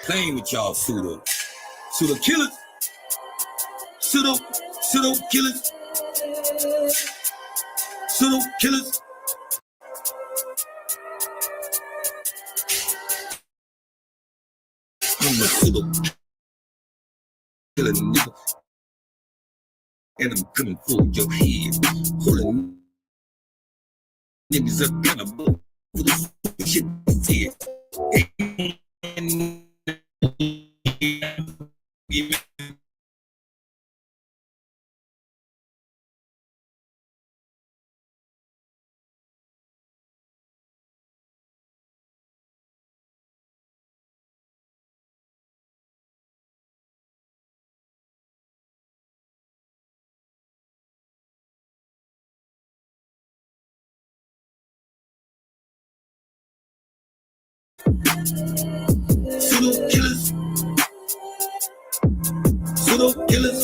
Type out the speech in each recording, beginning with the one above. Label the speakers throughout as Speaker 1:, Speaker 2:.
Speaker 1: Playing with y'all pseudo killers, pseudo killers, pseudo killers. I'm a pseudo killer nigga, and I'm coming for your head, pulling niggas up kind of bull for the shit you said. Pseudo killers, pseudo killers.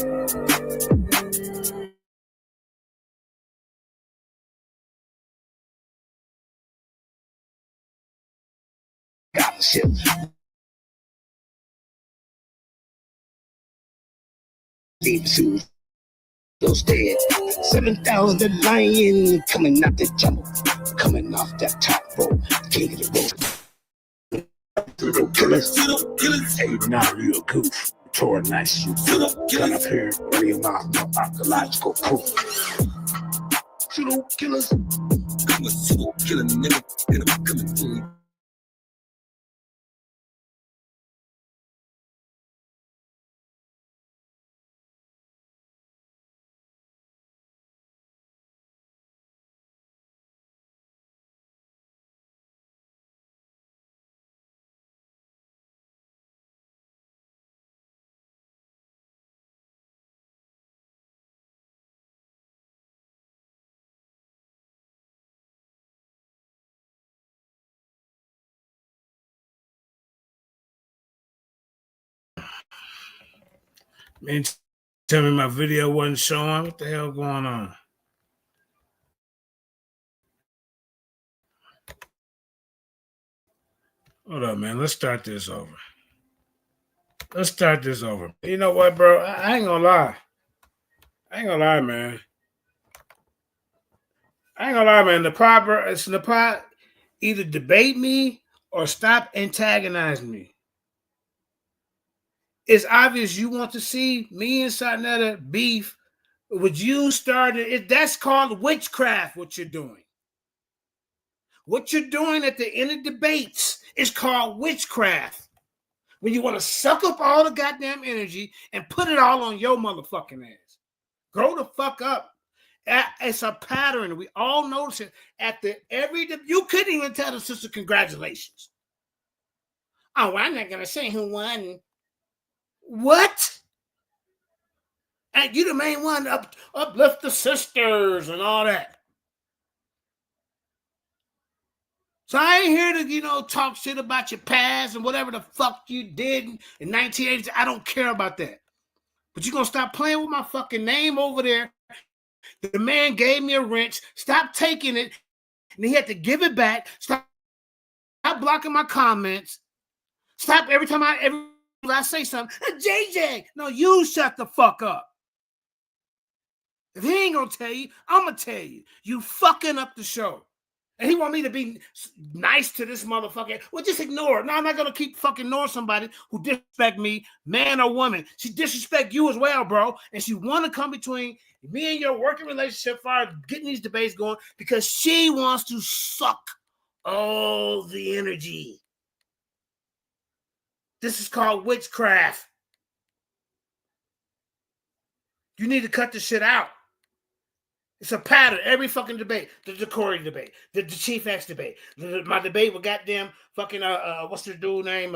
Speaker 1: Shit. Deep shoes, those dead. 7,000 the lion coming out the jungle, coming off that top rope, king of the road. Pseudo killers. Hey, now you a goof. Tore a nice shoe. Gun up here, real mouth, no archaeological proof. Pseudo killers. I'm a pseudo killer nigga, and I'm coming for you.
Speaker 2: Man, tell me my video wasn't showing. What the hell going on? Hold up, man. Let's start this over. You know what, bro? I ain't gonna lie. Man. The pot either debate me or stop antagonizing me. It's obvious you want to see me and Sarnetta beef. Would you start it? That's called witchcraft, what you're doing. What you're doing at the end of debates is called witchcraft. When you want to suck up all the goddamn energy and put it all on your motherfucking ass. Grow the fuck up. It's a pattern. We all notice it. You couldn't even tell the sister congratulations. Oh, I'm not going to say who won. What? And you the main one to uplift the sisters and all that. So I ain't here to, talk shit about your past and whatever the fuck you did in 1980s. I don't care about that. But you gonna stop playing with my fucking name over there. The man gave me a wrench. Stop taking it. And he had to give it back. Stop blocking my comments. Stop every time I say something. JJ, no, you shut the fuck up. If he ain't gonna tell you, I'm gonna tell you. You fucking up the show. And he want me to be nice to this motherfucker. Well, just ignore it. No, I'm not going to keep fucking ignoring somebody who disrespect me, man or woman. She disrespect you as well, bro. And she want to come between me and your working relationship for getting these debates going because she wants to suck all the energy. This is called witchcraft. You need to cut this shit out. It's a pattern. Every fucking debate. The Corey debate. The Chief X debate. My debate with goddamn fucking what's the dude name?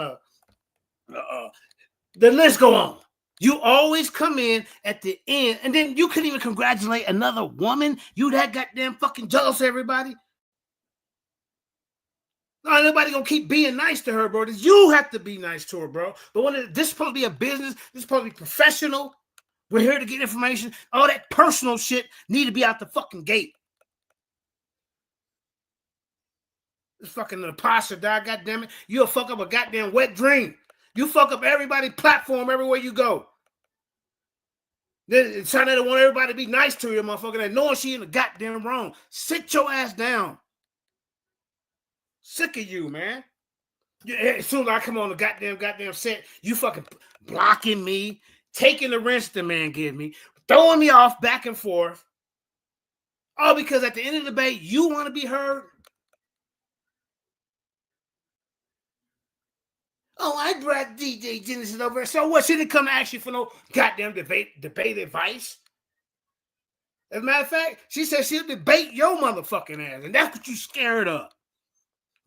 Speaker 2: The list go on. You always come in at the end, and then you couldn't even congratulate another woman. You that goddamn fucking jealous of everybody. No, nobody gonna keep being nice to her, bro. You have to be nice to her, bro. But when this is supposed to be a business, this is supposed to be professional. We're here to get information. All that personal shit need to be out the fucking gate. This fucking imposter die, goddamn it. You'll fuck up a goddamn wet dream. You fuck up everybody's platform everywhere you go. Then China to want everybody to be nice to you, motherfucker, that knowing she in the goddamn wrong. Sit your ass down. Sick of you, man. As soon as I come on the goddamn set, you fucking blocking me, taking the rinse the man give me, throwing me off back and forth. All because at the end of the debate, you want to be heard. Oh, I brought DJ Genesis over. So what? She didn't come to ask you for no goddamn debate advice. As a matter of fact, she said she'll debate your motherfucking ass, and that's what you scared of.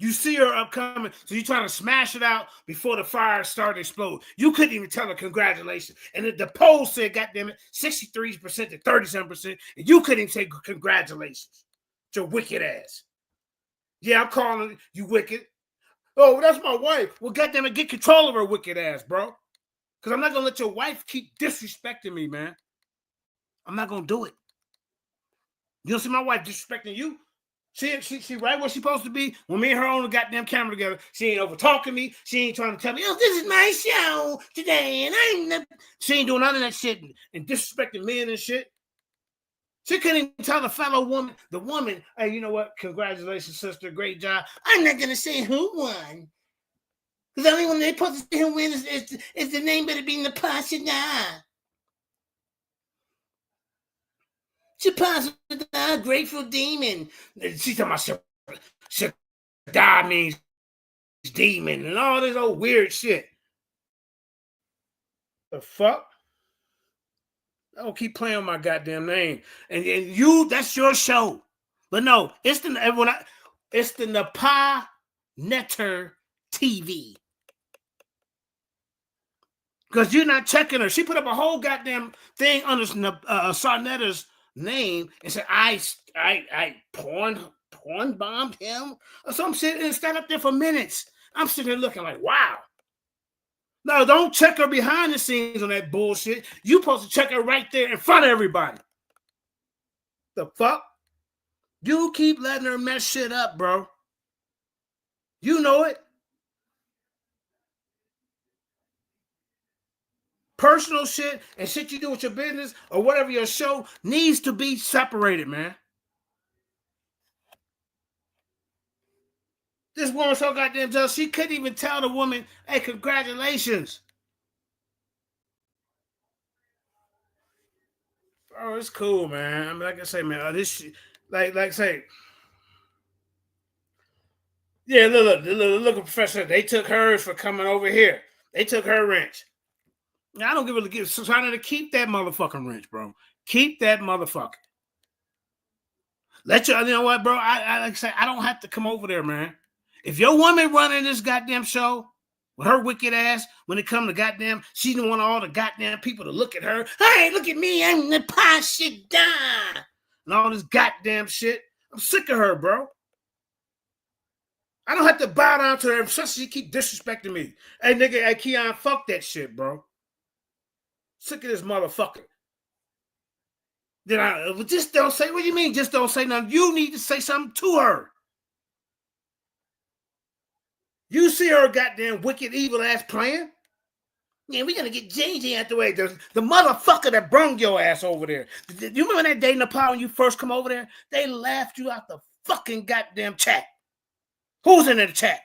Speaker 2: You see her upcoming, so you're trying to smash it out before the fire started to explode. You couldn't even tell her congratulations. And the poll said, goddamn it, 63% to 37%, and you couldn't even say congratulations. Your wicked ass. Yeah, I'm calling you wicked. Oh, that's my wife. Well, goddamn it, get control of her wicked ass, bro. Because I'm not going to let your wife keep disrespecting me, man. I'm not going to do it. You don't see my wife disrespecting you? She right where she's supposed to be. When me and her on the goddamn camera together, she ain't over talking me. She ain't trying to tell me, oh, this is my show today, and she ain't doing none of that shit and disrespecting men and shit. She couldn't even tell the fellow woman, hey, you know what? Congratulations, sister. Great job. I'm not going to say who won. Because the only one they're supposed to say who wins is the name better be Napasha. Napasha, grateful demon. She's talking about Shadda means demon and all this old weird shit. The fuck? Don't keep playing with my goddamn name. And you, that's your show. But no, it's the Napa Netter TV. Because you're not checking her. She put up a whole goddamn thing under Sarnetta's name and said, I porn bombed him or some shit, and stand up there for minutes. I'm sitting there looking like, wow. No, don't check her behind the scenes on that bullshit. You supposed to check her right there in front of everybody. The fuck? You keep letting her mess shit up, bro. You know it. Personal shit and shit you do with your business or whatever your show needs to be separated, man. This woman so goddamn jealous, she couldn't even tell the woman, hey, congratulations. Oh, it's cool, man. I mean, like I say, man, this shit, like I say, yeah, look, professor, they took hers for coming over here. They took her wrench. Now, I don't give a so trying to keep that motherfucking wrench, bro. Keep that motherfucker. You know what, bro? I like I say, I don't have to come over there, man. If your woman running this goddamn show with her wicked ass, when it come to goddamn, she don't want all the goddamn people to look at her. Hey, look at me, I'm the Pasha and all this goddamn shit. I'm sick of her, bro. I don't have to bow down to her especially she keep disrespecting me. Hey, nigga, hey, Keon, fuck that shit, bro. Sick of this motherfucker. Then I just don't say, what do you mean? Just don't say nothing. You need to say something to her. You see her goddamn wicked, evil ass playing? Yeah, we gotta get JJ out the way. The motherfucker that brung your ass over there. You remember that day, Nepal, when you first come over there? They laughed you out the fucking goddamn chat. Who's in the chat?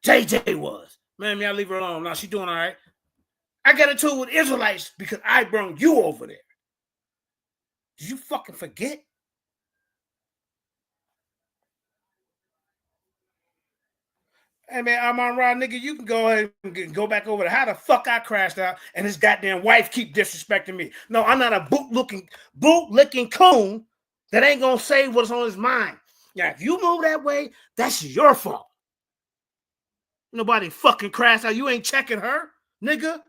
Speaker 2: JJ was. Man, y'all leave her alone. Now she's doing all right. I got into it with Israelites because I brung you over there. Did you fucking forget? Hey, man, I'm on ride, nigga. You can go ahead and go back over to how the fuck I crashed out and his goddamn wife keep disrespecting me. No, I'm not a boot-licking coon that ain't gonna say what's on his mind. Now, if you move that way, that's your fault. Nobody fucking crashed out. You ain't checking her, nigga.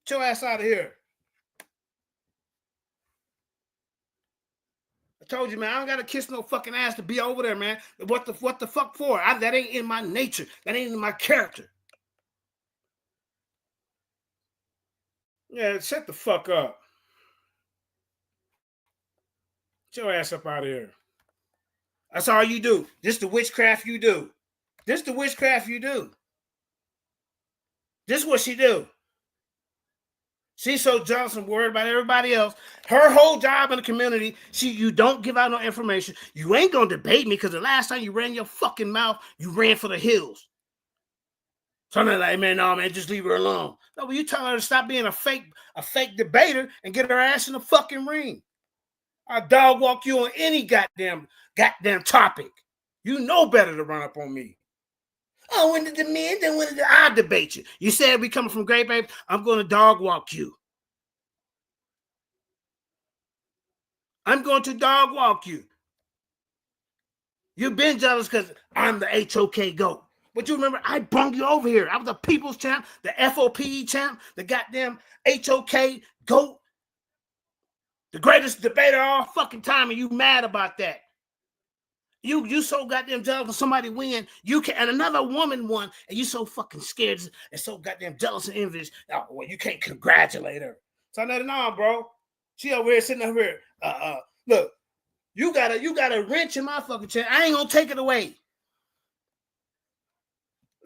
Speaker 2: Get your ass out of here. I told you, man, I don't gotta kiss no fucking ass to be over there, man. What the fuck for? That ain't in my nature. That ain't in my character. Yeah, shut the fuck up. Get your ass up out of here. That's all you do. This the witchcraft you do. This the witchcraft you do. This is what she do. She's so jealous and worried about everybody else. Her whole job in the community, you don't give out no information. You ain't gonna debate me because the last time you ran your fucking mouth, you ran for the hills. So I'm like, man, no, man, just leave her alone. No, but you tell her to stop being a fake debater and get her ass in the fucking ring. I'll dog walk you on any goddamn topic. You know better to run up on me. Oh, when did the men, then when did I debate you? You said we coming from Great Babe, I'm going to dog walk you. I'm going to dog walk you. You've been jealous because I'm the HOK GOAT. But you remember, I brung you over here. I was the people's champ, the FOPE champ, the goddamn HOK GOAT, the greatest debater all fucking time, and you mad about that. You so goddamn jealous when somebody win, you can, and another woman won, and you so fucking scared and so goddamn jealous and envious. Oh, well, you can't congratulate her. So I let no, bro. She over here sitting over here. Look, you got a wrench in my fucking chair. I ain't gonna take it away.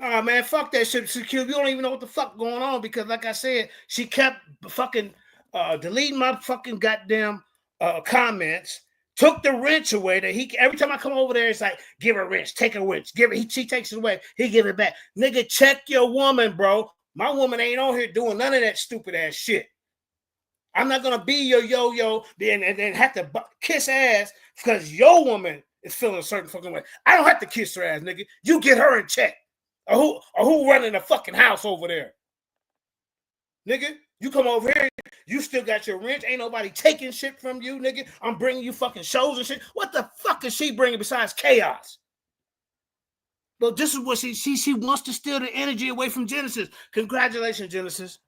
Speaker 2: Oh man, fuck that shit. You don't even know what the fuck going on because, like I said, she kept fucking deleting my fucking goddamn comments. Took the wrench away. That he every time I come over there, it's like, give her a wrench, take a wrench, give her. She takes it away. He give it back. Nigga, check your woman, bro. My woman ain't on here doing none of that stupid ass shit. I'm not gonna be your yo-yo and then have to kiss ass because your woman is feeling a certain fucking way. I don't have to kiss her ass, nigga. You get her in check. Or who running the fucking house over there? Nigga, you come over here, you still got your wrench. Ain't nobody taking shit from you, nigga. I'm bringing you fucking shows and shit. What the fuck is she bringing besides chaos? But this is what she wants to steal the energy away from Genesis. Congratulations, Genesis.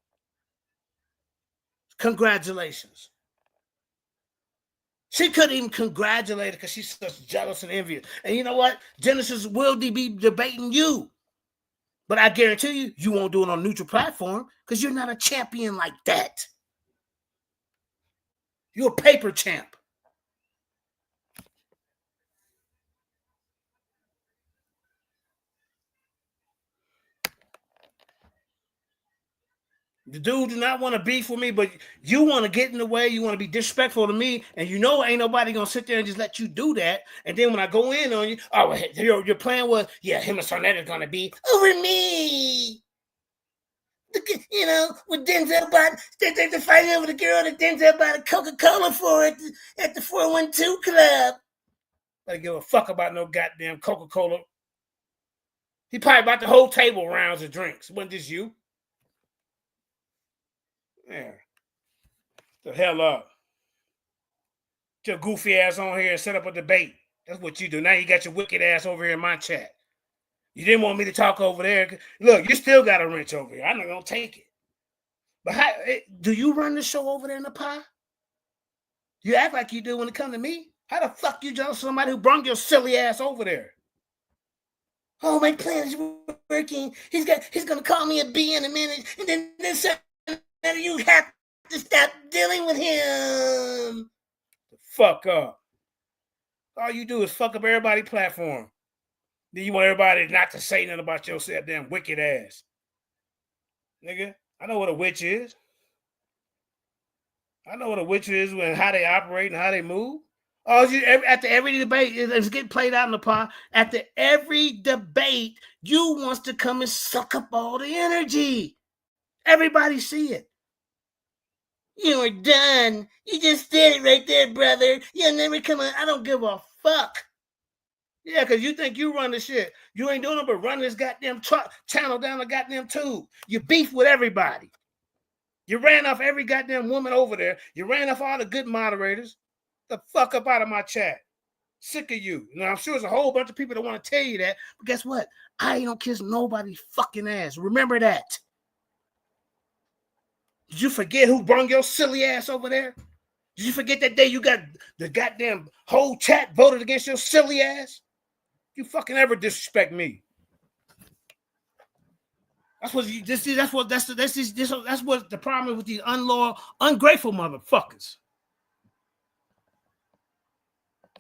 Speaker 2: Congratulations. She couldn't even congratulate her because she's such jealous and envious. And you know what? Genesis will be debating you. But I guarantee you won't do it on a neutral platform because you're not a champion like that. You're a paper champ. The dude do not want to beef with me, but you want to get in the way. You want to be disrespectful to me, and you know ain't nobody going to sit there and just let you do that. And then when I go in on you, oh, your plan was, yeah, him and Sonetta is going to be over me. You know, with Denzel bought, they're fighting over the girl that Denzel bought a Coca-Cola for at the 412 Club. I don't give a fuck about no goddamn Coca-Cola. He probably bought the whole table rounds of drinks. It wasn't just you. Yeah. The hell up. Get your goofy ass on here and set up a debate. That's what you do. Now you got your wicked ass over here in my chat. You didn't want me to talk over there. Look, you still got a wrench over here. I'm not going to take it. But how, do you run the show over there in the pie? You act like you do when it comes to me. How the fuck you jealous of somebody who brought your silly ass over there? Oh, my plan is working. He's gonna call me a B in a minute, and then you have to stop dealing with him. The fuck up. All you do is fuck up everybody's platform. Then you want everybody not to say nothing about your damn wicked ass. Nigga, I know what a witch is. I know what a witch is and how they operate and how they move. Oh, after every debate, it's getting played out in the pot. After every debate, you wants to come and suck up all the energy. Everybody see it. You are done. You just did it right there, brother. You'll never come on. I don't give a fuck. Yeah, because you think you run the shit. You ain't doing it but run this goddamn channel down the goddamn tube. You beef with everybody. You ran off every goddamn woman over there. You ran off all the good moderators. The fuck up out of my chat. Sick of you. Now, I'm sure there's a whole bunch of people that want to tell you that. But guess what? I don't kiss nobody's fucking ass. Remember that. Did you forget who brung your silly ass over there? Did you forget that day you got the goddamn whole chat voted against your silly ass? You fucking ever disrespect me? That's what you just see. That's what the problem with these unloyal, ungrateful motherfuckers.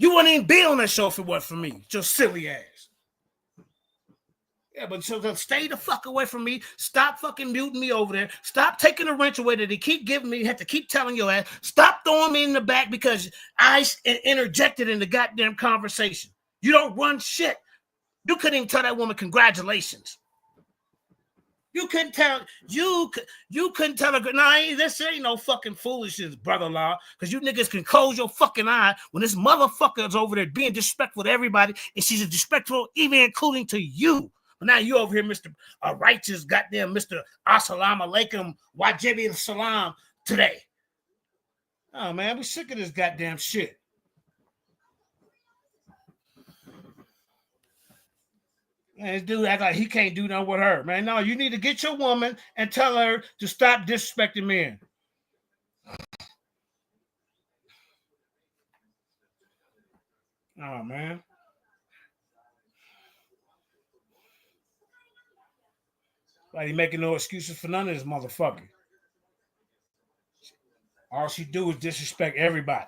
Speaker 2: You wouldn't even be on that show if it wasn't for me. Just silly ass. Yeah, but so stay the fuck away from me. Stop fucking muting me over there. Stop taking the wrench away that they keep giving me. You have to keep telling your ass. Stop throwing me in the back because I interjected in the goddamn conversation. You don't run shit. You couldn't even tell that woman congratulations. You couldn't tell couldn't tell her. No, this ain't no fucking foolishness, brother-in-law. Because you niggas can close your fucking eye when this motherfucker is over there being disrespectful to everybody, and she's disrespectful even including to you. But now you over here, Mr. Righteous, goddamn Mr. Assalamu alaikum, wajibi salam today. Oh man, we sick of this goddamn shit. Man, this dude act like he can't do nothing with her. Man, no, you need to get your woman and tell her to stop disrespecting men. Oh, man. Like he making no excuses for none of this motherfucker. All she do is disrespect everybody.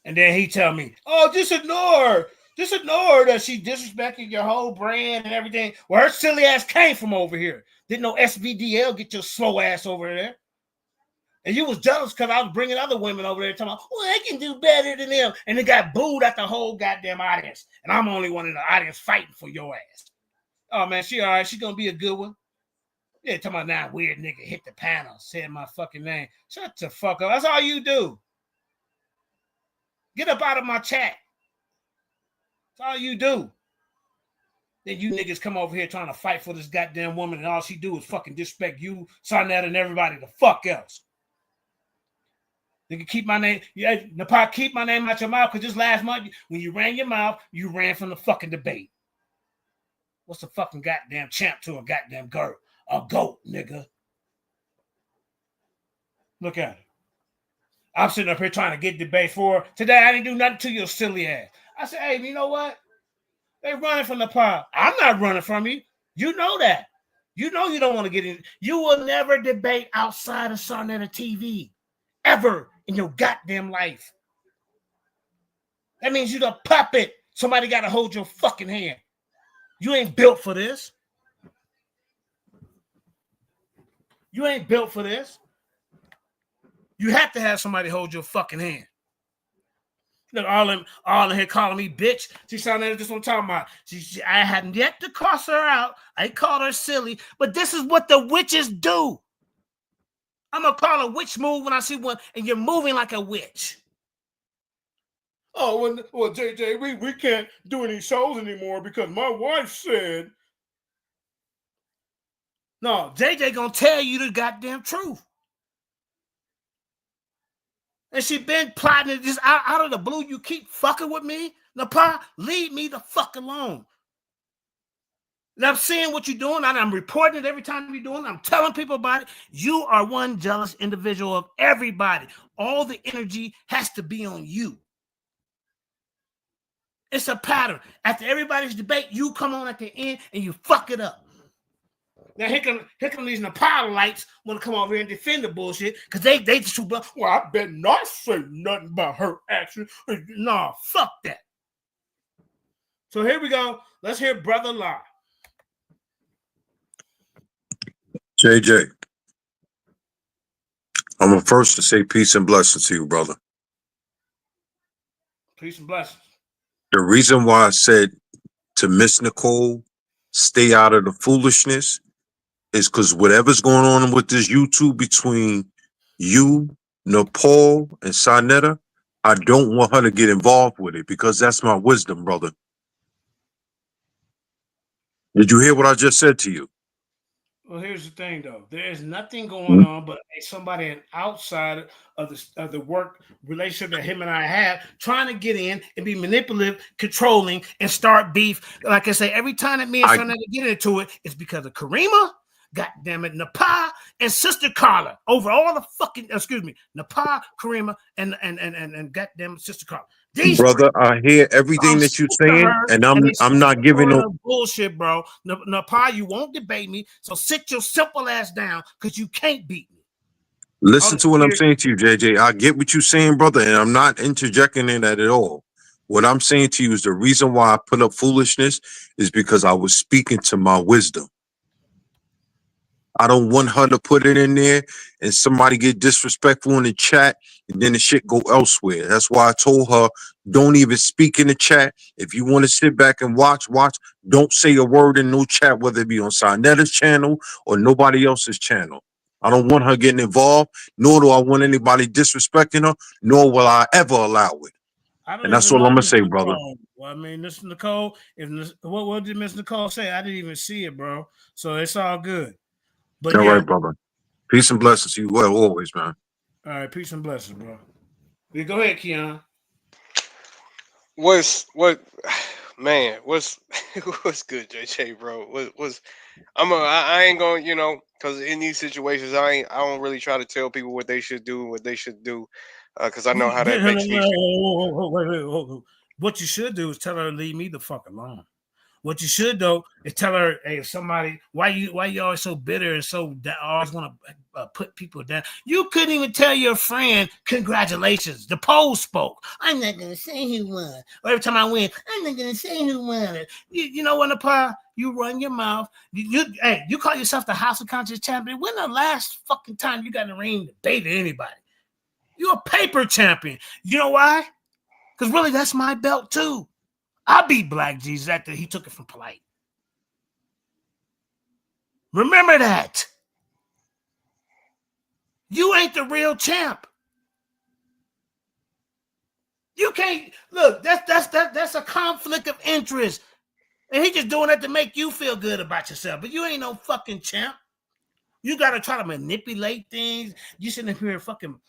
Speaker 2: And then he tell me, oh, just ignore her. Just ignore her that she disrespecting your whole brand and everything. Well, her silly ass came from over here. Didn't no SVDL get your slow ass over there. And you was jealous because I was bringing other women over there talking about, well, I can do better than them. And they got booed at the whole goddamn audience. And I'm the only one in the audience fighting for your ass. Oh, man, she all right. She going to be a good one. Yeah, talking about now, weird nigga hit the panel, said my fucking name. Shut the fuck up. That's all you do. Get up out of my chat. That's all you do. Then you niggas come over here trying to fight for this goddamn woman, and all she do is fucking disrespect you, Sarnetta, and everybody the fuck else. They can keep my name. Yeah, Nepal, keep my name out your mouth, because this last month, when you ran your mouth, you ran from the fucking debate. What's the fucking goddamn champ to a goddamn girl? A goat, nigga. Look at it. I'm sitting up here trying to get debate for her. Today, I didn't do nothing to your silly ass. I said, hey, you know what? They running from the pod. I'm not running from you. You know that. You know you don't want to get in. You will never debate outside of Sarnetta TV. Ever in your goddamn life. That means you're the puppet. Somebody got to hold your fucking hand. You ain't built for this. You ain't built for this. You have to have somebody hold your fucking hand. Look, all in here calling me bitch. She sounded just what I'm talking about. I hadn't yet to cross her out. I called her silly, but this is what the witches do. I'm gonna call a witch move when I see one, and you're moving like a witch. Oh, well, JJ, we can't do any shows anymore because my wife said. No, JJ gonna tell you the goddamn truth. And she been plotting it just out of the blue. You keep fucking with me. Napa, leave me the fuck alone. And I'm seeing what you're doing. And I'm reporting it every time you're doing it. I'm telling people about it. You are one jealous individual of everybody. All the energy has to be on you. It's a pattern. After everybody's debate, you come on at the end and you fuck it up. Now here come these Nepalites want to come over here and defend the bullshit because they just well, I better not say nothing about her action. No, fuck that. So here we go. Let's hear Brother Law.
Speaker 3: JJ, I'm the first to say peace and blessings to you, brother.
Speaker 2: Peace and blessings.
Speaker 3: The reason why I said to Miss Nicole, stay out of the foolishness is because whatever's going on with this YouTube between you, Nepal, and Sarnetta, I don't want her to get involved with it because that's my wisdom, brother. Did you hear what I just said to you?
Speaker 2: Well, here's the thing, though. There is nothing going on but somebody outside of the work relationship that him and I have trying to get in and be manipulative, controlling, and start beef. Like I say, every time that me and Sarnetta get into it, it's because of Karima, goddamn it, Napa, and Sister Carla over all the fucking, Napa, Karima, and goddamn Sister Carla.
Speaker 3: Brother, I hear everything that you're saying, and I'm not giving no
Speaker 2: bullshit, bro. Napa, you won't debate me, so sit your simple ass down because you can't beat me.
Speaker 3: Listen to what I'm saying to you, JJ. I get what you're saying, brother, and I'm not interjecting in that at all. What I'm saying to you is the reason why I put up foolishness is because I was speaking to my wisdom. I don't want her to put it in there and somebody get disrespectful in the chat and then the shit go elsewhere. That's why I told her, don't even speak in the chat. If you want to sit back and watch. Don't say a word in no chat, whether it be on Sinetta's channel or nobody else's channel. I don't want her getting involved, nor do I want anybody disrespecting her, nor will I ever allow it. And that's all I'm gonna say, brother.
Speaker 2: Well, I mean, Miss Nicole, what did Miss Nicole say? I didn't even see it, bro. So it's all good. But
Speaker 3: all right, brother. Peace and blessings to you. Well, always, man.
Speaker 2: All right, peace and blessings, bro. Go ahead, Keon.
Speaker 4: What's good, JJ, bro? I ain't gonna, because in these situations, I don't really try to tell people what they should do, because I know how that makes me feel.
Speaker 2: What you should do is tell her to leave me the fuck alone. What you should do is tell her, hey, if somebody, why you always so bitter and so always want to put people down? You couldn't even tell your friend, congratulations. The poll spoke. I'm not gonna say who won. Or every time I win, I'm not gonna say who won. You know when the par, you run your mouth. You call yourself the House of Conscious champion. When the last fucking time you got in the ring to debate anybody? You're a paper champion. You know why? Because really, that's my belt too. I beat Black Jesus after he took it from Polite. Remember that. You ain't the real champ. You can't look. That's a conflict of interest, and he just doing that to make you feel good about yourself. But you ain't no fucking champ. You gotta try to manipulate things. You sitting here fucking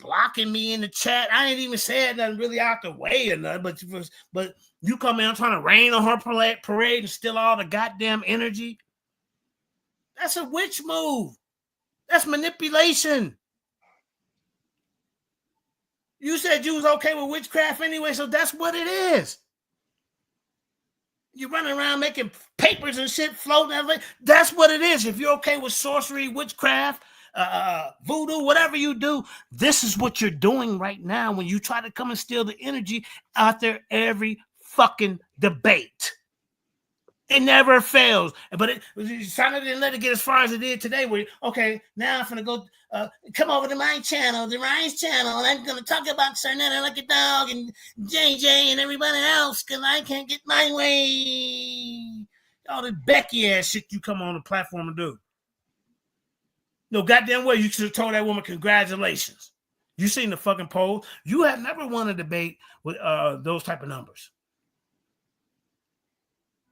Speaker 2: blocking me in the chat. I ain't even said nothing really out the way or nothing, but you come in trying to rain on her parade and steal all the goddamn energy. That's a witch move. That's manipulation. You said you was okay with witchcraft anyway, so that's what it is. You running around making papers and shit floating. That's what it is. If you're okay with sorcery, witchcraft, voodoo, whatever you do, this is what you're doing right now when you try to come and steal the energy out there every fucking debate. It never fails. But China didn't let it get as far as it did today. Where, okay, now I'm going to go come over to my channel, the Ryan's channel, and I'm going to talk about Sarnetta like a dog and JJ and everybody else because I can't get my way. All the Becky ass shit you come on the platform and do. No goddamn way you should have told that woman congratulations. You seen the fucking poll. You have never won a debate with those type of numbers.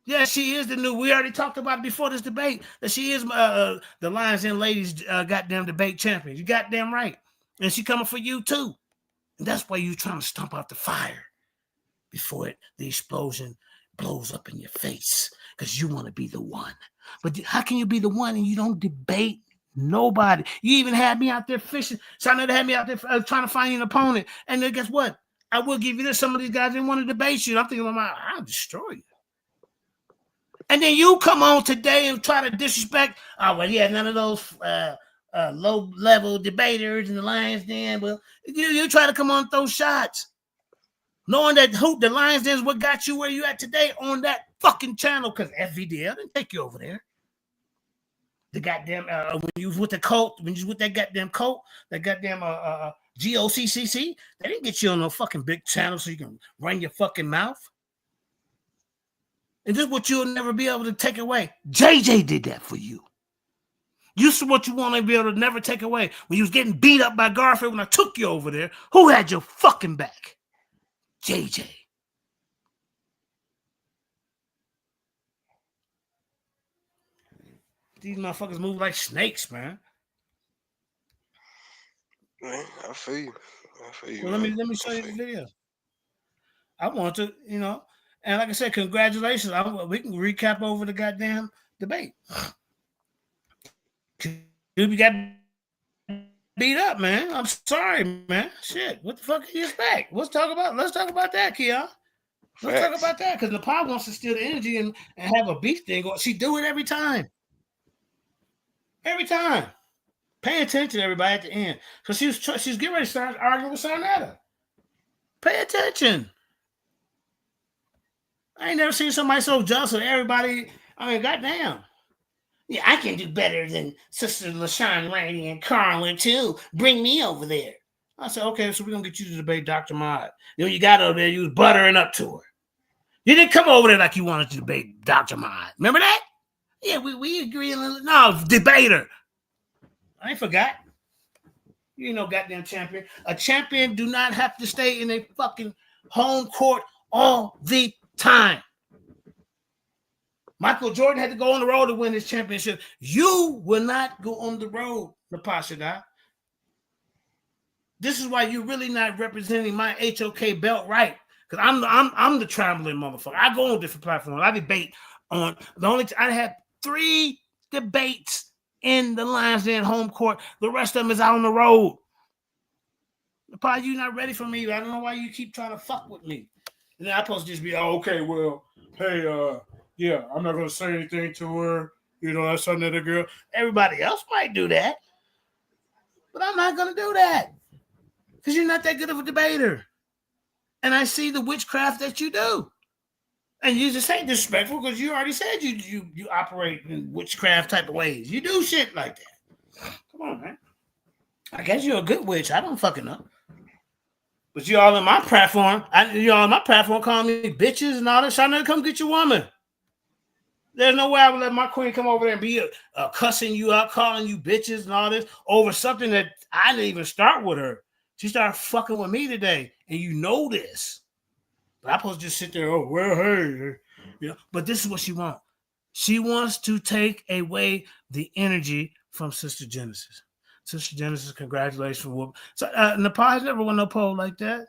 Speaker 2: Yeah, she is the new. We already talked about it before this debate that she is the Lions and Ladies goddamn debate champion. You goddamn right, and she coming for you too. And that's why you trying to stomp out the fire before the explosion blows up in your face because you want to be the one. But how can you be the one and you don't debate nobody? You even had me out there fishing. Trying to have me out there trying to find you an opponent. And then guess what? I will give you this. Some of these guys didn't want to debate you. I'm thinking, I'll destroy you. And then you come on today and try to disrespect. Oh, well, yeah, none of those low-level debaters in the Lions Den. Well, you try to come on and throw shots. Knowing that the Lions Den is what got you where you at today on that fucking channel because FVDL didn't take you over there. The goddamn, when you was with the cult, when you was with that goddamn cult, that goddamn GOCCC, they didn't get you on no fucking big channel so you can run your fucking mouth. And this is what you'll never be able to take away. JJ did that for you. This is what you want to be able to never take away. When you was getting beat up by Garfield when I took you over there, who had your fucking back? JJ. These motherfuckers move like snakes, man.
Speaker 4: Man, I feel you.
Speaker 2: Well, let me show you the video. I want to, and like I said, congratulations. We can recap over the goddamn debate. You got beat up, man. I'm sorry, man. Shit, what the fuck do you expect? Let's talk about that, Keon. Let's talk about that because Nepal wants to steal the energy and have a beef thing. She do it every time. Every time. Pay attention, everybody, at the end. Because she's getting ready to start arguing with Sarnetta. Pay attention. I ain't never seen somebody so jealous of everybody. I mean, goddamn. Yeah, I can do better than Sister LaShawn Rainey and Carlin, too. Bring me over there. I said, okay, so we're going to get you to debate Dr. Mott. You know, you got over there, you was buttering up to her. You didn't come over there like you wanted to debate Dr. Mott. Remember that? Yeah, we agree. No, debater. I ain't forgot. You ain't no goddamn champion. A champion do not have to stay in a fucking home court all the time. Michael Jordan had to go on the road to win his championship. You will not go on the road, Napashada. This is why you're really not representing my HOK belt right. Because I'm the traveling motherfucker. I go on different platforms. I debate on I had 3 debates in the Lions Den home court. The rest of them is out on the road. Napashada, you're not ready for me. I don't know why you keep trying to fuck with me. And then I'm supposed to just be, oh, okay, well, hey, yeah, I'm not going to say anything to her. You know, that's another girl. Everybody else might do that. But I'm not going to do that. Because you're not that good of a debater. And I see the witchcraft that you do. And you just ain't disrespectful because you already said you operate in witchcraft type of ways. You do shit like that. Come on, man. I guess you're a good witch. I don't fucking know. But you all in my platform. You all in my platform calling me bitches and all that. So I never come get your woman. There's no way I would let my queen come over there and be cussing you out, calling you bitches and all this over something that I didn't even start with her. She started fucking with me today, and you know this. But I'm supposed to just sit there, oh, well, hey. You know, but this is what she wants. She wants to take away the energy from Sister Genesis. Sister Genesis, congratulations for whoop. So Nepal has never won no poll like that.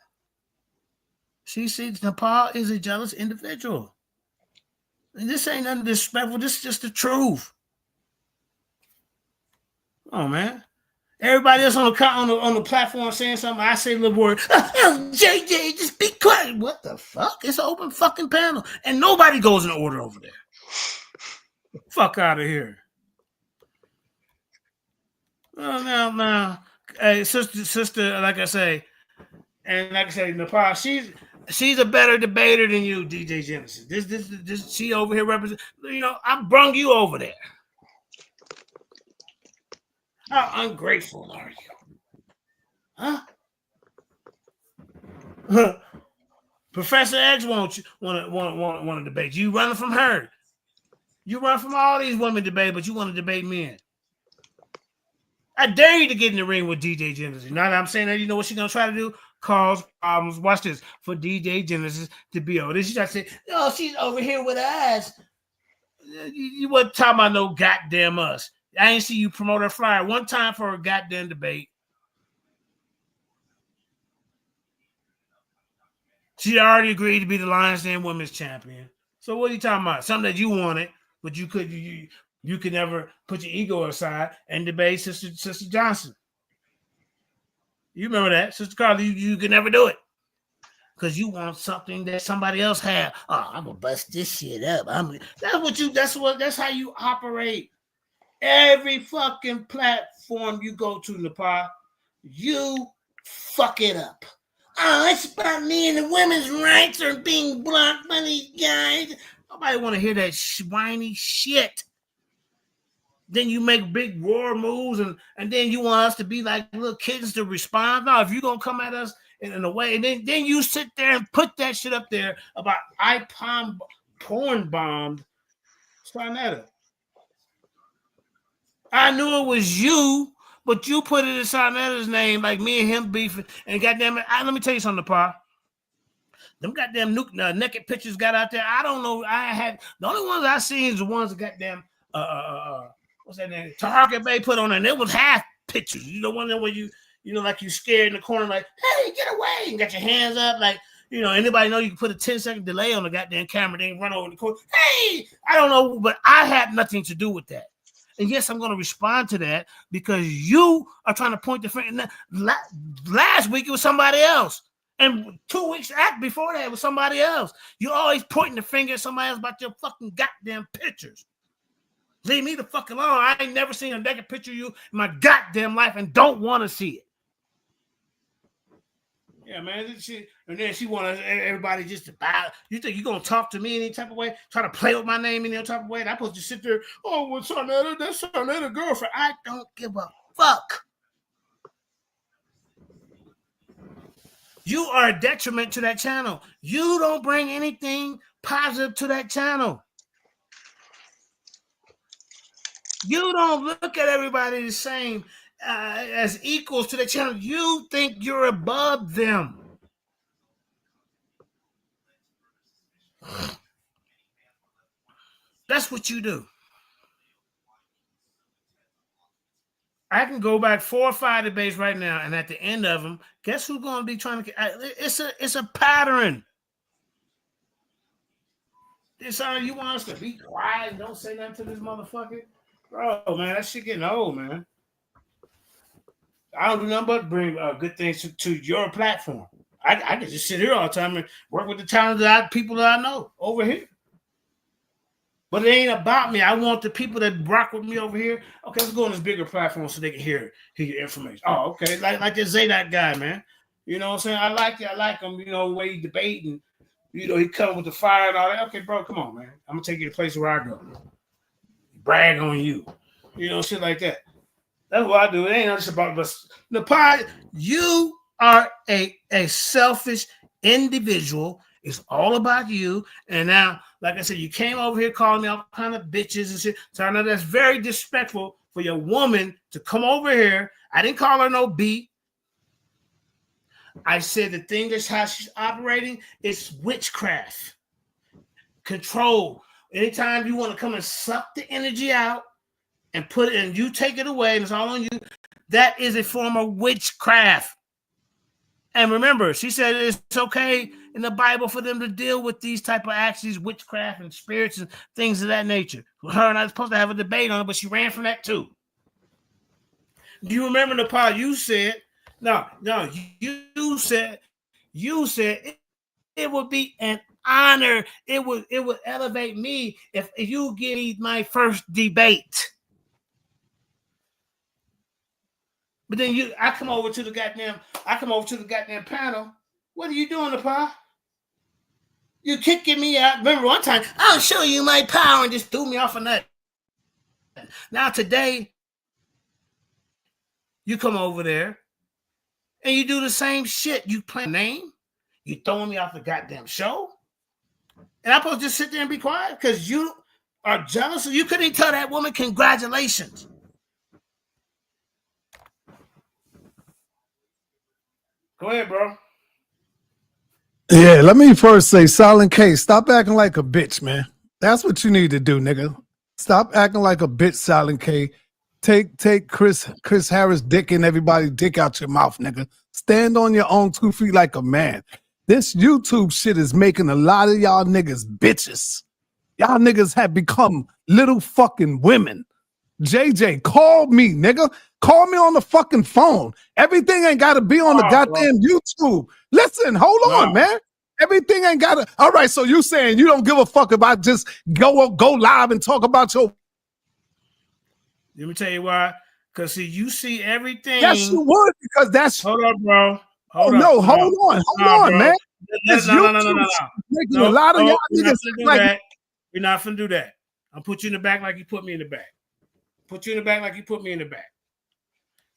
Speaker 2: She sees Nepal is a jealous individual. And this ain't nothing disrespectful. This is just the truth. Oh, man. Everybody else on the platform saying something, I say a little word. Oh, JJ, just be quiet. What the fuck? It's an open fucking panel. And nobody goes in order over there. Fuck out of here. Well, now. Hey, sister, like I say, Nepal, she's a better debater than you, DJ Genesis. This she over here represent. You know, I brung you over there. How ungrateful are you? Huh? Professor X want to debate. You running from her. You run from all these women debate, but you want to debate men. I dare you to get in the ring with DJ Genesis. Now that I'm saying that, you know what she's gonna try to do? Cause problems. Watch this for DJ Genesis to be over this. She try to say, "Oh, she's over here with us." You wasn't talking about no goddamn us. I ain't see you promote her flyer one time for a goddamn debate. She already agreed to be the Lions Den Women's Champion. So what are you talking about? Something that you wanted, but you could never put your ego aside and debate Sister Johnson. You remember that, Sister Carla? You could never do it because you want something that somebody else had. Oh, I'm gonna bust this shit up. That's how you operate. Every fucking platform you go to, Nepal, you fuck it up. Oh, it's about me and the women's rights are being blocked by these guys. Nobody want to hear that whiny shit. Then you make big war moves and then you want us to be like little kids to respond. No, if you're going to come at us in a way, and then you sit there and put that shit up there about porn bombed Sarnetta. I knew it was you, but you put it in Sarnetta's name like me and him beefing. And goddamn it, let me tell you something, Pa. Them goddamn naked pictures got out there. I don't know. The only ones I seen is the ones that goddamn what's that name? Target Bay put on there. And it was half pictures. You know, one of them where you like you scared in the corner, like, hey, get away, and got your hands up, like, you know, anybody know you can put a 10-second delay on the goddamn camera, then run over the corner. Hey, I don't know, but I had nothing to do with that. And yes, I'm going to respond to that because you are trying to point the finger. Last week, it was somebody else. And 2 weeks before that, it was somebody else. You're always pointing the finger at somebody else about your fucking goddamn pictures. Leave me the fuck alone. I ain't never seen a naked picture of you in my goddamn life and don't want to see it. Yeah, man. And then she want everybody just to buy. You think you gonna talk to me any type of way? Try to play with my name any type of way? And I'm supposed to sit there. Oh, what's on that? That's on that girlfriend. I don't give a fuck. You are a detriment to that channel. You don't bring anything positive to that channel. You don't look at everybody the same as equals to the channel. You think you're above them. That's what you do. I can go back 4 or 5 debates right now, and at the end of them, guess who's going to be trying to? It's a pattern. It's you want us to be quiet and don't say nothing to this motherfucker, bro? Man, that shit getting old, man. I don't do nothing but bring good things to your platform. I can just sit here all the time and work with the talented people that I know over here. But it ain't about me. I want the people that rock with me over here. Okay, let's go on this bigger platform so they can hear your information. Oh, okay. Like this Zadok guy, man. You know what I'm saying? I like it. I like him, you know, the way he debating. You know, he come with the fire and all that. Okay, bro, come on, man. I'm going to take you to the place where I go. Brag on you. You know, shit like that. That's what I do. It ain't just about the pie. You are a selfish individual. It's all about you. And now, like I said, you came over here calling me all kind of bitches and shit. So I know that's very disrespectful for your woman to come over here. I didn't call her no B. I said the thing that's how she's operating is witchcraft. Control. Anytime you want to come and suck the energy out and put it, and you take it away, and it's all on you, that is a form of witchcraft. And remember, she said it's okay in the Bible for them to deal with these type of actions, witchcraft and spirits and things of that nature. Her and I were supposed to have a debate on it, but she ran from that too. Do you remember the part you said? No, you said it would be an honor. It would elevate me if you give me my first debate. But then I come over to the goddamn panel. What are you doing, Nepal? You kicking me out. Remember one time, I'll show you my power, and just threw me off a nut. Now today, you come over there and you do the same shit. You play name, you throwing me off the goddamn show. And I'm supposed to just sit there and be quiet because you are jealous. You couldn't even tell that woman congratulations. Go ahead, bro.
Speaker 5: Yeah, let me first say, Silent K, stop acting like a bitch, man. That's what you need to do, nigga. Stop acting like a bitch, Silent K. Take Chris Harris dick and everybody's dick out your mouth, nigga. Stand on your own 2 feet like a man. This YouTube shit is making a lot of y'all niggas bitches. Y'all niggas have become little fucking women. JJ, call me, nigga. Call me on the fucking phone. Everything ain't got to be on the goddamn YouTube. Listen, hold on, man. Everything ain't got to. All right, so you saying you don't give a fuck if I just go live and talk about your.
Speaker 2: Let me tell you why. Because see, you see everything.
Speaker 5: Yes, you would, because that's.
Speaker 2: Hold up, bro.
Speaker 5: Hold on, man.
Speaker 2: No.
Speaker 5: Making a lot of y'all niggas like.
Speaker 2: We're not finna do that. I'll put you in the back like you put me in the back. Put you in the back like you put me in the back.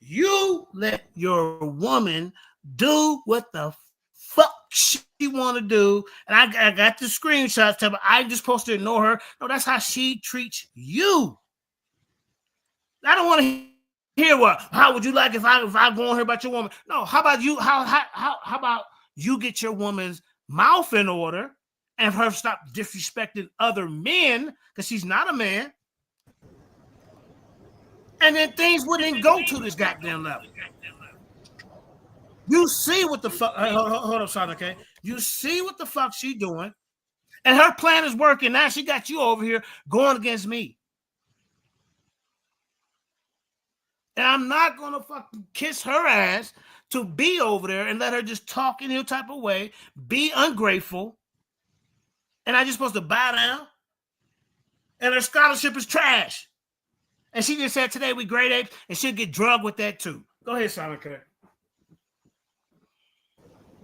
Speaker 2: You let your woman do what the fuck she want to do. And I got the screenshots. Tell me I'm just supposed to ignore her. No, that's how she treats you. I don't want to hear what. How would you like if I go on here about your woman? No, how about you? How about you get your woman's mouth in order and her stop disrespecting other men because she's not a man. And then things wouldn't go to this goddamn level. You see what the fuck? Hold up, son, okay? You see what the fuck she doing, and her plan is working. Now she got you over here going against me, and I'm not gonna fucking kiss her ass to be over there and let her just talk in your type of way, be ungrateful, and I just supposed to bow down. And her scholarship is trash. And she just said today we great apes, and she'll get drugged with that too. Go ahead, Silent K.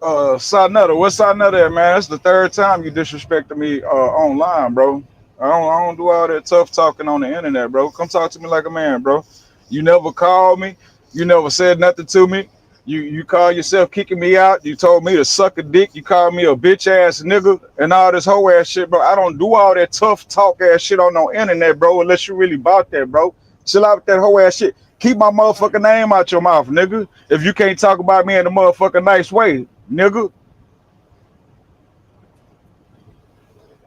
Speaker 6: Sarnetta, what's Sarnetta at, man? That's the third time you disrespected me online, bro. I don't do all that tough talking on the internet, bro. Come talk to me like a man, bro. You never called me. You never said nothing to me. You call yourself kicking me out. You told me to suck a dick. You called me a bitch ass nigga and all this hoe ass shit, bro. I don't do all that tough talk ass shit on no internet, bro, unless you really bought that, bro. Chill out with that hoe ass shit. Keep my motherfucking name out your mouth, nigga. If you can't talk about me in a motherfucking nice way, nigga.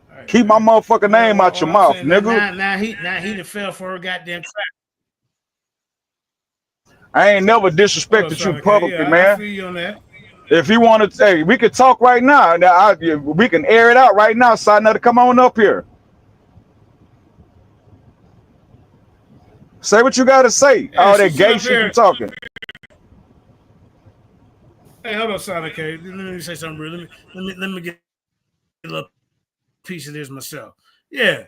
Speaker 6: Right, keep my motherfucking name out your mouth, nigga.
Speaker 2: Now he done fell for her goddamn trap.
Speaker 6: I ain't never disrespected you publicly, man.
Speaker 2: I feel you on that.
Speaker 6: If you want to say, we can talk right now. We can air it out right now. Sarnetta, come on up here. Say what you got to say. Yeah, all that gay shit you talking.
Speaker 2: Hey, hold on, Sonic. Let me say something real. Let me get a little piece of this myself. Yeah.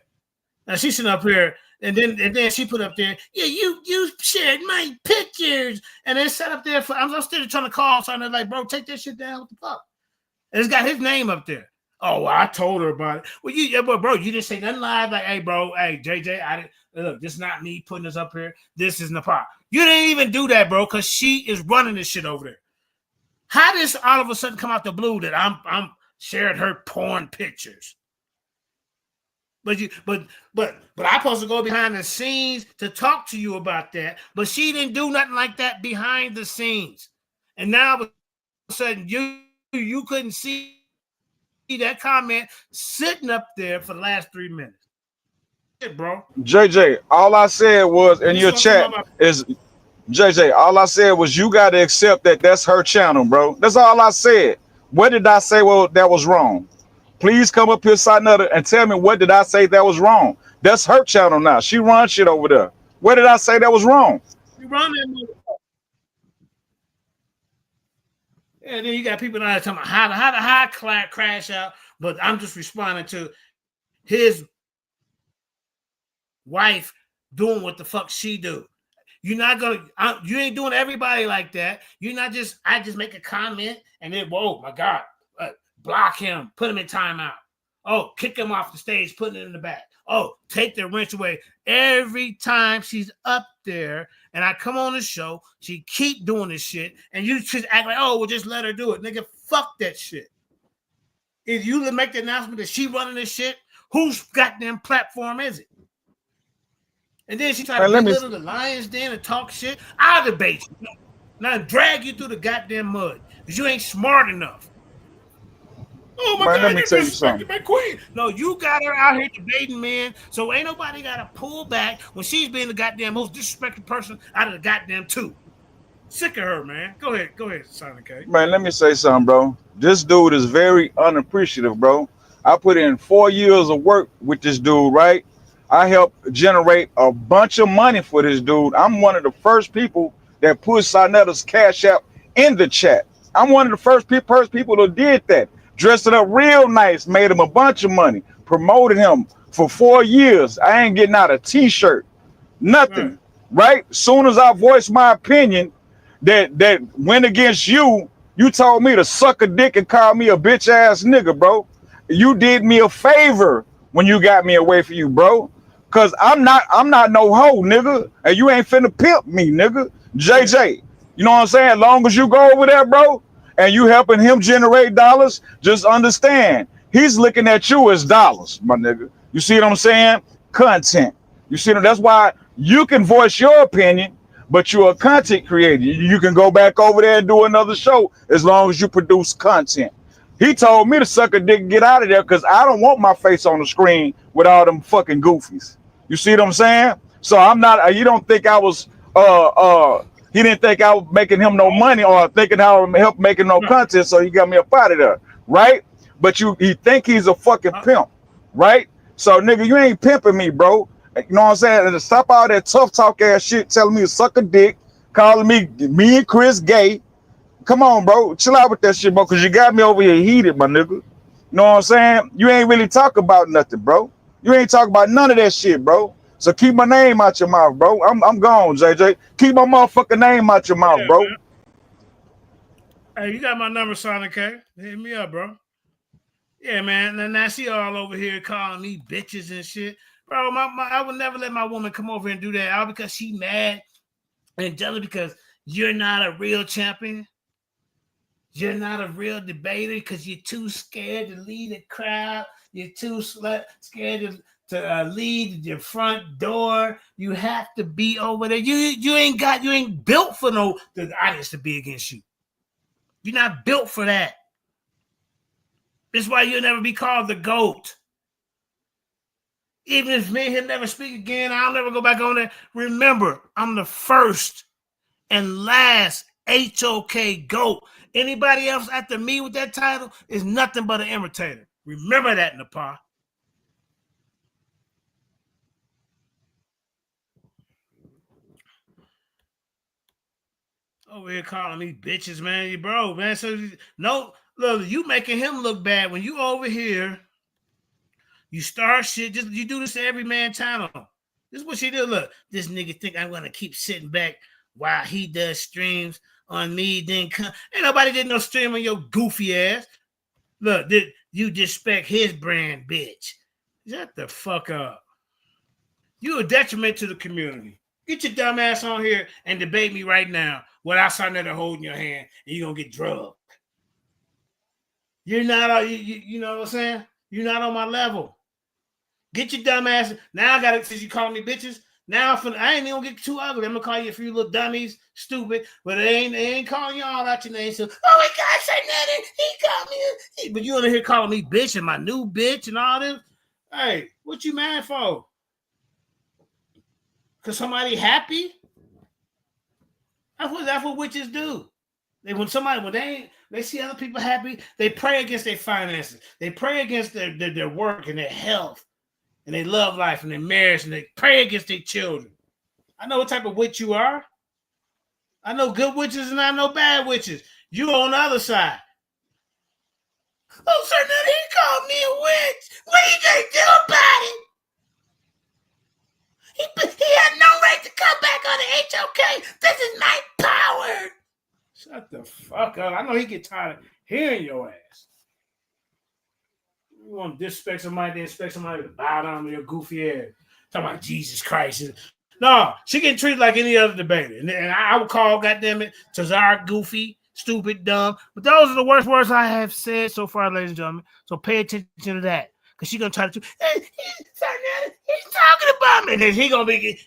Speaker 2: Now she's sitting up here, and then she put up there, yeah, you shared my pictures, and then set up there for. I'm still trying to call something like, bro, take that shit down. What the fuck? And it's got his name up there. Oh, well, I told her about it. Well, bro, you didn't say nothing live. Like, hey, bro, hey, JJ, look, this is not me putting this up here. This is Nepal. You didn't even do that, bro, because she is running this shit over there. How does all of a sudden come out the blue that I'm sharing her porn pictures? But I'm supposed to go behind the scenes to talk to you about that. But she didn't do nothing like that behind the scenes. And now all of a sudden you couldn't see that comment sitting up there for the last 3 minutes. Shit, bro.
Speaker 6: JJ, all I said was in your chat is JJ, all I said was you got to accept that that's her channel, bro. That's all I said. What did I say? Well, that was wrong. Please come up here, Sarnetta, and tell me what did I say that was wrong. That's her channel now. She runs shit over there. What did I say that was wrong?
Speaker 2: You run that motherfucker. And then you got people out there talking about how to crash out, but I'm just responding to his wife doing what the fuck she do. You're not gonna, you ain't doing everybody like that. You're not just, I just make a comment and then, whoa, my God, block him, put him in timeout. Oh, kick him off the stage, put it in the back. Oh, take the wrench away. Every time she's up there and I come on the show, she keep doing this shit and you just act like, oh, well, just let her do it. Nigga, fuck that shit. If you make the announcement that she running this shit, whose goddamn platform is it? And then she tried to belittle the Lions Den and talk shit. I'll debate you. Now drag you through the goddamn mud because you ain't smart enough. Oh my God,
Speaker 6: let me tell you something.
Speaker 2: My queen. No, you got her out here debating, man. So ain't nobody got to pull back when she's being the goddamn most disrespected person out of the goddamn two. Sick of her, man. Go ahead, Sonic K.
Speaker 6: Man, let me say something, bro. This dude is very unappreciative, bro. I put in 4 years of work with this dude, right? I helped generate a bunch of money for this dude. I'm one of the first people that put Sarnetta's Cash App in the chat. I'm one of the first people that did that. Dressed it up real nice, made him a bunch of money, promoted him for 4 years. I ain't getting out a t-shirt, nothing, right? Soon as I voiced my opinion that went against you, you told me to suck a dick and call me a bitch ass nigga, bro. You did me a favor when you got me away from you, bro. Cause I'm not no hoe, nigga. And you ain't finna pimp me, nigga. JJ, you know what I'm saying? Long as you go over there, bro, and you helping him generate dollars, just understand he's looking at you as dollars, my nigga. You see what I'm saying? Content. You see what? That's why you can voice your opinion, but you're a content creator. You can go back over there and do another show as long as you produce content. He told me to suck a dick and get out of there because I don't want my face on the screen with all them fucking goofies. You see what I'm saying? So I'm not, you don't think I was, he didn't think I was making him no money or thinking how I help making no content, so he got me up out of there, right? But he think he's a fucking pimp, right? So nigga, you ain't pimping me, bro. You know what I'm saying? And stop all that tough talk ass shit, telling me to suck a dick, calling me and Chris gay. Come on, bro. Chill out with that shit, bro, because you got me over here heated, my nigga. You know what I'm saying? You ain't really talking about nothing, bro. You ain't talking about none of that shit, bro. So keep my name out your mouth, bro. I'm gone, JJ. Keep my motherfucking name out your mouth,
Speaker 2: Yeah,
Speaker 6: bro.
Speaker 2: man. Hey, you got my number, Sonic K. Hit me up, bro. Yeah, man. And now she all over here calling me bitches and shit. Bro, I would never let my woman come over and do that. All because she mad and jealous because you're not a real champion. You're not a real debater because you're too scared to lead the crowd. You're too scared to lead your front door. You have to be over there. You ain't built for the audience to be against you. You're not built for that. That's why you'll never be called the GOAT. Even if me and him never speak again, I'll never go back on there. Remember, I'm the first and last HOK GOAT. Anybody else after me with that title is nothing but an imitator. Remember that, Nepal. Over here calling me bitches, man. Bro, man. So, no, look, you making him look bad when you over here. You start shit. You do this to every man channel. This is what she do. Look, this nigga think I'm gonna keep sitting back while he does streams on me. Then come. Ain't nobody did no stream on your goofy ass. Look, you disrespect his brand, bitch. Shut the fuck up. You a detriment to the community. Get your dumb ass on here and debate me right now without something there holding your hand, and you're gonna get drugged. You're not, you know what I'm saying? You're not on my level. Get your dumb ass. Now I got it since you call me bitches. Now I ain't even gonna get too ugly. I'm gonna call you a few little dummies, stupid, but they ain't calling you all out your name. So, oh my God, say nothing. He called me. But you in here calling me bitch and my new bitch and all this. Hey, what you mad for? Cause somebody happy? That's what witches do. When they see other people happy, they pray against their finances. They pray against their work and their health. And they love life and their marriage and they pray against their children. I know what type of witch you are. I know good witches and I know bad witches. You on the other side. Oh, sir, now he called me a witch. What are you going to do about it? He had no right to come back on the HOK. This is my power. Shut the fuck up. I know he get tired of hearing your ass. You want to disrespect somebody, expect somebody to bow down to your goofy ass. Talking about Jesus Christ. No, she getting treated like any other debater. And I would call, goddammit, Tazar goofy, stupid, dumb. But those are the worst words I have said so far, ladies and gentlemen. So pay attention to that. Because she's going to try to, he's talking about me. And then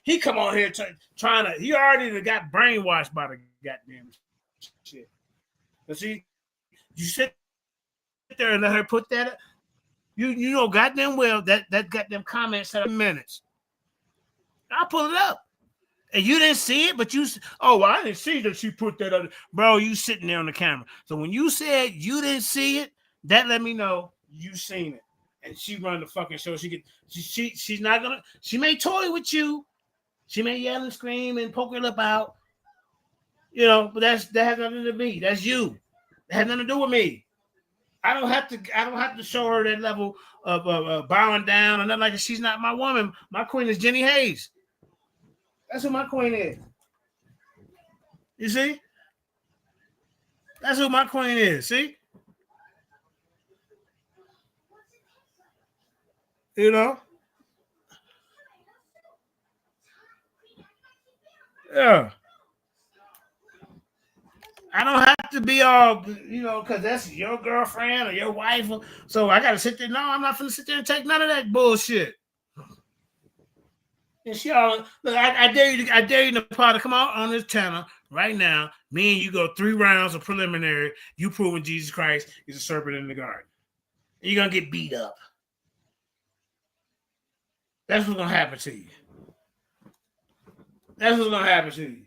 Speaker 2: he come on here trying to, he already got brainwashed by the goddamn shit. But see, you sit there and let her put that up. You know goddamn well that goddamn comment 7 minutes. I'll pull it up. And you didn't see it, but I didn't see that she put that up. Bro, you sitting there on the camera. So when you said you didn't see it, that let me know you seen it. And she run the fucking show. She's not gonna, she may toy with you. She may yell and scream and poke her lip out. You know, but that has nothing to me. That's you. It has nothing to do with me. I don't have to show her that level of bowing down and nothing like that. She's not my woman. My queen is Jenny Hayes. That's who my queen is. You see? That's who my queen is. See? You know? Yeah. I don't have to be all, because that's your girlfriend or your wife. So I got to sit there. No, I'm not going to sit there and take none of that bullshit. And she all, look, I dare you, Nepal, to come out on this channel right now. Me and you go 3 rounds of preliminary. You proving Jesus Christ is a serpent in the garden. And you're going to get beat up. That's what's going to happen to you. That's what's going to happen to you.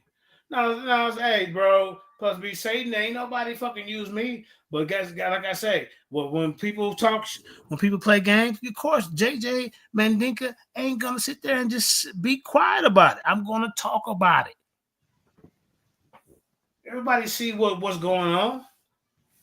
Speaker 2: No, hey, bro. Plus, be Satan, ain't nobody fucking use me. But guys, like I say, when people talk, when people play games, of course, JJ Mandinka ain't gonna sit there and just be quiet about it. I'm gonna talk about it. Everybody see what's going on.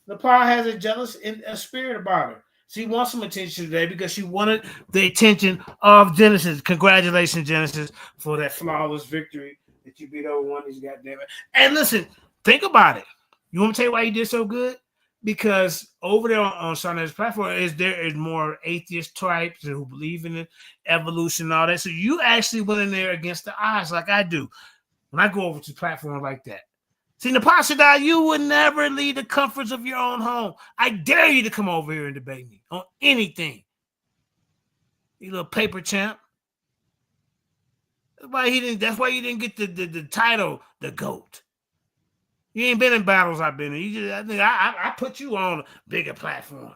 Speaker 2: Nepal has a jealous spirit about her. She wants some attention today because she wanted the attention of Genesis. Congratulations, Genesis, for that flawless victory that you beat over one of these goddamn. And listen, think about it. You want me to tell you why you did so good? Because over there on Sunday's platform there is more atheist types who believe in evolution and all that. So you actually went in there against the odds like I do when I go over to platforms like that. See, Napashadai, you would never leave the comforts of your own home. I dare you to come over here and debate me on anything. You little paper champ. That's why you didn't get the title, the GOAT. You ain't been in battles I've been in. I put you on a bigger platform.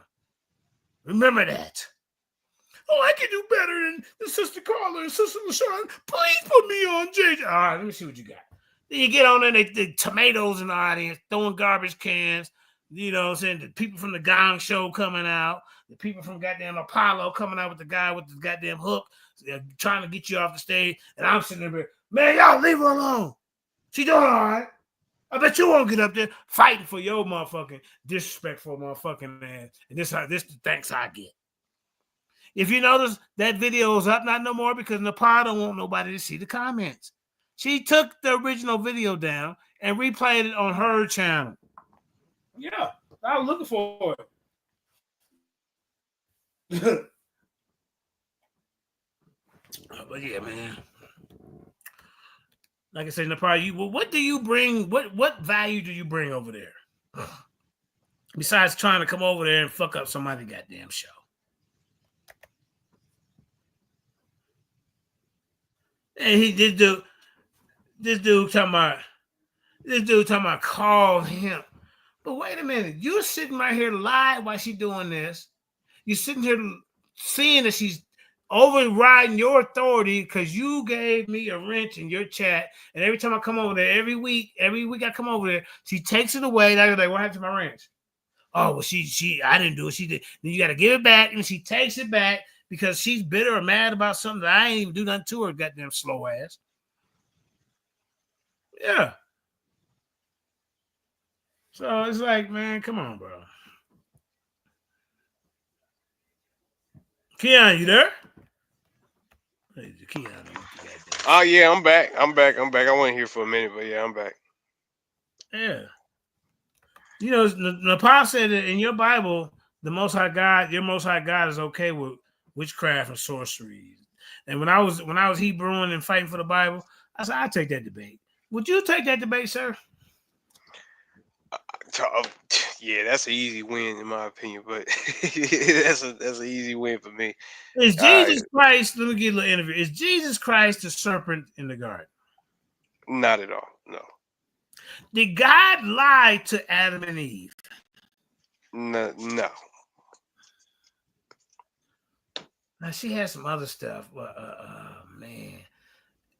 Speaker 2: Remember that. Oh, I can do better than Sister Carla and Sister LaShawn. Please put me on JJ. All right, let me see what you got. Then you get on there, the tomatoes in the audience, throwing garbage cans. You know what I'm saying? The people from the Gong Show coming out. The people from goddamn Apollo coming out with the guy with the goddamn hook, trying to get you off the stage. And I'm sitting there, man, y'all leave her alone. She doing all right. I bet you won't get up there fighting for your motherfucking disrespectful motherfucking ass. And this the thanks I get. If you notice, that video is up, not no more, because Nepal don't want nobody to see the comments. She took the original video down and replayed it on her channel. Yeah, I was looking for it. But yeah, man. Like I said, Nepal, what do you bring? What value do you bring over there? Besides trying to come over there and fuck up somebody's goddamn show. And this dude talking about call him. But wait a minute, you're sitting right here live while she's doing this. You're sitting here seeing that she's overriding your authority because you gave me a wrench in your chat. And every time I come over there, every week I come over there, she takes it away. And I was like, what happened to my wrench? Oh, well, I didn't do it. She did. Then you got to give it back, and she takes it back because she's bitter or mad about something that I ain't even do nothing to her, goddamn slow ass. Yeah. So it's like, man, come on, bro. Keon, you there? Keon,
Speaker 4: oh yeah, I'm back. I wasn't here for a minute, but yeah, I'm back.
Speaker 2: Yeah. You know, Nepal said that in your Bible, your Most High God is okay with witchcraft and sorcery. And when I was Hebrewing and fighting for the Bible, I said, I'd take that debate. Would you take that debate, sir?
Speaker 4: Yeah, that's an easy win in my opinion, but that's an easy win for me.
Speaker 2: Is Jesus Christ, let me get a little interview. Is Jesus Christ the serpent in the garden?
Speaker 4: Not at all, no.
Speaker 2: Did God lie to Adam and Eve?
Speaker 4: No.
Speaker 2: Now she has some other stuff, but man.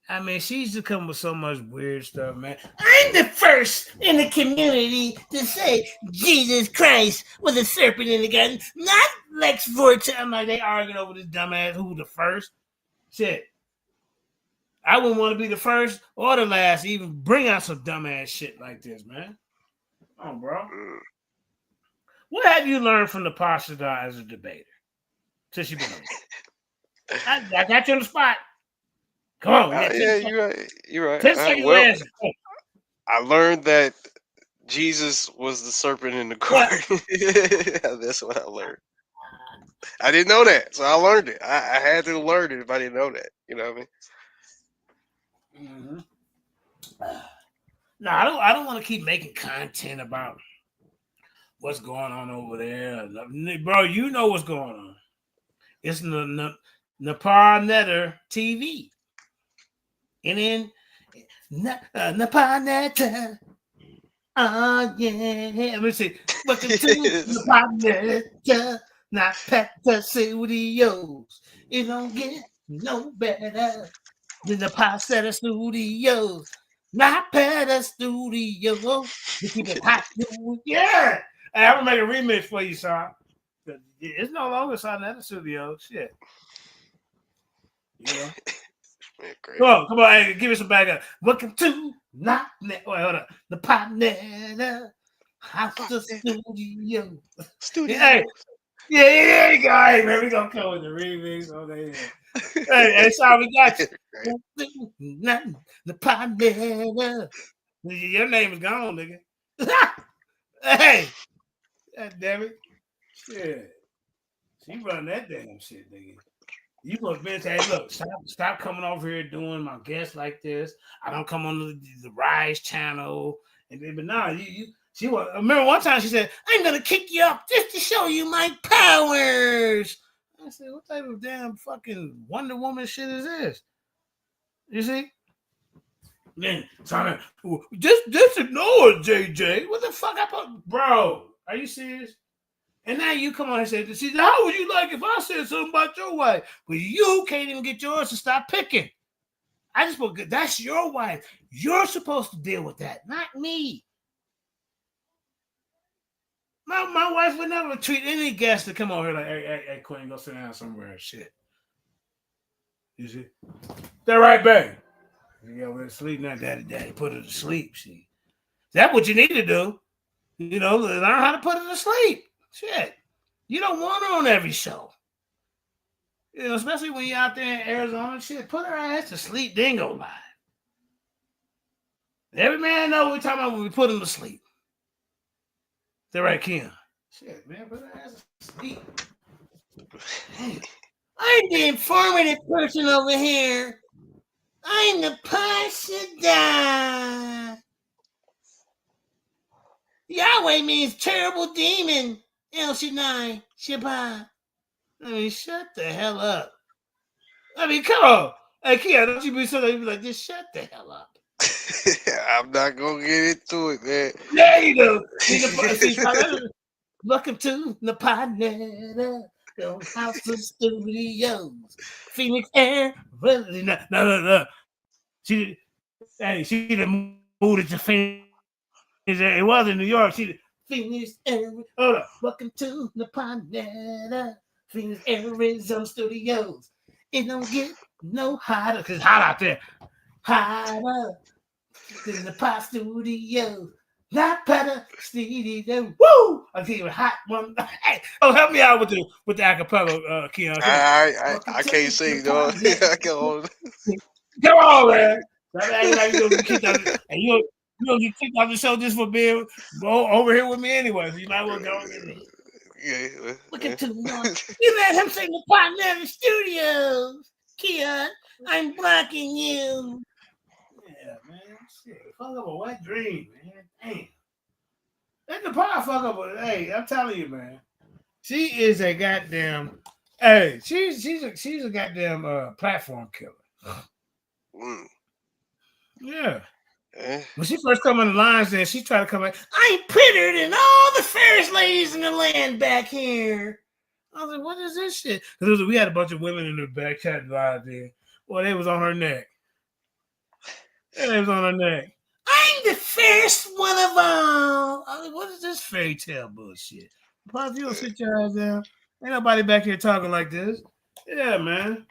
Speaker 2: I mean, she's just come with so much weird stuff, man. I'm the first in the community to say Jesus Christ was a serpent in the garden, not Lex Vortex. I'm like, they arguing over this dumbass who the first. Shit. I wouldn't want to be the first or the last to even bring out some dumbass shit like this, man. Come on, bro. What have you learned from the Pasha as a debater? Since you've been on I got you on the spot. Come on.
Speaker 4: Yeah, you're right.
Speaker 2: 10 seconds answer.
Speaker 4: I learned that Jesus was the serpent in the garden. That's what I learned. I didn't know that, so I learned it. I had to learn it if I didn't know that. You know what I mean?
Speaker 2: Mm-hmm. No, I don't want to keep making content about what's going on over there. Bro, you know what's going on. It's Nepal Netter TV. And then Nepal Netter. Oh, yeah. Let me see. Welcome to Nepal Netter. Not Peta Studios. It don't get no better than the Paseta Studios. Not Peta Studios. You keep it hot. Yeah. Hey, I'm going to make a remix for you, son. It's no longer Sonata Studios. Shit. Yeah. Come on. Hey, give me some backup. Welcome to Not Net. Wait, hold on. The Partner House Studio.
Speaker 4: Studio.
Speaker 2: Hey, Yeah, you go. Hey, man, we gonna come with the remix on there. Hey, sorry, we got you. Nothing. The partner. Your name is gone, nigga. Hey, God damn it. Shit. She run that damn shit, nigga. You supposed to be saying, look, stop coming over here doing my guests like this. I don't come on the Rise channel. But now she was. I remember one time she said, I'm gonna kick you up just to show you my powers. I said, what type of damn fucking Wonder Woman shit is this? You see? Then trying to just ignore it, JJ. What the fuck I put, bro? Are you serious? And now you come on and say, see, how would you like if I said something about your wife? But you can't even get yours to stop picking. I just put, that's your wife. You're supposed to deal with that, not me. My wife would never treat any guest to come over here like, hey, Queen, go sit down somewhere and shit. You see? They're right back. You over there sleep now, daddy, put her to sleep. See? That's what you need to do. You know, learn how to put her to sleep. Shit. You don't want her on every show. You know, especially when you're out there in Arizona, shit, put her ass to sleep, then go live. Every man know what we're talking about when we put him to sleep. They're right, Kim. Shit, man, put her ass to sleep. Damn. I'm the informative person over here. I'm the Pashaddai. Yahweh means terrible demon. El Shaddai, Shabbat. I mean, shut the hell up. I mean, come on. Hey, Kia, don't you be so you be like, just shut the hell up.
Speaker 4: I'm not gonna get into it, man.
Speaker 2: There you go. Welcome to the partner, the House of Studios, Phoenix Air. No. She done moved it to Phoenix. It was in New York. She Phoenix Air. Hold up. Welcome to the partner, Phoenix Arizona Studios. It don't get no hotter because it's hot out there. Hotter than the pop studio. Not better studio. Woo! I'll give you a hot one. Hey, help me out with the acapella, Keon.
Speaker 4: I can't sing, though.
Speaker 2: Come on, man. You don't get kicked out. And you don't get kicked off the show just for being over here with me anyway. So you might well go get me.
Speaker 4: Yeah.
Speaker 2: Look at you let him sing the partner in the studios. Keon, I'm blocking you. Yeah, man. Shit. Fuck up a wet dream, man. Damn. Let the power fuck up a, hey, I'm telling you, man. She is a goddamn she's a goddamn platform killer.
Speaker 4: Mm.
Speaker 2: Yeah. When she first come on the lines, then she tried to come back. I'm prettier than all the fairest ladies in the land back here. I was like, what is this shit? Because we had a bunch of women in the back chatting live there. Well, they was on her neck. They was on her neck. I'm the fairest one of all. I was like, what is this fairy tale bullshit? Plus, you don't sit your ass down. Ain't nobody back here talking like this. Yeah, man.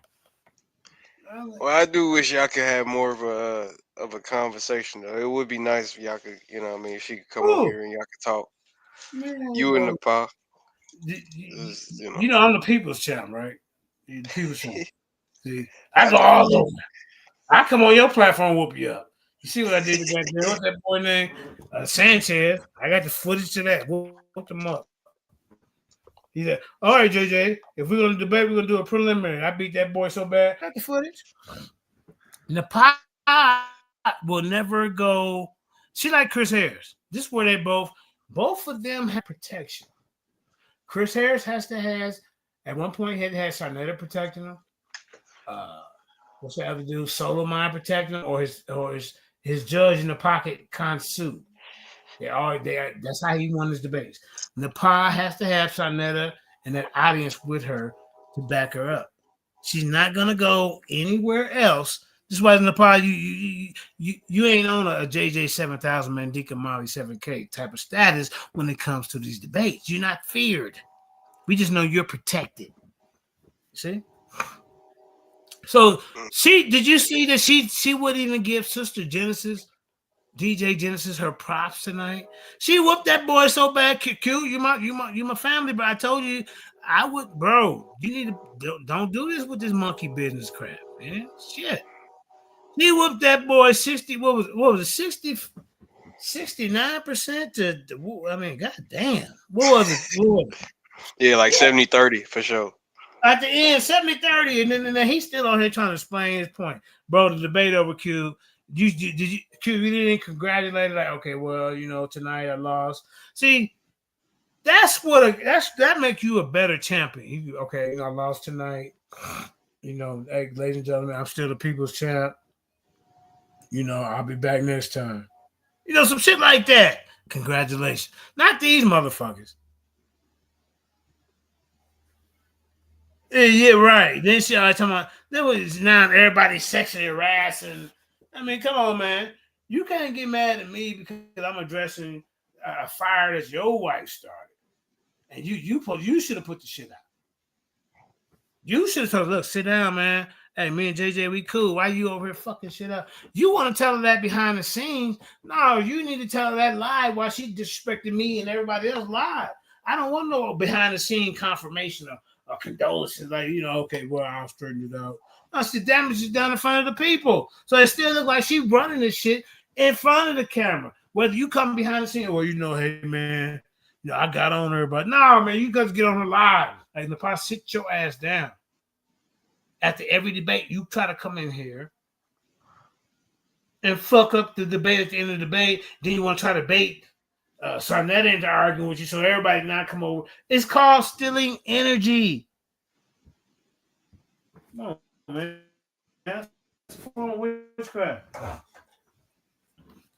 Speaker 4: Well, I do wish y'all could have more of a conversation, though. It would be nice if y'all could, you know what I mean, if she could come over here and y'all could talk.
Speaker 2: Man,
Speaker 4: you and the pa.
Speaker 2: You know, I'm the people's champ, right? The people's champ. See, I go all over. I come on your platform, whoop you up. You see what I did to that? What's that boy name? Sanchez. I got the footage to that. Whoop him up. He said, all right, JJ, if we're going to debate, we're going to do a preliminary. I beat that boy so bad. Got the footage. The pot will never go. She like Chris Harris. This is where they both of them have protection. Chris Harris has at one point, he had Sarnetta protecting him. What's the other dude? Solo Mind protecting him, or his judge in the pocket, Kansu. That's how he won his debates. Nepal has to have Sarnetta and that audience with her to back her up. She's not gonna go anywhere else. This is why in Nepal you ain't on a JJ 7000 Mandika Molly 7K type of status when it comes to these debates. You're not feared. We just know you're protected. See? So did you see that she wouldn't even give Sister Genesis DJ Genesis her props tonight. She whooped that boy so bad. Q, you my family, but I told you I would, bro. You need to don't do this with this monkey business crap, man. Shit. He whooped that boy 60. What was it? 60, 69% to I mean, goddamn. What was it?
Speaker 4: Yeah, like 70-30 for sure.
Speaker 2: At the end, 70-30, and then he's still on here trying to explain his point. Bro, the debate over Q. Did you Q, you didn't congratulate like, okay, well, tonight I lost. See, that makes you a better champion. Okay, I lost tonight. Hey, ladies and gentlemen, I'm still the people's champ. I'll be back next time. Some shit like that. Congratulations. Not these motherfuckers. Yeah, right. Then she always talking about there was now everybody sexually harassing. I mean, come on, man. You can't get mad at me because I'm addressing a fire that your wife started, and you should have put the shit out. You should have told her, look, sit down, man. Hey, me and JJ, we cool. Why you over here fucking shit up? You want to tell her that behind the scenes? No, you need to tell her that live while she disrespected me and everybody else live. I don't want no behind the scene confirmation or condolences. Like, okay, well, I'll straighten it out. No, the damage is done in front of the people. So it still look like she running this shit in front of the camera. Whether you come behind the scene or, hey, man, I got on her. But no, man, you got to get on her live. Like, if I sit your ass down. After every debate, you try to come in here and fuck up the debate at the end of the debate. Then you want to try to bait Sarnetta into arguing with you so everybody not come over. It's called stealing energy. No, man. That's witchcraft.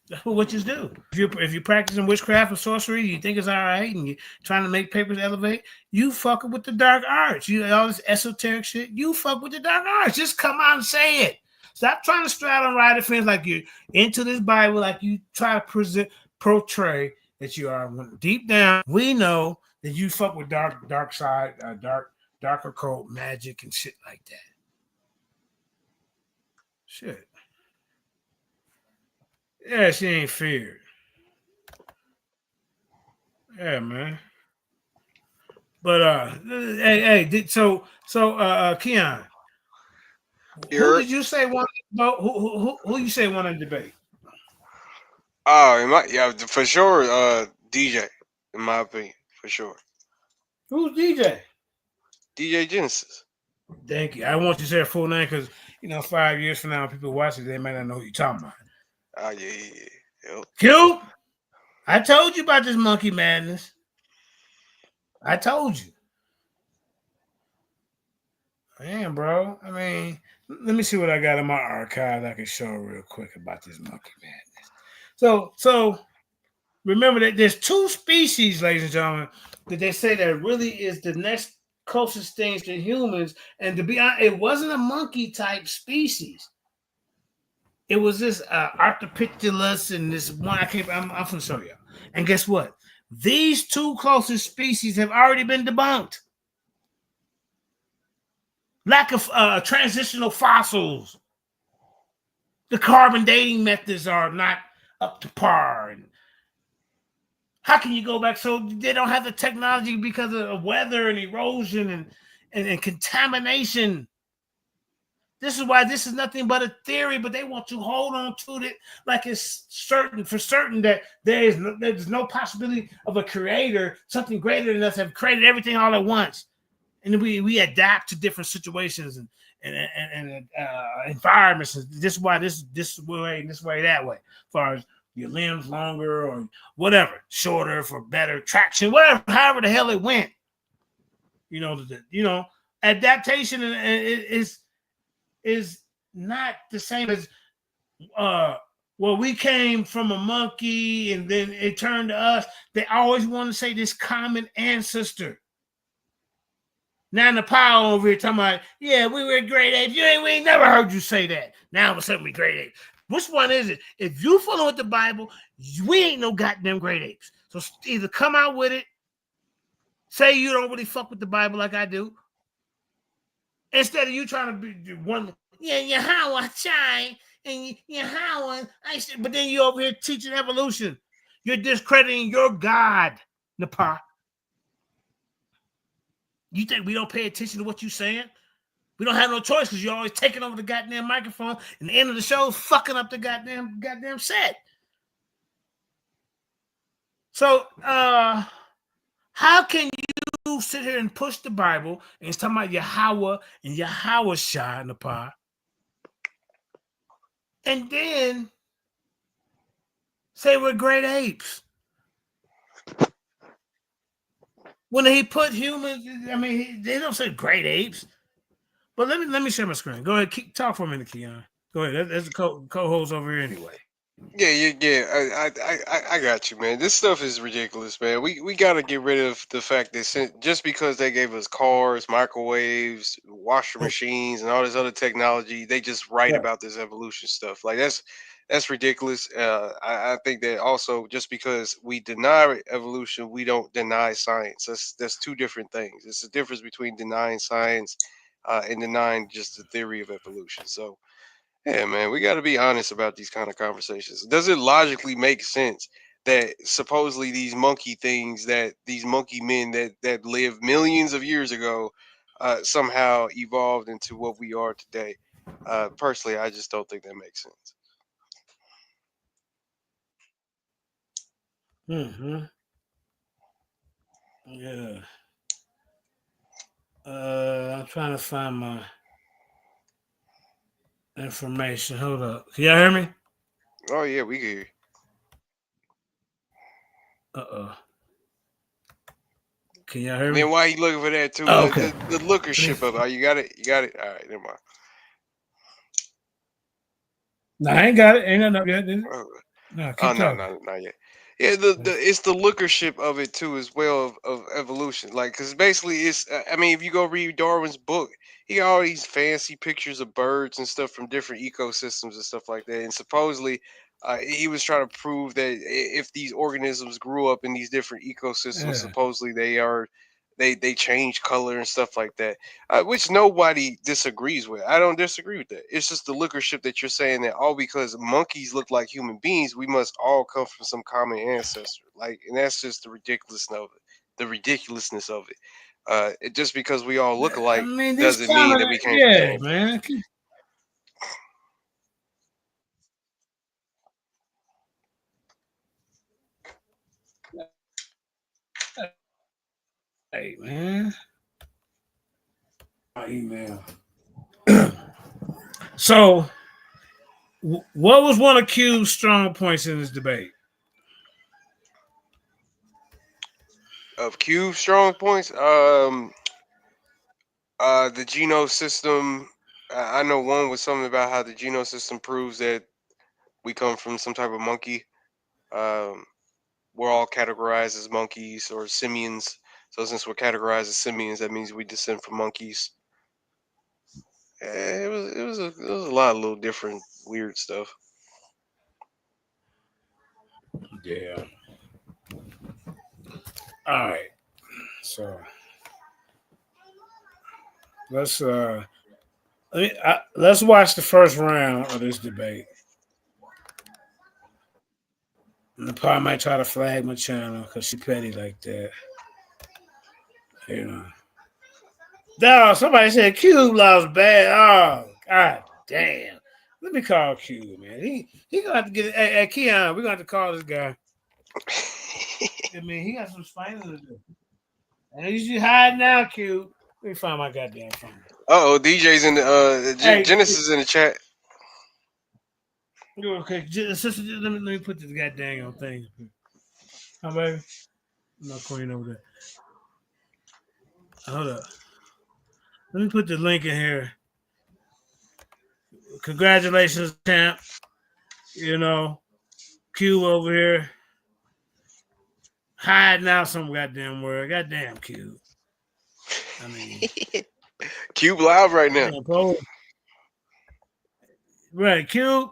Speaker 2: That's what witches do. If you're practicing witchcraft or sorcery, you think it's all right, and you're trying to make papers elevate, you fucking with the dark arts. All this esoteric shit, you fuck with the dark arts. Just come out and say it. Stop trying to straddle right defense like you're into this Bible, like you try to portray that you are. Deep down, we know that you fuck with dark side, dark occult magic and shit like that. Shit. Yeah, she ain't feared. Yeah, man. But Keon, who did you say won? Who you say won the debate?
Speaker 4: Oh, for sure. DJ, in my opinion, for sure.
Speaker 2: Who's DJ?
Speaker 4: DJ Genesis.
Speaker 2: Thank you. I want you to say a full name because 5 years from now, people watch it, they might not know who you're talking about.
Speaker 4: Oh yeah. Yep.
Speaker 2: Q, I told you about this monkey madness. I told you. Man, bro. I mean, let me see what I got in my archive I can show real quick about this monkey madness. So remember that there's two species, ladies and gentlemen, that they say that really is the next closest things to humans. And to be honest, it wasn't a monkey type species. It was this Arctopictulus and this one I'm going to show you. And guess what? These two closest species have already been debunked. Lack of transitional fossils. The carbon dating methods are not up to par. And how can you go back? So they don't have the technology because of weather and erosion and contamination. This is why this is nothing but a theory, but they want to hold on to it like it's certain that there's no possibility of a creator, something greater than us, have created everything all at once. And we adapt to different situations and environments. This is why this way and this way that way. As far as your limbs longer or whatever, shorter for better traction, whatever, however the hell it went. Adaptation is not the same as we came from a monkey and then it turned to us. They always want to say this common ancestor. Now the power over here talking about, yeah, we were great apes. We ain't never heard you say that. Now all of a sudden we great apes. Which one is it? If you follow with the Bible, we ain't no goddamn great apes. So either come out with it, say you don't really fuck with the Bible like I do, instead of you trying to be one, Yahweh Chai, and you're Howard. But then you over here teaching evolution. You're discrediting your God, Nepal. You think we don't pay attention to what you're saying? We don't have no choice because you're always taking over the goddamn microphone, and the end of the show fucking up the goddamn set. So, how can you sit here and push the Bible and it's talking about Yahweh and Yahweh Shah in the pot, and then say we're great apes? When he put humans, I mean, they don't say great apes. But let me share my screen. Go ahead, talk for a minute, Keon. Go ahead. There's the co-host over here anyway.
Speaker 4: Yeah. I got you, man. This stuff is ridiculous, man. We got to get rid of the fact that just because they gave us cars, microwaves, washer machines, and all this other technology, they just write about this evolution stuff. Like that's ridiculous. I think that also just because we deny evolution, we don't deny science. That's two different things. It's the difference between denying science and denying just the theory of evolution. So. Yeah, man, we got to be honest about these kind of conversations. Does it logically make sense that supposedly these monkey things, that these monkey men that lived millions of years ago, somehow evolved into what we are today? Personally, I just don't think that makes sense.
Speaker 2: Mm-hmm. Yeah. I'm trying to find my information. Hold up. Can y'all hear me?
Speaker 4: Oh yeah, we can hear you.
Speaker 2: Can y'all hear me?
Speaker 4: Then why you looking for that too?
Speaker 2: Oh, okay.
Speaker 4: The lookership of it. You got it. You got it. All right, never mind.
Speaker 2: No, I ain't got it. Ain't nothing up yet.
Speaker 4: No, not yet. Yeah, it's the lookership of it too, as well of evolution. Like, because basically, it's. I mean, if you go read Darwin's book, he got all these fancy pictures of birds and stuff from different ecosystems and stuff like that. And supposedly, he was trying to prove that if these organisms grew up in these different ecosystems, supposedly they change color and stuff like that, which nobody disagrees with. I don't disagree with that. It's just the lookership that you're saying that all because monkeys look like human beings, we must all come from some common ancestor. Like, and that's just the ridiculousness of it. The ridiculousness of it. Just because we all look alike doesn't mean that we came from the same.
Speaker 2: Man. Hey, man. My email. So, what was one of Q's strong points in this debate?
Speaker 4: Of Q's strong points, the genome system. I know one was something about how the genome system proves that we come from some type of monkey. We're all categorized as monkeys or simians. So since we're categorized as simians, that means we descend from monkeys. It was a lot of little different weird stuff.
Speaker 2: Yeah. All right. So let's watch the first round of this debate. And the part might try to flag my channel because she petty like that. You know. No, somebody said Cube lost bad. Oh, god damn. Let me call Cube, man. He gonna have to get hey Keon, we're gonna have to call this guy. I mean, he got some explaining to do. And you should hide now, Cube. Let me find my goddamn phone.
Speaker 4: Oh, DJ's in the Genesis in the chat.
Speaker 2: Okay, sister, let me put this goddamn thing. How baby? No queen over there. Hold up. Let me put the link in here. Congratulations, champ. You know, Q over here. Hiding out some goddamn word. Goddamn Q. I mean,
Speaker 4: Cube live right now.
Speaker 2: Right, Q.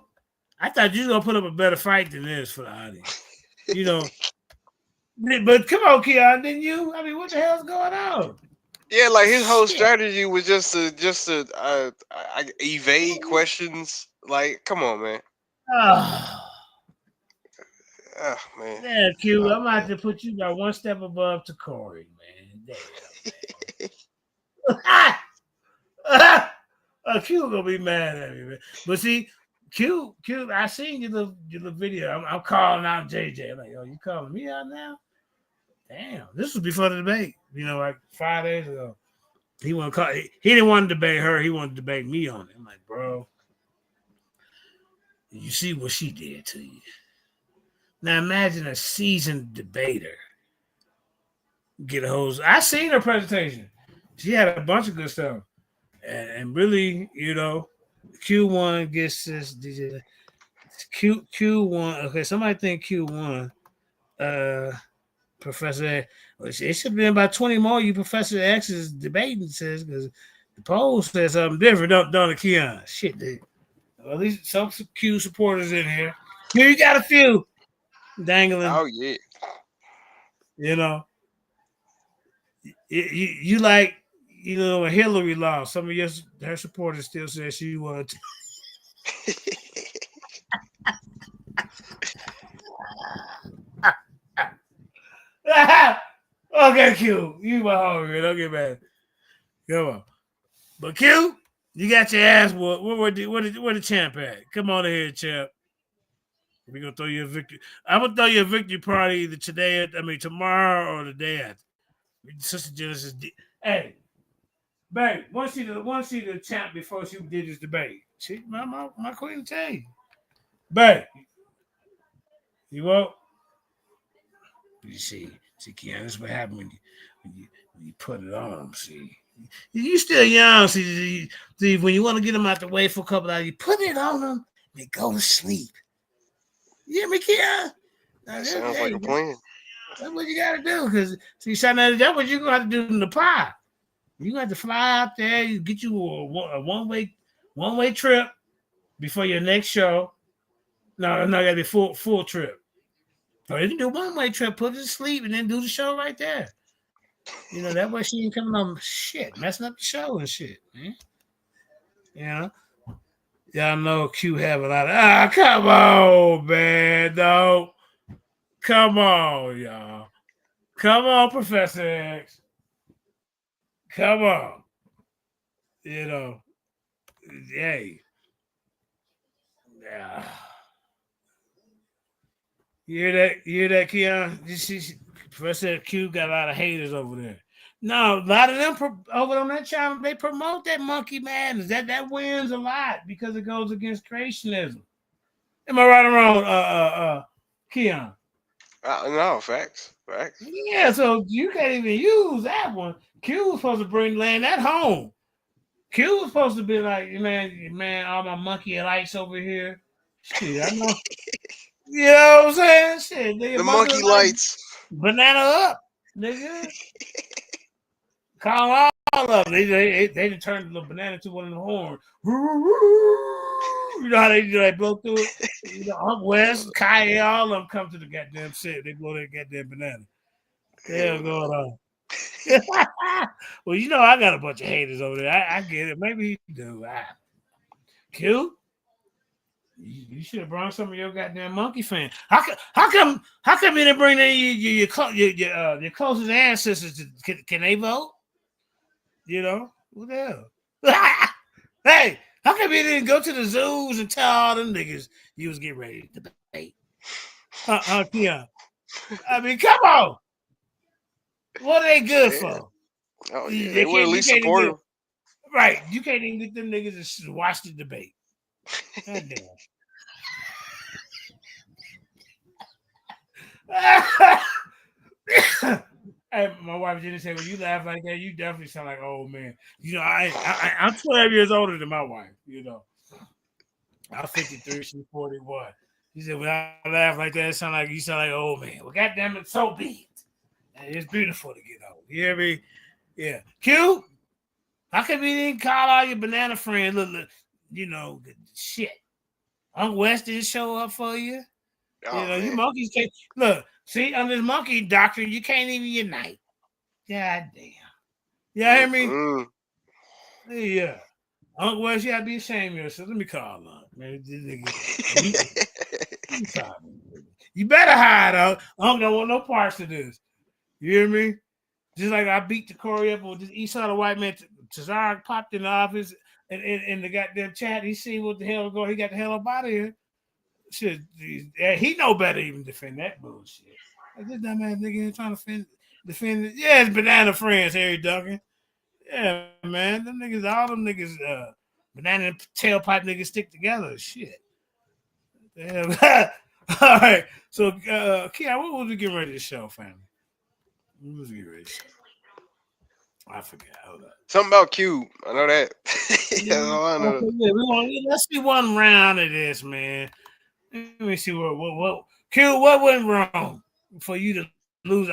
Speaker 2: I thought you was gonna put up a better fight than this for the audience. You know. But come on, Keon, didn't you? I mean, what the hell's going on?
Speaker 4: Yeah, like his whole strategy was just to evade questions Like, come on, man.
Speaker 2: Oh,
Speaker 4: Oh, man.
Speaker 2: yeah, Q.
Speaker 4: Oh,
Speaker 2: I'm about
Speaker 4: man.
Speaker 2: to put you about one step above to Corey, man. Damn, man. Q gonna be mad at me, man. But see, Q, I seen your little video. I'm calling out JJ. I'm like, yo, you calling me out now? Damn, this was before the debate. You know, like 5 days ago. He want to call. He didn't want to debate her. He wanted to debate me on it. I'm like, bro, you see what she did to you. Now imagine a seasoned debater get a hose. I seen her presentation. She had a bunch of good stuff, and really, you know, Q1 gets this. Q1. Okay, somebody think Q1. Professor, it should have been about 20 more. You Professor X's debating says because the poll says something different. Don't it, Keon? Shit, dude. Well, at least some Q supporters in here. Here you got a few dangling.
Speaker 4: Oh, yeah.
Speaker 2: You know, you like, you know, when Hillary lost, some of her supporters still say she wanted to. Okay, Q, you my homie, don't get mad. Come on, but Q, you got your ass whooped. Where the champ at? Come on in here, champ. We're gonna throw you a victory. I'm gonna throw you a victory party either today, tomorrow or the day after. Sister Genesis, hey, babe, once she the champ before she did this debate. She my queen tell you, babe. You won't. You see, Keanu, that's what happened when you put it on them. See, you still young. See, when you want to get them out the way for a couple hours, you put it on them. They go to sleep. You hear me, Keanu?
Speaker 4: That sounds like a plan.
Speaker 2: That's what you got to do. Because see, that's what you're gonna have to do in the pie. You have to fly out there. You get you a one way trip before your next show. No, gotta be full trip. Or you can do one way trip, put her to sleep, and then do the show right there. You know, that way she ain't coming on shit, messing up the show and shit, man. You know? Y'all know Q have a lot of come on, man. No. Come on, y'all. Come on, Professor X. Come on. You know. Hey. Yeah. You hear that, Keon? Professor Q got a lot of haters over there. No, a lot of them over on that channel, they promote that monkey madness. That wins a lot because it goes against creationism. Am I right or wrong, Keon?
Speaker 4: No, facts.
Speaker 2: Yeah, so you can't even use that one. Q was supposed to bring land that home. Q was supposed to be like, man, all my monkey lights over here. Shit, I know. You know what I'm saying? Shit, nigga,
Speaker 4: The monkey lights.
Speaker 2: Banana up, nigga. Call all of them. They done turned the little banana to one of the horns. You know how they do? They blow through it. You know, Uncle West, Kai, all of them come to the goddamn set. They blow that goddamn banana. The hell going on? Well, you know, I got a bunch of haters over there. I get it. Maybe he do. Q, you should have brought some of your goddamn monkey fans. How come you didn't bring your closest ancestors? Can they vote? You know, who the hell? Hey, how come you didn't go to the zoos and tell all them niggas you was getting ready to debate? Yeah. I mean, come on. What are they good for?
Speaker 4: Oh, yeah. They would at least support him.
Speaker 2: Right. You can't even get them niggas to watch the debate. God damn. Hey, my wife didn't say, when you laugh like that, you definitely sound like, oh man. You know, I'm 12 years older than my wife, you know. I'm 53, she's 41. She said, when I laugh like that, you sound like, oh man. Well, goddamn it, so be it. And it's beautiful to get old. You hear me? Yeah. Q, how come you didn't call all your banana friends? Look, you know, shit. Uncle West didn't show up for you.
Speaker 4: Oh,
Speaker 2: you know,
Speaker 4: man.
Speaker 2: You monkeys can't look. See, under this monkey doctrine, you can't even unite. God damn. You hear me?
Speaker 4: Mm-hmm.
Speaker 2: Yeah. Uncle West, you gotta be ashamed of yourself. Let me call on. Man, you better hide out. I don't want no parts of this. You hear me? Just like I beat the Corey up on this east side of white man. Cesar popped in the office and the goddamn chat. He seen what the hell was going. He got the hell up out of here. Shit, he know better to even defend that bullshit. Like, this dumbass nigga ain't trying to defend it. Yeah, it's banana friends, Harry Duncan. Yeah, man. Them niggas, all them niggas, banana and tailpipe niggas stick together. Shit. Damn. All right. So, Kia, what was we getting ready to show, family? What was we getting ready to show? I forgot. Hold up.
Speaker 4: Something about Cube. I know that. That's all I know.
Speaker 2: Okay, let's see one round of this, man. Let me see what Q, what went wrong for you to lose?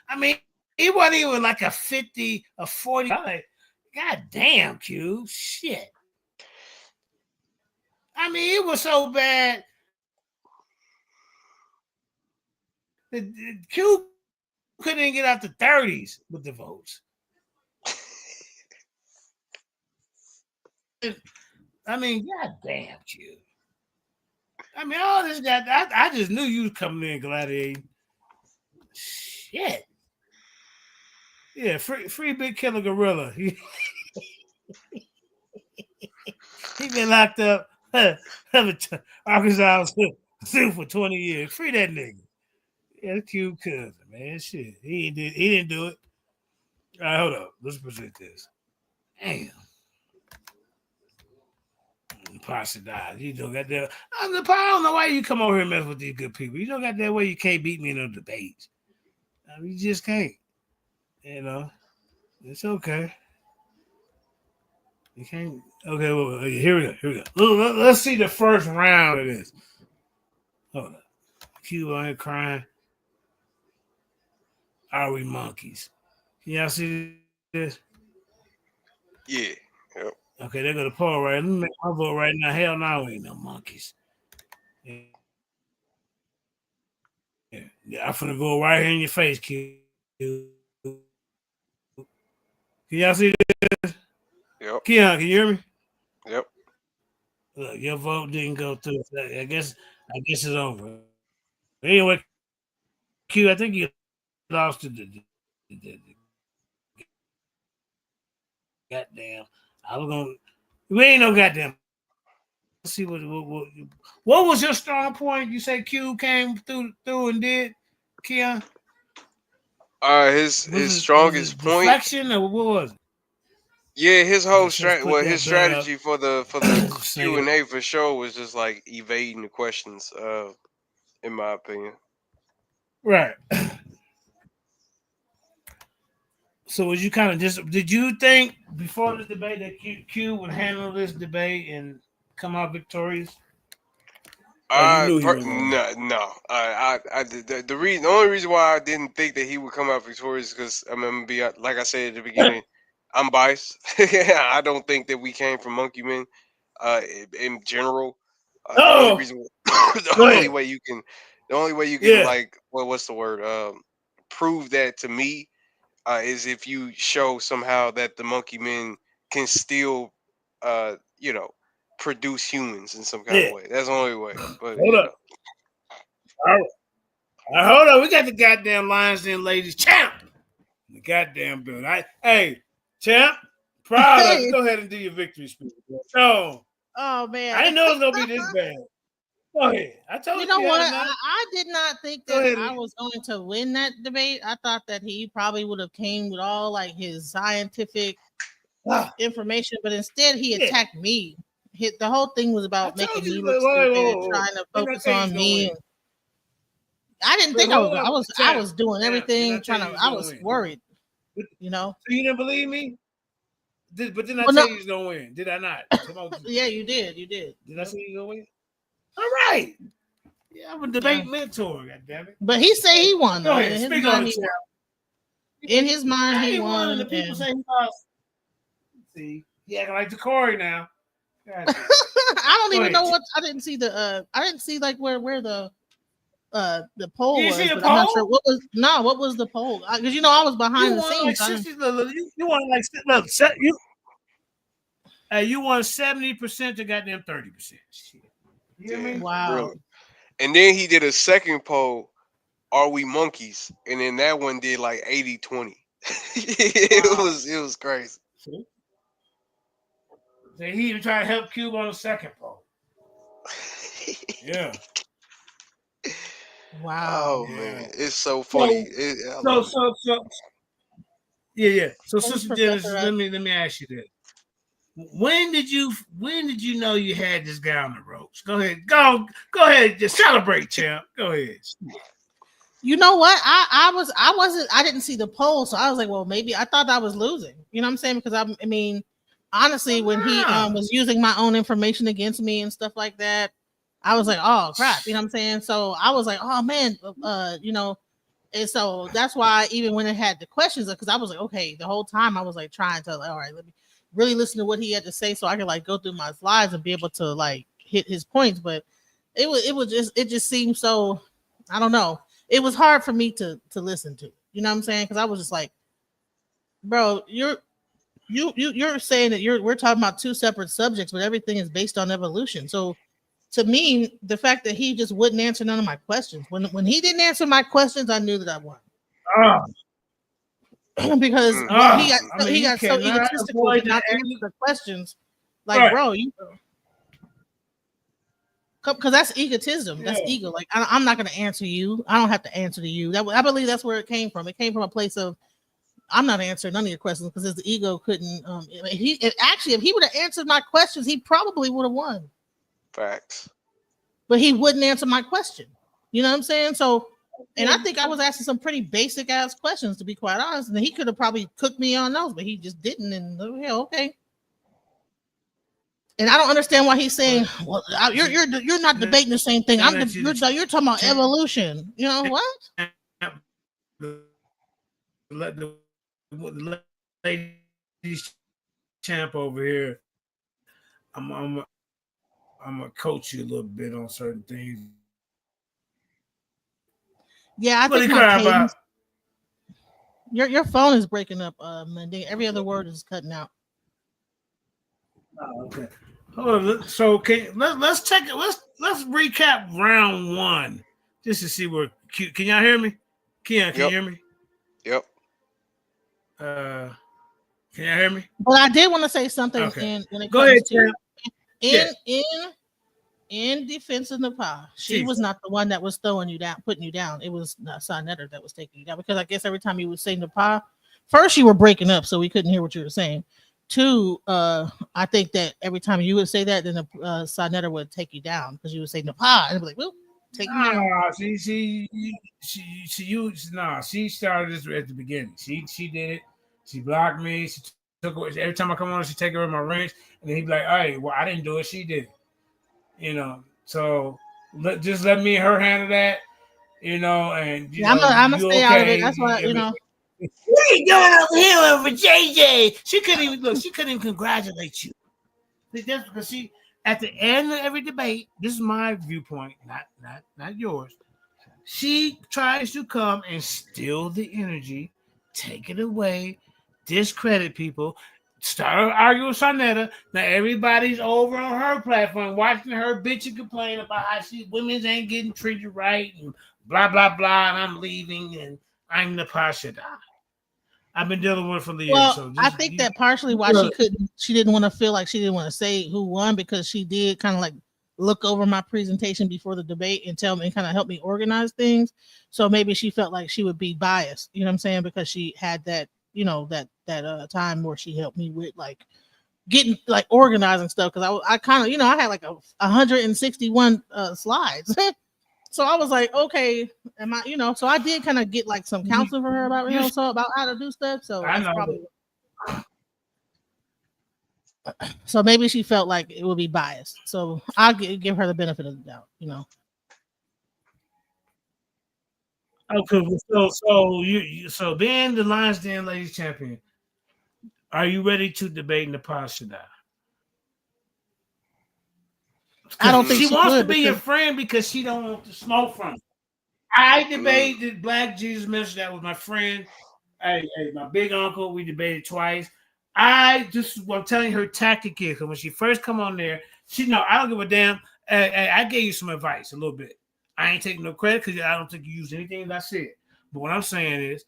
Speaker 2: I mean, it wasn't even like a 50, a 40. God damn, Q. Shit. I mean, it was so bad. Q couldn't get out the 30s with the votes. I mean, god damn, Q. I mean, all this guy, I just knew you was coming in gladiating. Shit. Yeah, free big killer gorilla. He been locked up Arkansas Zoo for 20 years. Free that nigga. Yeah, that's cute cousin, man. Shit. He didn't do it. All right, hold up. Let's present this. Damn. Pastor died. You don't got that. I don't know why you come over here and mess with these good people. You don't got that way. You can't beat me in no debates. I mean, you just can't. You know, it's okay. You can't. Okay, well, here we go. Let's see the first round of this. Hold up. Q on here crying. Are we monkeys? Can y'all see this?
Speaker 4: Yeah. Yep.
Speaker 2: Okay, they're gonna poll right. Let me make my vote right now. Hell no, we ain't no monkeys. Yeah, I'm finna go right here in your face, Q. Can y'all see this?
Speaker 4: Yep.
Speaker 2: Keon, can you hear me?
Speaker 4: Yep.
Speaker 2: Look, your vote didn't go through. I guess it's over. Anyway, Q, I think you lost to the goddamn. I was gonna. We ain't no goddamn. Let's see what was your strong point? You say Q came through and did, Keon?
Speaker 4: His strongest point.
Speaker 2: Deflection or what was it?
Speaker 4: Yeah, his whole
Speaker 2: his
Speaker 4: strategy for the Q&A for sure was just like evading the questions. In my opinion.
Speaker 2: Right. So was you kind of did you think before the debate that Q would handle this debate and come out victorious?
Speaker 4: No. The only reason why I didn't think that he would come out victorious is because I'm gonna like I said at the beginning, I'm biased. I don't think that we came from monkey men, in general. The only reason, the only way you can like what's the word? Prove that to me is if you show somehow that the monkey men can still, produce humans in some kind of way. That's the only way. But
Speaker 2: hold up. All right, hold on. We got the goddamn Lions Den ladies champ. The goddamn building. Hey, champ. Proud of you. Go ahead and do your victory speech. Oh
Speaker 7: man.
Speaker 2: I didn't know it was gonna be this bad. Go ahead. I told you.
Speaker 7: You know what? I did not think that I was going to win that debate. I thought that he probably would have came with all like his scientific information, but instead he attacked me. The whole thing was about making me look stupid, trying to focus on me. I didn't think I was doing everything. I was worried. You know.
Speaker 2: So you didn't believe me? But didn't I tell you was gonna win? Did I not?
Speaker 7: Yeah, you did. You did.
Speaker 2: Did I say you gonna win? All right. Yeah, I'm a debate mentor. Goddammit.
Speaker 7: But he said he won.
Speaker 2: Go ahead. Speak on it.
Speaker 7: In his mind, he won.
Speaker 2: And the people say he lost. See, he acting like the Corey now.
Speaker 7: I don't even know what. I didn't see the. I didn't see like where the poll was.
Speaker 2: See the
Speaker 7: but
Speaker 2: poll?
Speaker 7: I'm not sure what was the poll? Because I was behind the scenes.
Speaker 2: You want to like look, set you. You won 70% to goddamn 30%. Shit. You hear me?
Speaker 7: Wow.
Speaker 4: Really. And then he did a second poll, are we monkeys? And then that one did like 80-20. It was crazy.
Speaker 2: See? So he even tried to help Cube on the second poll. Yeah.
Speaker 7: Wow.
Speaker 4: Oh
Speaker 2: Yeah.
Speaker 4: man, it's so funny.
Speaker 2: Yeah. So,
Speaker 7: Thanks,
Speaker 2: Sister Dennis,
Speaker 7: Professor
Speaker 2: let me ask you this. When did you know you had this guy on the ropes? Go ahead. Go ahead. Just celebrate, champ. Go ahead.
Speaker 7: You know what? I didn't see the poll, so I was like, well, maybe I thought I was losing. You know what I'm saying? Because I mean, honestly, when he was using my own information against me and stuff like that, I was like, oh crap. You know what I'm saying? So I was like, oh man, you know, and so that's why even when it had the questions, because I was like, okay, the whole time I was like trying to, all right, let me really listen to what he had to say so I could like go through my slides and be able to like hit his points. But it just seemed so, I don't know. It was hard for me to listen to. You know what I'm saying? Because I was just like, bro, you're saying that we're talking about two separate subjects, but everything is based on evolution. So to me, the fact that he just wouldn't answer none of my questions. When he didn't answer my questions, I knew that I won. Because he got so egotistical to not answer the questions. Like, right. Bro, you because that's egotism. That's ego. Like, I'm not going to answer you. I don't have to answer to you. I believe that's where it came from. It came from a place of I'm not answering none of your questions because his ego couldn't. If he would have answered my questions, he probably would have won.
Speaker 4: Facts.
Speaker 7: But he wouldn't answer my question. You know what I'm saying? So, and I think I was asking some pretty basic ass questions, to be quite honest. And he could have probably cooked me on those, but he just didn't. And okay. And I don't understand why he's saying, "Well, you're not debating the same thing. You're talking about evolution." You know what?
Speaker 2: Let the ladies champ over here. I'm gonna coach you a little bit on certain things.
Speaker 7: Yeah, I think my cadence. Your phone is breaking up, Monday. Every other word is cutting out.
Speaker 2: Oh, okay. Hold on. So let's check it. Let's recap round one just to see where. Can y'all hear me? Can you hear me?
Speaker 4: Yep.
Speaker 2: Can y'all hear me?
Speaker 7: But I did want to say something.
Speaker 2: Okay.
Speaker 7: When it
Speaker 2: Go
Speaker 7: comes
Speaker 2: ahead,
Speaker 7: to in defense of Nepal, she was not the one that was throwing you down, putting you down. It was Sanetter that was taking you down, because I guess every time you would say Nepal, first you were breaking up, so we couldn't hear what you were saying. Two, I think that every time you would say that, then Sanetter would take you down because you would say Nepal, and it'd be like, well, take me down.
Speaker 2: She started this at the beginning. She did it. She blocked me. She took away every time I come on. She take away my rings, and then he'd be like, "Hey, well, I didn't do it. She did it." You know, so just let me and her handle that. You know, and I'm
Speaker 7: gonna stay out of it. That's why you know.
Speaker 2: What are you doing over here over JJ? She couldn't even congratulate you. That's because she, at the end of every debate, this is my viewpoint, not yours. She tries to come and steal the energy, take it away, discredit people, start arguing with Sarnetta. Now everybody's over on her platform watching her bitch and complain about how women ain't getting treated right and blah blah blah, and I'm leaving and I'm the Pashada. I've been dealing with it for the years.
Speaker 7: Well,
Speaker 2: so
Speaker 7: I think that partially why she didn't want to feel like she didn't want to say who won, because she did kind of like look over my presentation before the debate and tell me and kind of help me organize things. So maybe she felt like she would be biased, you know what I'm saying? Because she had that, you know, that time where she helped me with like getting like organizing stuff. Cause I kind of, you know, I had like 161 slides. So I was like, okay, am I, you know, so I did kind of get like some counseling for her about, you know, so about how to do stuff. So
Speaker 2: I know.
Speaker 7: probably, so maybe she felt like it would be biased. So I'll give her the benefit of the doubt, you know.
Speaker 2: Okay, so being the Lions Den Ladies Champion, are you ready to debate in the Pashada?
Speaker 7: I don't think
Speaker 2: she wants to be your friend because she don't want to smoke from you. I debated Black Jesus Minister. That was my friend. Hey, my big uncle. We debated twice. I'm telling her tactic is, because when she first come on there, I don't give a damn. I gave you some advice a little bit. I ain't taking no credit because I don't think you used anything that I said. But what I'm saying is,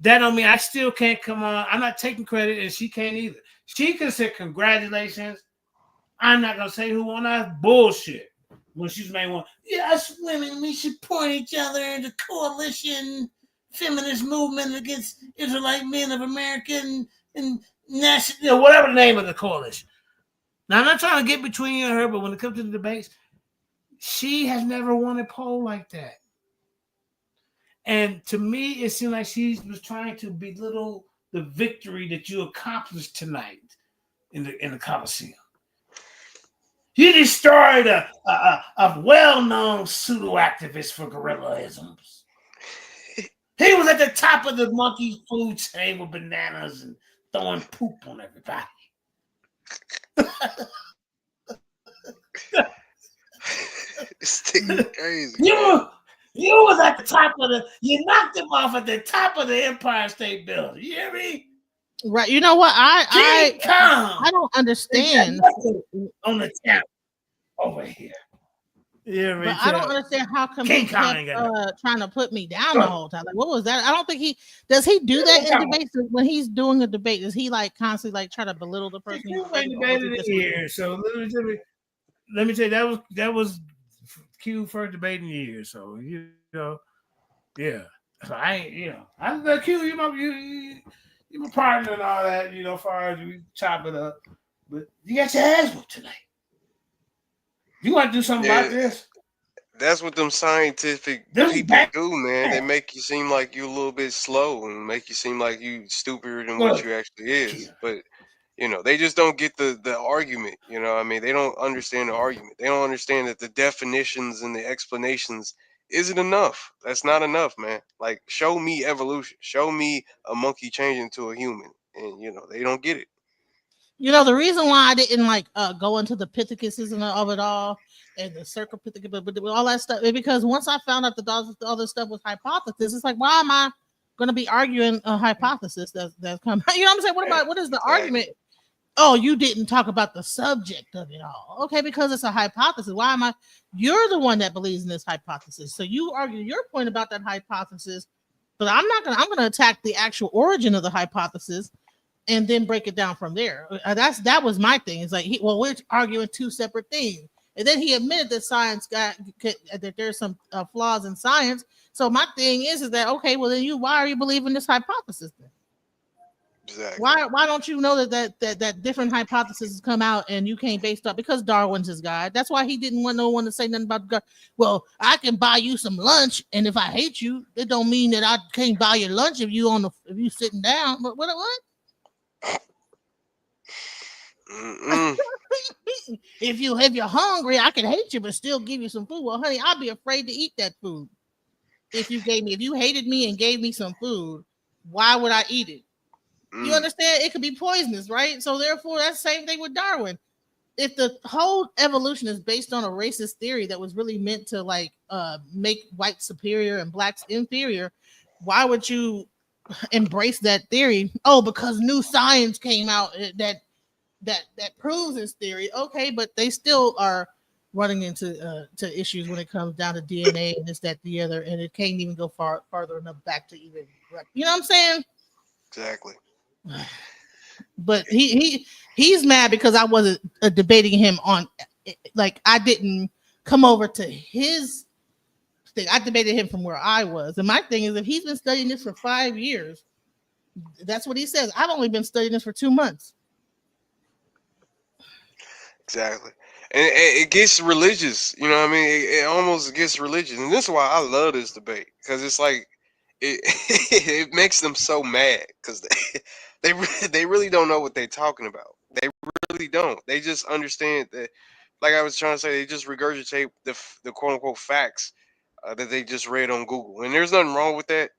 Speaker 2: that don't mean I still can't come on. I'm not taking credit, and she can't either. She could say congratulations. I'm not gonna say who won. That's bullshit. When she's made one, us women, we support each other in the coalition, feminist movement against Israelite men of America and national, whatever the name of the coalition. Now I'm not trying to get between you and her, but when it comes to the debates, she has never won a poll like that. And to me, it seemed like she was trying to belittle the victory that you accomplished tonight in the Coliseum. You destroyed a well-known pseudo-activist for guerrillisms. He was at the top of the monkey food chain with bananas and throwing poop on everybody.
Speaker 4: This thing crazy.
Speaker 2: You was at the top of you knocked him off at the top of the Empire State Building. You hear me?
Speaker 7: Right. You know what? I don't understand
Speaker 2: on the town over here. Yeah,
Speaker 7: but I don't understand how come he kept trying to put me down the whole time. Like, what was that? I don't think he does. He do that in debates when he's doing a debate. Is he like constantly like try to belittle the person?
Speaker 2: You ain't debated in years, so let me tell you that was Q first debate in years. So you know, yeah. So I ain't I'm the Q. You my partner and all that. As far as we chop it up, but you got your ass whooped tonight. You want to do something about this?
Speaker 4: That's what them scientific people do, man. They make you seem like you're a little bit slow and make you seem like you stupider than what you actually is. But they just don't get the argument. I mean, they don't understand the argument. They don't understand that the definitions and the explanations isn't enough. That's not enough, man. Like, show me evolution. Show me a monkey changing to a human, and they don't get it.
Speaker 7: The reason why I didn't go into the Pithecuses of it all and the circle Pithecus, but all that stuff is because once I found out that all this stuff was hypothesis, it's like, why am I going to be arguing a hypothesis that's come? You know what I'm saying? What is the argument? Oh, you didn't talk about the subject of it all. Okay, because it's a hypothesis. Why am I? You're the one that believes in this hypothesis, so you argue your point about that hypothesis, but I'm going to attack the actual origin of the hypothesis and then break it down from there. That was my thing. It's like, we're arguing two separate things. And then he admitted that science that there's some flaws in science. So my thing is that, okay, well then why are you believing this hypothesis then?
Speaker 4: Exactly.
Speaker 7: Why don't you know that different hypotheses come out and you can't base it because Darwin's his guy? That's why he didn't want no one to say nothing about God. Well, I can buy you some lunch, and if I hate you, it don't mean that I can't buy you lunch if you sitting down. But what? If you're hungry, I can hate you, but still give you some food. Well, honey, I'd be afraid to eat that food. If you hated me and gave me some food, why would I eat it? You understand? It could be poisonous, right? So therefore, that's the same thing with Darwin. If the whole evolution is based on a racist theory that was really meant to make whites superior and blacks inferior, why would you embrace that theory? Oh, because new science came out that proves this theory. Okay, but they still are running into to issues when it comes down to DNA and this, that, the other, and it can't even go farther enough back to even, you know what I'm saying?
Speaker 4: Exactly.
Speaker 7: But he's mad because I wasn't debating him on, I didn't come over to his thing. I debated him from where I was, and my thing is, if he's been studying this for 5 years, that's what he says. I've only been studying this for 2 months.
Speaker 4: Exactly. And it gets religious, you know what I mean? It almost gets religious. And this is why I love this debate, because it's like it makes them so mad because they really don't know what they're talking about. They really don't. They just understand that, like I was trying to say, they just regurgitate the quote unquote facts that they just read on Google. And there's nothing wrong with that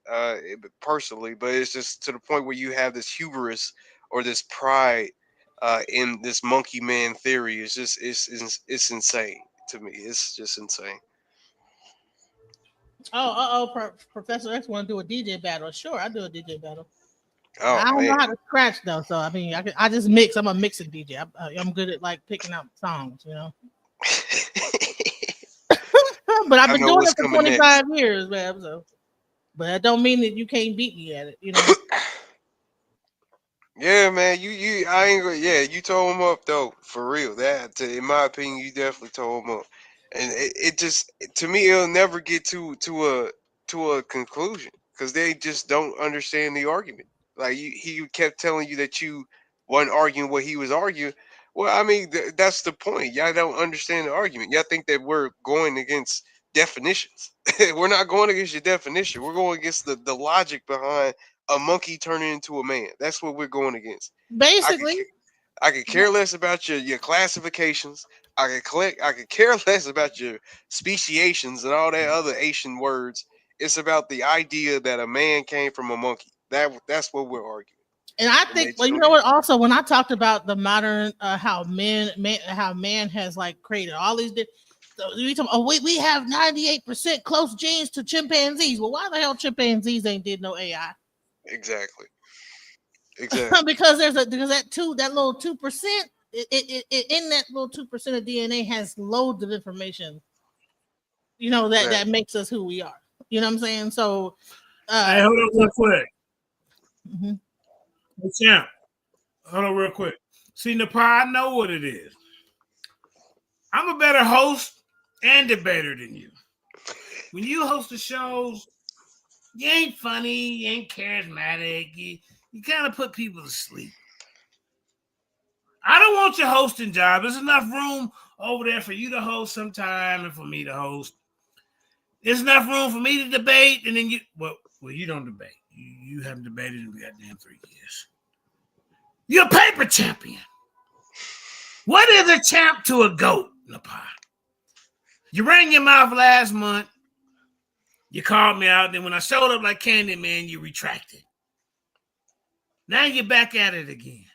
Speaker 4: personally, but it's just to the point where you have this hubris or this pride in this monkey man theory. It's just it's insane to me. It's just insane.
Speaker 7: Professor X want to do a DJ battle. Sure, I do a DJ battle.
Speaker 4: Oh
Speaker 7: I don't know
Speaker 4: man.
Speaker 7: how to scratch though, so I mean, I just mix. I'm a mixing DJ. I'm good at like picking out songs, you know. But I've
Speaker 4: I
Speaker 7: been
Speaker 4: know
Speaker 7: doing
Speaker 4: what's
Speaker 7: it for
Speaker 4: coming next.
Speaker 7: 25 years, man. So, but that don't mean that you can't beat me at it, you know.
Speaker 4: Yeah, man. I ain't gonna. Yeah, you told him up though, for real. In my opinion, you definitely told him up, and it just to me, it'll never get to a conclusion because they just don't understand the argument. Like he kept telling you that you wasn't arguing what he was arguing. Well, I mean, that's the point. Y'all don't understand the argument. Y'all think that we're going against definitions. We're not going against your definition. We're going against the logic behind a monkey turning into a man. That's what we're going against. I could
Speaker 7: Basically,
Speaker 4: I could care less about your classifications. I could care less about your speciations and all that other Asian words. It's about the idea that a man came from a monkey. That's what we're arguing.
Speaker 7: and I
Speaker 4: And they
Speaker 7: think,
Speaker 4: just
Speaker 7: well, you
Speaker 4: don't
Speaker 7: know
Speaker 4: get
Speaker 7: what?
Speaker 4: it.
Speaker 7: Also, when I talked about the modern, how how man has like created all these. So we talking, oh, we have 98% close genes to chimpanzees. Well, why the hell chimpanzees ain't did no AI?
Speaker 4: Exactly. Exactly.
Speaker 7: Because because that little 2%, in that little 2% of DNA has loads of information, you know, that
Speaker 4: Right.
Speaker 7: makes us who we are. You know what I'm saying? So,
Speaker 2: Hey, hold on real quick.
Speaker 7: mhm.
Speaker 2: Hey, champ, hold on real quick. See, Nepal, I know what it is. I'm a better host and debater than you. When you host the shows, you ain't funny, you ain't charismatic, you kind of put people to sleep. I don't want your hosting job. There's enough room over there for you to host sometime and for me to host. There's enough room for me to debate, and then well, you don't debate. You haven't debated in goddamn 3 years. You're a paper champion. What is a champ to a goat, Nepal? You ran your mouth last month. You called me out. Then when I showed up like Candyman, you retracted. Now you're back at it again.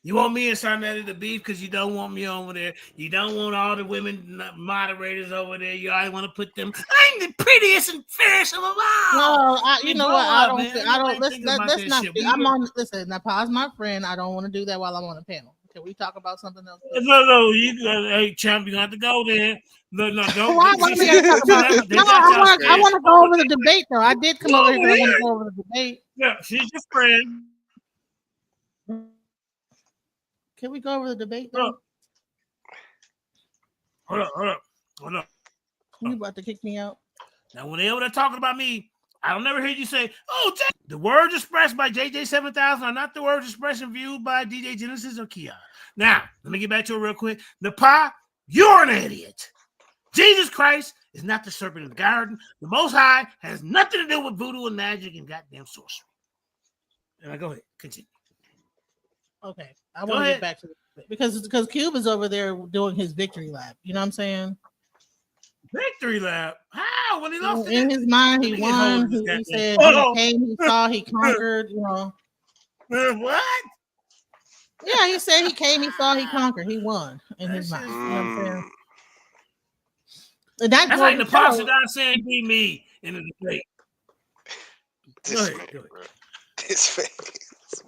Speaker 2: You want me and Sarnetta to beef because you don't want me over there. You don't want all the women moderators over there. You always want to put them. I'm the prettiest and fairest of them all.
Speaker 7: No, you know what? I don't.
Speaker 2: Man.
Speaker 7: I don't.
Speaker 2: Let's
Speaker 7: Let's not. I'm on. Listen, now pause, my friend. I don't want to do that while I'm on a panel. Can we talk about something else?
Speaker 2: No. Hey, champ, you got to go there. No, don't.
Speaker 7: Why we gotta talk about? No, I want to go over the debate though. I did come over here because I want to go over the debate.
Speaker 2: Yeah, she's your friend.
Speaker 7: Can we go over the debate though?
Speaker 2: Hold up.
Speaker 7: You about to kick me out?
Speaker 2: Now, when they over there talking about me, I don't never hear you say, "Oh, the words expressed by JJ 7000 are not the words expressed and viewed by DJ Genesis or Kia." Now, let me get back to it real quick. Nepal, you're an idiot. Jesus Christ is not the serpent in the garden. The Most High has nothing to do with voodoo and magic and goddamn sorcery. And go ahead, continue.
Speaker 7: Okay, I want to get back to it because Cube is over there doing his victory lap. You know what I'm saying?
Speaker 2: Victory lap? How? When he lost
Speaker 7: in his mind, he won. He said he came, he saw, he conquered. You know
Speaker 2: what?
Speaker 7: Yeah, he said he came, he saw, he conquered. He won in his mind. You know what I'm saying? And
Speaker 2: that's like the pastor saying, "Be me" in the debate.
Speaker 4: This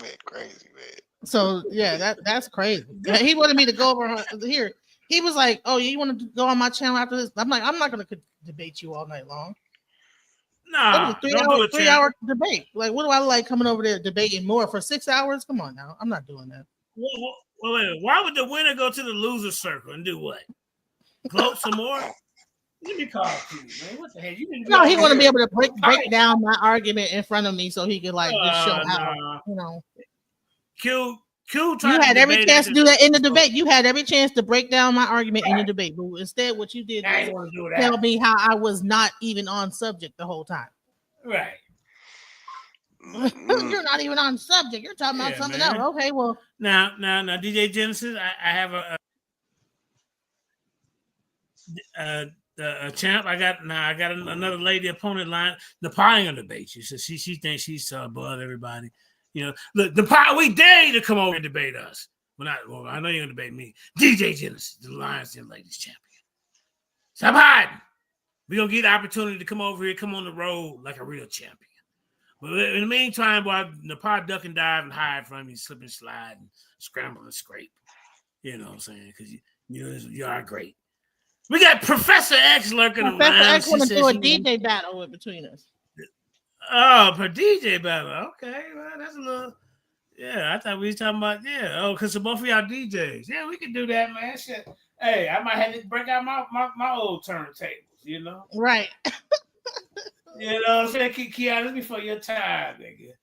Speaker 4: man crazy, man.
Speaker 7: So yeah, that's crazy. He wanted me to go over here. He was like, "Oh, you want to go on my channel after this?" I'm like, "I'm not going to debate you all night long."
Speaker 2: Nah,
Speaker 7: it was a 3-hour debate. Like, what do I like coming over there debating more for 6 hours? Come on now, I'm not doing that.
Speaker 2: Wait, why would the winner go to the loser circle and do what? Gloat some more? Let me call you, man. What the hell?
Speaker 7: No, he want to be able to break down my argument in front of me so he could like just show how, you know.
Speaker 2: Q
Speaker 7: you had every chance to do that in the debate. You had every chance to break down my argument in the debate, but instead, what you did was tell me how I was not even on subject the whole time.
Speaker 2: Right.
Speaker 7: You're not even on subject. You're talking about something else. Okay, well.
Speaker 2: Now, DJ Genesis, I have a champ. I got another lady opponent line. The pie on the debate. She says she thinks she's above everybody. You know, look, the pie. We dare you to come over and debate us. Well, I know you're gonna debate me, DJ Genesis, the Lions and Ladies champion. Stop hiding. We're gonna get the opportunity to come over here, come on the road like a real champion. But in the meantime, while Nepal duck and dive and hide from me, slip and slide and scramble and scrape. You know what I'm saying? Because you are great. We got Professor X lurking around.
Speaker 7: Professor X want to do a DJ battle in between us.
Speaker 2: Oh, for DJ battle. Okay, well, that's a little. Yeah, I thought we was talking about because both of y'all DJs. Yeah, we can do that, man. Shit. Hey, I might have to break out my old turntables. You know,
Speaker 7: right?
Speaker 2: You know what I'm saying? Keanu, this before your time, nigga.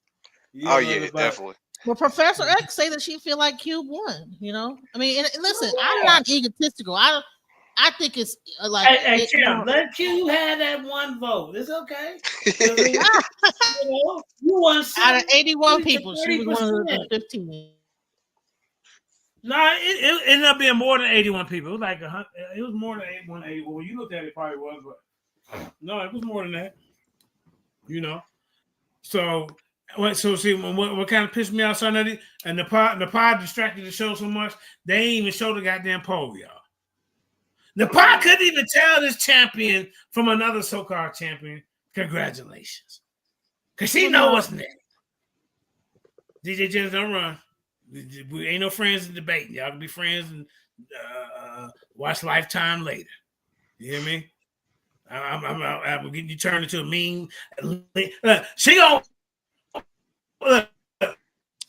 Speaker 4: Oh yeah, definitely.
Speaker 7: Well, Professor X say that she feel like Cube won. You know, I mean, and listen, I'm not egotistical. I think it's like.
Speaker 2: Hey, Tim, let Q have that one vote. It's okay. You won
Speaker 7: out of 81 people. She was one of the 15.
Speaker 2: No, it ended up being more than 81 people. It was like it was more than 81. When you looked at it, probably was, but no, it was more than that. You know, so see what kind of pissed me off, son? And the pod distracted the show so much they ain't even show the goddamn poll, y'all. The pod couldn't even tell this champion from another so-called champion, congratulations, because she know what's next. DJ Jennings, don't run. We ain't no friends in debating. Y'all can be friends and watch Lifetime later. You hear me? I'm getting you turned into a mean. She gonna.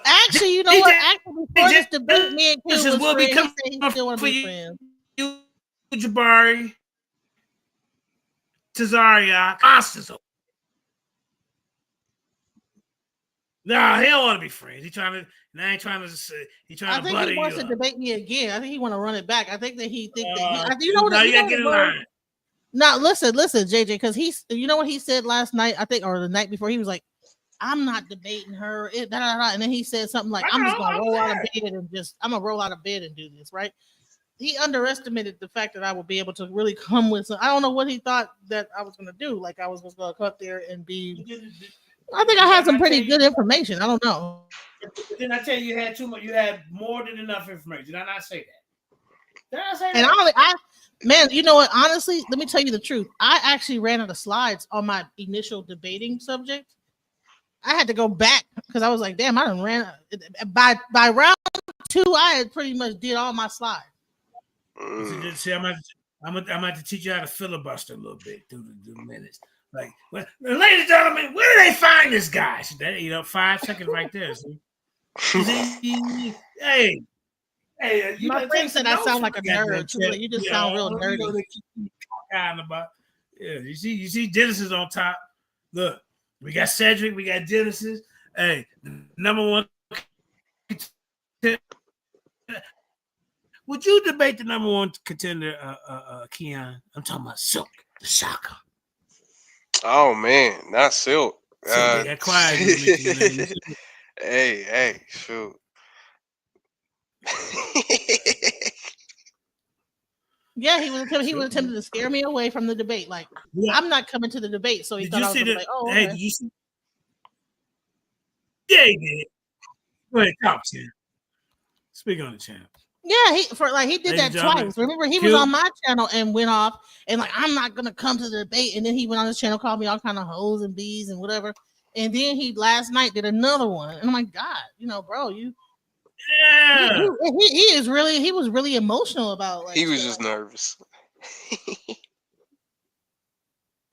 Speaker 7: Actually, you know what? Actually, before this debate, me and Q was friends. He still want to be friends.
Speaker 2: You, Jabari, Tazaria, Constance. No, he don't want to be friends. He trying to. I think
Speaker 7: he wants to debate me again. I think he want to run it back. I think that he think that he.
Speaker 2: You gotta get in line.
Speaker 7: Now listen, JJ, because you know what he said last night, I think, or the night before, he was like, I'm not debating her, and then he said something like, I'm just gonna roll out of bed and do this, right? He underestimated the fact that I would be able to really come with some. I don't know what he thought that I was gonna do. Like I was just gonna come up there and be. I think I had some pretty good information. I don't know.
Speaker 2: Didn't I tell you had too much? You had more than enough information. Did I not say that? Did I say
Speaker 7: and
Speaker 2: that?
Speaker 7: Man, you know what? Honestly, let me tell you the truth. I actually ran out of slides on my initial debating subject. I had to go back because I was like, damn, I done ran. By round 2, I had pretty much did all my slides.
Speaker 2: See, I'm going to teach you how to filibuster a little bit through the minutes. Like, well, ladies and gentlemen, where do they find this guy? So that, 5 seconds right there. See? Hey,
Speaker 7: my friend said I sound like a nerd too. Like, you just sound real nerdy.
Speaker 2: You see Genesis on top. Look, we got Cedric, we got Genesis. Hey, number one. Would you debate the number one contender, Keon? I'm talking about Silk, the Shocker.
Speaker 4: Oh man, not Silk.
Speaker 2: So they got quiet.
Speaker 4: Hey, shoot.
Speaker 7: Yeah, he was attempting to scare me away from the debate. Like, I'm not coming to the debate. So he thought I was like, oh, okay.
Speaker 2: Hey, did you see? Yeah, he did. Go ahead, talk to him. Speak on the channel.
Speaker 7: Yeah, he did that twice. Remember, he was on my channel and went off and like, I'm not gonna come to the debate. And then he went on his channel, called me all kind of hoes and bees and whatever. And then he last night did another one. And I'm like, God, bro, you.
Speaker 2: Yeah.
Speaker 7: He was really emotional about. Like,
Speaker 4: he was just nervous.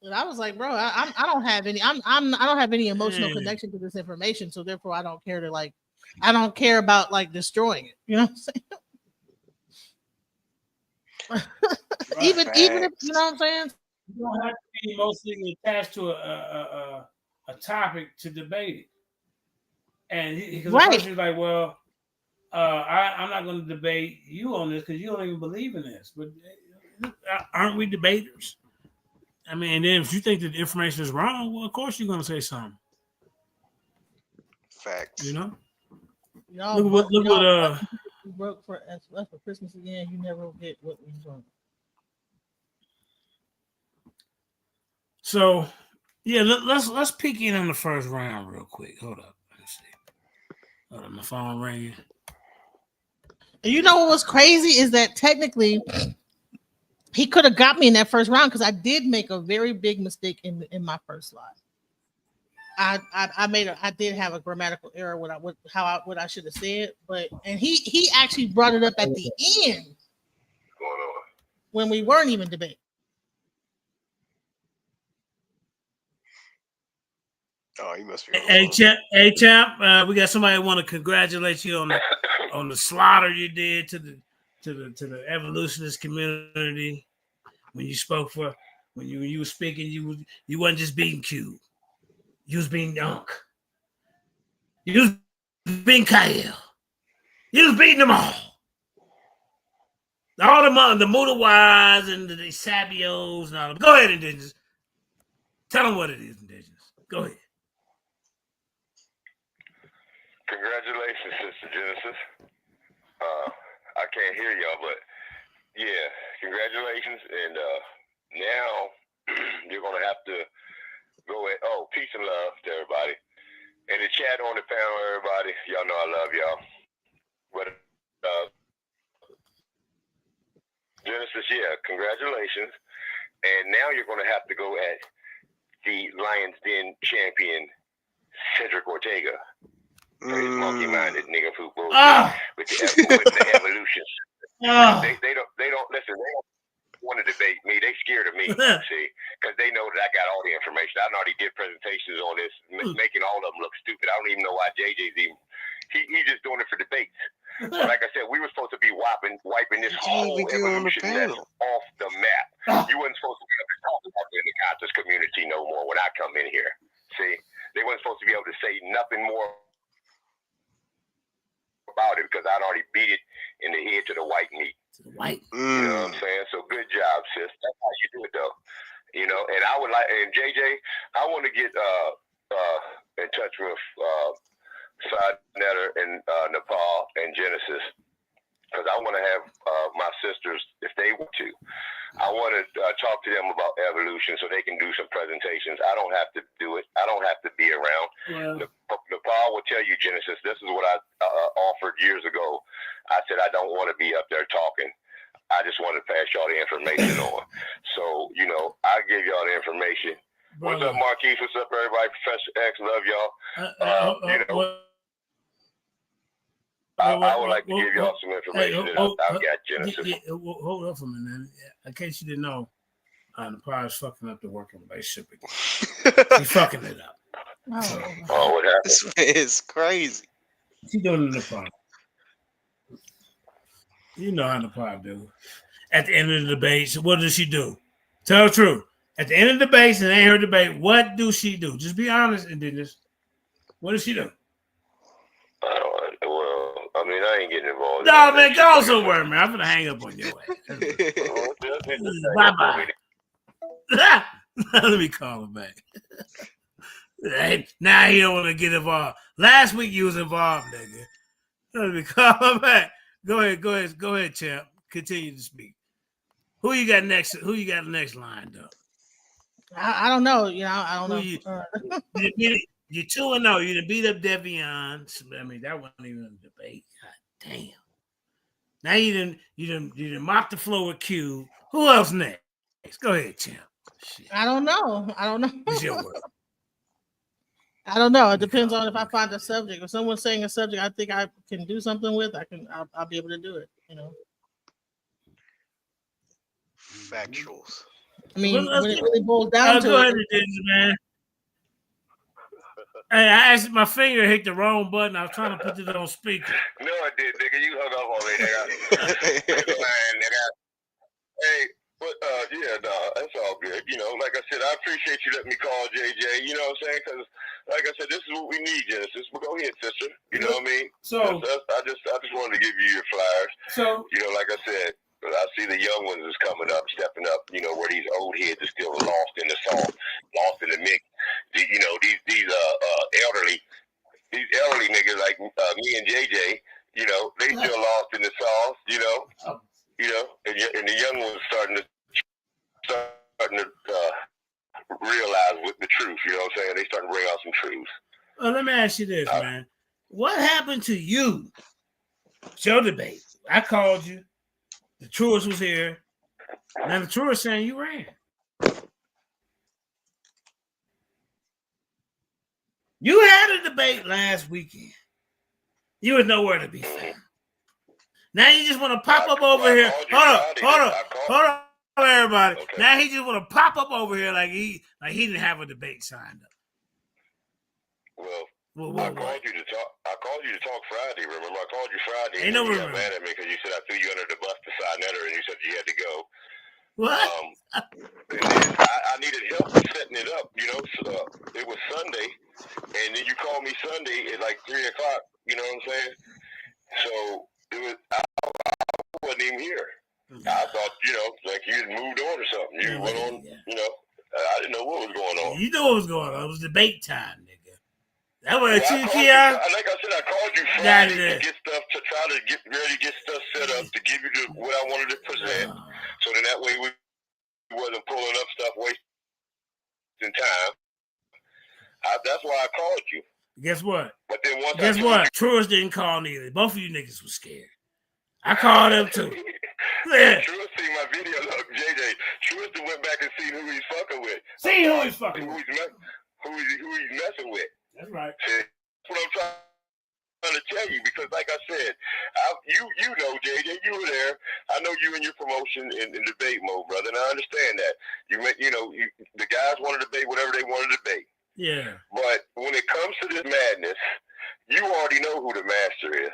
Speaker 7: And I was like, bro, I don't have any. I don't have any emotional connection to this information, so therefore I don't care about like destroying it. You know what I'm saying? Even if you know what I'm saying,
Speaker 2: you don't have to be emotionally attached to a topic to debate it. And because the person's like, well, I'm not going to debate you on this because you don't even believe in this. But aren't we debaters? I mean, and then if you think that the information is wrong, well, of course you're going to say something.
Speaker 4: Facts.
Speaker 2: You know.
Speaker 7: Look what you broke for us for Christmas again. You never will get what we want.
Speaker 2: So, yeah, let's peek in on the first round real quick. Hold up, let's see. Hold up, my phone ringing.
Speaker 7: And you know what was crazy is that technically he could have got me in that first round because I did make a very big mistake in my first slide. I did have a grammatical error what I should have said, and he actually brought it up at the end when we weren't even debating.
Speaker 4: Oh, he must be.
Speaker 2: Hey champ, we got somebody want to congratulate you on the slaughter you did to the evolutionist community when you spoke for when you were speaking. You wasn't just beating Q, you was beating Dunk, you was beating Kyle, you was beating them all. All the Mudawais and the Sabios and all them. Go ahead, Indigenous. Tell them what it is, Indigenous. Go ahead.
Speaker 8: Congratulations, Sister Genesis. I can't hear y'all, but yeah, congratulations. And now you're going to have to go at, peace and love to everybody. And the chat on the panel, everybody, y'all know I love y'all. But Genesis, yeah, congratulations. And now you're going to have to go at the Lions Den champion, Cedric Ortega. His monkey-minded nigga food bullshit with the evolution. They don't listen. They don't want to debate me. They scared of me, see, because they know that I got all the information. I already did presentations on this, making all of them look stupid. I don't even know why JJ's even. He's just doing it for debates. So like I said, we were supposed to be wiping this whole evolution mess off the map. You wasn't supposed to be able to talk about it in the conscious community no more when I come in here. See, they wasn't supposed to be able to say nothing more about it because I'd already beat it in the head to the white meat.
Speaker 2: To the white.
Speaker 8: You know what I'm saying? So good job, sis. That's how you do it, though. You know, and I would like, and JJ, I want to get in touch with Side Netter and Nepal and Genesis because I want to have my sisters, if they want to, I want to talk to them about evolution so they can do some presentations. I don't have to do it. I don't have to be around. Yeah. Nepal will tell you, Genesis, this is what I offered years ago. I said, I don't want to be up there talking. I just want to pass y'all the information on. So, you know, I give y'all the information. Brother. What's up, Marquise? What's up, everybody? Professor X, love y'all. I would like to give y'all some information I've got, Genesis.
Speaker 2: Hold up for a minute. In case you didn't know, Nepal is fucking up the working relationship again. She's fucking it up.
Speaker 8: Oh, what happened?
Speaker 4: This man is crazy.
Speaker 2: She's doing it in Nepal. You know how Nepal do. At the end of the debate, so what does she do? Tell the truth. At the end of the debate, and ain't her debate, what do she do? Just be honest, Indigenous. What does she do?
Speaker 8: I mean, I ain't getting involved.
Speaker 2: No, man, go somewhere, man. I'm gonna hang up on your ass. Bye-bye. Let me call him back. Hey, now he don't want to get involved. Last week you was involved, nigga. Let me call him back. Go ahead, champ. Continue to speak. Who you got next? Who you got next lined up?
Speaker 7: I don't know. You know, I don't know.
Speaker 2: You're 2-0. You done beat up Devion. I mean, that wasn't even a debate. God damn. Now you done mopped the floor with Q. Who else next? Go ahead, champ. Shit.
Speaker 7: I don't know.
Speaker 2: It's your word.
Speaker 7: I don't know. It depends on if I find a subject. If someone's saying a subject I think I can do something with, I'll be able to do it. You know.
Speaker 4: Factuals.
Speaker 7: I mean, when it really boils down to it.
Speaker 2: Man. Hey, I asked my finger hit the wrong button. I was trying to put it on speaker.
Speaker 8: No, I did, nigga. You hung up on me, nigga. Hey, but that's all good. You know, like I said, I appreciate you letting me call JJ. You know what I'm saying? Because, like I said, this is what we need, Genesis. But go ahead, sister. You know what I mean?
Speaker 2: So
Speaker 8: I just wanted to give you your flyers. So you know, like I said, I see the young ones is coming up, stepping up. You know, where these old heads are still lost in the sauce, lost in the mix. You know, these elderly niggas like me and JJ. You know, they still lost in the sauce. You know, and the young ones starting to realize what the truth. You know what I'm saying? They starting to bring out some truths.
Speaker 2: Well, let me ask you this, man. What happened to you? It's your debate. I called you. The truest was here. Now the truest saying you ran. You had a debate last weekend. You was nowhere to be found. Now you just want to pop up over here. Hold on, everybody. Okay. Now he just want to pop up over here like he didn't have a debate signed up.
Speaker 8: Well, I called you to talk Friday. Remember, I called you Friday, and you got mad at me because you said I threw you under the bus to sign Netter, and you said you had to go.
Speaker 2: What?
Speaker 8: And then I needed help setting it up. You know, so, it was Sunday, and then you called me Sunday at like 3:00. You know what I'm saying? So it was. I wasn't even here. I thought, you know, like you had moved on or something. You went on. You know, I didn't know what was going on.
Speaker 2: You know what was going on. It was debate time, nigga. That was
Speaker 8: like I said, I called you Friday to get stuff, to try to get ready, get stuff set up, to give you what I wanted to present. So then that way we wasn't pulling up stuff, wasting time. That's why I called you.
Speaker 2: Guess what?
Speaker 8: But then
Speaker 2: Guess what? Truist didn't call neither. Both of you niggas was scared. I called him too.
Speaker 8: Yeah. Truist seen my video. Look, JJ, Truist went back and seen who he's fucking with.
Speaker 2: See who he's fucking with.
Speaker 8: Who he's messing with.
Speaker 2: That's right.
Speaker 8: That's what I'm trying to tell you, because like I said, you know, JJ, you were there. I know you in your promotion in debate mode, brother, and I understand that. The guys want to debate whatever they want to debate.
Speaker 2: Yeah.
Speaker 8: But when it comes to this madness, you already know who the master is.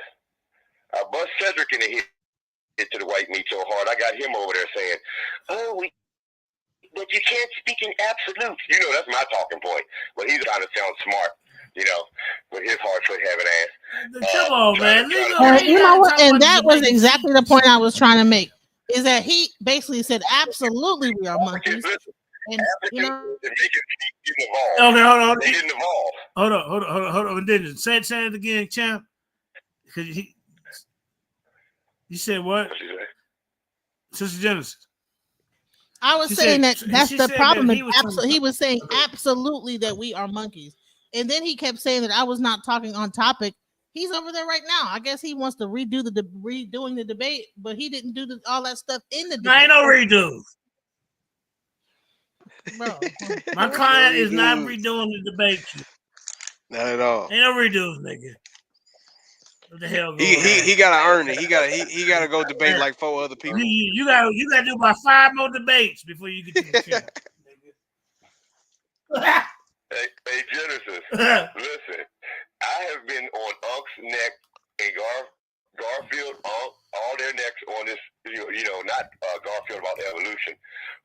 Speaker 8: I bust Cedric in the head to the white meat so hard, I got him over there saying, but you can't speak in absolutes. You know, that's my talking point. But he's trying to sound smart, you know, with his hard foot having ass.
Speaker 2: Come on, man.
Speaker 7: You know what? And that was exactly the point I was trying to make. Is that he basically said, absolutely, we are monkeys. And, you know,
Speaker 8: okay,
Speaker 2: hold on.
Speaker 8: They didn't evolve.
Speaker 2: Hold on. Didn't say it again, champ. Because you said what? Sister Genesis.
Speaker 7: I was saying that's the problem. He was saying absolutely that we are monkeys. And then he kept saying that I was not talking on topic. He's over there right now. I guess he wants to redoing the debate, but he didn't do all that stuff in the debate.
Speaker 2: I ain't no redo. Bro, my client is not redoing the debate.
Speaker 4: Not at all.
Speaker 2: Ain't no redos, nigga. What the hell?
Speaker 4: He gotta earn it. He gotta go debate like 4 other people.
Speaker 2: You gotta do about 5 more debates before you get to the chair.
Speaker 8: Hey, Genesis, listen. I have been on Unk's neck and Garfield, all their necks on this. You know, not Garfield about evolution,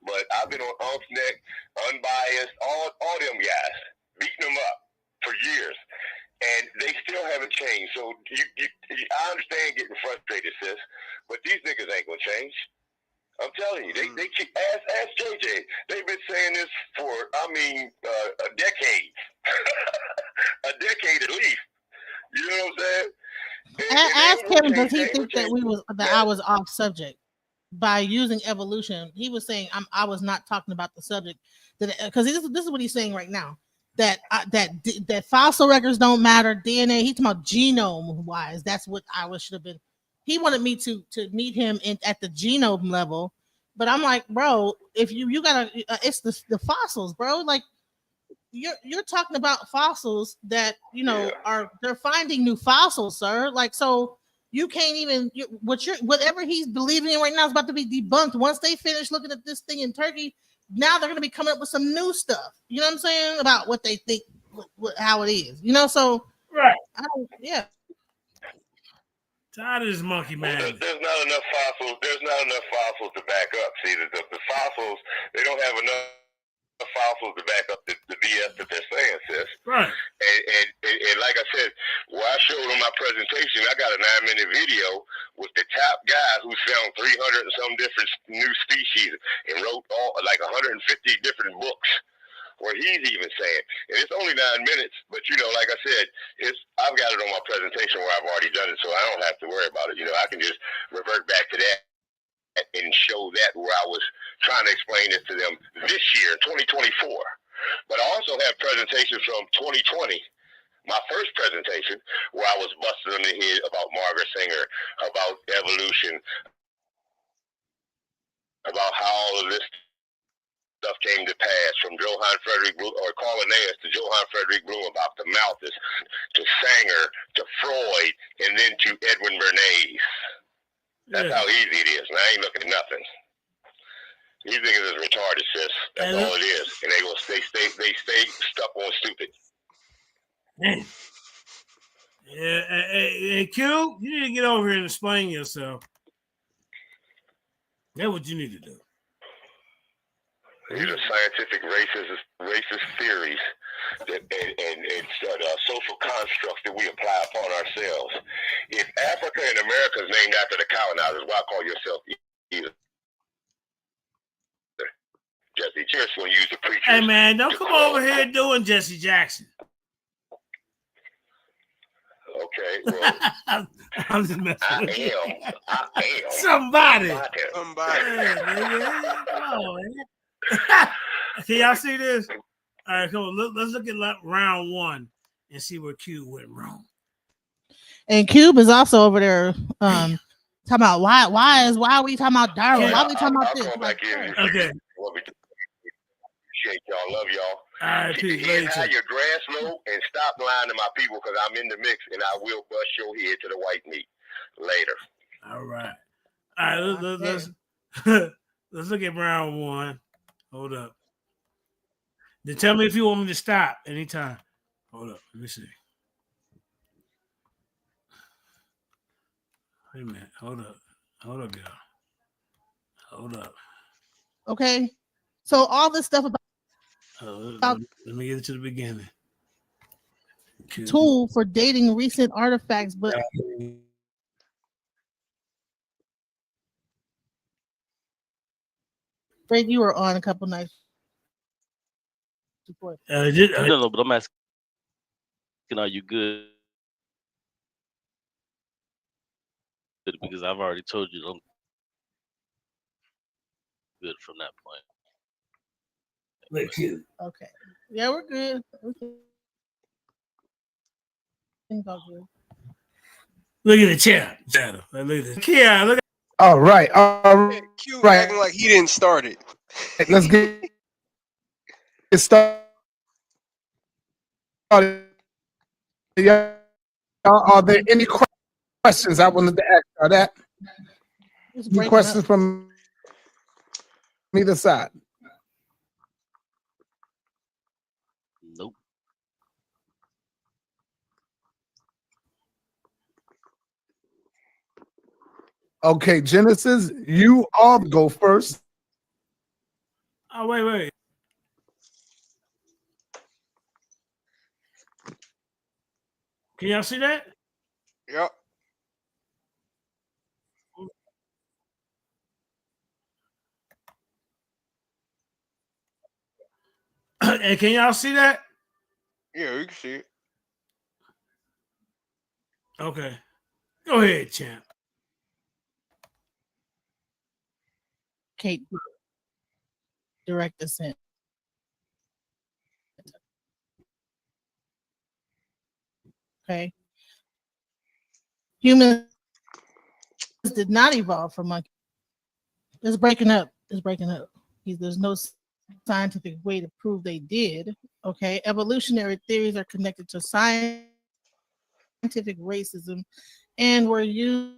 Speaker 8: but I've been on Unk's neck, Unbiased, all them guys, beating them up for years. And they still haven't changed. So I understand getting frustrated, sis, but these niggas ain't gonna change. I'm telling you, they keep ask JJ. They've been saying this for a decade, a decade at least. You know what I'm saying?
Speaker 7: Ask him, does he think that I was off subject by using evolution? He was saying I was not talking about the subject because this is what he's saying right now. That fossil records don't matter, DNA. He's talking about genome wise. That's what should have been. He wanted me to meet him at the genome level, but I'm like, bro, if you gotta, it's the fossils, bro. Like you're talking about fossils that they're finding new fossils, sir. Like so, you can't even whatever he's believing in right now is about to be debunked once they finish looking at this thing in Turkey. Now they're going to be coming up with some new stuff. You know what I'm saying? About what they think, how it is. You know, so
Speaker 2: right.
Speaker 7: Yeah.
Speaker 2: Tired of this monkey man.
Speaker 8: There's not enough fossils. There's not enough fossils to back up. See, the fossils, they don't have enough fossils to back up the BS that they're saying, sis.
Speaker 2: Right.
Speaker 8: And like I said, what I showed on my presentation, I got a 9-minute video with the top guy who found 300 and some different new species and wrote 150 different books where he's even saying, and it's only 9 minutes, but like I said, I've got it on my presentation where I've already done it, so I don't have to worry about it. I can just revert back to that and show that where I was trying to explain it to them this year, 2024. But I also have presentations from 2020, my first presentation, where I was busting in the head about Margaret Sanger, about evolution, about how all of this stuff came to pass, from Johann Frederick or Carl Linnaeus to Johann Frederick Blumenbach to Malthus to Sanger to Freud and then to Edwin Bernays. That's how easy it is. And I ain't looking at nothing. These niggas is retarded, sis. That's all it is. And they stay stuck on stupid.
Speaker 2: Man. Yeah, hey, Q, you need to get over here and explain yourself. That's what you need to do.
Speaker 8: These are scientific racist theories and social constructs that we apply upon ourselves. If Africa and America is named after the colonizers, why call yourself either? Jesse Jackson use the preachers.
Speaker 2: Hey man, don't come over here doing Jesse Jackson.
Speaker 8: Okay, well,
Speaker 2: I'm just messing with you.
Speaker 8: I am.
Speaker 2: Somebody.
Speaker 4: Somebody.
Speaker 2: Come on, man. Can y'all see this? All right, come on. Let's look at round one and see where Cube went wrong.
Speaker 7: And Cube is also over there talking about why are we talking about Darwin? Why are we talking about this?
Speaker 2: Okay.
Speaker 8: Appreciate y'all. Love y'all.
Speaker 2: All right,
Speaker 8: keep your head your grass low and stop lying to my people because I'm in the mix and I will bust your head to the white meat later.
Speaker 2: All right. All right. Let's look at round one. Hold up. Then tell me if you want me to stop anytime. Hold up. Let me see. Wait a minute. Hold up, y'all. Hold up.
Speaker 7: Okay. So all this stuff about
Speaker 2: let me get it to the beginning.
Speaker 7: Tool for dating recent artifacts, but Fred, you were on a couple nights before.
Speaker 9: No, but I'm asking, are you good? Because I've already told you I'm good from that point.
Speaker 7: Okay. Yeah, we're good.
Speaker 2: Look at the chair. Look at this. Yeah, look at.
Speaker 5: All right.
Speaker 4: Q acting like he didn't start it.
Speaker 5: Let's get started. Are there any questions I wanted to ask? Are that any questions from either side?
Speaker 9: Nope.
Speaker 5: Okay, Genesis, you all go first.
Speaker 2: Oh, wait. Can y'all see that?
Speaker 4: Yep.
Speaker 2: And can y'all see that?
Speaker 4: Yeah, you can see it.
Speaker 2: Okay. Go ahead, champ.
Speaker 7: Kate, direct descent. Okay. Humans did not evolve from monkeys. It's breaking up. There's no scientific way to prove they did. Okay. Evolutionary theories are connected to scientific racism and were used.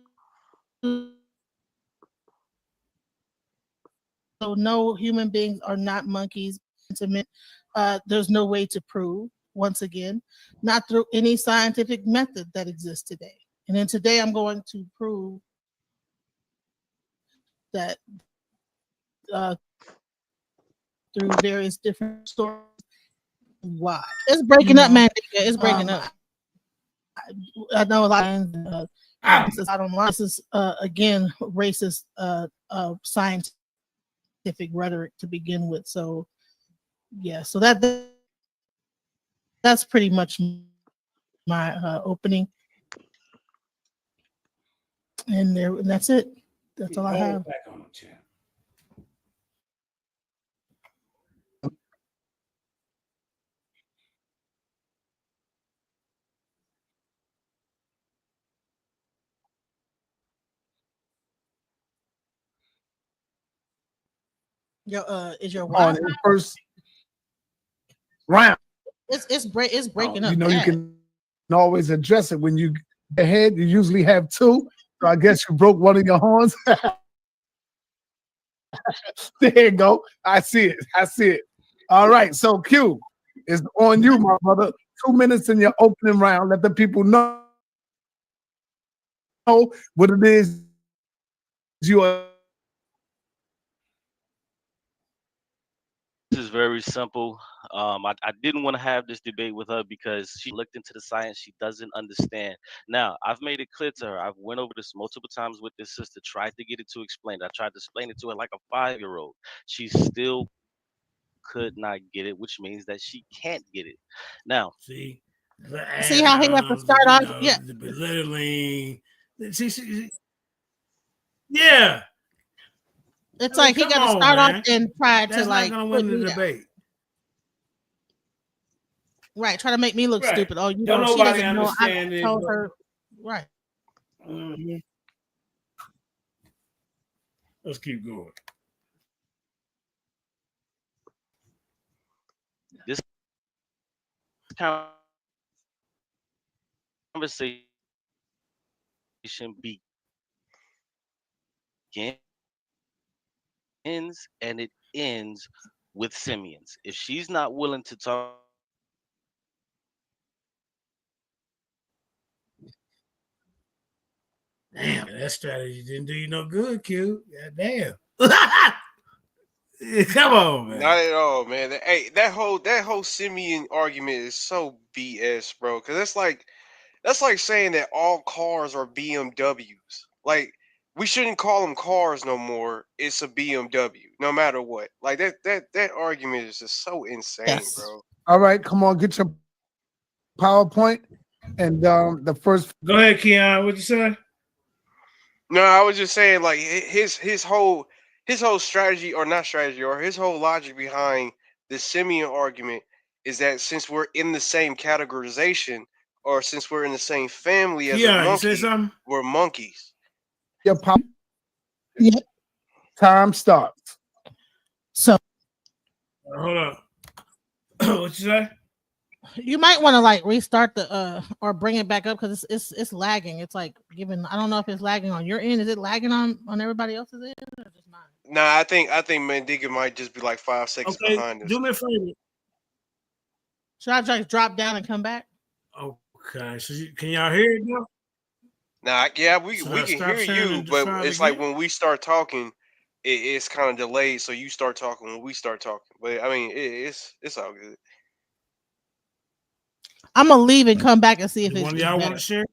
Speaker 7: So no, human beings are not monkeys. There's no way to prove, once again, not through any scientific method that exists today. And then today I'm going to prove that through various different stories. Why? It's breaking up, man. It's breaking up. I know a lot of I don't know. This is again racist scientific rhetoric to begin with. So yeah, so that's pretty much my opening, and that's it. That's all I have.
Speaker 2: Back on, champ.
Speaker 7: Is your
Speaker 5: on
Speaker 7: Wi-Fi?
Speaker 5: the first round.
Speaker 7: It's breaking
Speaker 5: You
Speaker 7: up
Speaker 5: know, you
Speaker 7: bad.
Speaker 5: can always address it when you ahead. You usually have two. So I guess you broke one of your horns. There you go. I see it. I see it. All right. So Q is on you, my brother. 2 minutes in your opening round. Let the people know what it is you are.
Speaker 9: This is very simple. I didn't want to have this debate with her because she looked into the science. She doesn't understand. Now, I've made it clear to her. I've went over this multiple times with this sister, tried to get it to explain it. I tried to explain it to her like a 5-year-old. She still could not get it, which means that she can't get it. Now,
Speaker 2: See,
Speaker 7: See how he have to start off? Yeah,
Speaker 2: the belittling. Yeah.
Speaker 7: it's
Speaker 2: I mean,
Speaker 7: like he
Speaker 2: come
Speaker 7: got to
Speaker 2: on,
Speaker 7: start off
Speaker 2: man.
Speaker 7: and try to
Speaker 2: That's not
Speaker 7: like
Speaker 2: gonna
Speaker 7: put
Speaker 2: win the
Speaker 7: me down.
Speaker 2: debate.
Speaker 7: Right, try to make me look
Speaker 2: Right.
Speaker 7: stupid. Oh, you
Speaker 2: Don't
Speaker 7: know, she
Speaker 2: nobody
Speaker 7: doesn't know. I
Speaker 2: understand it.
Speaker 7: told her. Right.
Speaker 2: Mhm. Let's keep going.
Speaker 9: this conversation begins and it ends with simians. If she's not willing to talk,
Speaker 2: Damn, that strategy didn't do you no good, Q. God damn. Come on, man.
Speaker 4: Not at all, man. Hey, that whole Simeon argument is so BS, bro. Because that's like saying that all cars are BMWs. Like we shouldn't call them cars no more. It's a BMW, no matter what. Like that argument is just so insane,
Speaker 7: Yes.
Speaker 4: bro.
Speaker 5: All right, come on, get your PowerPoint and the first.
Speaker 2: Go ahead, Keon. What'd you say?
Speaker 4: No, I was just saying like his whole strategy or not strategy or his whole logic behind the Simeon argument is that since we're in the same categorization or since we're in the same family as a
Speaker 2: Keon, you say
Speaker 4: monkey,
Speaker 2: something?
Speaker 4: we're monkeys.
Speaker 5: Your power.
Speaker 7: Yeah.
Speaker 5: Time starts.
Speaker 7: So
Speaker 2: Hold up. What you say?
Speaker 7: you might want to like restart the or bring it back up because it's lagging. It's like giving. I don't know if it's lagging on your end. Is it lagging on everybody else's end or just mine?
Speaker 4: Nah, I think Mandika might just be like 5 seconds
Speaker 2: Okay,
Speaker 4: behind us.
Speaker 2: do me a favor.
Speaker 7: Should I just drop down and come back?
Speaker 2: Okay, so can y'all hear it now?
Speaker 4: Nah, yeah, we
Speaker 2: Should I
Speaker 4: can
Speaker 2: stop
Speaker 4: hear
Speaker 2: sharing
Speaker 4: you,
Speaker 2: and
Speaker 4: but
Speaker 2: try it
Speaker 4: it's like
Speaker 2: again?
Speaker 4: when we start talking, it's kind of delayed. So you start talking when we start talking. But I mean, it's all good.
Speaker 7: I'm gonna leave and come back and see if
Speaker 2: Do one of
Speaker 7: it's
Speaker 2: y'all want
Speaker 7: better.
Speaker 2: to share?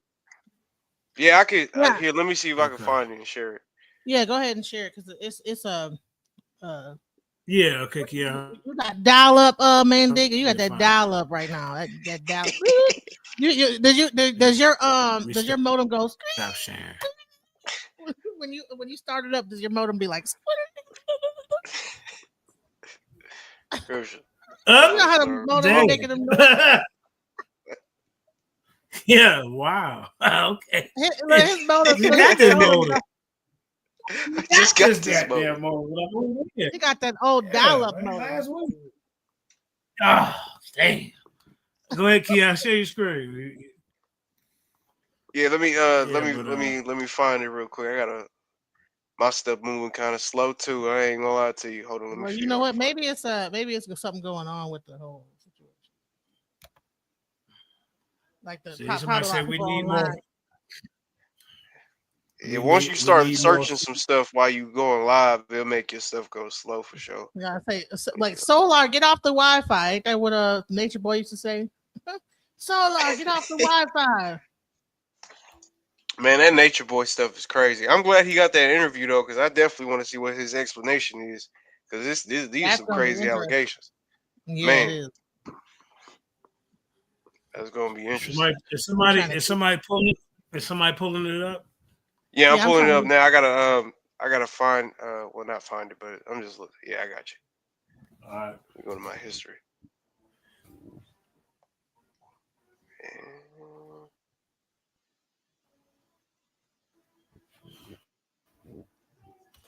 Speaker 4: Yeah, I could.
Speaker 7: Yeah.
Speaker 4: Here, let me see if I can
Speaker 2: Okay.
Speaker 4: find it and share it.
Speaker 7: Yeah, go ahead and share it because it's
Speaker 2: Yeah, okay, Keon.
Speaker 7: you got dial up man digger. You got
Speaker 2: Let me
Speaker 7: that
Speaker 2: find
Speaker 7: dial up right now. That dial. Does your modem go
Speaker 2: Stop sharing.
Speaker 7: when you start it up? Does your modem be like?
Speaker 4: Crucial.
Speaker 7: You know how the
Speaker 2: Oh,
Speaker 7: modem be
Speaker 2: dang.
Speaker 7: making them noise?
Speaker 2: Yeah, wow. Okay.
Speaker 7: His modem.
Speaker 2: You got this motor.
Speaker 4: I just got this
Speaker 2: goddamn
Speaker 4: moment.
Speaker 2: motor.
Speaker 7: He got that old dial up modem.
Speaker 2: Last week. Oh, damn. Go ahead, Keon. Share your screen.
Speaker 4: Yeah, let me
Speaker 2: but,
Speaker 4: let me find it real quick. I gotta my stuff moving kind of slow too. I ain't gonna lie to you. Hold on, let me
Speaker 7: Well,
Speaker 4: see.
Speaker 7: you know what? Maybe it's something going on with the whole situation. Like the
Speaker 2: See,
Speaker 7: probably
Speaker 2: somebody
Speaker 7: a lot
Speaker 2: said
Speaker 7: of
Speaker 2: we
Speaker 7: people
Speaker 2: need
Speaker 7: online.
Speaker 2: more.
Speaker 4: Yeah, once you
Speaker 2: We
Speaker 4: start
Speaker 2: need more.
Speaker 4: searching some stuff while you going live, it'll make your stuff go slow for sure.
Speaker 7: Yeah, I say like Solar, get off the Wi-Fi. Ain't that what Nature Boy used to say? Solar, get off the Wi-Fi.
Speaker 4: Man, that Nature Boy stuff is crazy. I'm glad he got that interview though, because I definitely want to see what his explanation is. Because these are
Speaker 7: That's
Speaker 4: some
Speaker 7: gonna be
Speaker 4: crazy
Speaker 7: interesting.
Speaker 4: allegations.
Speaker 7: Yeah, it
Speaker 4: Man,
Speaker 7: is.
Speaker 4: that's gonna be interesting.
Speaker 2: Is somebody pulling it up?
Speaker 4: Yeah, I'm
Speaker 7: Yeah,
Speaker 4: pulling it up now. I gotta find well not find it, but I'm just looking. Yeah, I got you.
Speaker 2: All right.
Speaker 4: Let me go to my history.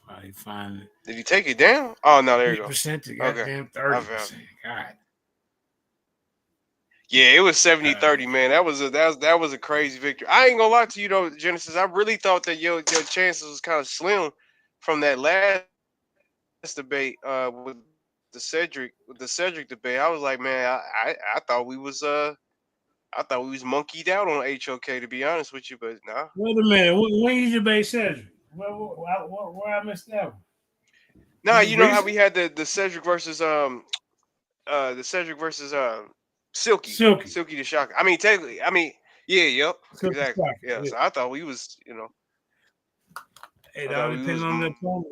Speaker 2: All Somebody find it.
Speaker 4: Did he take it down? Oh no, there you go.
Speaker 2: 3% to
Speaker 4: Okay.
Speaker 2: goddamn
Speaker 4: I found
Speaker 2: 30%. God.
Speaker 4: Yeah, it was 70-30, man. That was a crazy victory. I ain't gonna lie to you though, Genesis. I really thought that your chances was kind of slim from that last debate with the Cedric debate. I was like, man, I thought we was monkeyed out on HOK, to be honest with you, but nah.
Speaker 2: Wait a minute. When you debate Cedric? Where I missed that one?
Speaker 4: Nah, you know how we had the Cedric versus Silky the Shocker. I mean, technically, yeah, yep, exactly. Yeah, so I thought we was,
Speaker 2: Hey, that depends on the opponent.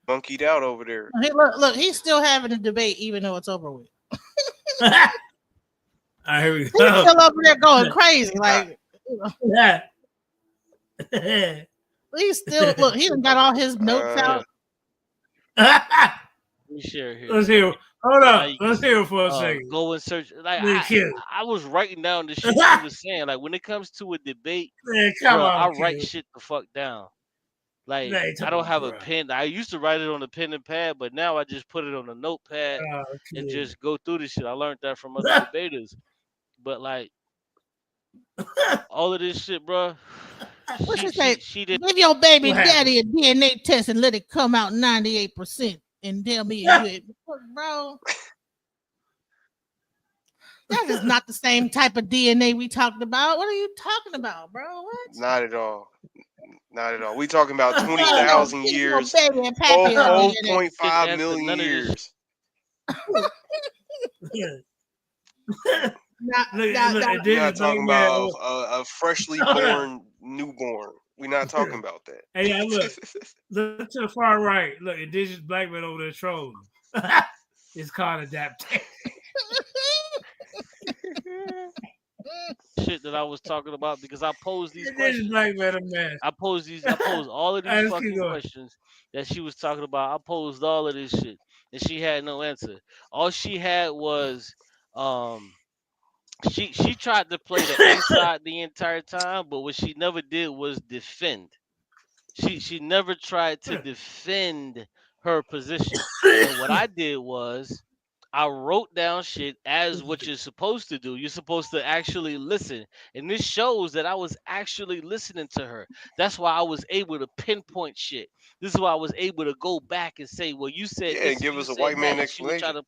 Speaker 4: Monkeyed out over there.
Speaker 7: Hey, look, he's still having a debate, even though it's over with.
Speaker 2: Here we go.
Speaker 7: He's still over there going crazy, like. He's still look. He done got all his notes out.
Speaker 9: We share here.
Speaker 2: Let's hear. Hold up. Let's hear it for a second.
Speaker 9: Go and search. Like I was writing down the shit he was saying. Like when it comes to a debate, I write shit the fuck down. Like I don't have a pen. I used to write it on a pen and pad, but now I just put it on a notepad and just go through the shit. I learned that from other debaters. But like all of this shit, bro.
Speaker 7: What you say? Give your baby daddy a DNA test and let it come out 98%, and tell me, bro. That is not the same type of DNA we talked about. What are you talking about, bro? What?
Speaker 4: Not at all. Not at all. We talking about 20,000 years. 4.5 million years. We're not talking about a freshly born newborn. We're not talking about that.
Speaker 2: Hey, look to the far right. Look, indigenous black man over there trolling. It's called adaptation.
Speaker 9: Shit that I was talking about because I posed these
Speaker 2: questions. Black man,
Speaker 9: I posed all of these fucking questions that she was talking about. I posed all of this shit and she had no answer. All she had was she tried to play the inside the entire time, but what she never did was defend. She never tried to defend her position. And what I did was I wrote down shit as what you're supposed to do. You're supposed to actually listen. And this shows that I was actually listening to her. That's why I was able to pinpoint shit. This is why I was able to go back and say, well, you said this,
Speaker 4: and give us a white man explanation.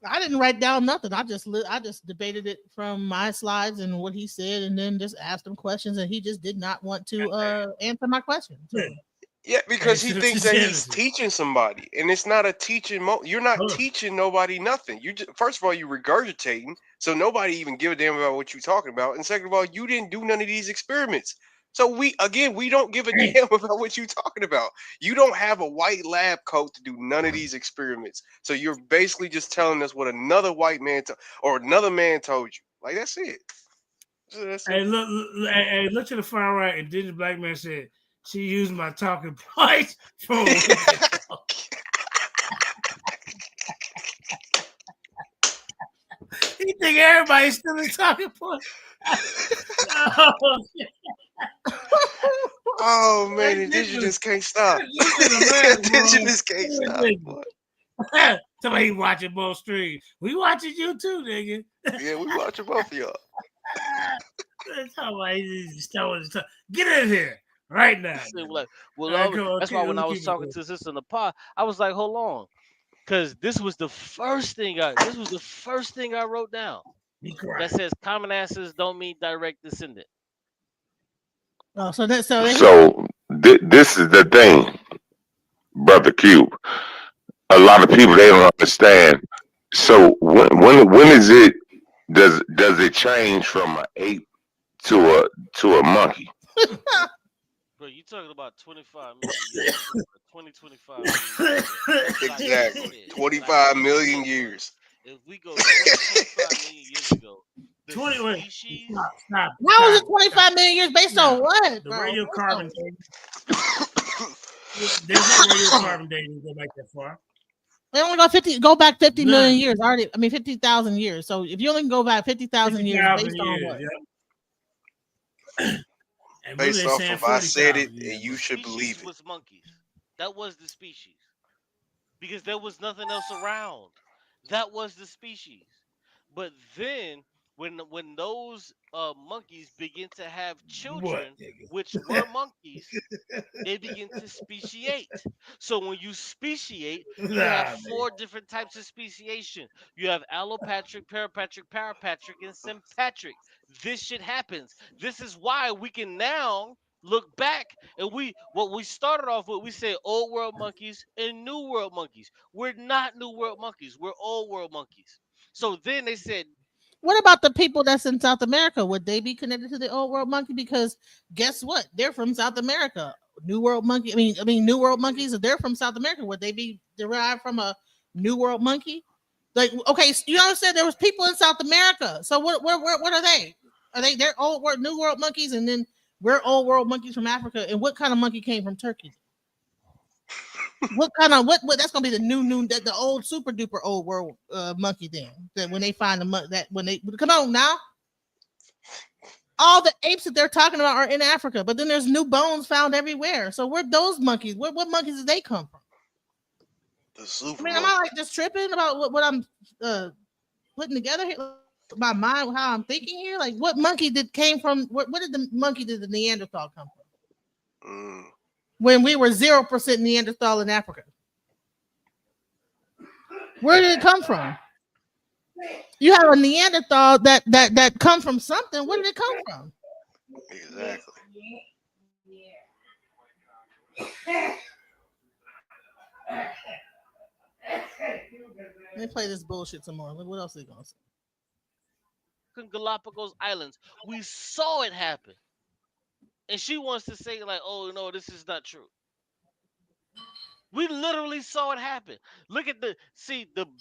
Speaker 7: I didn't write down nothing. I just debated it from my slides and what he said, and then just asked him questions, and he just did not want to answer my question.
Speaker 4: Yeah, because he thinks that he's teaching somebody, and it's not a teaching. You're not teaching nobody nothing. You just, first of all, you're regurgitating, so nobody even give a damn about what you're talking about. And second of all, you didn't do none of these experiments. So we don't give a damn about what you're talking about. You don't have a white lab coat to do none of these experiments. So you're basically just telling us what another white man or another man told you. Like that's it.
Speaker 2: Hey, look to the far right. Indigenous black man said she used my talking points for. You think everybody's still in talking points?
Speaker 4: Oh man, indigenous can't stop. Indigenous can't stop.
Speaker 2: Somebody watching both streams. We watching you too, nigga.
Speaker 4: Yeah, we watching both of y'all.
Speaker 2: Get in here right now.
Speaker 9: That's why when I was talking to this in the pod, I was like, hold on. Because this was the first thing I wrote down. That says common ancestors don't mean direct descendant.
Speaker 7: Oh, so
Speaker 8: this is the thing, Brother Cube. A lot of people they don't understand. So when is it does it change from an ape to a monkey?
Speaker 9: Bro, you talking about 25 million years, 2025 million years.
Speaker 4: Exactly. 25 million years.
Speaker 9: If we go 25 million years ago, species...
Speaker 7: How is it 25 million years based on what?
Speaker 2: The radiocarbon dating. There's no radiocarbon dating go back that far.
Speaker 7: They only go back 50 million years already. I mean 50,000 years. So if you only go back 50,000 years based on what?
Speaker 4: Based off of I said it and you should believe it.
Speaker 9: Was monkeys. That was the species because there was nothing else around. That was the species. But then when those monkeys begin to have
Speaker 2: What,
Speaker 9: children, which
Speaker 2: nigga?
Speaker 9: were monkeys, they begin to speciate. So when you speciate, you have
Speaker 2: Nah, man.
Speaker 9: 4 different types of speciation. You have allopatric, parapatric, parapatric, and sympatric. This shit happens. This is why we can now look back and what we started off with, we said old world monkeys and new world monkeys. We're not new world monkeys. We're old world monkeys. So then they said,
Speaker 7: what about the people that's in South America? Would they be connected to the old world monkey? Because guess what? They're from South America. New World monkey. I mean, New World monkeys. If they're from South America, would they be derived from a New World monkey? Like, okay, so you understand there was people in South America. So what are they? Are they're old world, New World monkeys, and then we're old world monkeys from Africa? And what kind of monkey came from Turkey? What kind of what that's gonna be the new the old super duper old world monkey then that when they find that when they come on now all the apes that they're talking about are in Africa, but then there's new bones found everywhere. So where those monkeys? What monkeys did they come from?
Speaker 4: The super
Speaker 7: I mean, am
Speaker 4: monkey.
Speaker 7: I like just tripping about what I'm putting together here? My mind, how I'm thinking here. Like, what monkey came from? What did the monkey did the Neanderthal come from? When we were 0% Neanderthal in Africa, where did it come from? You have a Neanderthal that come from something. Where did it come from?
Speaker 4: Exactly.
Speaker 7: Let me play this bullshit some more. What else are they gonna say?
Speaker 9: Galapagos Islands. We saw it happen. And she wants to say, like, oh, no, this is not true. We literally saw it happen. Look at the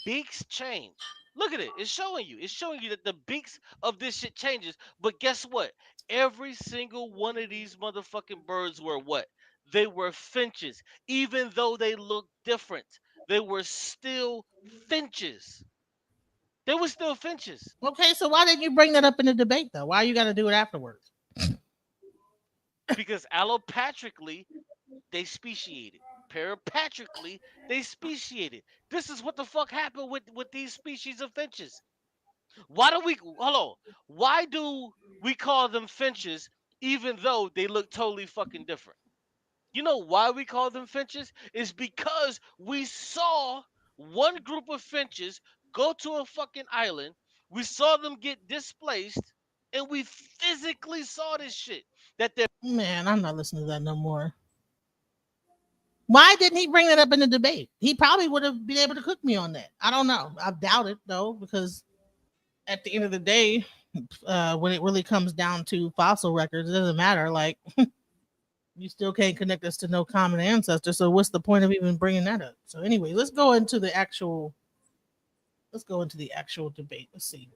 Speaker 9: beaks change. Look at it. It's showing you. It's showing you that the beaks of this shit changes. But guess what? Every single one of these motherfucking birds were what? They were finches. Even though they looked different, they were still finches. They were still finches.
Speaker 7: Okay, so why didn't you bring that up in the debate though? Why you got to do it afterwards?
Speaker 9: Because allopatrically, they speciated. Parapatrically, they speciated. This is what the fuck happened with these species of finches. Why do we hold on? Why do we call them finches even though they look totally fucking different? You know why we call them finches? Is because we saw one group of finches go to a fucking island. We saw them get displaced, and we physically saw this shit. That they're
Speaker 7: Man, I'm not listening to that no more. Why didn't he bring that up in the debate? He probably would have been able to cook me on that. I don't know. I doubt it though, because at the end of the day, when it really comes down to fossil records, it doesn't matter. Like, you still can't connect us to no common ancestor. So what's the point of even bringing that up? So anyway, let's go into the actual. Let's go into the actual debate. Let's see.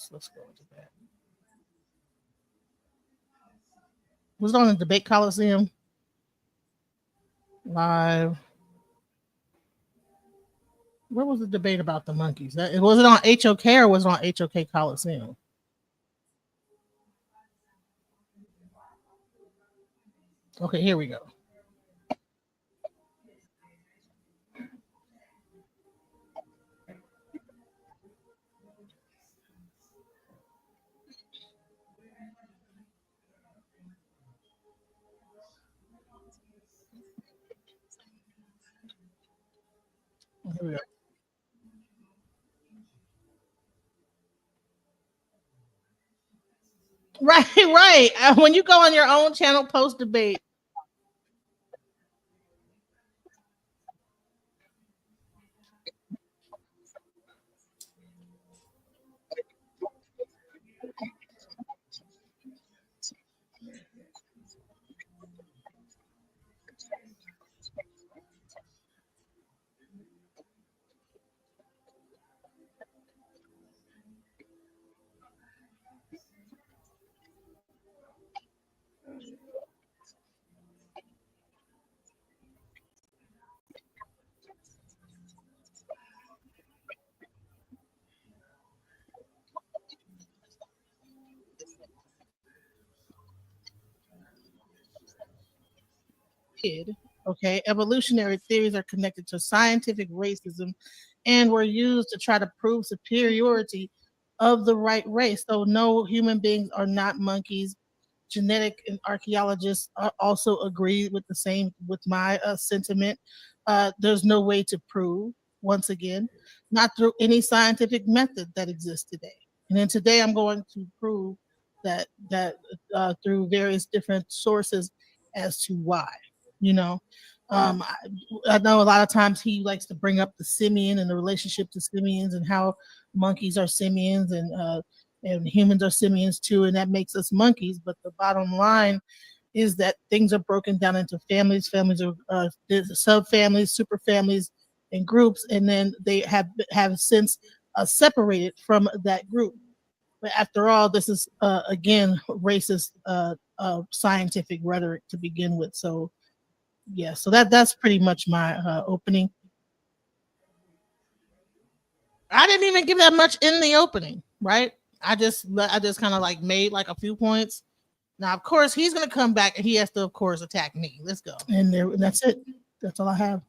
Speaker 7: Let's go into that. Was it on the debate Coliseum live? Where was the debate about the monkeys? Was it on HOK or was it on HOK Coliseum? Okay, here we go. Here we go. Right, right. When you go on your own channel, post debate. Kid. Okay, evolutionary theories are connected to scientific racism and were used to try to prove superiority of the right race. So, no, human beings are not monkeys. Genetic and archaeologists also agree with the same with my sentiment. There's no way to prove, once again, not through any scientific method that exists today. And then today, I'm going to prove that through various different sources as to why. You know, I know a lot of times he likes to bring up the simian and the relationship to simians and how monkeys are simians and humans are simians too, and that makes us monkeys. But the bottom line is that things are broken down into families. Families are subfamilies, super families, and groups, and then they have since separated from that group. But after all, this is again racist scientific rhetoric to begin with. So yeah, so that's pretty much my opening. I didn't even give that much in the opening, right? I just kind of like made like a few points. Now, of course, he's gonna come back and he has to, of course, attack me. Let's go. And that's it. That's all I have.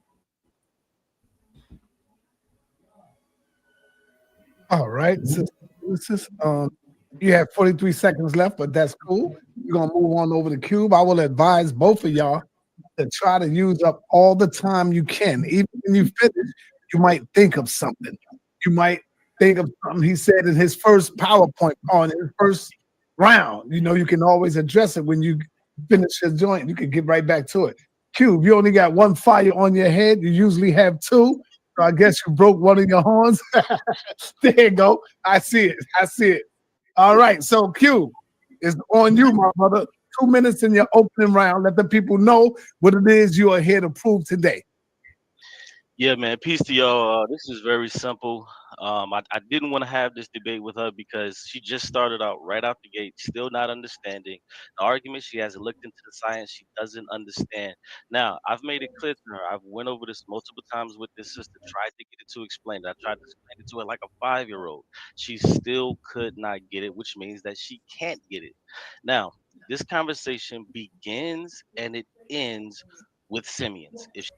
Speaker 5: All right, you have 43 seconds left, but that's cool. We're gonna move on over the cube. I will advise both of y'all to try to use up all the time you can. Even when you finish, you might think of something. You might think of something he said in his first PowerPoint on his first round. You know, you can always address it when you finish your joint. You can get right back to it. Cube, you only got one fire on your head. You usually have two. So I guess you broke one of your horns. There you go. I see it. I see it. All right. So Cube, it's on you, my brother. 2 minutes in your opening round. Let the people know what it is you are here to prove today.
Speaker 9: Yeah, man. Peace to y'all. This is very simple. I didn't want to have this debate with her because she just started out right out the gate, still not understanding the argument. She hasn't looked into the science. She doesn't understand. Now, I've made it clear to her. I've went over this multiple times with this sister, tried to get it to explain it. I tried to explain it to her like a 5-year-old. She still could not get it, which means that she can't get it. Now, this conversation begins and it ends with simians. If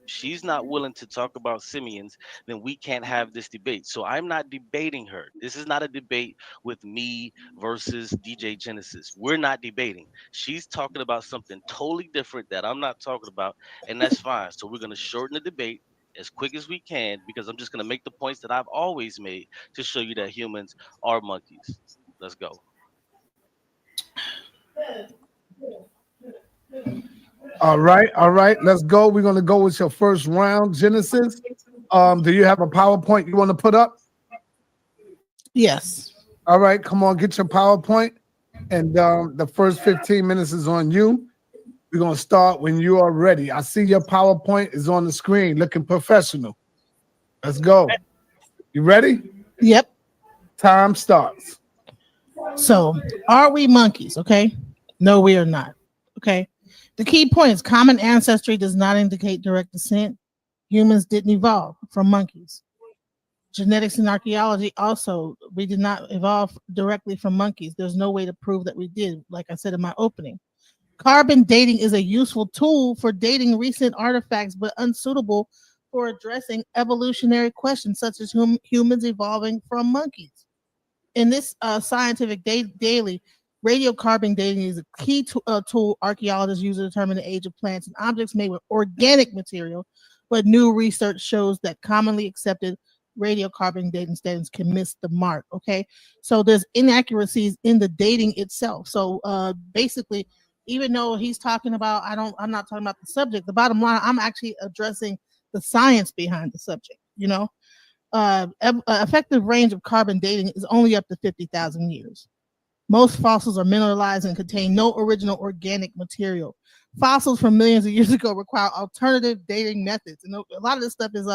Speaker 9: she's not willing to talk about simians, then we can't have this debate. So I'm not debating her. This is not a debate with me versus DJ Genesis. We're not debating. She's talking about something totally different that I'm not talking about, and that's fine. So we're going to shorten the debate as quick as we can because I'm just going to make the points that I've always made to show you that humans are monkeys. Let's go.
Speaker 5: All right, all right. Let's go. We're gonna go with your first round, Genesis. Do you have a PowerPoint you want to put up?
Speaker 7: Yes.
Speaker 5: All right, come on, get your PowerPoint. And the first 15 minutes is on you. We're gonna start when you are ready. I see your PowerPoint is on the screen, looking professional. Let's go. You ready?
Speaker 7: Yep.
Speaker 5: Time starts.
Speaker 7: So, are we monkeys? Okay. No, we are not. Okay. The key point is common ancestry does not indicate direct descent. Humans didn't evolve from monkeys. Genetics and archaeology also, we did not evolve directly from monkeys. There's no way to prove that we did, like I said in my opening. Carbon dating is a useful tool for dating recent artifacts, but unsuitable for addressing evolutionary questions such as humans evolving from monkeys. In this scientific daily, radiocarbon dating is a key tool archaeologists use to determine the age of plants and objects made with organic material, but new research shows that commonly accepted radiocarbon dating standards can miss the mark. Okay, so there's inaccuracies in the dating itself. So basically, even though he's talking about, I'm not talking about the subject. The bottom line, I'm actually addressing the science behind the subject. You know, effective range of carbon dating is only up to 50,000 years. Most fossils are mineralized and contain no original organic material. Fossils from millions of years ago require alternative dating methods, and a lot of this stuff is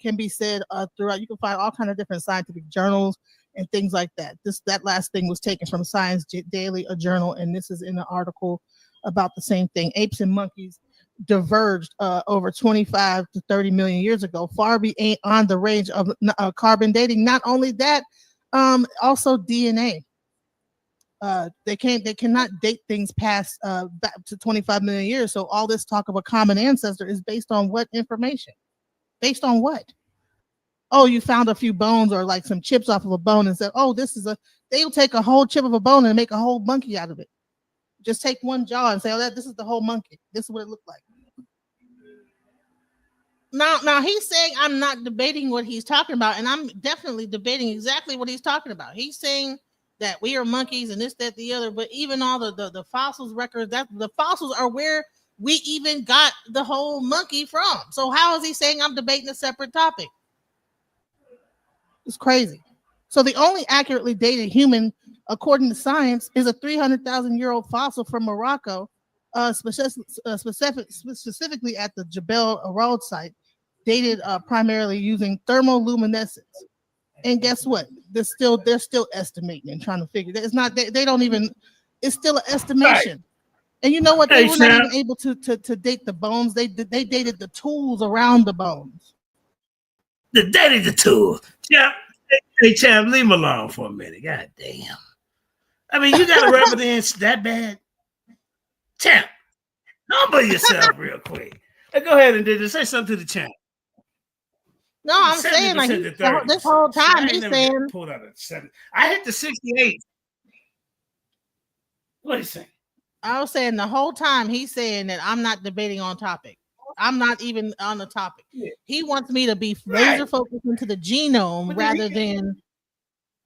Speaker 7: can be said throughout. You can find all kind of different scientific journals. and things like that. That last thing was taken from Science Daily, a journal, and this is in an article about the same thing. Apes and monkeys diverged over 25 to 30 million years ago, far beyond the range of carbon dating. Not only that, also DNA. They cannot date things past back to 25 million years. So all this talk of a common ancestor is based on what information? Based on what? Oh, you found a few bones or like some chips off of a bone and said, oh, they'll take a whole chip of a bone and make a whole monkey out of it. Just take one jaw and say, oh, this is the whole monkey. This is what it looked like. Now he's saying I'm not debating what he's talking about, and I'm definitely debating exactly what he's talking about. He's saying that we are monkeys and this, that, the other, but even all the fossils records, that the fossils are where we even got the whole monkey from. So how is he saying I'm debating a separate topic? It's crazy. So the only accurately dated human, according to science, is a 300,000-year-old fossil from Morocco, specifically at the Jebel Arad site, dated primarily using thermoluminescence. And guess what? They're still estimating and trying to figure. It's not. They don't even. It's still an estimation. Right. And you know what? They were not even able to date the bones. They dated the tools around the bones.
Speaker 2: They dated the tools. Yeah. Hey, Champ, leave him alone for a minute. God damn. I mean, you got to rub it in that bad. Champ, humble yourself real quick. Hey, go ahead and just say something to the champ.
Speaker 7: No, I'm saying like this whole time he's saying.
Speaker 2: Pulled out at 7. I hit the 68. What are you saying?
Speaker 7: I was saying the whole time he's saying that I'm not debating on topic. I'm not even on the topic. Yeah. He wants me to be laser focused into the genome rather than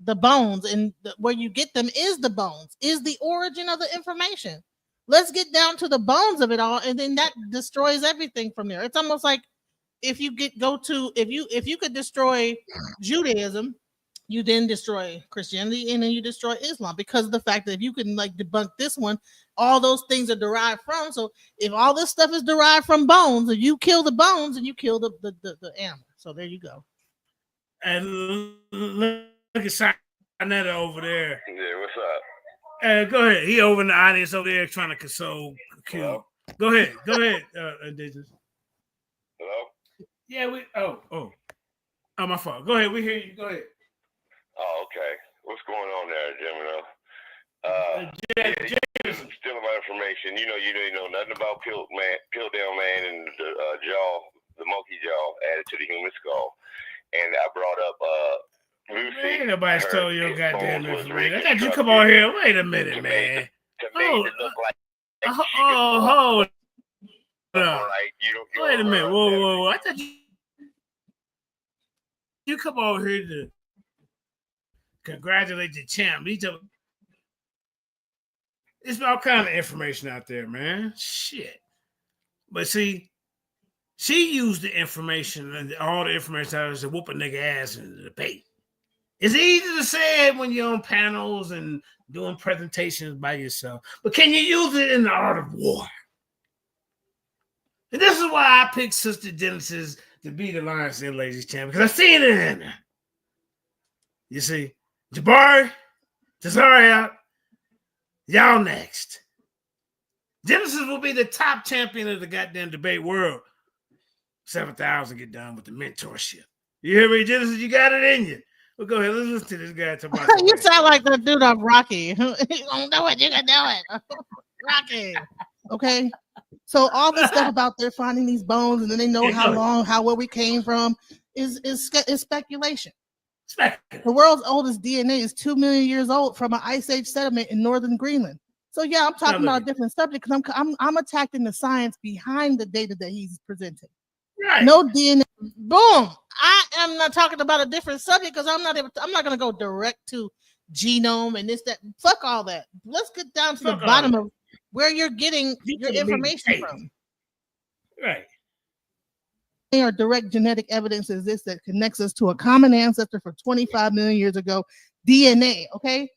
Speaker 7: the bones, and where you get them is the bones, is the origin of the information. Let's get down to the bones of it all, and then that destroys everything from there. It's almost like if you could destroy Judaism, you then destroy Christianity, and then you destroy Islam, because of the fact that if you can like debunk this one, all those things are derived from. So if all this stuff is derived from bones, and you kill the bones, and you kill the animal. So there you go.
Speaker 2: And look at Sinetta over there.
Speaker 8: Yeah, what's up?
Speaker 2: Go ahead. He over in the audience over there trying to console Q. Go ahead, Indigenous.
Speaker 8: Hello?
Speaker 2: Yeah, Oh, my fault. Go ahead. We hear you. Go ahead.
Speaker 8: Oh, okay. What's going on there, Gemino? Stealing my information. You know nothing about Piltdown Man and the monkey jaw added to the human skull. And I brought up Lucy.
Speaker 2: Ain't nobody stole your goddamn information. I got you come on here. Wait a minute, man. Hold on. Wait a minute. Whoa. I thought you come over here to congratulate the champ. It's all kind of information out there, man. Shit. But see, she used the information and all the information out to whoop a nigga ass in the debate. It's easy to say it when you're on panels and doing presentations by yourself, but can you use it in the art of war? And this is why I picked Sister Genesis to be the Lions Den Ladies Champion, because I seen it in there. You see, Jabari, Tazaria, y'all next. Genesis will be the top champion of the goddamn debate world. 7,000 get done with the mentorship. You hear me, Genesis? You got it in you. Well, go ahead. Let's listen to this guy talk about
Speaker 7: you sound like the dude of Rocky. You gonna do it. You can do it. Rocky. Okay. So all this stuff about they're finding these bones and then they know where we came from is speculation. The world's oldest DNA is 2 million years old from an ice age settlement in northern Greenland. So yeah, I'm talking about a different subject because I'm attacking the science behind the data that he's presenting. Right. No DNA. Boom. I am not talking about a different subject because I'm not going to go direct to genome and this, that. Fuck all that. Let's get down to the bottom of where you're getting your information from.
Speaker 2: Right.
Speaker 7: There are direct genetic evidence exists that connects us to a common ancestor for 25 million years ago. DNA. Okay.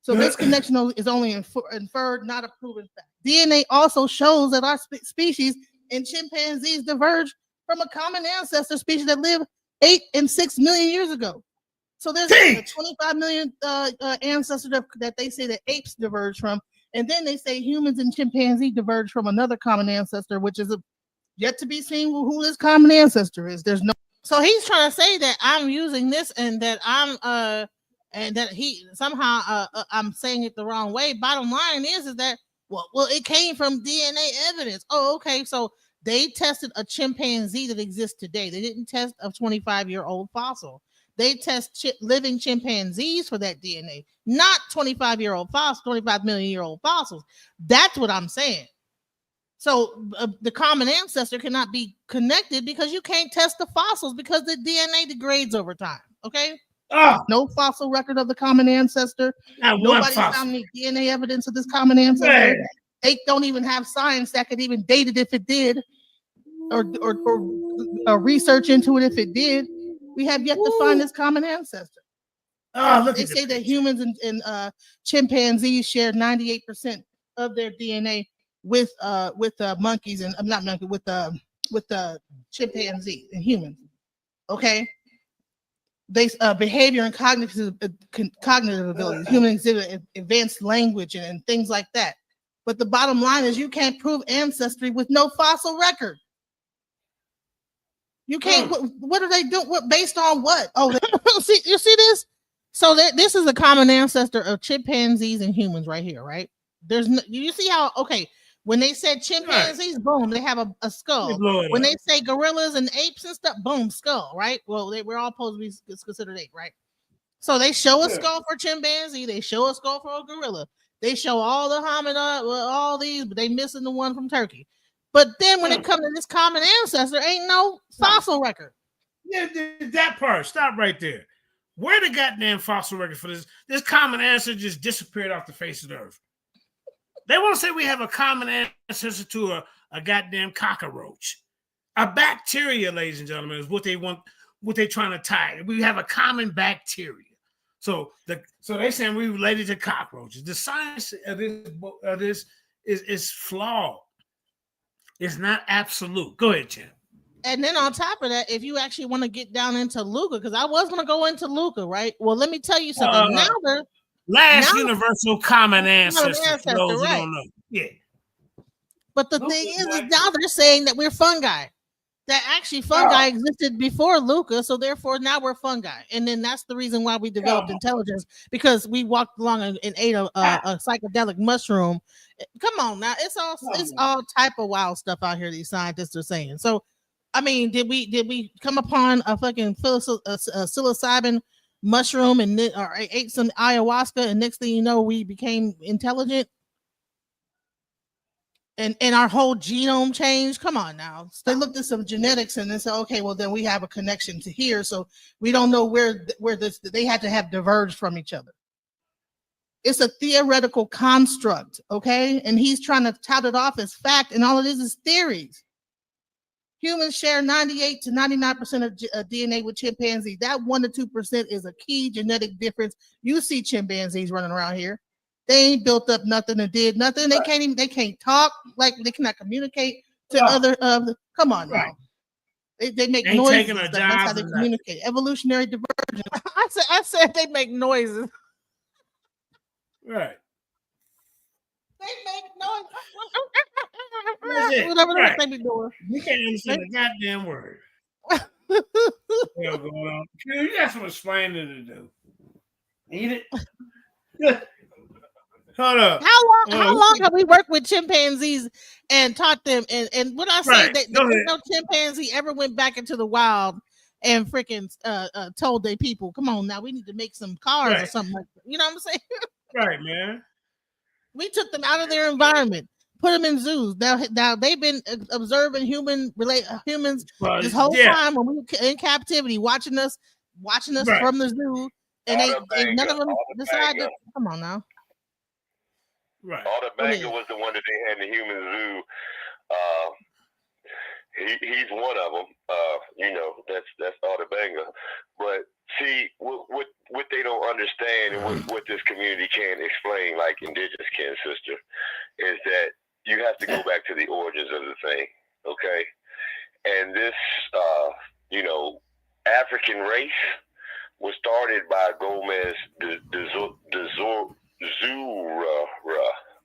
Speaker 7: So this connection is only inferred, not a proven fact. DNA also shows that our species and chimpanzees diverged from a common ancestor species that lived 8 and 6 million years ago. So there's a 25 million ancestor that they say that apes diverge from, and then they say humans and chimpanzee diverge from another common ancestor, which is yet to be seen who this common ancestor is. There's no. So he's trying to say that I'm using this and that I'm and that he somehow I'm saying it the wrong way. Bottom line is that well it came from DNA evidence. Oh, okay. So they tested a chimpanzee that exists today. They didn't test a 25-year-old fossil. They test living chimpanzees for that DNA, not 25-year-old fossils, 25 million-year-old fossils. That's what I'm saying. So the common ancestor cannot be connected because you can't test the fossils because the DNA degrades over time. Okay. No fossil record of the common ancestor. Nobody found any DNA evidence of this common ancestor. They don't even have science that could even date it if it did, or research into it if it did. We have yet to find this common ancestor. They say that humans and chimpanzees share 98% of their DNA with monkeys and not monkeys with chimpanzees and humans. Okay. They behavior and cognitive abilities. Humans exhibit advanced language and things like that. But the bottom line is you can't prove ancestry with no fossil record. You can't. What are they doing? What based on what? Oh, you see this? So this is a common ancestor of chimpanzees and humans right here, right? There's no, you see how when they said chimpanzees, boom, they have a skull. When they say gorillas and apes and stuff, boom, skull, right? Well, we're all supposed to be considered ape, right? So they show a skull for chimpanzee, they show a skull for a gorilla, they show all the hominoid, all these, but they missing the one from Turkey. But then when it comes to this common ancestor, ain't no fossil record.
Speaker 2: Yeah, that part. Stop right there. Where the goddamn fossil record for this? This common ancestor just disappeared off the face of the earth. They want to say we have a common ancestor to a goddamn cockroach. A bacteria, ladies and gentlemen, is what they want, what they're trying to tie. We have a common bacteria. So they're saying we related to cockroaches. The science of this is flawed. It's not absolute. Go ahead, Chad.
Speaker 7: And then on top of that, if you actually want to get down into Luca, because I was going to go into Luca, right? Well, let me tell you something.
Speaker 2: Universal common ancestor. For those who don't know. Yeah.
Speaker 7: But the thing is now they're saying that we're fungi. That actually fungi existed before Luca, so therefore now we're fungi. And then that's the reason why we developed intelligence, because we walked along and ate a psychedelic mushroom. Come on now, it's all type of wild stuff out here these scientists are saying. So I mean, did we come upon a fucking psilocybin mushroom and or ate some ayahuasca and next thing you know we became intelligent? And our whole genome changed. Come on now. So they looked at some genetics and they said, okay, well then we have a connection to here. So we don't know where this they had to have diverged from each other. It's a theoretical construct, okay? And he's trying to tout it off as fact, and all it is theories. Humans share 98 to 99% of DNA with chimpanzees. That 1 to 2% is a key genetic difference. You see chimpanzees running around here. They ain't built up nothing and did nothing. They can't talk, like they cannot communicate to other come on now. They make noises. That's how they communicate. Evolutionary divergence. I said they make noises.
Speaker 2: Right.
Speaker 7: They make noise. Whatever they be doing.
Speaker 2: You can't understand a goddamn word. What's going on? You got some explaining to do. Eat it. Hold up.
Speaker 7: How long have we worked with chimpanzees and taught them? And when I say that no chimpanzee ever went back into the wild and freaking told their people, come on now, we need to make some cars or something like that. You know what I'm saying?
Speaker 2: Right, man.
Speaker 7: We took them out of their environment, put them in zoos. Now they've been observing humans this whole time when we were in captivity, watching us from the zoo, and none of them decided to come on now.
Speaker 8: Right. Aldebanger was the one that they had in the human zoo. He's one of them. That's Aldebanger. But see, what they don't understand and what this community can't explain, like indigenous kin sister, is that you have to go back to the origins of the thing. Okay, and this African race was started by Gomez de Zurara,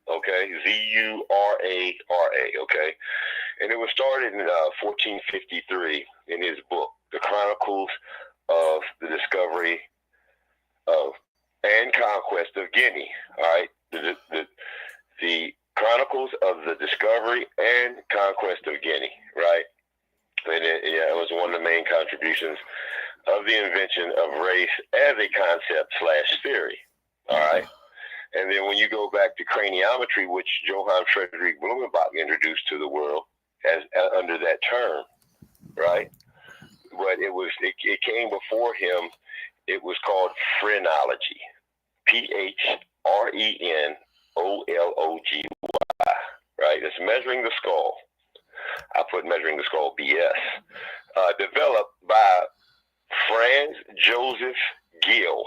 Speaker 8: okay, Zurara, okay, and it was started in 1453 in his book, The Chronicles of the Discovery of and Conquest of Guinea. All right, the Chronicles of the Discovery and Conquest of Guinea, right? And it was one of the main contributions of the invention of race as a concept / theory. All right. And then when you go back to craniometry, which Johann Friedrich Blumenbach introduced to the world as under that term, right? But it came before him. It was called phrenology, Phrenology, right? It's measuring the skull. I put measuring the skull BS. Developed by Franz Joseph Gill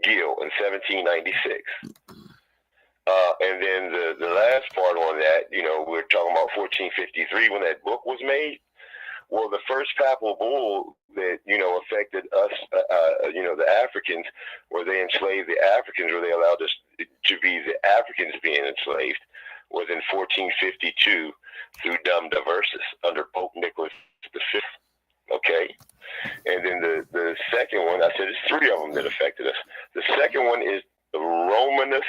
Speaker 8: in 1796. And then the last part on that, we're talking about 1453 when that book was made. Well, the first papal bull that, affected us, the Africans, where they enslaved the Africans, or they allowed us to be the Africans being enslaved, was in 1452 through Dum Diversus under Pope Nicholas V. Okay? And then the second one, I said there's three of them that affected us. The second one is the Romanus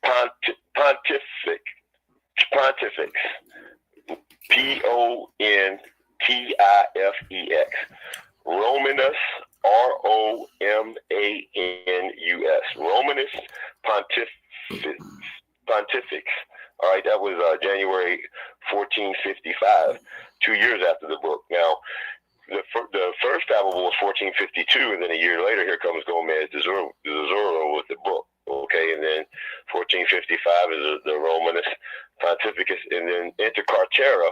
Speaker 8: Pontifex. Pontifex. Romanus, Romanus, Romanus Pontifex. All right, that was January 1455, 2 years after the book. Now, the first papal bull was 1452, and then a year later, here comes Gomez de Zurara with the book. Okay, and then 1455 is the Romanus Pontificus, and then Inter Cartera,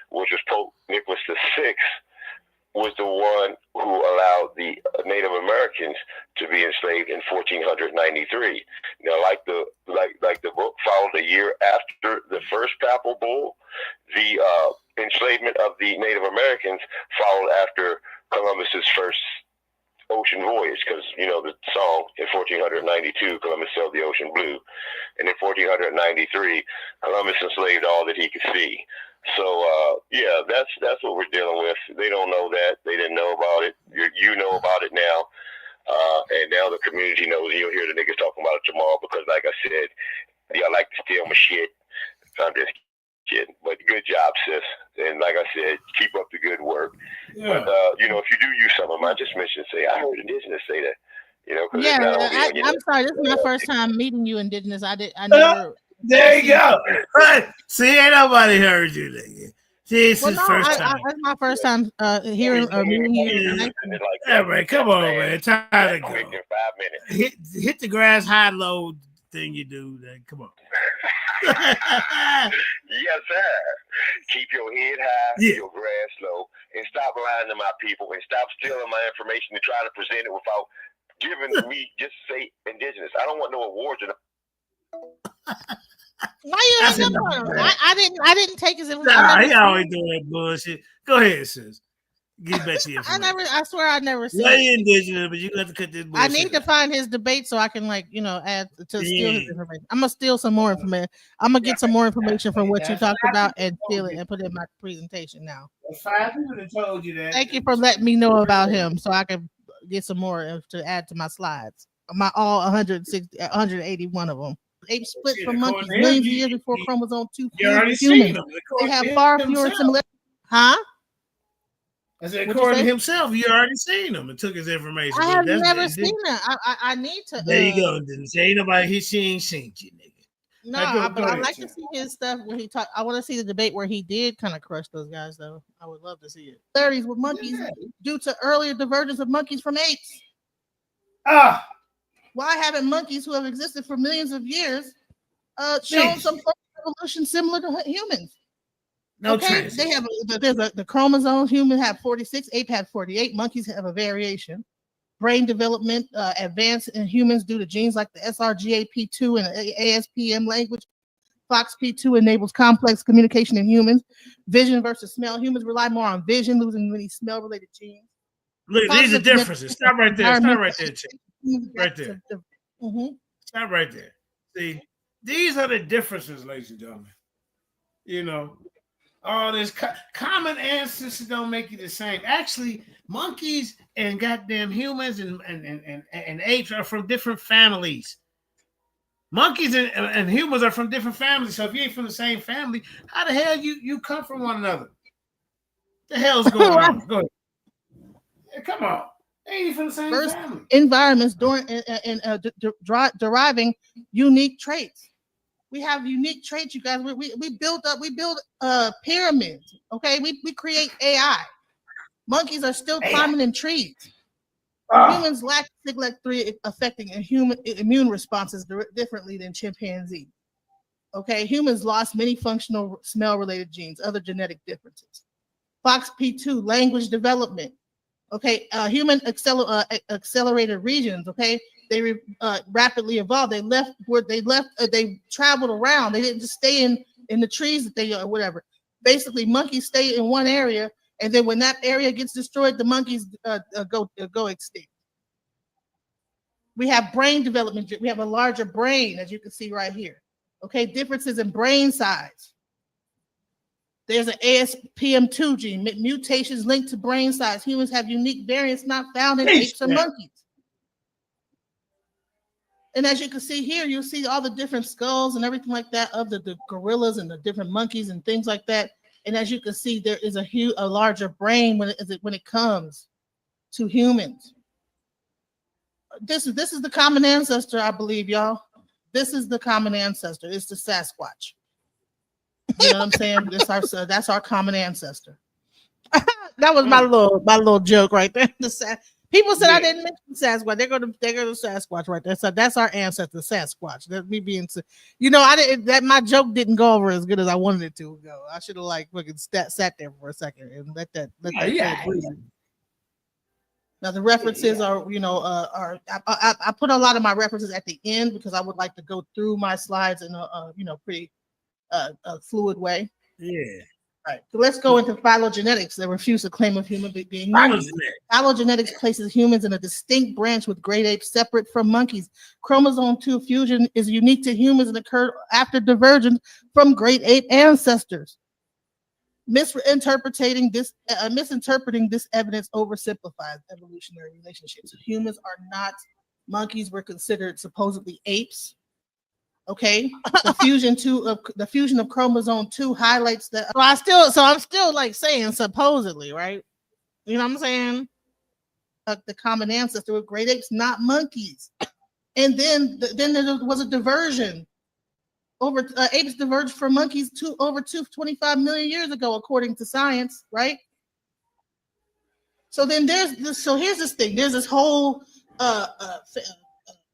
Speaker 8: which was Pope Nicholas VI, was the one who allowed the Native Americans to be enslaved in 1493. Now, like the book followed a year after the first papal bull, the enslavement of the Native Americans followed after Columbus's first ocean voyage, because the song in 1492 Columbus sailed the ocean blue, and in 1493 Columbus enslaved all that he could see. So that's what we're dealing with. They don't know that. They didn't know about it. You know about it now, and now the community knows. You'll hear the niggas talking about it tomorrow, because like I said, y'all like to steal my shit. I'm just kidding, but good job, sis. And like I said, keep up the good work. Yeah. But if you do use some of them, I just mentioned, say, I heard Indigenous say that.
Speaker 7: I'm sorry. This is my first time meeting you, Indigenous. I never.
Speaker 2: There you go. Right. See, ain't nobody heard you, nigga. See, it's his first time.
Speaker 7: That's my first time hearing or meeting you.
Speaker 2: Yeah, man, come on, man. Time to go. 5 minutes. Hit the grass high low thing you do. Then come on.
Speaker 8: Yes, sir. Keep your head high, your grass low, and stop lying to my people, and stop stealing my information and try to present it without giving me just say Indigenous. I don't want no awards.
Speaker 7: Why you ain't number? I didn't take his information.
Speaker 2: Nah, he always doing that bullshit. Go ahead, sis. Get back to your information.
Speaker 7: I swear I never seen
Speaker 2: it. Indigenous, but you got to cut this bullshit.
Speaker 7: I need to find his debate so I can add to steal his information. I'm gonna steal some more information. I'm gonna get some more information from what you talked about and steal it and put it in my presentation now.
Speaker 2: 5 people that told you that.
Speaker 7: Thank you for letting me know about him so I can get some more to add to my slides. My all 181 of them. Apes split from monkeys millions of years before chromosome 2 humans. They have far fewer similarities. Huh?
Speaker 2: I said, according to himself, you already seen him and took his information.
Speaker 7: I have never seen that. I need to.
Speaker 2: There you go. Didn't say ain't nobody. She ain't seen you, nigga.
Speaker 7: No, but I'd like to see his stuff when he talked. I want to see the debate where he did kind of crush those guys, though. I would love to see it. 30s with monkeys due to earlier divergence of monkeys from apes. Why haven't monkeys who have existed for millions of years shown some evolution similar to humans? Okay, they have the chromosomes. Humans have 46, ape have 48. Monkeys have a variation. Brain development advanced in humans due to genes like the SRGAP2 and the ASPM language. FOXP2 enables complex communication in humans. Vision versus smell. Humans rely more on vision, losing many smell-related genes.
Speaker 2: Look, these are differences. Stop right there. Stop right there, Chick. Right there. Stop right there. See, these are the differences, ladies and gentlemen. You know, all this common ancestors don't make you the same. Actually, monkeys and goddamn humans and apes are from different families. Monkeys and humans are from different families. So if you ain't from the same family, how the hell you come from one another? The hell's going on? Go ahead. Yeah, come on. They ain't from the same family.
Speaker 7: Environments deriving unique traits. We have unique traits, you guys. We build pyramids. Okay, we create AI. Monkeys are still climbing in trees. Humans lack SIGLEC3 affecting human immune responses differently than chimpanzees. Okay, humans lost many functional smell-related genes, other genetic differences. FOXP2, language development. Okay, human accelerated regions. Okay, they rapidly evolved. They traveled around. They didn't just stay in the trees that they or whatever. Basically, monkeys stay in one area, and then when that area gets destroyed, the monkeys go extinct. We have brain development. We have a larger brain, as you can see right here. Okay, differences in brain size. There's an ASPM2 gene, mutations linked to brain size. Humans have unique variants not found in apes or monkeys. And as you can see here, you'll see all the different skulls and everything like that of the gorillas and the different monkeys and things like that. And as you can see, there is a larger brain when it comes to humans. This is the common ancestor, I believe, y'all. This is the common ancestor. It's the Sasquatch. You know what I'm saying? That's our common ancestor. That was my little joke right there. People said I didn't mention Sasquatch. They're gonna Sasquatch right there. So that's our ancestor, Sasquatch. That's me being, I didn't. That my joke didn't go over as good as I wanted it to go. I should have fucking sat there for a second and let that breathe. Now the references are, I put a lot of my references at the end because I would like to go through my slides in a pretty fluid way.
Speaker 2: Yeah.
Speaker 7: Right. So let's go into phylogenetics. They refuse the claim of human being monkeys. Phylogenetics places humans in a distinct branch with great apes separate from monkeys. Chromosome 2 fusion is unique to humans and occurred after divergence from great ape ancestors. Misinterpreting this evidence oversimplifies evolutionary relationships. Humans are not monkeys. We're considered supposedly apes. Okay, the fusion of chromosome 2 highlights that. So I'm still saying supposedly, right? You know what I'm saying? The common ancestor with great apes, not monkeys. And then there was a diversion. Apes diverged from monkeys over 225 million years ago, according to science, right? So then here's this thing. There's this whole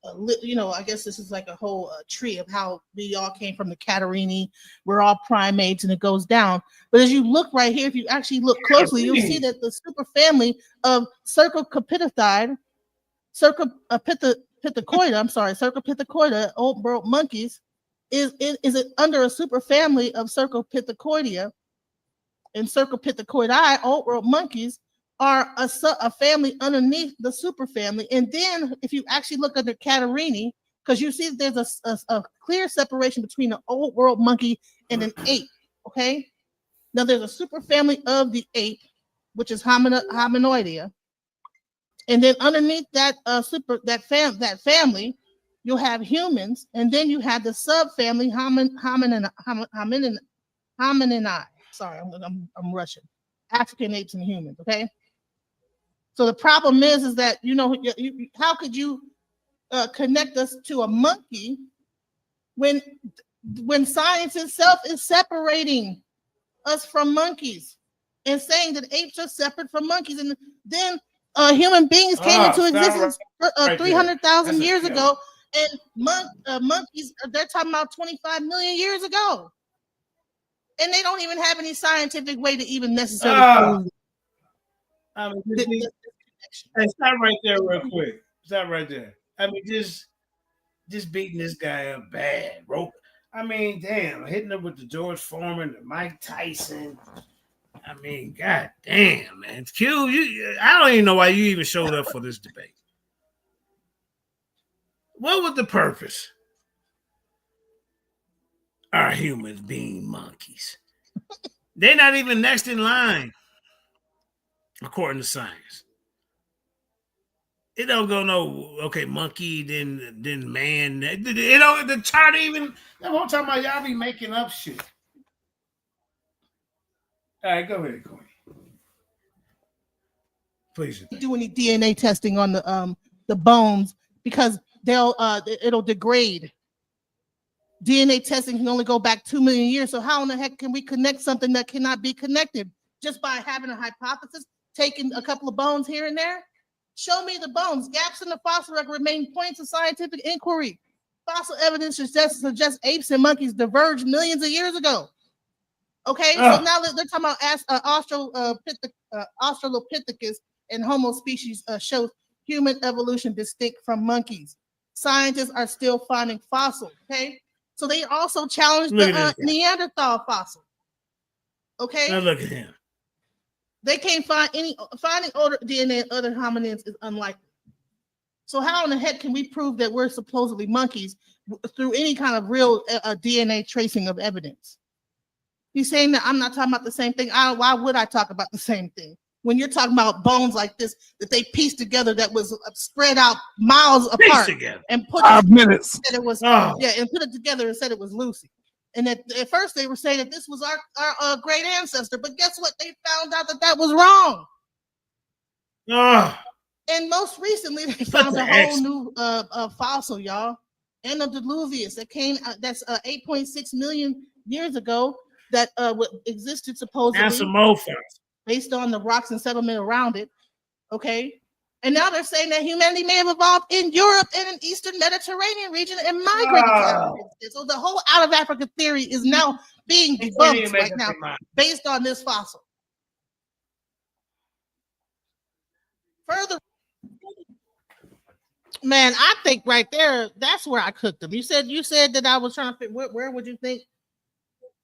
Speaker 7: I guess this is like a whole tree of how we all came from the Catarrhini. We're all primates, and it goes down. But as you look right here, if you actually look closely, you'll see that the superfamily of Cercopithecidae, Cercopithecidae, old world monkeys, is under a superfamily of Cercopithecoidea, and Cercopithecidae, old world monkeys, are a family underneath the superfamily. And then if you actually look under Catarrhini, because you see that there's a clear separation between an old world monkey and an ape. Okay, now there's a superfamily of the ape, which is Hominoidea, and then underneath that family, you'll have humans, and then you have the subfamily hominini. Sorry, I'm Russian. African apes and humans. Okay. So the problem is that how could you connect us to a monkey when science itself is separating us from monkeys and saying that apes are separate from monkeys, and then human beings came into existence 300,000 years ago, and monkeys they're talking about 25 million years ago, and they don't even have any scientific way to even necessarily prove it.
Speaker 2: Hey, stop right there real quick. Stop right there. I mean, just beating this guy up bad, bro. I mean, damn, hitting him with the George Foreman, the Mike Tyson, I mean, god damn, man. Q, I don't even know why you even showed up for this debate. What was the purpose? Are humans being monkeys? They're not even next in line, according to science. It don't go no okay, monkey, then man. It don't the chart even. The whole time y'all be making up shit. All right, go ahead, Queen. Please.
Speaker 7: Do any DNA testing on the bones because it'll degrade. DNA testing can only go back 2 million years. So how in the heck can we connect something that cannot be connected just by having a hypothesis, taking a couple of bones here and there? Show me the bones. Gaps in the fossil record remain points of scientific inquiry. Fossil evidence suggests apes and monkeys diverged millions of years ago. Okay, so now they're talking about Australopithecus and Homo species shows human evolution distinct from monkeys. Scientists are still finding fossils. Okay, so they also challenged the Neanderthal fossil. Okay,
Speaker 2: now look at him.
Speaker 7: They can't finding older DNA in other hominins is unlikely. So how in the heck can we prove that we're supposedly monkeys through any kind of real DNA tracing of evidence? He's saying that I'm not talking about the same thing. Why would I talk about the same thing? When you're talking about bones like this that they pieced together that was spread out miles apart and put
Speaker 5: 5 minutes.
Speaker 7: And it was and put it together and said it was Lucy. And at first they were saying that this was our great ancestor, but guess what? They found out that was wrong. And most recently they found a whole new fossil, y'all, Antediluvius that came. That's 8.6 million years ago. That existed supposedly based on the rocks and settlement around it. Okay. And now they're saying that humanity may have evolved in Europe and in Eastern Mediterranean region and migrated to Africa. So the whole out of Africa theory is now being debunked right now based on this fossil. Further, man, I think right there, that's where I cooked them. You said that I was trying to fit. Where would you think?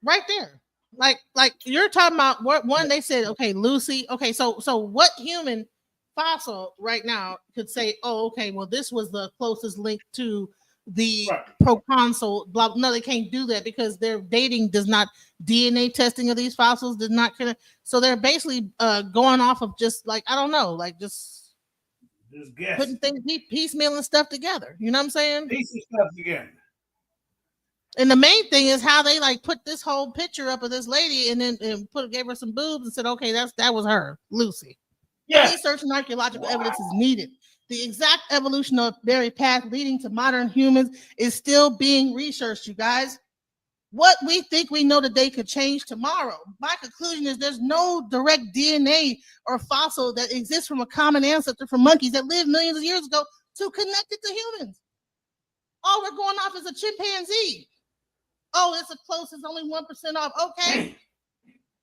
Speaker 7: Right there, like you're talking about one. They said, okay, Lucy. Okay, so what human fossil right now could say, oh, okay, well, this was the closest link to the proconsul. Blah. No, they can't do that because their dating does not. DNA testing of these fossils did not connect. So they're basically going off of just like I don't know, like just putting things piecemealing stuff together. You know what I'm saying?
Speaker 2: Piecing stuff together.
Speaker 7: And the main thing is how they like put this whole picture up of this lady and then gave her some boobs and said, okay, that was her, Lucy. Yeah. Research and archaeological evidence is needed. The exact evolutionary path leading to modern humans is still being researched, you guys. What we think we know today could change tomorrow. My conclusion is there's no direct DNA or fossil that exists from a common ancestor from monkeys that lived millions of years ago to connect it to humans. All we're going off is a chimpanzee. Oh, it's a close, it's only 1% off. Okay.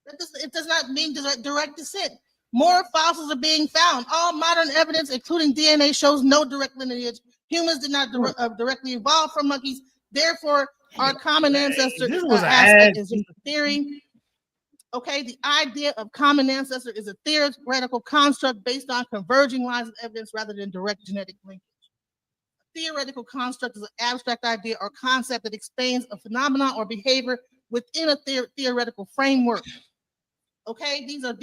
Speaker 7: It does not mean direct descent. More fossils are being found. All modern evidence, including DNA, shows no direct lineage. Humans did not directly evolve from monkeys. Therefore, our common ancestor aspect is just a theory. Okay, the idea of common ancestor is a theoretical construct based on converging lines of evidence rather than direct genetic linkage. Theoretical construct is an abstract idea or concept that explains a phenomenon or behavior within a theoretical framework. Okay, these are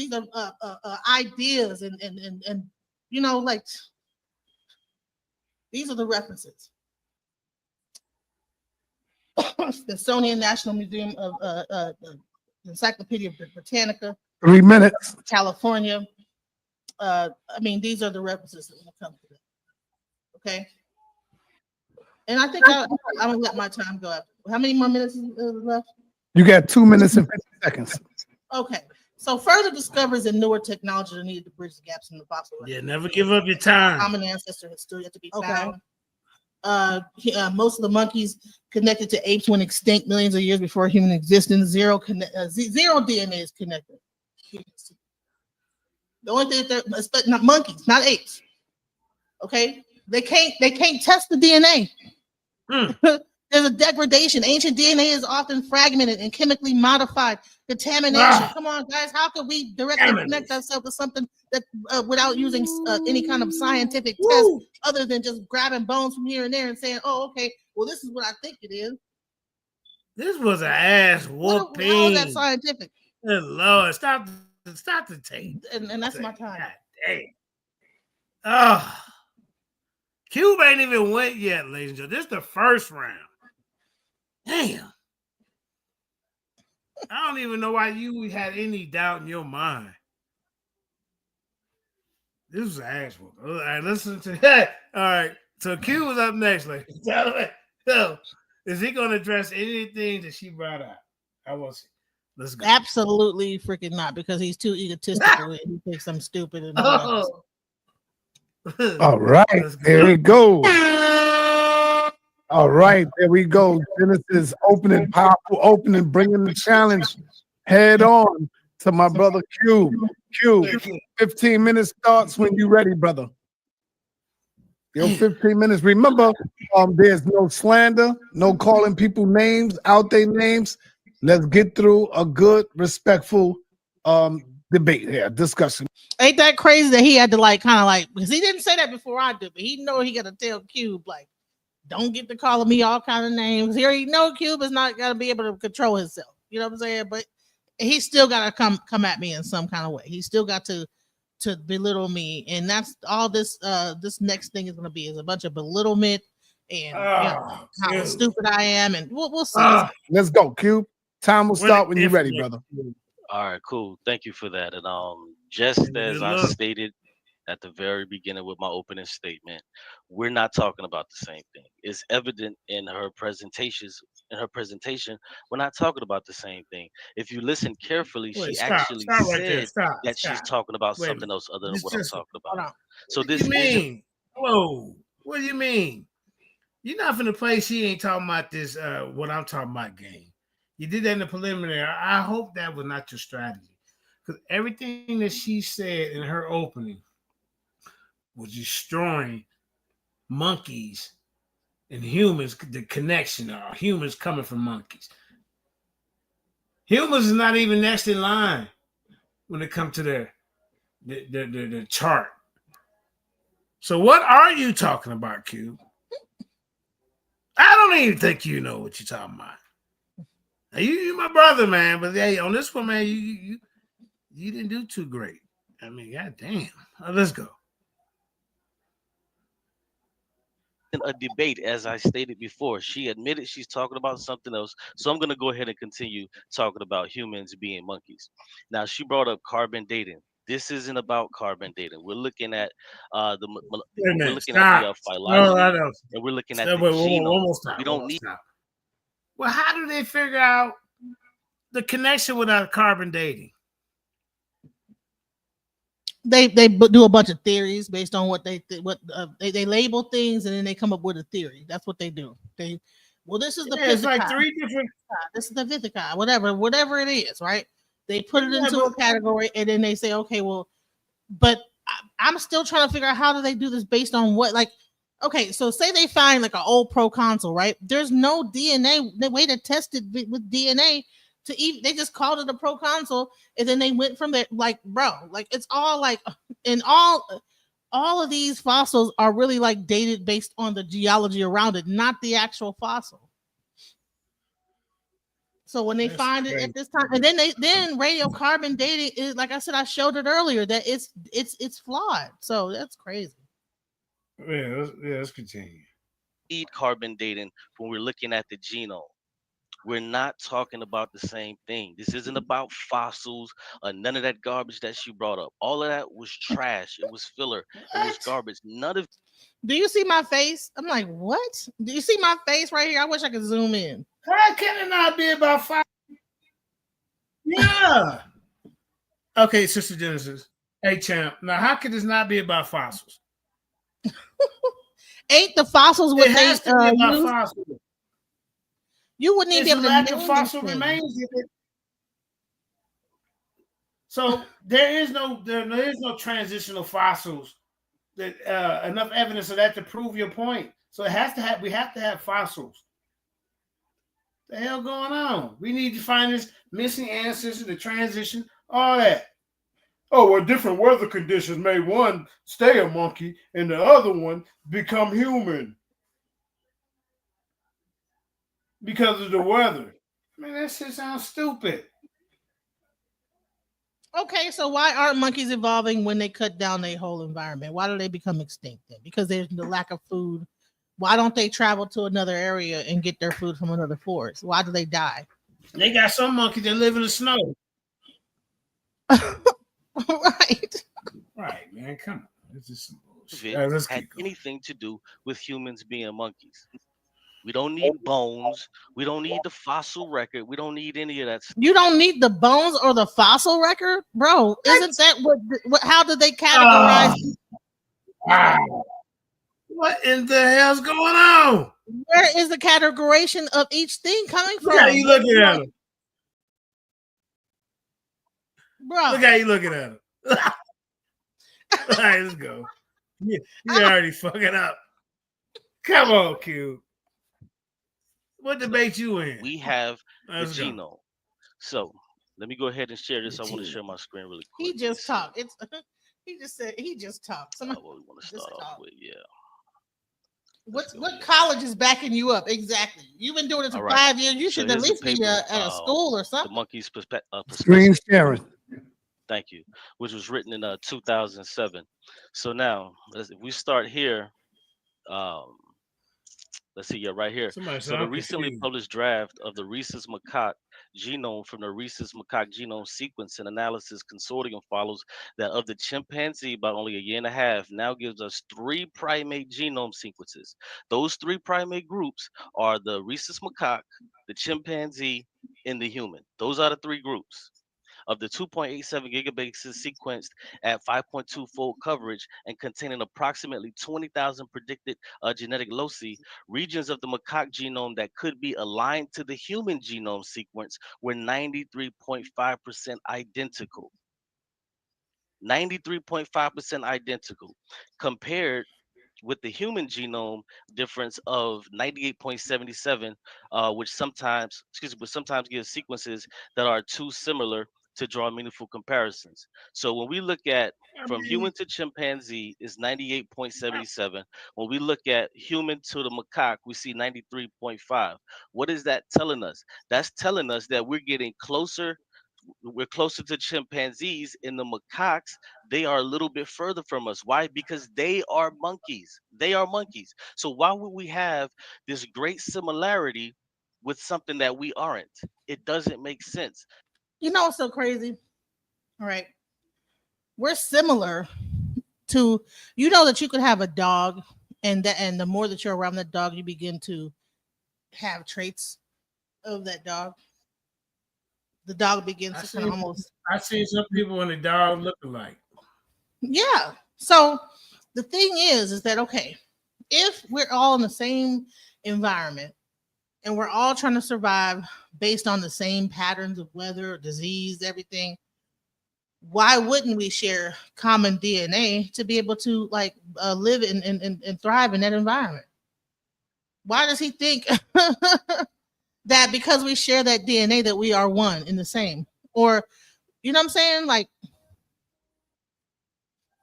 Speaker 7: ideas and you know, like these are the references. Smithsonian National Museum of Encyclopedia Britannica.
Speaker 5: 3 minutes.
Speaker 7: California. I mean, these are the references that will come to that. Okay. And I think I'm gonna let my time go up. How many more minutes is left?
Speaker 5: You got 2 minutes and 50 seconds.
Speaker 7: Okay. So further discoveries and newer technologies are needed to bridge the gaps in the fossil record.
Speaker 2: Yeah, never give up your time.
Speaker 7: Common ancestor has still yet to be found. Most of the monkeys connected to apes went extinct millions of years before human existence. Zero DNA is connected. The only thing that not monkeys, not apes. Okay, they can't test the DNA. There's a degradation. Ancient DNA is often fragmented and chemically modified. Contamination. Come on, guys. How can we directly connect ourselves to something that without using any kind of scientific test other than just grabbing bones from here and there and saying, "Oh, okay, well, this is what I think it is."
Speaker 2: This was an ass whooping.
Speaker 7: How is that scientific?
Speaker 2: Good Lord, stop the tape.
Speaker 7: And that's my time.
Speaker 2: God damn. Oh, Cube ain't even went yet, ladies and gentlemen. This is the first round. Damn. I don't even know why you had any doubt in your mind. This was an ass whooping. All right, listen to that. All right. So Q was up next, ladies and gentlemen. So is he going to address anything that she brought up? I will see. Let's go.
Speaker 7: Absolutely freaking not, because he's too egotistical and he thinks I'm stupid. And
Speaker 5: all right, there we go. All right, there we go. Genesis opening, powerful opening, bringing the challenge head on to my brother Q. Q, 15 minutes starts when you're ready, brother. Yo, 15 minutes. Remember, there's no slander, no calling people names, out their names. Let's get through a good, respectful debate here, discussion.
Speaker 7: Ain't that crazy that he had to because he didn't say that before I did, but he know he got to tell Cube, like, don't get to calling me all kind of names. He already know Cube is not going to be able to control himself. You know what I'm saying? But he still got to come at me in some kind of way. He still got to belittle me, and that's all this next thing is going to be, is a bunch of belittlement and how stupid I am, and we'll see.
Speaker 5: Let's go, Cube. Time will start when you're ready, brother.
Speaker 9: All right, cool. Thank you for that. And just as I stated at the very beginning with my opening statement, we're not talking about the same thing. It's evident in her presentations. In her presentation, we're not talking about the same thing. If you listen carefully, she actually said that she's talking about something else other than what I'm talking about. So this
Speaker 2: isn't. Whoa, what do you mean? You're not finna play. She ain't talking about this. What I'm talking about, game. You did that in the preliminary. I hope that was not your strategy, because everything that she said in her opening was destroying monkeys and humans, the connection of humans coming from monkeys. Humans is not even next in line when it comes to the chart. So what are you talking about, Q? I don't even think you know what you're talking about. Now, you my brother, man, but hey, on this one, man, you didn't do too great. I mean, goddamn. Let's go.
Speaker 9: In a debate, as I stated before, she admitted she's talking about something else. So I'm going to go ahead and continue talking about humans being monkeys. Now, she brought up carbon dating. This isn't about carbon dating. We're looking at the phylogeny, and we're looking at the genome. We don't need.
Speaker 2: Well, how do they figure out the connection without carbon dating?
Speaker 7: They do a bunch of theories based on what they label things, and then they come up with a theory. That's what they do. This is the
Speaker 2: it's like three different.
Speaker 7: This is the Vithicai, whatever it is, right? They put it into a category, and then they say, okay, well, but I'm still trying to figure out how do they do this based on what, like, okay, so say they find like an old proconsul, right? There's no DNA, the way to test it with DNA. They just called it a proconsul, and then they went from there. Like, bro, like it's all like, and all of these fossils are really like dated based on the geology around it, not the actual fossil. So when they find it at this time, and then radiocarbon dating is, like I said, I showed it earlier that it's flawed. So that's crazy.
Speaker 2: Yeah, let's continue.
Speaker 9: Need carbon dating when we're looking at the genome. We're not talking about the same thing. This isn't about fossils or none of that garbage that she brought up. All of that was trash. It was filler. It was garbage. None of.
Speaker 7: Do you see my face? I'm like, what? Do you see my face right here? I wish I could zoom in.
Speaker 2: How can it not be about fossils? Yeah. Okay, Sister Genesis. Hey, champ. Now, how could this not be about fossils?
Speaker 7: Ain't the fossils what they
Speaker 2: use? Fossils.
Speaker 7: You wouldn't even be able to
Speaker 2: lack of fossil remains in it. So there is no transitional fossils that enough evidence of that to prove your point. So we have to have fossils. The hell going on? We need to find this missing ancestor, the transition, all that. Oh, well, different weather conditions made one stay a monkey and the other one become human because of the weather. Man, that shit sounds stupid.
Speaker 7: Okay, so why aren't monkeys evolving when they cut down their whole environment? Why do they become extinct then? Because there's the lack of food. Why don't they travel to another area and get their food from another forest? Why do they die?
Speaker 2: They got some monkeys that live in the snow.
Speaker 7: Right.
Speaker 2: Right, man. Come on. This is some bullshit.
Speaker 9: It
Speaker 2: All right, let's
Speaker 9: had
Speaker 2: keep going.
Speaker 9: anything to do with humans being monkeys. We don't need bones. We don't need the fossil record. We don't need any of that stuff.
Speaker 7: You don't need the bones or the fossil record, bro. Isn't that what how did they categorize?
Speaker 2: Wow. What in the hell's going on?
Speaker 7: Where is the categorization of each thing coming from?
Speaker 2: Look how you looking at him.
Speaker 7: Bro.
Speaker 2: Look how you looking at him. All right, let's go. You already fucking up. Come on, Q. What debate you in?
Speaker 9: We have
Speaker 2: Let's
Speaker 9: the
Speaker 2: go.
Speaker 9: genome. So let me go ahead and share this. I want to share my screen really quick.
Speaker 7: He just talked. It's he just said he just talked. Somebody
Speaker 9: what we want to start off with, yeah.
Speaker 7: What college is backing you up exactly? You've been doing it for 5 years. You should at least be at a school or something.
Speaker 9: The monkey's perspective.
Speaker 5: Screen sharing.
Speaker 9: Thank you. Which was written in 2007. So now, if we start here, let's see, yeah, right here. So the recently published draft of the rhesus macaque genome from the rhesus macaque genome sequence and analysis consortium follows that of the chimpanzee about only a year and a half now gives us 3 primate genome sequences. Those 3 primate groups are the rhesus macaque, the chimpanzee, and the human. Those are the 3 groups. Of the 2.87 gigabases sequenced at 5.2-fold coverage and containing approximately 20,000 predicted genetic loci, regions of the macaque genome that could be aligned to the human genome sequence were 93.5% identical. 93.5% identical, compared with the human genome difference of 98.77, which sometimes gives sequences that are too similar to draw meaningful comparisons. So when we look at from human to chimpanzee is 98.77. When we look at human to the macaque, we see 93.5. What is that telling us? That's telling us that we're getting closer. We're closer to chimpanzees. In the macaques, they are a little bit further from us. Why? Because they are monkeys. They are monkeys. So why would we have this great similarity with something that we aren't? It doesn't make sense.
Speaker 7: You know what's so crazy? All right. We're similar to, you know, that you could have a dog and the more that you're around that dog, you begin to have traits of that dog. The dog begins to kind of almost.
Speaker 2: I see some people and the dog look alike.
Speaker 7: Yeah. So the thing is that, okay, if we're all in the same environment and we're all trying to survive based on the same patterns of weather, disease, everything, why wouldn't we share common DNA to be able to live and thrive in that environment? Why does he think that because we share that DNA that we are one in the same? Or, you know what I'm saying? Like,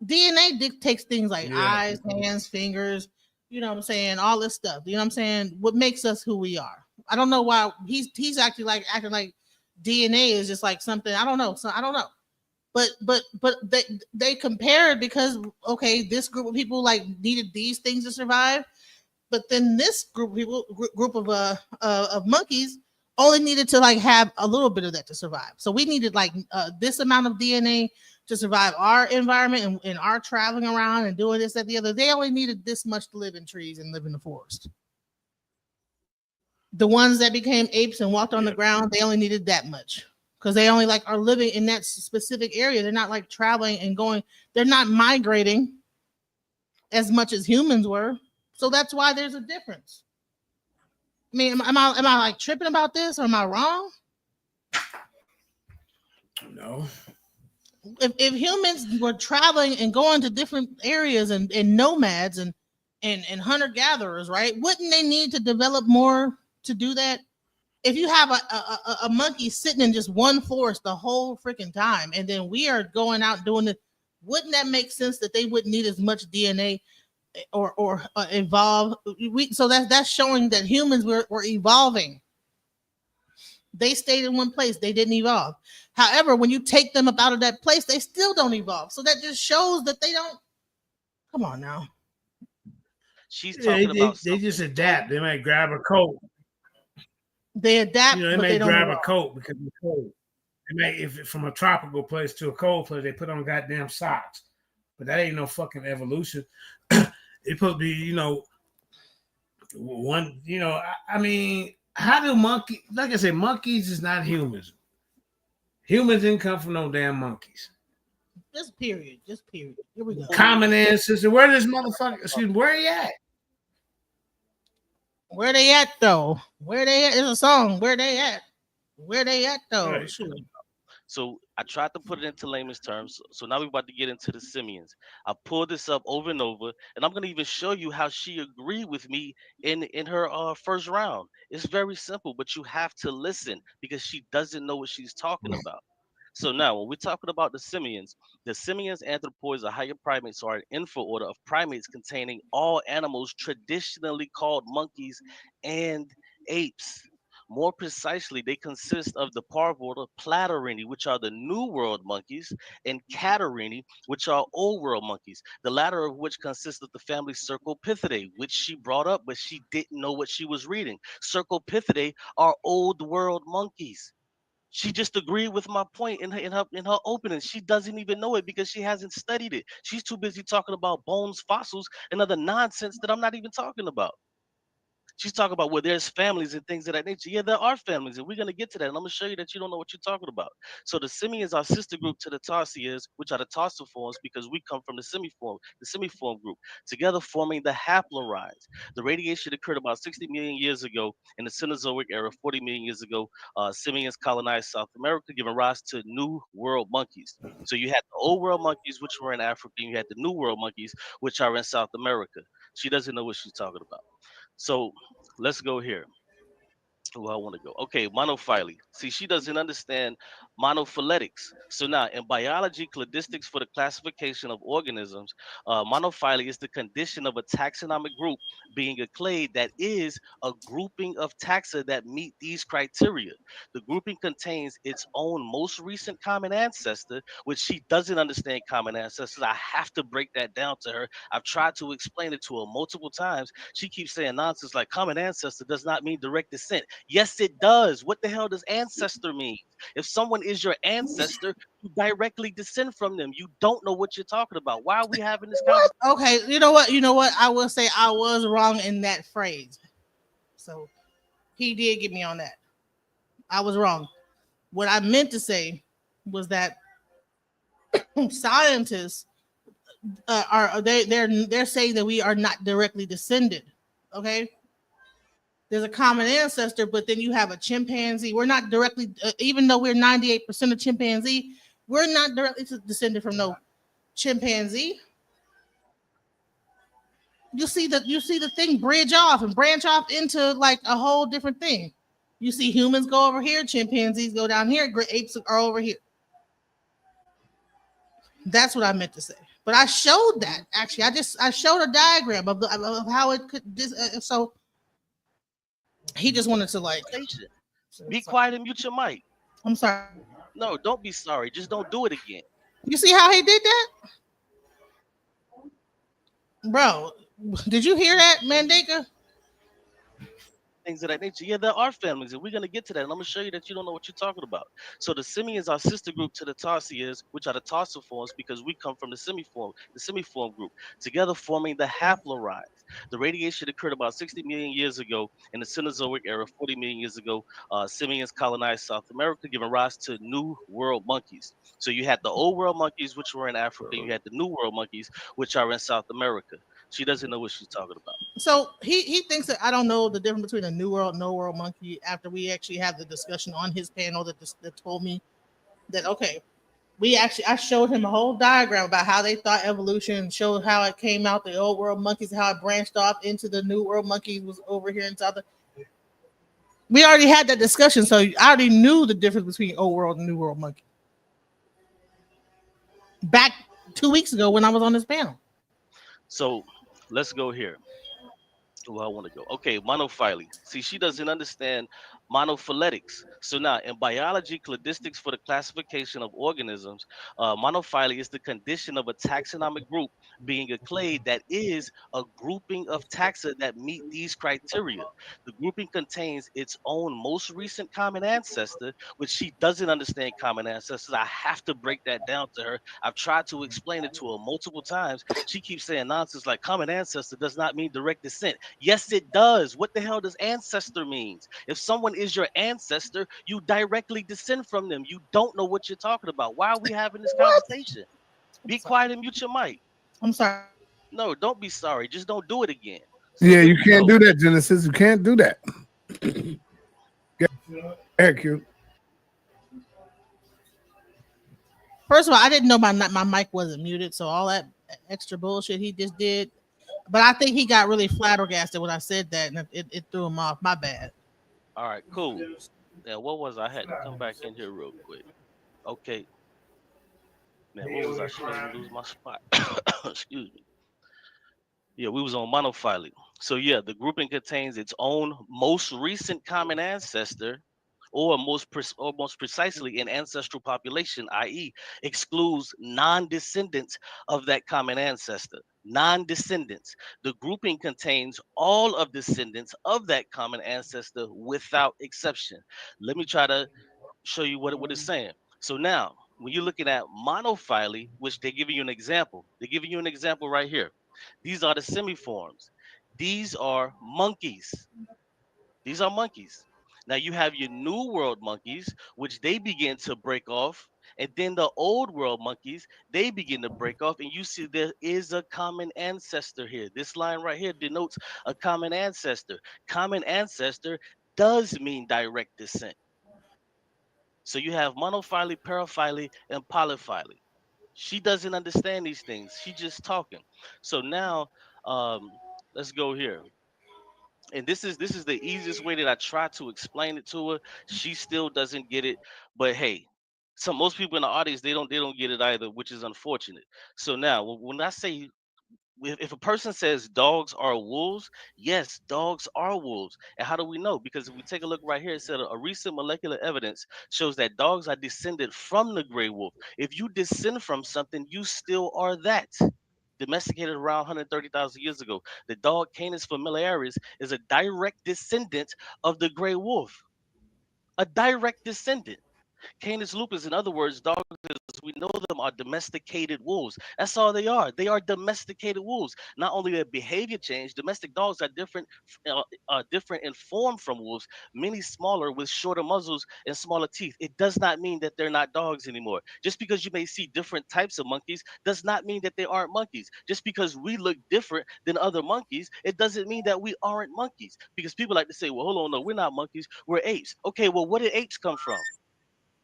Speaker 7: DNA dictates things like eyes, hands, fingers, you know what I'm saying? All this stuff. You know what I'm saying? What makes us who we are. I don't know why he's acting like DNA is just like something. I don't know. So I don't know. But they compare it because, okay, this group of people needed these things to survive, but then this group of monkeys only needed to have a little bit of that to survive. So we needed this amount of DNA to survive our environment and our traveling around and doing this, that, the other. They only needed this much to live in trees and live in the forest. The ones that became apes and walked on the ground, they only needed that much because they only are living in that specific area. They're not traveling and going. They're not migrating as much as humans were. So that's why there's a difference. I mean, am I tripping about this or am I wrong?
Speaker 2: No.
Speaker 7: If humans were traveling and going to different areas and nomads and hunter gatherers, right? Wouldn't they need to develop more to do that? if you have a monkey sitting in just one forest the whole freaking time, and then we are going out doing it, wouldn't that make sense that they wouldn't need as much DNA or evolve? So that's showing that humans were evolving. They stayed in one place. They didn't evolve. However, when you take them up out of that place, they still don't evolve. So that just shows that they don't. Come on now.
Speaker 9: She's
Speaker 2: Yeah,
Speaker 9: talking about
Speaker 2: they just adapt. They might grab a coat.
Speaker 7: They adapt,
Speaker 2: You know, they
Speaker 7: but
Speaker 2: may
Speaker 7: they don't
Speaker 2: grab a
Speaker 7: evolve.
Speaker 2: coat because it's cold. They may, if from a tropical place to a cold place, they put on goddamn socks. But that ain't no fucking evolution. It could be, you know, one. You know, I mean, how do monkeys? Like I said, monkeys is not humans. Humans didn't come from no damn monkeys.
Speaker 7: Just period. Just period. Here we go.
Speaker 2: Common ancestor. Where this motherfucker? Excuse me. Where he at?
Speaker 7: Where they at though? Where they at? It's a song. Where they at? Where they at though?
Speaker 2: Right.
Speaker 7: Shoot.
Speaker 9: So I tried to put it into layman's terms. So now we're about to get into the simians. I pulled this up over and over, and I'm gonna even show you how she agreed with me in her first round. It's very simple, but you have to listen because she doesn't know what she's talking about. So now, when we're talking about the simians, anthropoids, or higher primates are an infraorder of primates containing all animals traditionally called monkeys and apes. More precisely, they consist of the parvorder Platyrrhini, which are the New World monkeys, and Catarrhini, which are Old World monkeys, the latter of which consists of the family Cercopithidae, which she brought up, but she didn't know what she was reading. Cercopithidae are Old World monkeys. She just agreed with my point in her opening. She doesn't even know it because she hasn't studied it. She's too busy talking about bones, fossils, and other nonsense that I'm not even talking about. She's talking about where there's families and things of that nature. Yeah, there are families, and we're gonna get to that. And I'm gonna show you that you don't know what you're talking about. So the simians are sister group to the tarsiers, which are the tarsiforms, because we come from the semiform group, together forming the haplorhines. The radiation occurred about 60 million years ago in the Cenozoic era. 40 million years ago, simians colonized South America, giving rise to New World monkeys. So you had the Old World monkeys, which were in Africa, and you had the New World monkeys, which are in South America. She doesn't know what she's talking about. So let's go here. Who I want to go. Okay, monophyly. See, she doesn't understand monophyletics. So now, in biology, cladistics for the classification of organisms, monophyly is the condition of a taxonomic group being a clade that is a grouping of taxa that meet these criteria. The grouping contains its own most recent common ancestor, which she doesn't understand common ancestors. I have to break that down to her. I've tried to explain it to her multiple times. She keeps saying nonsense like common ancestor does not mean direct descent. Yes, it does. What the hell does ancestor mean? If someone is your ancestor, you directly descend from them. You don't know what you're talking about. Why are we having this conversation?
Speaker 7: Okay, you know what? You know what? I will say I was wrong in that phrase. So he did get me on that. I was wrong. What I meant to say was that scientists they're saying that we are not directly descended. Okay, there's a common ancestor, but then you have a chimpanzee. We're not directly, even though we're 98% of chimpanzee, we're not directly descended from no chimpanzee. You see the thing bridge off and branch off into like a whole different thing. You see humans go over here, chimpanzees go down here, great apes are over here. That's what I meant to say. But I showed that actually. I showed a diagram of how it could. So he just wanted to like
Speaker 9: Be quiet and mute your mic.
Speaker 7: I'm sorry.
Speaker 9: No, don't be sorry. Just don't do it again.
Speaker 7: You see how he did that, bro? Did you hear that, Mandeka?
Speaker 9: Things of that nature. Yeah, there are families, and we're gonna get to that. And I'm gonna show you that you don't know what you're talking about. So the simians are sister group to the tarsiers, which are the tarsiforms, because we come from the semiform group, together forming the haplorhines. The radiation occurred about 60 million years ago in the Cenozoic era. 40 million years ago, simians colonized South America, giving rise to New World monkeys. So you had the Old World monkeys, which were in Africa, and you had the New World monkeys, which are in South America. She doesn't know what she's talking about.
Speaker 7: So he thinks that I don't know the difference between a New World, No World monkey. After we actually had the discussion on his panel that told me that okay, I showed him a whole diagram about how they thought evolution, showed how it came out the Old World monkeys, how it branched off into the New World monkeys was over here in South. We already had that discussion, so I already knew the difference between old world and new world monkey back 2 weeks ago when I was on this panel.
Speaker 9: So let's go here. Where I want to go. Okay, monophyly. See, she doesn't understand monophyletics. So now, in biology, cladistics for the classification of organisms, monophyly is the condition of a taxonomic group being a clade that is a grouping of taxa that meet these criteria. The grouping contains its own most recent common ancestor, which she doesn't understand common ancestors. I have to break that down to her. I've tried to explain it to her multiple times. She keeps saying nonsense like common ancestor does not mean direct descent. Yes, it does. What the hell does ancestor means? If someone is your ancestor, you directly descend from them. You don't know what you're talking about. Why are we having this conversation? Be quiet and mute your mic.
Speaker 7: I'm sorry.
Speaker 9: No, don't be sorry. Just don't do it again. So
Speaker 5: Yeah,
Speaker 9: here
Speaker 5: you
Speaker 9: we
Speaker 5: can't
Speaker 9: go.
Speaker 5: do that, Genesis. You can't do that. Eric, you.
Speaker 7: First of all, I didn't know my mic wasn't muted, so all that extra bullshit he just did. But I think he got really flabbergasted when I said that, and it threw him off. My bad.
Speaker 9: All right, cool. Now, what was I had to come back in here real quick? Okay. Man, what was I? She made me lose my spot. Excuse me. Yeah, we was on monophyly. So yeah, the grouping contains its own most recent common ancestor, or most precisely an ancestral population, i.e., excludes non-descendants of that common ancestor. Non-descendants. The grouping contains all of descendants of that common ancestor without exception. Let me try to show you what it's saying. So now, when you're looking at monophyly, which they're giving you an example, they're giving you an example right here. These are the semiforms. These are monkeys. These are monkeys. Now you have your new world monkeys, which they begin to break off, and then the old world monkeys, they begin to break off, and you see there is a common ancestor here. This line right here denotes a common ancestor. Common ancestor does mean direct descent. So you have monophyly, paraphyly, and polyphyly. She doesn't understand these things. She just talking. So now, let's go here. And this is the easiest way that I try to explain it to her. She still doesn't get it. But hey, most people in the audience they don't get it either, which is unfortunate. So now, when I say if a person says dogs are wolves, yes, dogs are wolves. And how do we know? Because if we take a look right here, it said a recent molecular evidence shows that dogs are descended from the gray wolf. If you descend from something, you still are that. Domesticated around 130,000 years ago, the dog Canis familiaris is a direct descendant of the gray wolf. A direct descendant. Canis lupus, in other words, dogs as we know them are domesticated wolves. That's all they are. They are domesticated wolves. Not only their behavior changed, domestic dogs are different in form from wolves, many smaller with shorter muzzles and smaller teeth. It does not mean that they're not dogs anymore. Just because you may see different types of monkeys does not mean that they aren't monkeys. Just because we look different than other monkeys, it doesn't mean that we aren't monkeys. Because people like to say, well, hold on, no, we're not monkeys, we're apes. Okay, well, where did apes come from?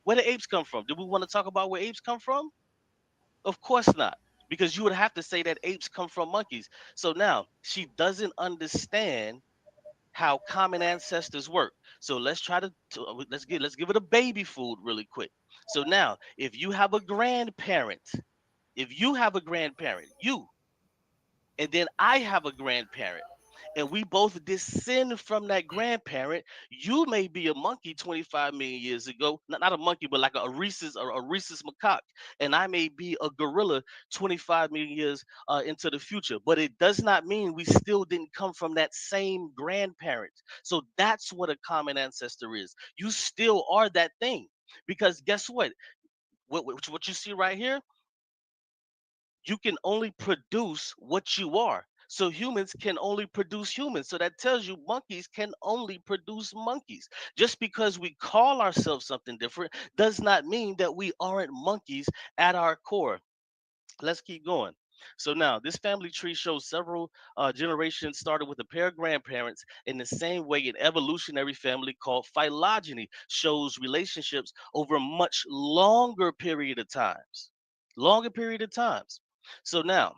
Speaker 9: Where did apes come from? Do we want to talk about where apes come from? Of course not, because you would have to say that apes come from monkeys. So now she doesn't understand how common ancestors work. So let's try let's give it a baby food really quick. So now, if you have a grandparent, you and then I have a grandparent, and we both descend from that grandparent. You may be a monkey 25 million years ago, not a monkey, but like a rhesus macaque, and I may be a gorilla 25 million years into the future. But it does not mean we still didn't come from that same grandparent. So that's what a common ancestor is. You still are that thing, because guess what? What you see right here, you can only produce what you are. So humans can only produce humans. So that tells you monkeys can only produce monkeys. Just because we call ourselves something different does not mean that we aren't monkeys at our core. Let's keep going. So now this family tree shows several generations started with a pair of grandparents, in the same way an evolutionary family called phylogeny shows relationships over a much longer period of times. Longer period of times. So now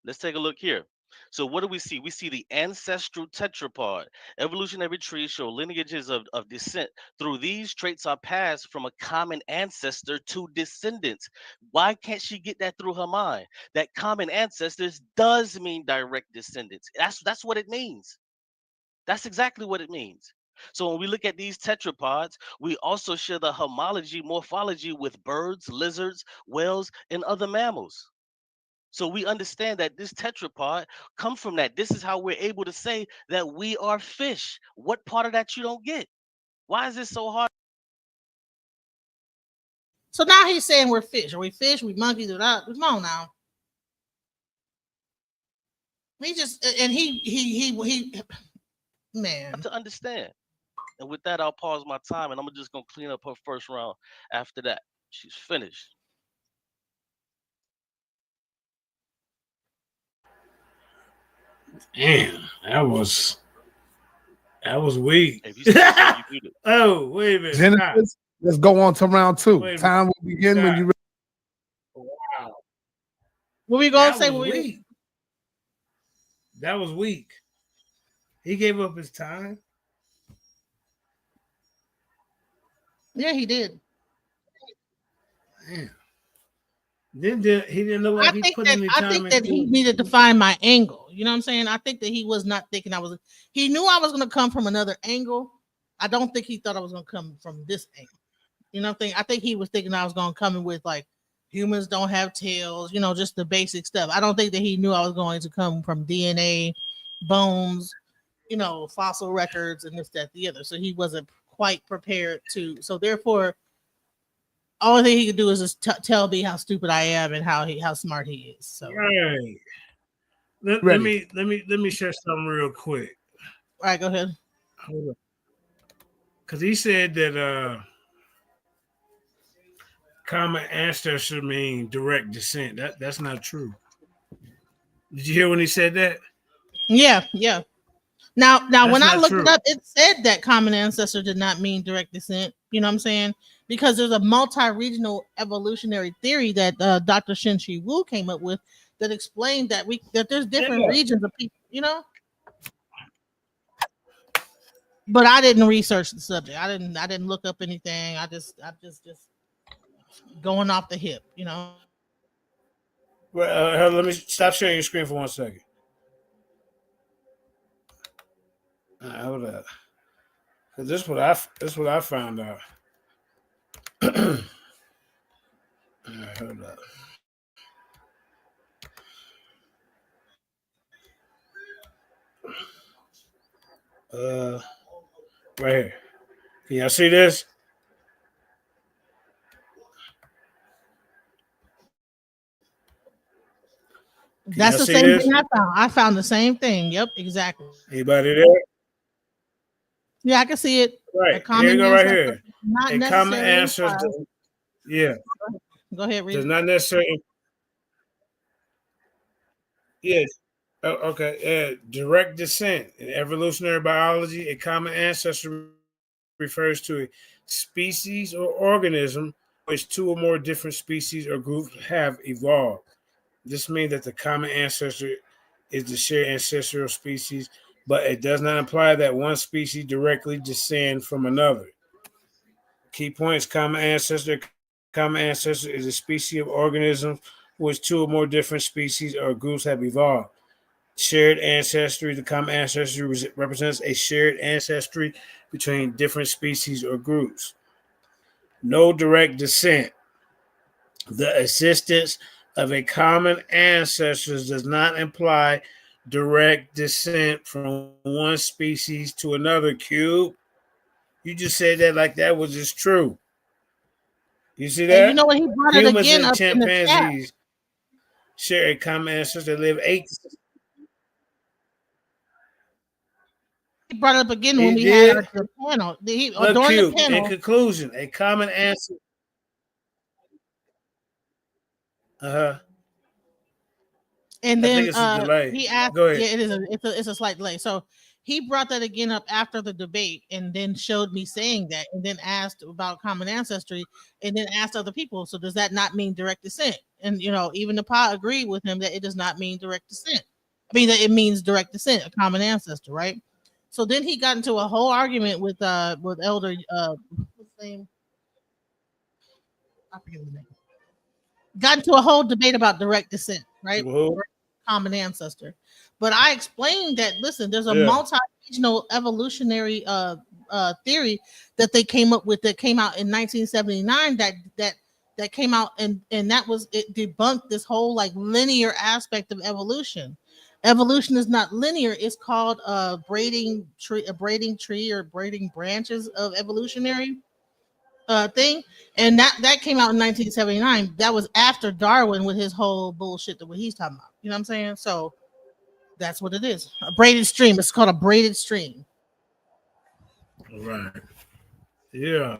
Speaker 9: let's take a look here. So what do we see? We see the ancestral tetrapod. Evolutionary trees show lineages of descent. Through these, traits are passed from a common ancestor to descendants. Why can't she get that through her mind? That common ancestors does mean direct descendants. That's what it means. That's exactly what it means. So when we look at these tetrapods, we also share the homology, morphology with birds, lizards, whales, and other mammals. So we understand that this tetrapod come from that. This is how we're able to say that we are fish. What part of that you don't get? Why is this so hard?
Speaker 7: So now he's saying we're fish. Are we fish? We monkeys? Or not? Come on now. He just and he man.
Speaker 9: To understand. And with that, I'll pause my time and I'm just gonna clean up her first round after that. She's finished.
Speaker 2: Damn, that was weak.
Speaker 9: If you say so, you do it.
Speaker 2: Oh, wait a minute.
Speaker 5: Genesis, let's go on to round two.
Speaker 2: Wait a
Speaker 5: Time will begin when you ready.
Speaker 2: Wow.
Speaker 7: What we gonna
Speaker 2: That
Speaker 7: say?
Speaker 2: was weak. That was weak. He gave up his time.
Speaker 7: Yeah, he did.
Speaker 2: Man. He didn't look like he put any time.
Speaker 7: I think that he needed to find my angle. You know what I'm saying? I think that he was not thinking he knew I was going to come from another angle. I don't think he thought I was going to come from this angle. You know what I'm saying? I think he was thinking I was going to come in with like humans don't have tails, you know, just the basic stuff. I don't think that he knew I was going to come from DNA, bones, you know, fossil records and this, that, the other. So he wasn't quite prepared to. So therefore, only thing he could do is just tell me how stupid I am and how smart he is. So
Speaker 2: right. Let me share something real quick.
Speaker 7: All right, go ahead.
Speaker 2: Hold on. Because he said that common ancestor mean direct descent. That's not true. Did you hear when he said that?
Speaker 7: Yeah. Now
Speaker 2: That's
Speaker 7: when I
Speaker 2: not
Speaker 7: looked
Speaker 2: true.
Speaker 7: it up, it said that common ancestor did not mean direct descent. You know what I'm saying? Because there's a multi-regional evolutionary theory that Dr. Shin-Chi Wu came up with that explained that there's different regions of people, you know. But I didn't research the subject. I didn't look up anything. I'm just going off the hip, you know.
Speaker 2: Well, let me stop sharing your screen for 1 second. Hold up. Cause this is what I found out. Hold up. Right here. Can y'all see this?
Speaker 7: That's the same thing I found. I found the same thing. Yep, exactly.
Speaker 2: Anybody there?
Speaker 7: Yeah, I can see it.
Speaker 2: Right. Here you go right here. A common ancestor. Yeah.
Speaker 7: Go ahead, read.
Speaker 2: Does not necessarily. Yes. Oh, okay. Direct descent. In evolutionary biology, a common ancestor refers to a species or organism which two or more different species or groups have evolved. This means that the common ancestor is the shared ancestral species, but it does not imply that one species directly descends from another. Key points: common ancestor. Common ancestor is a species of organisms which two or more different species or groups have evolved. Shared ancestry. The common ancestry represents a shared ancestry between different species or groups. No direct descent. The existence of a common ancestor does not imply direct descent from one species to another. Cube. You just said that like that was just true. You see that?
Speaker 7: And you know what? He brought
Speaker 2: Humans
Speaker 7: it again
Speaker 2: and
Speaker 7: up
Speaker 2: chimpanzees share a common ancestor. Live 8.
Speaker 7: He brought it up again when we had the panel. During the panel.
Speaker 2: In conclusion, a common ancestor.
Speaker 7: And then he asked,
Speaker 2: Go ahead.
Speaker 7: yeah, it is. It's a slight delay. So he brought that again up after the debate, and then showed me saying that, and then asked about common ancestry, and then asked other people. So does that not mean direct descent? And you know, even the PA agreed with him that it does not mean direct descent. I mean, it means direct descent, a common ancestor, right? So then he got into a whole argument with Elder what's his name? I forget his name. Got into a whole debate about direct descent, right?
Speaker 2: Whoa.
Speaker 7: Common ancestor. But I explained that listen, there's a
Speaker 2: Yeah.
Speaker 7: multi-regional evolutionary theory that they came up with that came out in 1979 that came out and that was it debunked this whole like linear aspect of evolution. Evolution is not linear. It's called a braiding tree or braiding branches of evolutionary thing, and that came out in 1979. That was after Darwin with his whole bullshit that what he's talking about. You know what I'm saying? So that's what it is. A braided stream. It's called a braided stream.
Speaker 2: Right. Yeah.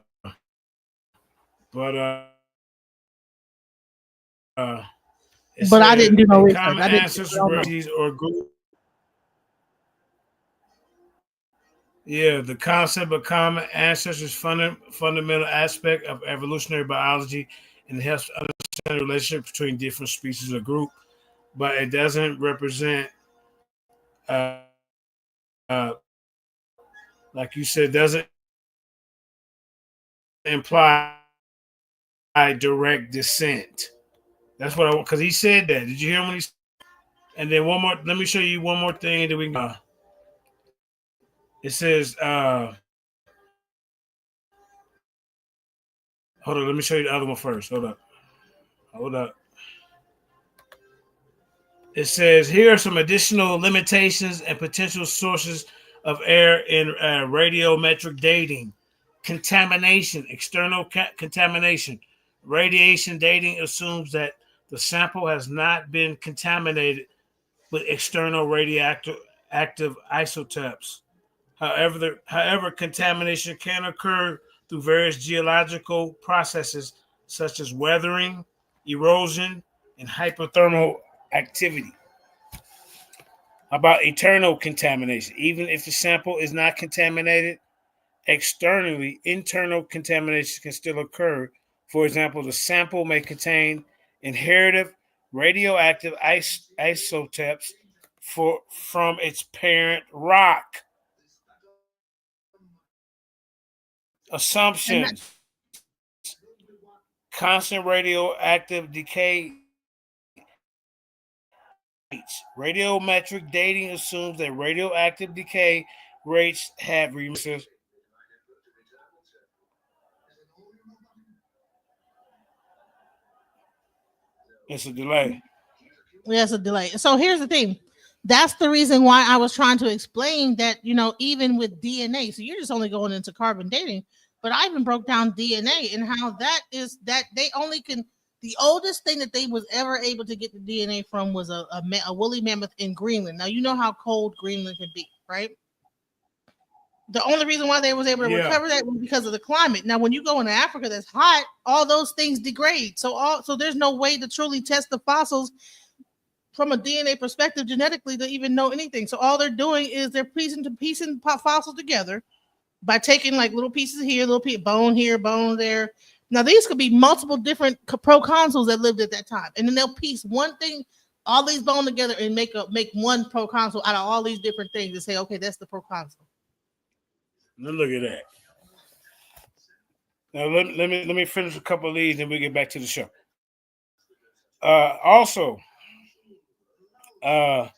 Speaker 2: But
Speaker 7: But I didn't do no research.
Speaker 2: common
Speaker 7: I didn't.
Speaker 2: ancestors
Speaker 7: I don't know.
Speaker 2: or group. Yeah, the concept of common ancestors fundamental aspect of evolutionary biology and helps understand the relationship between different species or group, but it doesn't represent, uh, uh, like you said, doesn't imply direct descent. That's what I want because he said that. Did you hear him when he? And then one more. Let me show you one more thing that we can. It says, hold on. Let me show you the other one first. Hold up. It says here are some additional limitations and potential sources of error in radiometric dating. Contamination, external contamination. Radiation dating assumes that the sample has not been contaminated with external radioactive active isotopes. However, contamination can occur through various geological processes such as weathering, erosion, and hypothermal activity. About internal contamination, even if the sample is not contaminated externally, internal contamination can still occur. For example, the sample may contain inherited radioactive isotopes from its parent rock.
Speaker 7: And that,
Speaker 2: Assumptions. Constant radioactive decay rates. Radiometric dating assumes that radioactive decay rates have remained. It's a delay.
Speaker 7: There's a delay. So here's the thing. That's the reason why I was trying to explain that, even with DNA, so you're just only going into carbon dating, but I even broke down DNA and how that is that they only can, the oldest thing that they was ever able to get the DNA from was a woolly mammoth in Greenland. Now, you know how cold Greenland can be, right? The only reason why they was able to
Speaker 2: Yeah.
Speaker 7: recover that was because of the climate. Now, when you go into Africa that's hot, all those things degrade. So there's no way to truly test the fossils from a DNA perspective genetically to even know anything. So all they're doing is they're piecing fossils together by taking like little pieces here, bone here, bone there. Now these could be multiple different proconsuls that lived at that time, and then they'll piece one thing, all these bone together, and make one proconsul out of all these different things and say, okay, that's the proconsul.
Speaker 2: Now look at that. Now let me finish a couple of these, and we get back to the show. Also, uh,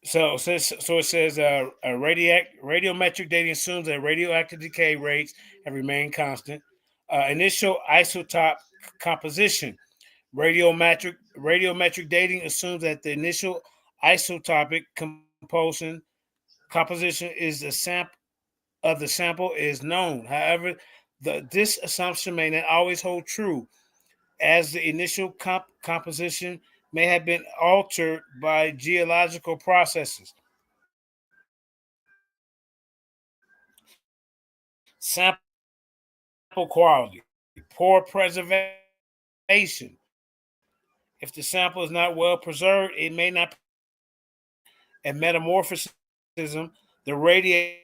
Speaker 2: so it says radiometric dating assumes that radioactive decay rates have remained constant. Initial isotope composition. Radiometric dating assumes that the initial isotopic composition is the sample is known. However, this assumption may not always hold true, as the initial composition may have been altered by geological processes. Sample quality, poor preservation. If the sample is not well preserved, it may not. And metamorphism, the radiometric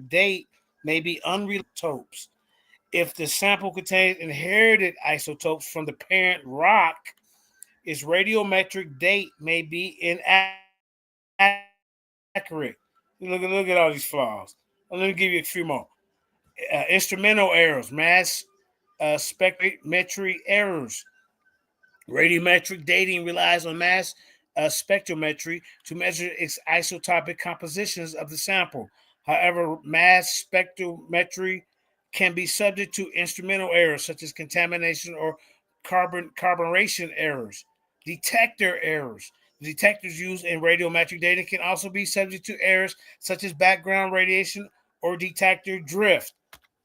Speaker 2: date may be unrelated to isotopes. If the sample contains inherited isotopes from the parent rock, its radiometric date may be inaccurate. Look at all these flaws. Let me give you a few more. Instrumental errors, mass spectrometry errors. Radiometric dating relies on mass spectrometry to measure its isotopic compositions of the sample. However, mass spectrometry can be subject to instrumental errors such as contamination or carbonation errors. Detector errors. The detectors used in radiometric dating can also be subject to errors such as background radiation or detector drift.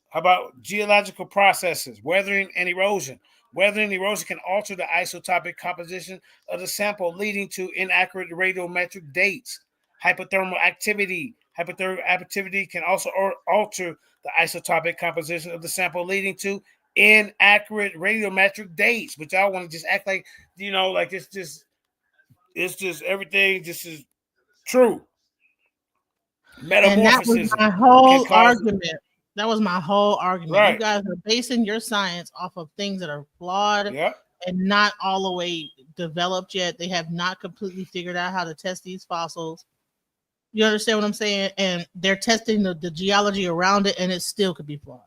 Speaker 2: How about geological processes, weathering and erosion? Weathering and erosion can alter the isotopic composition of the sample, leading to inaccurate radiometric dates. Hypothermal activity. Hypothermal activity can also alter the isotopic composition of the sample, leading to inaccurate radiometric dates. But y'all want to just act like, like it's just everything just is true.
Speaker 7: And that was
Speaker 2: Metamorphosis
Speaker 7: my
Speaker 2: can
Speaker 7: whole
Speaker 2: cause
Speaker 7: argument. That was my whole argument. You
Speaker 2: right.
Speaker 7: guys are basing your science off of things that are flawed
Speaker 2: Yep.
Speaker 7: and not all the way developed yet. They have not completely figured out how to test these fossils. You understand what I'm saying? And they're testing the geology around it, and it still could be flawed.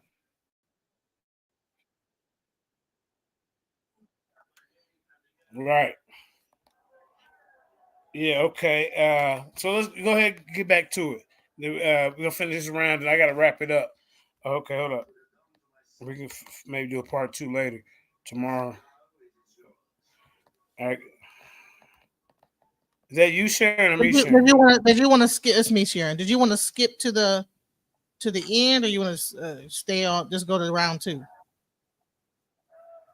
Speaker 2: Right. Yeah, okay. So let's go ahead and get back to it. We're gonna finish this round, and I gotta wrap it up. Okay, hold up. We can maybe do a part 2 later tomorrow. All right. Is that you sharing or me sharing?
Speaker 7: Did you want to skip? It's me, Sharon. Did you want to skip to the end, or you want to stay on? Just go to round 2.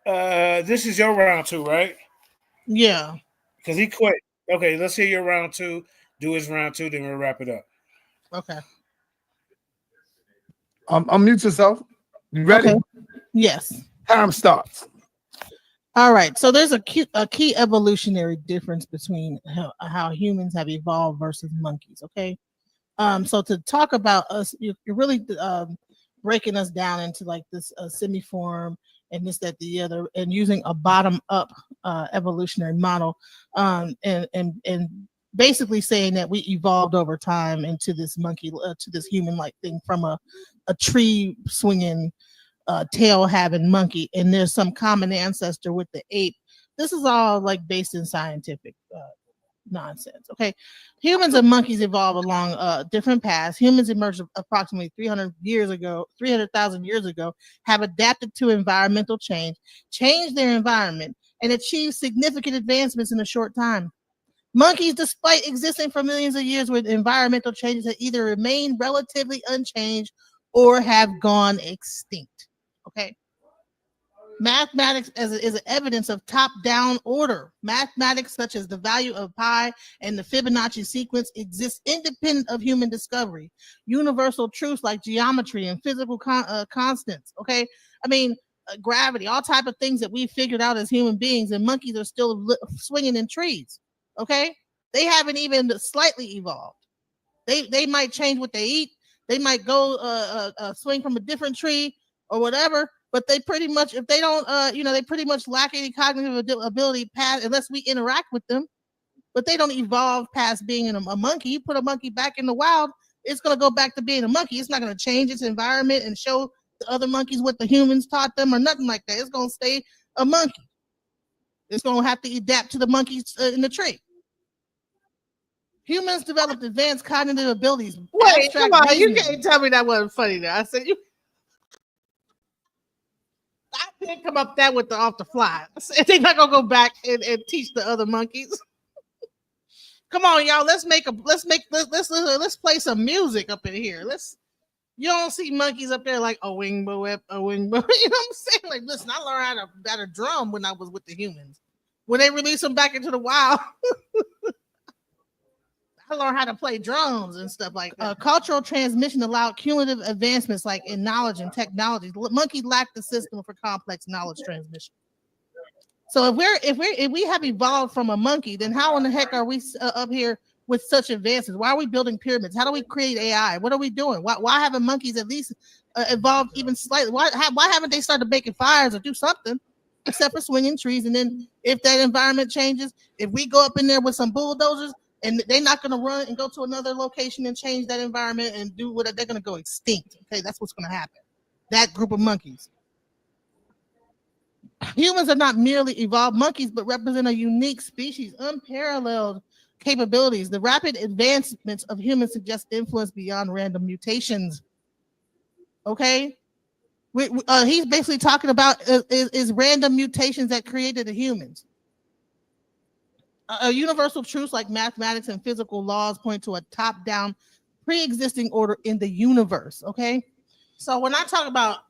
Speaker 2: This is your round 2, right?
Speaker 7: Yeah.
Speaker 2: Because he quit. Okay, let's hear your round 2. Do his round 2, then we'll wrap it up.
Speaker 7: Okay.
Speaker 5: Unmute yourself. You ready?
Speaker 7: Okay. Yes.
Speaker 5: Time starts.
Speaker 7: All right. So there's a key evolutionary difference between how humans have evolved versus monkeys. Okay. So to talk about us, you're really breaking us down into like this semi-form and this, that, the other, and using a bottom-up evolutionary model, and basically saying that we evolved over time into this monkey, to this human-like thing from a tree swinging, tail having monkey, and there's some common ancestor with the ape. This is all like based in scientific nonsense. Okay, humans and monkeys evolved along different paths. Humans emerged approximately 300,000 years ago, have adapted to environmental change, changed their environment, and achieved significant advancements in a short time. Monkeys, despite existing for millions of years with environmental changes, have either remained relatively unchanged or have gone extinct. Okay. Mathematics is evidence of top-down order. Mathematics such as the value of pi and the Fibonacci sequence exist independent of human discovery. Universal truths like geometry and physical constants. Okay, I mean gravity, all type of things that we figured out as human beings, and monkeys are still swinging in trees. Okay, they haven't even slightly evolved. They might change what they eat. They might go swing from a different tree or whatever, but they pretty much, if they don't, they pretty much lack any cognitive ability past, unless we interact with them. But they don't evolve past being a monkey. You put a monkey back in the wild, it's going to go back to being a monkey. It's not going to change its environment and show the other monkeys what the humans taught them or nothing like that. It's going to stay a monkey. It's going to have to adapt to the monkeys in the tree. Humans developed advanced cognitive abilities.
Speaker 10: Wait, come on, you can't tell me that wasn't funny now. I said you. I didn't come up that with off the fly. I said they're not gonna go back and teach the other monkeys. Come on, y'all. Let's play some music up in here. You don't see monkeys up there like a wingbo whip, a wingbo. You know what I'm saying? Like, listen, I learned how to drum when I was with the humans. When they release them back into the wild. I learned how to play drums and stuff like that. Cultural transmission allowed cumulative advancements like in knowledge and technology. Monkeys lack the system for complex knowledge transmission. So if we have evolved from a monkey, then how in the heck are we up here with such advances? Why are we building pyramids? How do we create AI? What are we doing? Why haven't monkeys at least evolved even slightly? Why haven't they started making fires or do something except for swinging trees? And then if that environment changes, if we go up in there with some bulldozers and they're not going to run and go to another location and change that environment and do what they're going to go extinct. Okay, that's what's going to happen. That group of monkeys. Humans are not merely evolved monkeys, but represent a unique species, unparalleled capabilities. The rapid advancements of humans suggest influence beyond random mutations. Okay, he's basically talking about is random mutations that created the humans. A universal truths like mathematics and physical laws point to a top-down, pre-existing order in the universe. Okay, so when I talk about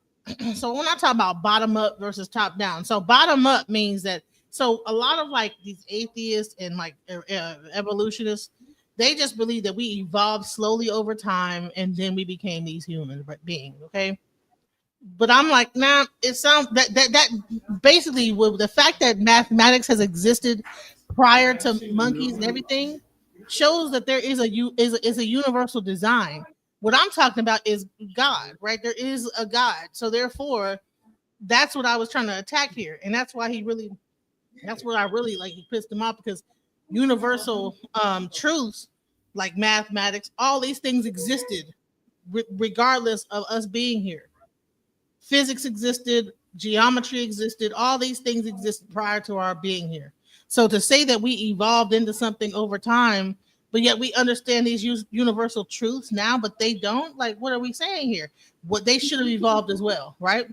Speaker 10: bottom up versus top down, so bottom up means that a lot of like these atheists and like evolutionists, they just believe that we evolved slowly over time and then we became these human beings. Okay, but I'm like, nah. It sounds that basically with the fact that mathematics has existed prior to monkeys and everything shows that there is a universal design. What I'm talking about is God, right? There is a God. So therefore, that's what I was trying to attack here. And that's why that's what I really like. He pissed him off because universal truths like mathematics, all these things existed regardless of us being here. Physics existed, geometry existed, all these things existed prior to our being here. So to say that we evolved into something over time, but yet we understand these universal truths now, but they don't. Like, what are we saying here? What they should have evolved as well, right?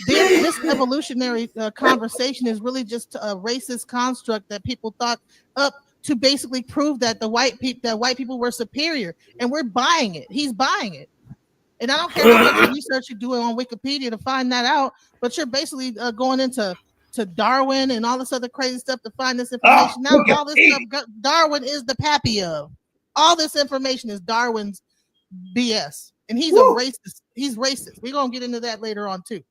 Speaker 10: This evolutionary conversation is really just a racist construct that people thought up to basically prove that white people were superior, and we're buying it. He's buying it. And I don't care how much research you're doing on Wikipedia to find that out, but you're basically going into Darwin and all this other crazy stuff to find this information. Now, all this stuff, Darwin is the pappy of. All this information is Darwin's BS. And he's a racist. He's racist. We're going to get into that later on, too.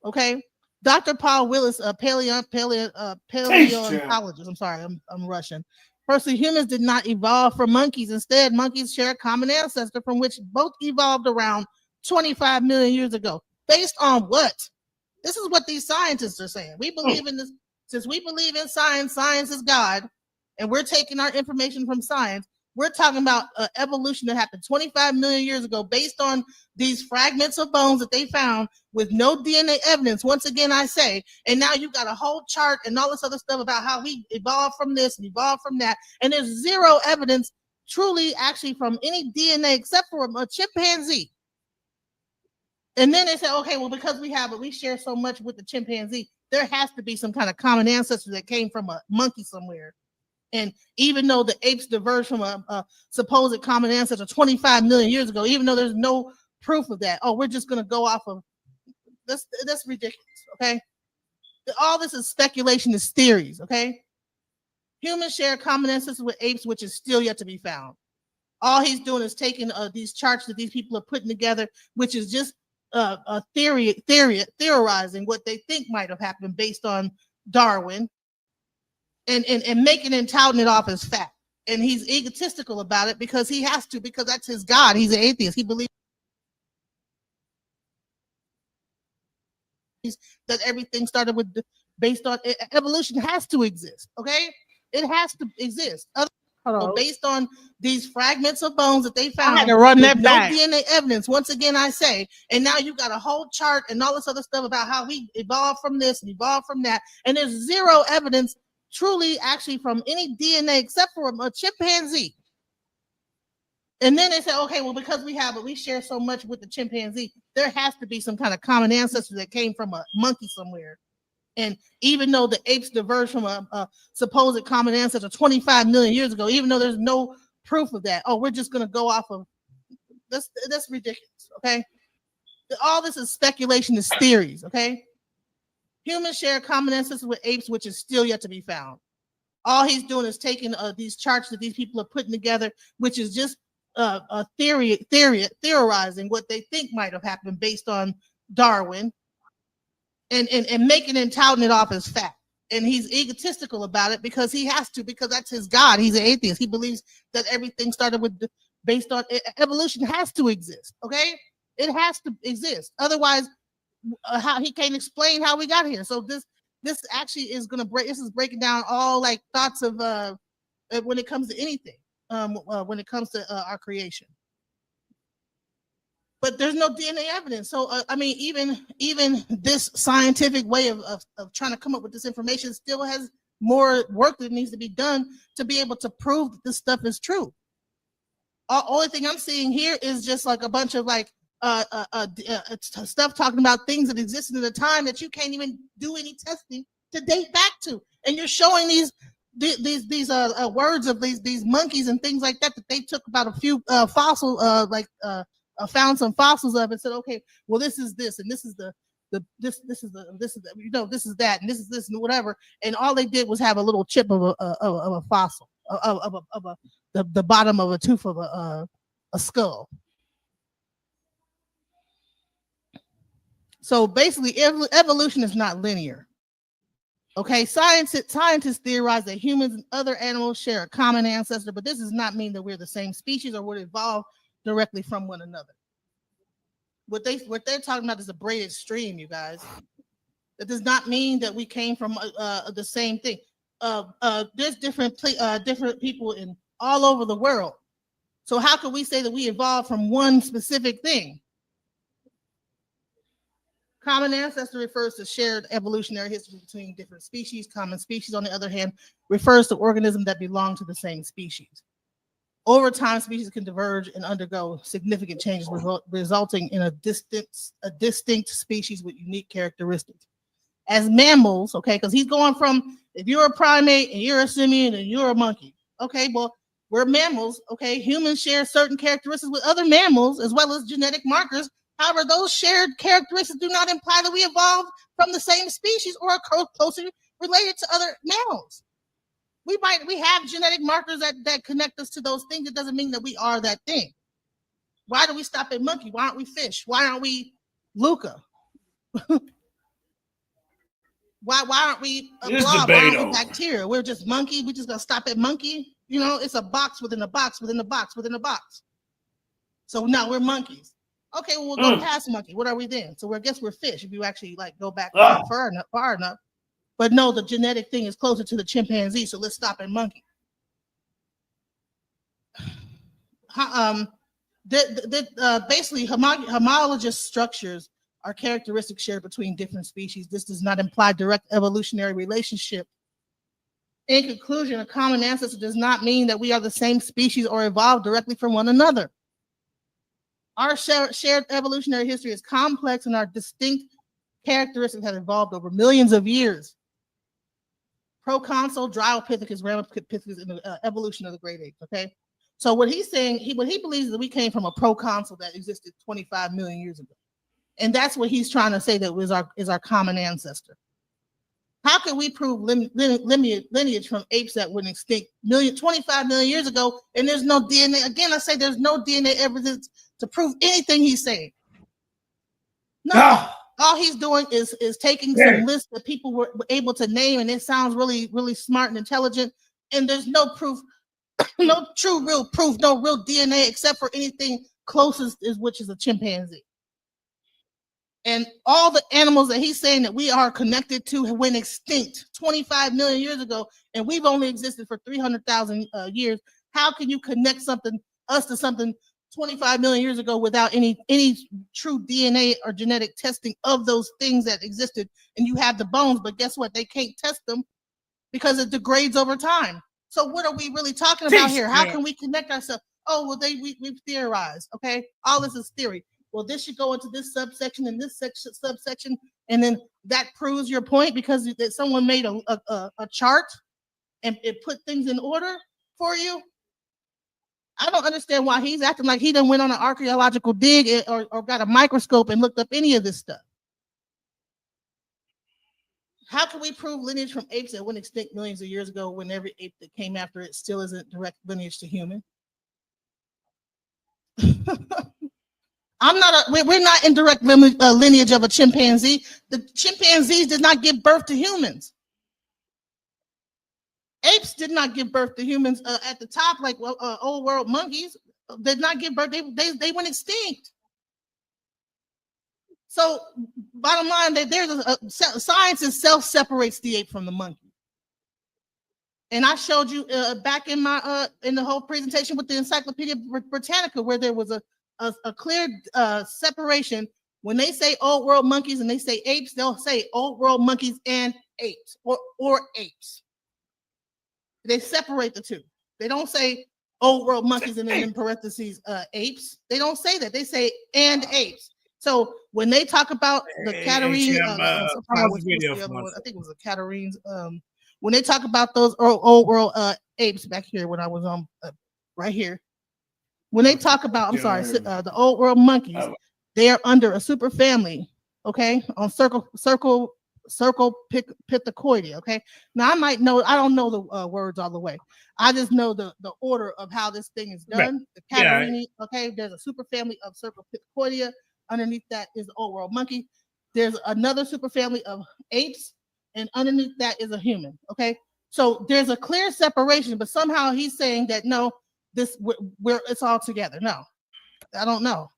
Speaker 10: Okay? Dr. Paul Willis, a paleontologist. I'm sorry, I'm Russian. Firstly, humans did not evolve from monkeys. Instead, monkeys share a common ancestor from which both evolved around 25 million years ago. Based on what? This is what these scientists are saying. We believe in this. Since we believe in science, science is God, and we're taking our information from science. We're talking about evolution that happened 25 million years ago based on these fragments of bones that they found with no DNA evidence. Once again, I say, and now you've got a whole chart and all this other stuff about how we evolved from this and evolved from that. And there's zero evidence truly actually from any DNA except for a chimpanzee. And then they say, okay, well, because we share so much with the chimpanzee, there has to be some kind of common ancestor that came from a monkey somewhere. And even though the apes diverged from a supposed common ancestor 25 million years ago, even though there's no proof of that, we're just going to go off of this. That's ridiculous. Okay. All this is speculation, is theories. Okay. Humans share common ancestors with apes, which is still yet to be found. All he's doing is taking these charts that these people are putting together, which is just a theorizing what they think might have happened based on Darwin. And making and touting it off as fact. And he's egotistical about it because he has to, because that's his God. He's an atheist. He believes that everything started with based on evolution has to exist. Okay, it has to exist. Based on these fragments of bones that they found, I had to run that no back. DNA evidence. Once again, I say, and now you got a whole chart and all this other stuff about how we evolved from this and evolved from that, and there's zero evidence truly actually from any DNA except for a chimpanzee. And then they say, okay, well, because we share so much with the chimpanzee, there has to be some kind of common ancestor that came from a monkey somewhere. And even though the apes diverged from a supposed common ancestor 25 million years ago, even though there's no proof of that, we're just going to go off of this. That's ridiculous. Okay. All this is speculation, is theories. Okay. Humans share common ancestors with apes, which is still yet to be found. All he's doing is taking these charts that these people are putting together, which is just a theorizing what they think might have happened based on Darwin, and making and touting it off as fact. And he's egotistical about it because he has to, because that's his God. He's an atheist. He believes that everything started with based on evolution has to exist. Okay, it has to exist. Otherwise, how he can't explain how we got here. So this actually is gonna break. This is breaking down all like thoughts of when it comes to anything. When it comes to our creation. But there's no DNA evidence. So I mean, even this scientific way of trying to come up with this information still has more work that needs to be done to be able to prove that this stuff is true. Only thing I'm seeing here is just like a bunch of like stuff talking about things that existed at a time that you can't even do any testing to date back to, and you're showing these words of these monkeys and things like that they took about a few fossil found some fossils of and said, okay, well this is this and this is this is that and this is this and whatever, and all they did was have a little chip of a fossil of the bottom of a tooth of a skull. So basically, evolution is not linear. Okay, scientists theorize that humans and other animals share a common ancestor, but this does not mean that we're the same species or would evolve directly from one another. What they're talking about is a braided stream, you guys. That does not mean that we came from the same thing. There's different people in all over the world. So how can we say that we evolved from one specific thing? Common ancestor refers to shared evolutionary history between different species. Common species, on the other hand, refers to organisms that belong to the same species. Over time, species can diverge and undergo significant changes, resulting in a distinct species with unique characteristics. As mammals, okay, because he's going from, if you're a primate and you're a simian and you're a monkey, okay, well, we're mammals, okay, humans share certain characteristics with other mammals as well as genetic markers. However, those shared characteristics do not imply that we evolved from the same species or are closely related to other mammals. We have genetic markers that connect us to those things. It doesn't mean that we are that thing. Why do we stop at monkey? Why aren't we fish? Why aren't we Luca? Why aren't we a blob? Why aren't we bacteria? We're just monkey. We just gonna stop at monkey. You know, it's a box within a box within a box within a box. So now we're monkeys. Okay, well, we'll go past monkey. What are we then? So I guess we're fish if you actually like go back far enough. But no, the genetic thing is closer to the chimpanzee, so let's stop at monkey. Basically, homologous structures are characteristics shared between different species. This does not imply direct evolutionary relationship. In conclusion, a common ancestor does not mean that we are the same species or evolved directly from one another. Our shared evolutionary history is complex, and our distinct characteristics have evolved over millions of years. Proconsul, Dryopithecus, Ramapithecus in the evolution of the great apes. Okay, so what he's saying, what he believes is that we came from a proconsul that existed 25 million years ago, and that's what he's trying to say that is our common ancestor. How can we prove lineage from apes that went extinct 25 million years ago, and there's no DNA? Again, I say there's no DNA evidence to prove anything he's saying. No. All he's doing is taking some lists that people were able to name, and it sounds really, really smart and intelligent. And there's no proof, no true, real proof, no real DNA except for anything closest which is a chimpanzee. And all the animals that he's saying that we are connected to went extinct 25 million years ago, and we've only existed for 300,000 years. How can you connect us to something 25 million years ago without any true DNA or genetic testing of those things that existed? And you have the bones, but guess what? They can't test them because it degrades over time. So what are we really talking about here? How can we connect ourselves? Oh, well, we've theorized. Okay, all this is theory. Well, this should go into this subsection and this subsection, and then that proves your point because someone made a chart and it put things in order for you. I don't understand why he's acting like he done went on an archaeological dig or got a microscope and looked up any of this stuff. How can we prove lineage from apes that went extinct millions of years ago when every ape that came after it still isn't direct lineage to human? We're not in direct lineage of a chimpanzee. The chimpanzees did not give birth to humans. Apes did not give birth to humans at the top like old world monkeys. did not give birth. They went extinct. So, bottom line, that there's science itself separates the ape from the monkey. And I showed you back in my in the whole presentation with the Encyclopedia Britannica, where there was a clear separation. When they say old world monkeys and they say apes, they'll say old world monkeys and apes or apes. They separate the two. They don't say old world monkeys and then in parentheses apes. They don't say that. They say and apes. So when they talk about the Catarines, I think it was the Catarines. When they talk about those old world apes back here, when I was on right here, when they talk about, the old world monkeys, they are under a super family, okay, on circle pithecoidea, okay. Now I don't know the words all the way. I just know the order of how this thing is done. The Catarines, okay. There's a super family of circle pithecoidea. Underneath that is the old world monkey. There's another superfamily of apes, and underneath that is a human. Okay, so there's a clear separation, but somehow he's saying that no, it's all together. No, I don't know.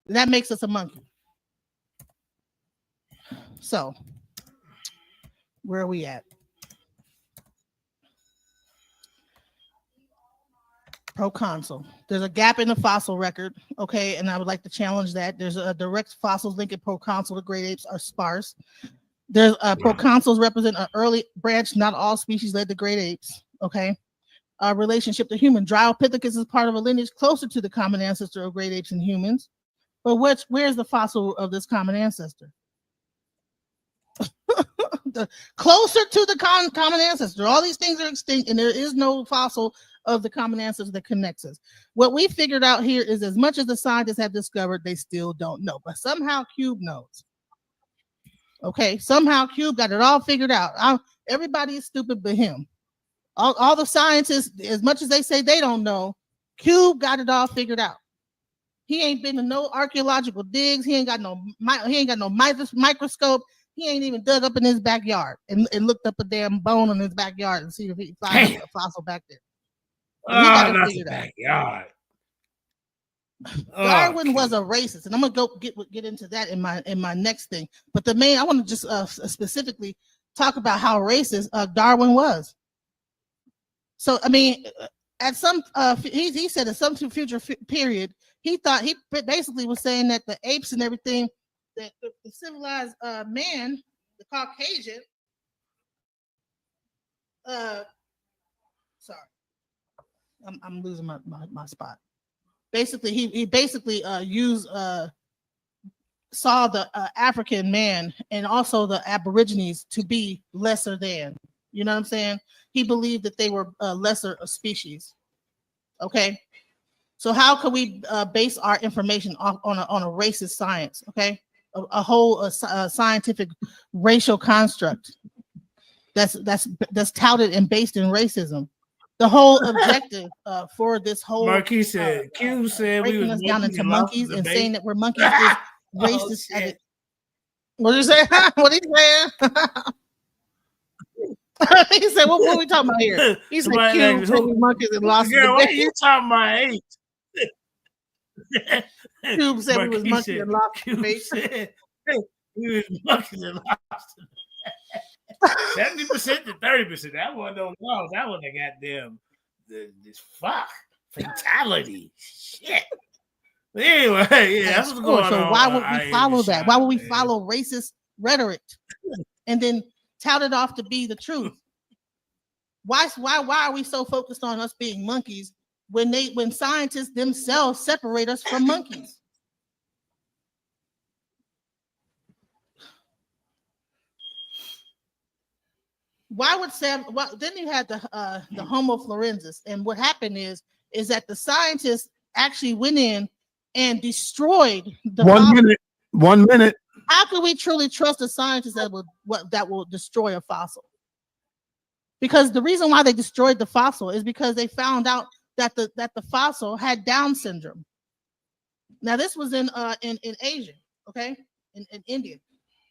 Speaker 10: That makes us a monkey. So where are we at? Proconsul. There's a gap in the fossil record, okay, and I would like to challenge that. There's a direct fossils linking proconsul to great apes are sparse. There's proconsuls represent an early branch. Not all species led to great apes, okay. Relationship to human. Dryopithecus is part of a lineage closer to the common ancestor of great apes and humans, but where's the fossil of this common ancestor? Closer to the common ancestor. All these things are extinct, and there is no fossil of the common ancestor that connects us. What we figured out here is as much as the scientists have discovered, they still don't know. But somehow Cube knows. Okay, somehow Cube got it all figured out. Everybody is stupid but him. All the scientists, as much as they say they don't know, Cube got it all figured out. He ain't been to no archaeological digs. He ain't got no microscope. He ain't even dug up in his backyard and looked up a damn bone in his backyard and see if he finds a fossil back there.
Speaker 2: Not the backyard.
Speaker 10: Darwin was a racist, and I'm gonna go get into that in my next thing. But I want to just specifically talk about how racist Darwin was. So I mean, at some he said at some future period, he basically was saying that the apes and everything, that the civilized man, the Caucasian, sorry, I'm losing my spot. Basically, he basically saw the African man and also the Aborigines to be lesser than. You know what I'm saying? He believed that they were lesser species. Okay, so how can we base our information on a racist science? Okay, a whole scientific racial construct that's touted and based in racism. The whole objective for this whole
Speaker 2: Marquis said, Q said we was
Speaker 10: us down into monkeys and saying that we're monkeys is racist. What did you say? What did you say? He said, what are we talking about here? He said, Q said we monkeys and lost
Speaker 2: girl, what are you talking about?
Speaker 10: Cube said we was monkeys and lost the debate.
Speaker 2: We was monkeys and lost 70% to 30%. That one don't know. That one they got them this fatality. Shit. But anyway, yeah, that's what's going on.
Speaker 10: So why would we follow that? Why would we follow racist rhetoric and then tout it off to be the truth? Why are we so focused on us being monkeys when scientists themselves separate us from monkeys? Why would Sam? Then you had the Homo florensis, and what happened is that the scientists actually went in and destroyed the
Speaker 5: 1 minute. 1 minute.
Speaker 10: How can we truly trust a scientist that will destroy a fossil? Because the reason why they destroyed the fossil is because they found out that the fossil had Down syndrome. Now this was in Asia, okay, in India.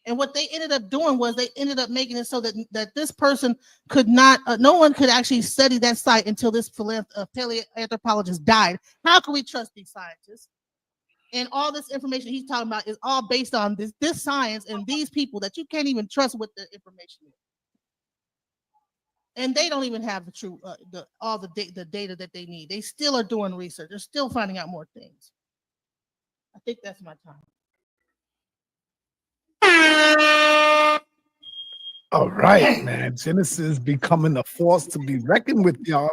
Speaker 10: And what they ended up doing was they ended up making it so that this person could not, no one could actually study that site until this paleoanthropologist died. How can we trust these scientists? And all this information he's talking about is all based on this science and these people that you can't even trust with the information. And they don't even have the true, the data that they need. They still are doing research. They're still finding out more things. I think that's my time.
Speaker 5: All right, man. Genesis becoming a force to be reckoned with, y'all.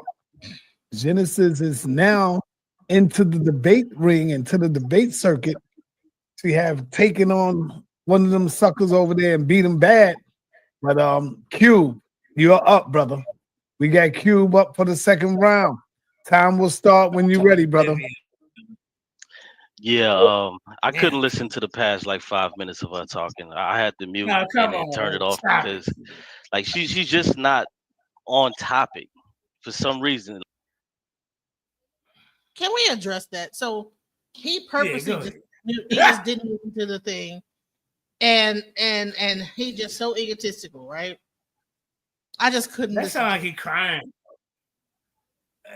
Speaker 5: Genesis is now into the debate ring, into the debate circuit. She have taken on one of them suckers over there and beat him bad. But Cube, you're up, brother. We got Cube up for the second round. Time will start when you're ready, brother.
Speaker 9: Yeah, I couldn't listen to the past like 5 minutes of her talking. I had to mute and then turn it off because like she's just not on topic for some reason.
Speaker 10: Can we address that? So he purposely just didn't move into the thing, and he just so egotistical, right? I just couldn't.
Speaker 2: That sound like he crying.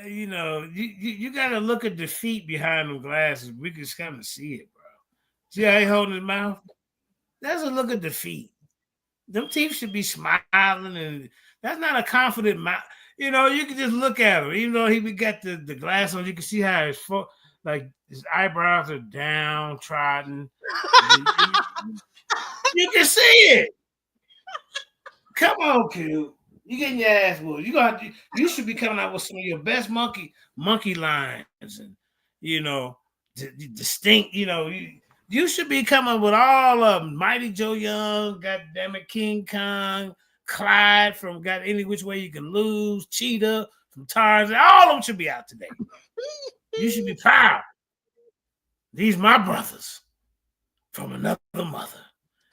Speaker 2: You know, you got to look at the feet behind them glasses. We can kind of see it, bro. See how he holding his mouth? That's a look at the feet. Them teeth should be smiling, and that's not a confident mouth. You know, you can just look at him. Even though he got the glass on, you can see how his eyebrows are downtrodden. You can see it. Come on, Q. You getting your ass whooped. You should be coming out with some of your best monkey lines, and you know, distinct. You know, you should be coming with all of them. Mighty Joe Young, goddamn it, King Kong, Clyde from Got Any Which Way You Can Lose, Cheetah from Tarzan. All of them should be out today. You should be proud. These my brothers from another mother.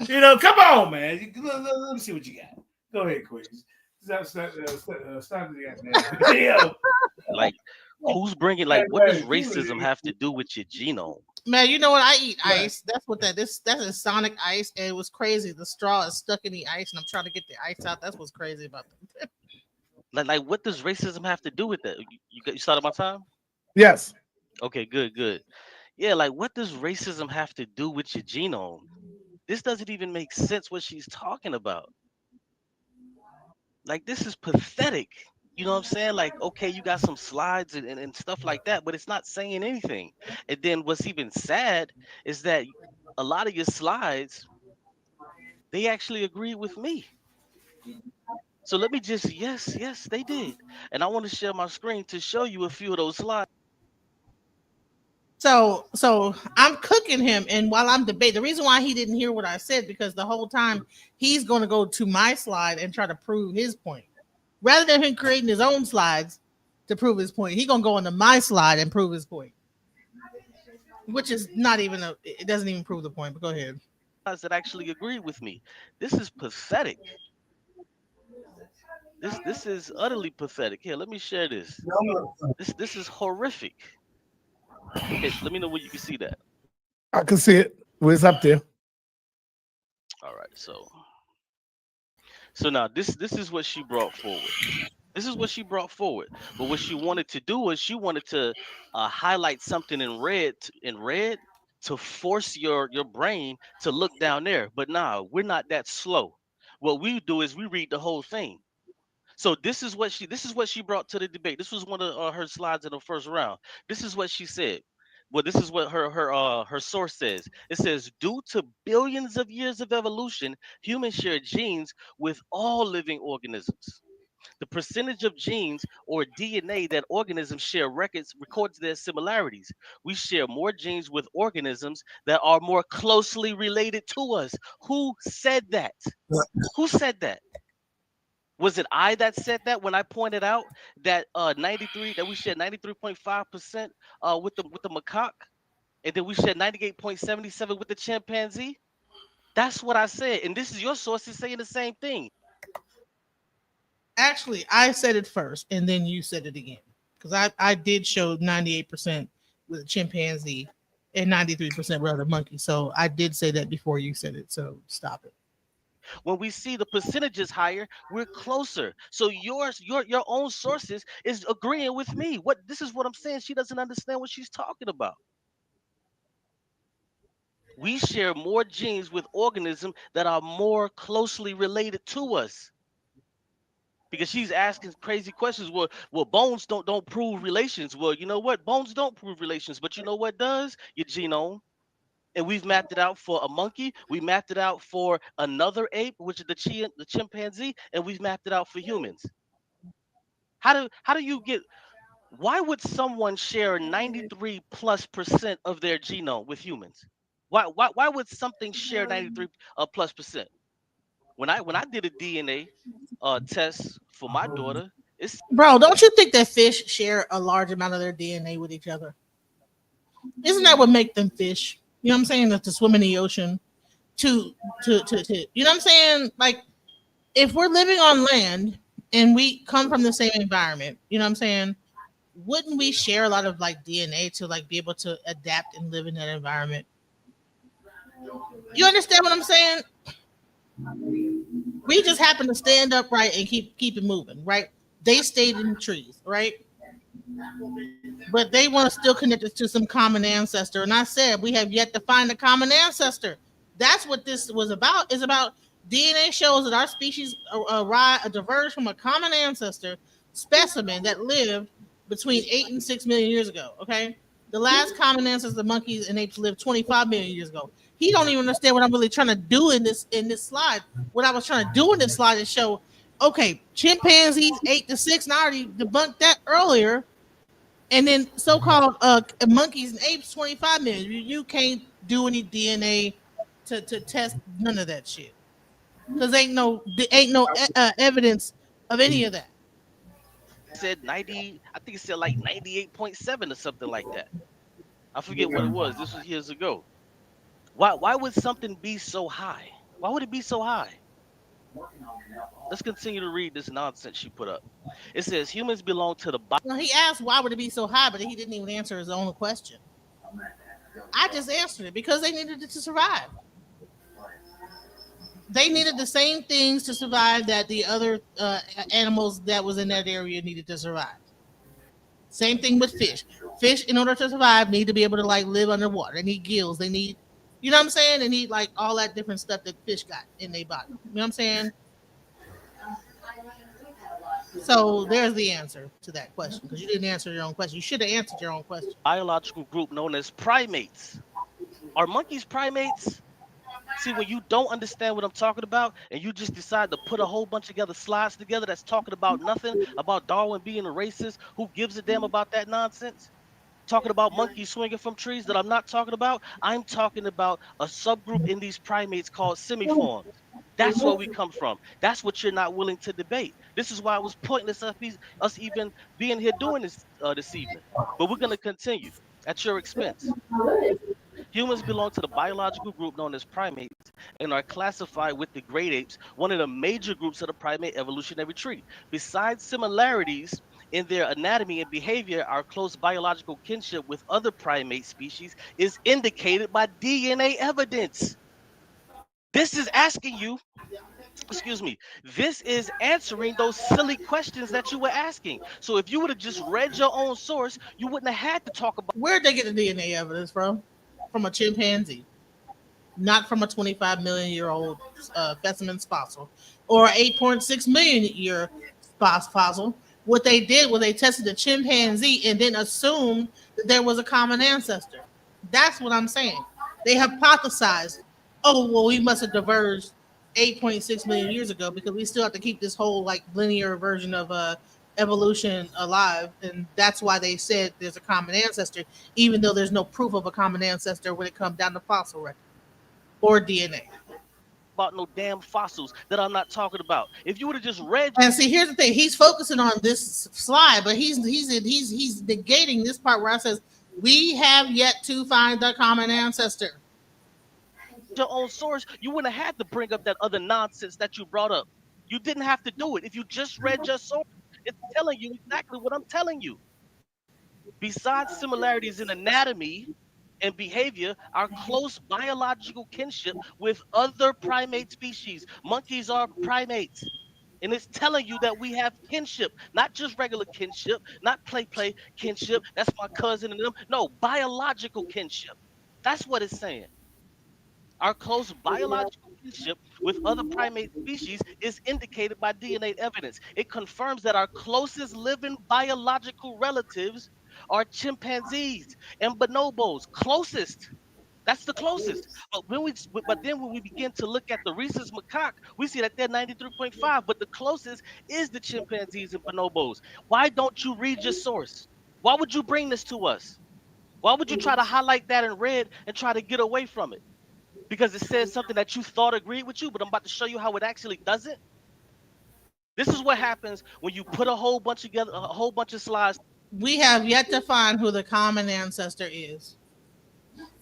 Speaker 2: You know, come on, man. Let me see what you got. Go ahead, quick. Start the video.
Speaker 9: Like, who's bringing? Like, what does racism have to do with your genome?
Speaker 10: Man, you know what? I eat ice. That's what that is. That is Sonic ice, and it was crazy. The straw is stuck in the ice, and I'm trying to get the ice out. That's what's crazy about that.
Speaker 9: Like, what does racism have to do with that? You started my time?
Speaker 5: Yes.
Speaker 9: Okay, good. Yeah, like, what does racism have to do with your genome? This doesn't even make sense what she's talking about. Like, this is pathetic. You know what I'm saying? Like, okay, you got some slides and stuff like that, but it's not saying anything. And then what's even sad is that a lot of your slides, they actually agree with me. So let me just, yes, they did. And I want to share my screen to show you a few of those slides.
Speaker 10: So I'm cooking him, and while I'm debating, the reason why he didn't hear what I said, because the whole time he's going to go to my slide and try to prove his point, rather than him creating his own slides to prove his point. He's going to go into my slide and prove his point, which is not even it doesn't even prove the point. But go ahead.
Speaker 9: That actually agree with me. This is pathetic. This is utterly pathetic. Here, let me share this. This is horrific. Okay, let me know where you can see that.
Speaker 5: I can see it. It's up there.
Speaker 9: All right, so now this is what she brought forward. This is what she brought forward. But what she wanted to do was she wanted to highlight something in red to force your brain to look down there. But nah, we're not that slow. What we do is we read the whole thing. So this is what she brought to the debate. This was one of her slides in the first round. This is what she said. Well, this is what her source says. It says, due to billions of years of evolution, humans share genes with all living organisms. The percentage of genes or DNA that organisms share records their similarities. We share more genes with organisms that are more closely related to us. Who said that? Who said that? Was it I that said that when I pointed out that that we shared 93.5% with the macaque, and then we shared 98.77 with the chimpanzee? That's what I said, and this is your sources saying the same thing.
Speaker 10: Actually, I said it first, and then you said it again, because I did show 98% with a chimpanzee and 93% with other monkey. So I did say that before you said it. So stop it.
Speaker 9: When we see the percentages higher, we're closer. So your own sources is agreeing with me. What this is what I'm saying. She doesn't understand what she's talking about. We share more genes with organisms that are more closely related to us. Because she's asking crazy questions. Well, bones don't prove relations. Well, you know what? Bones don't prove relations, but you know what does? Your genome. And we've mapped it out for a monkey. We mapped it out for another ape, which is the chimpanzee, and we've mapped it out for humans. How do you get? Why would someone share 93+% of their genome with humans? Why would something share 93 plus percent? When I did a DNA test for my daughter, it's
Speaker 10: Bro, don't you think that fish share a large amount of their DNA with each other? Isn't that what make them fish? You know what I'm saying? That to swim in the ocean, to you know what I'm saying? Like if we're living on land and we come from the same environment, you know what I'm saying? Wouldn't we share a lot of like DNA to like be able to adapt and live in that environment? You understand what I'm saying? We just happen to stand upright and keep it moving, right? They stayed in the trees, right? But they want to still connect us to some common ancestor. And I said we have yet to find a common ancestor. That's what this was about. Is about DNA shows that our species diverged from a common ancestor specimen that lived between 8 and 6 million years ago. Okay, the last common ancestor, monkeys and apes, lived 25 million years ago. He don't even understand what I'm really trying to do in this slide. What I was trying to do in this slide is show, okay, chimpanzees 8 to 6, and I already debunked that earlier. And then so-called monkeys and apes 25 million. You can't do any DNA to test none of that shit because ain't no evidence of any of that.
Speaker 9: said 90. I think it said like 98.7 or something like that. I forget what it was. This was years ago. Why would something be so high? Why would it be so high? Let's continue to read this nonsense she put up. It says humans belong to the
Speaker 10: Well, he asked why would it be so high, but he didn't even answer his own question. I just answered it because they needed it to survive. They needed the same things to survive that the other animals that was in that area needed to survive. Same thing with fish. Fish, in order to survive, need to be able to like live underwater. They need gills. They need, you know what I'm saying? They need like all that different stuff that fish got in their body. You know what I'm saying? So there's the answer to that question because you didn't answer your own question. You should have answered your own question.
Speaker 9: biological group known as primates. Are monkeys primates? See, when you don't understand what I'm talking about and you just decide to put a whole bunch of other slides together that's talking about nothing, about Darwin being a racist, who gives a damn about that nonsense? Talking about monkeys swinging from trees that I'm not talking about. I'm talking about a subgroup in these primates called semiforms. That's where we come from. That's what you're not willing to debate. This is why it was pointless us even being here doing this evening. But we're going to continue at your expense. Humans belong to the biological group known as primates and are classified with the great apes, one of the major groups of the primate evolutionary tree. Besides similarities in their anatomy and behavior, our close biological kinship with other primate species is indicated by DNA evidence. This is asking you, excuse me, this is answering those silly questions that you were asking. So if you would have just read your own source, you wouldn't have had to talk about.
Speaker 10: Where'd they get the DNA evidence from? From a chimpanzee, not from a 25 million year old specimen fossil or 8.6 million year fossil. What they did was they tested the chimpanzee and then assumed that there was a common ancestor. That's what I'm saying. They hypothesized, oh, well, we must have diverged 8.6 million years ago because we still have to keep this whole like linear version of evolution alive. And that's why they said there's a common ancestor, even though there's no proof of a common ancestor when it comes down to fossil record or DNA.
Speaker 9: About no damn fossils that I'm not talking about. If you would have just read.
Speaker 10: And see, here's the thing: he's focusing on this slide, but he's negating this part where I says we have yet to find the common ancestor.
Speaker 9: Your own source, you wouldn't have had to bring up that other nonsense that you brought up. You didn't have to do it. If you just read your source, it's telling you exactly what I'm telling you. Besides similarities in anatomy and behavior, our close biological kinship with other primate species. Monkeys are primates. And it's telling you that we have kinship, not just regular kinship, not play kinship. That's my cousin and them. No, biological kinship. That's what it's saying. Our close biological kinship with other primate species is indicated by DNA evidence. It confirms that our closest living biological relatives are chimpanzees and bonobos. Closest. That's the closest. But then when we begin to look at the rhesus macaque, we see that they're 93.5, but the closest is the chimpanzees and bonobos. Why don't you read your source? Why would you bring this to us? Why would you try to highlight that in red and try to get away from it? Because it says something that you thought agreed with you, but I'm about to show you how it actually doesn't. This is what happens when you put a whole bunch of slides.
Speaker 10: We have yet to find who the common ancestor is.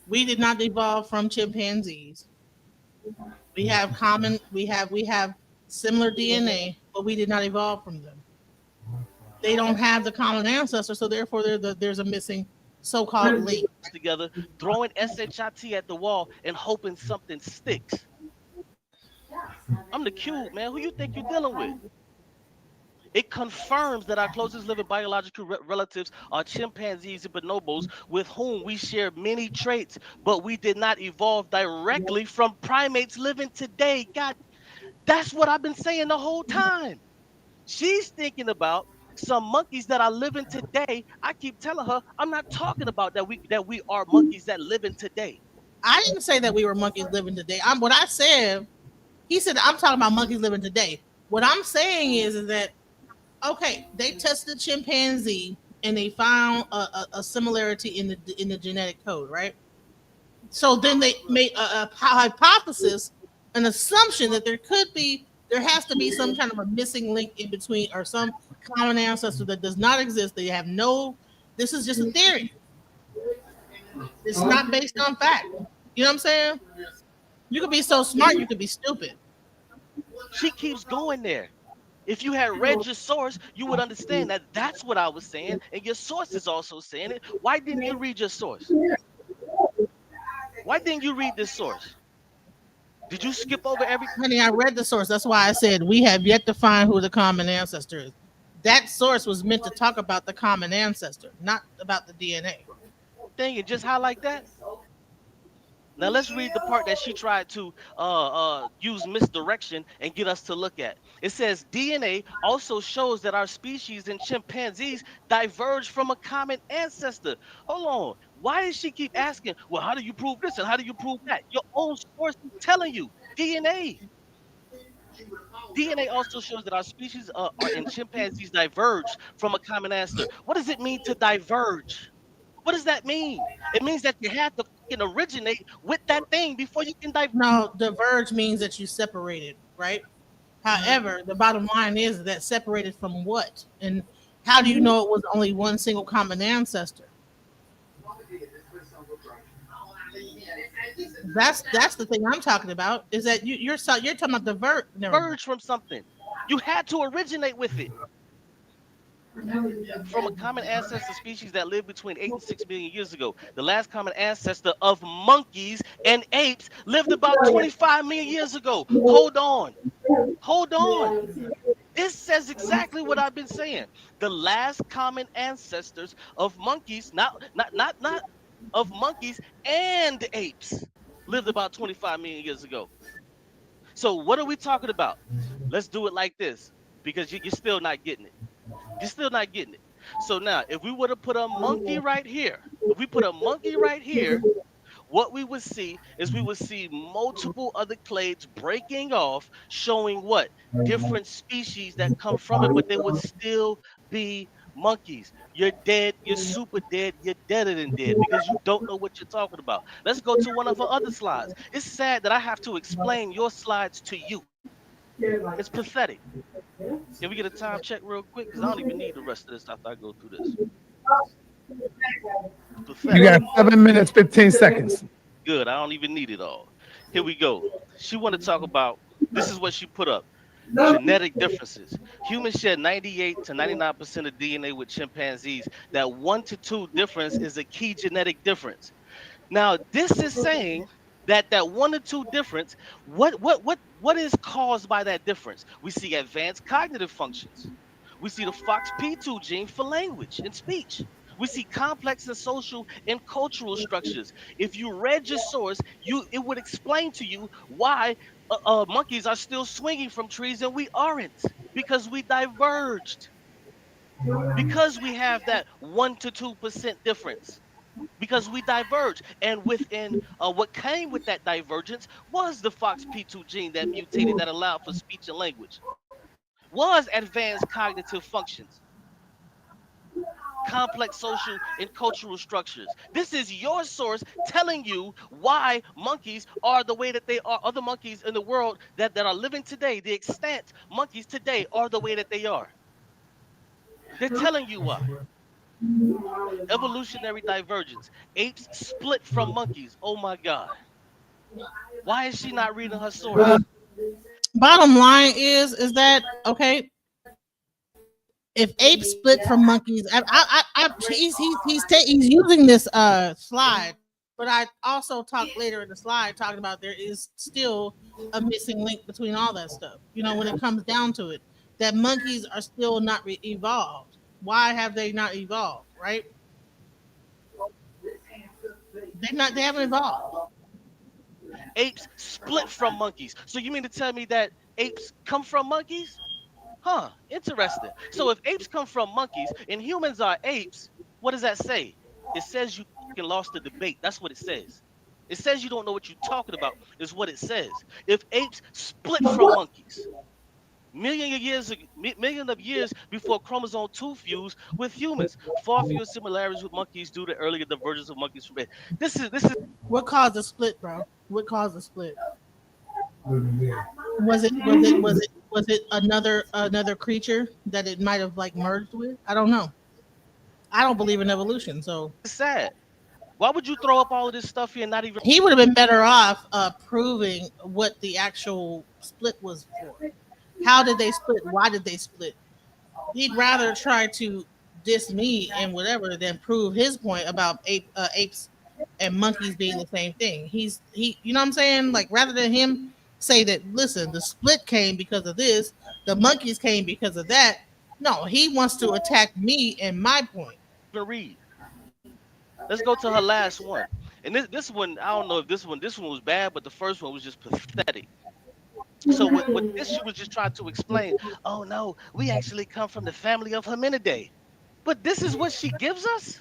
Speaker 10: We did not evolve from chimpanzees. We have similar DNA, but we did not evolve from them. They don't have the common ancestor, so therefore there's a missing so-called link.
Speaker 9: Together, throwing shit at the wall and hoping something sticks. I'm the cube, man. Who you think you're dealing with? It confirms that our closest living biological relatives are chimpanzees and bonobos, with whom we share many traits, but we did not evolve directly from primates living today. God, that's what I've been saying the whole time. She's thinking about some monkeys that are living today. I keep telling her I'm not talking about that we are monkeys that live in today.
Speaker 10: I didn't say that we were monkeys living today. What I said, he said I'm talking about monkeys living today. What I'm saying is that okay, they tested chimpanzee and they found a similarity in the genetic code, right? So then they made a hypothesis, an assumption that there has to be some kind of a missing link in between or some common ancestor that does not exist. They have this is just a theory. It's not based on fact. You know what I'm saying? You could be so smart, you could be stupid.
Speaker 9: She keeps going there. If you had read your source, you would understand that that's what I was saying, and your source is also saying it. Why didn't you read your source? Why didn't you read this source? Did you skip over everything?
Speaker 10: Honey, I read the source. That's why I said we have yet to find who the common ancestor is. That source was meant to talk about the common ancestor, not about the DNA.
Speaker 9: Dang it, just highlight that. Now let's read the part that she tried to use misdirection and get us to look at. It says DNA also shows that our species and chimpanzees diverge from a common ancestor. Hold on. Why does she keep asking, well, how do you prove this and how do you prove that? Your own source is telling you. DNA. DNA also shows that our species and chimpanzees diverge from a common ancestor. What does it mean to diverge? What does that mean? It means that you have to fucking originate with that thing before you can diverge.
Speaker 10: No, diverge means that you separated, right? However, the bottom line is that separated from what? And how do you know it was only one single common ancestor? That's the thing I'm talking about. Is that you're talking about
Speaker 9: diverge from something? You had to originate with it. From a common ancestor species that lived between 8 and 6 million years ago. The last common ancestor of monkeys and apes lived about 25 million years ago. Hold on. This says exactly what I've been saying. The last common ancestors of monkeys, not of monkeys and apes, lived about 25 million years ago. So what are we talking about? Let's do it like this, because you're still not getting it. You're still not getting it. So now, if we were to put a monkey right here, what we would see is multiple other clades breaking off, showing what? Different species that come from it, but they would still be monkeys. You're dead, you're super dead, you're deader than dead because you don't know what you're talking about. Let's go to one of our other slides. It's sad that I have to explain your slides to you. It's pathetic. Can we get a time check real quick? Because I don't even need the rest of this after I go through this.
Speaker 5: You got 7 minutes, 15 seconds.
Speaker 9: Good. I don't even need it all. Here we go. She want to talk about, this is what she put up. Genetic differences. Humans share 98 to 99% of DNA with chimpanzees. That 1 to 2 difference is a key genetic difference. Now, this is saying that that 1 or 2 difference, what is caused by that difference? We see advanced cognitive functions. We see the FOXP2 gene for language and speech. We see complex and social and cultural structures. If you read your source, it would explain to you why monkeys are still swinging from trees and we aren't, because we diverged, because we have that 1 to 2% difference, because we diverge. And within what came with that divergence was the FOXP2 gene that mutated, that allowed for speech and language, was advanced cognitive functions, complex social and cultural structures. This is your source telling you why monkeys are the way that they are. Other monkeys in the world that are living today, the extant monkeys today, are the way that they are. They're telling you why. Evolutionary divergence. Apes split from monkeys. Oh my God. Why is she not reading her source?
Speaker 10: Bottom line is that okay? If apes split from monkeys, he's using this slide, but I also talked later in the slide talking about there is still a missing link between all that stuff. You know, when it comes down to it, that monkeys are still not evolved. Why have they not evolved? Right? They haven't evolved.
Speaker 9: Apes split from monkeys. So you mean to tell me that apes come from monkeys? Huh, interesting. So if apes come from monkeys and humans are apes, what does that say? It says you fucking lost the debate. That's what it says. It says you don't know what you're talking about, is what it says. If apes split from monkeys, million of years before chromosome 2 fused with humans, far fewer similarities with monkeys due to earlier divergence of monkeys from apes. This is
Speaker 10: What caused the split, bro? What caused the split? Was it another creature that it might have like merged with? I don't know. I don't believe in evolution, so
Speaker 9: sad. Why would you throw up all of this stuff here and not even?
Speaker 10: he would have been better off proving what the actual split was for. How did they split? Why did they split? He'd rather try to diss me and whatever than prove his point about apes and monkeys being the same thing. You know what I'm saying? Like rather than him say that, listen, the split came because of this, the monkeys came because of that. No, he wants to attack me and my point.
Speaker 9: Read. Let's go to her last one. And this one, I don't know if this one was bad, but the first one was just pathetic. So what this she was just trying to explain, oh no, we actually come from the family of Hominidae. But this is what she gives us?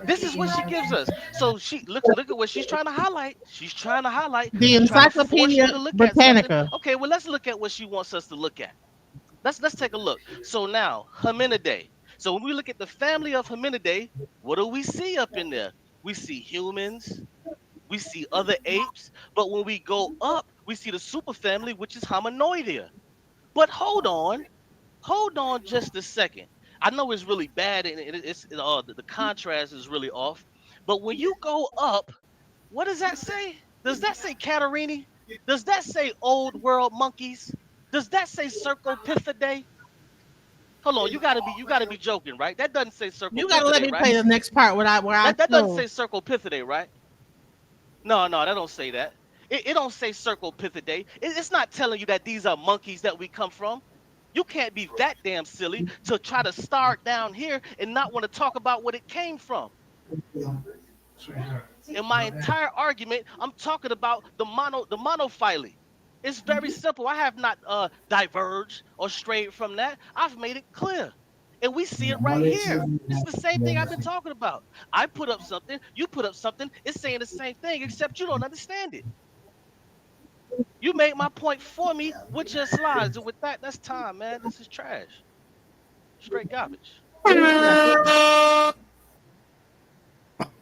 Speaker 9: This is what she gives us. So she look at what she's trying to highlight. She's trying to highlight.
Speaker 10: The
Speaker 9: She's trying to force you
Speaker 10: Encyclopedia
Speaker 9: to look at something.
Speaker 10: Britannica.
Speaker 9: Okay, well, let's look at what she wants us to look at. Let's take a look. So now, Hominidae. So when we look at the family of Hominidae, what do we see up in there? We see humans, we see other apes, but when we go up, we see the superfamily, which is Hominoidea. But hold on just a second. I know it's really bad and the contrast is really off, but when you go up, what does that say? Does that say Catarrhini? Does that say old world monkeys? Does that say Cercopithidae? Hold on, you gotta be joking, right? That doesn't say Cercopithidae,
Speaker 10: You gotta let me
Speaker 9: right?
Speaker 10: play the next part
Speaker 9: That doesn't say Cercopithidae, right? No, that don't say that. It don't say Cercopithidae. It's not telling you that these are monkeys that we come from. You can't be that damn silly to try to start down here and not want to talk about what it came from. In my entire argument, I'm talking about the monophyly. It's very simple. I have not diverged or strayed from that. I've made it clear. And we see it right here. It's the same thing I've been talking about. I put up something, you put up something, it's saying the same thing, except you don't understand it. You made my point for me with your slides. And with that, that's time, man. This is trash. Straight garbage.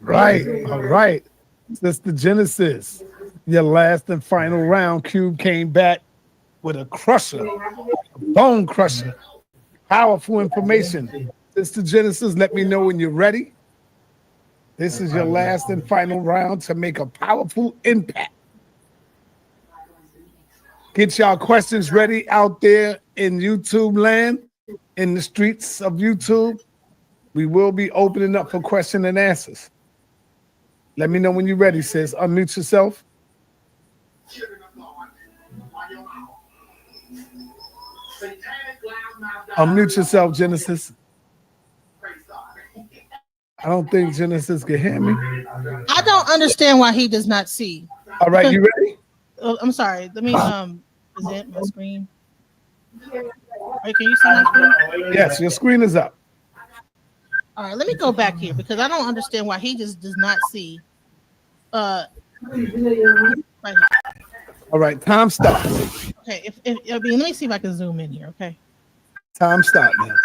Speaker 5: Right. All right. That's the Genesis. Your last and final round. Cube came back with a crusher, a bone crusher. Powerful information. This the Genesis. Let me know when you're ready. This is your last and final round to make a powerful impact. Get y'all questions ready out there in YouTube land, in the streets of YouTube. We will be opening up for question and answers. Let me know when you're ready, sis. Unmute yourself. Unmute yourself, Genesis. I don't think Genesis can hear me.
Speaker 10: I don't understand why he does not see.
Speaker 5: All right, you ready?
Speaker 10: I'm sorry. Let me present my screen. Wait, can you see my screen?
Speaker 5: Yes, your screen is up.
Speaker 10: All right, let me go back here because I don't understand why he just does not see. Right here.
Speaker 5: All right, time starts.
Speaker 10: Okay, let me see if I can zoom in here. Okay.
Speaker 5: Time start now.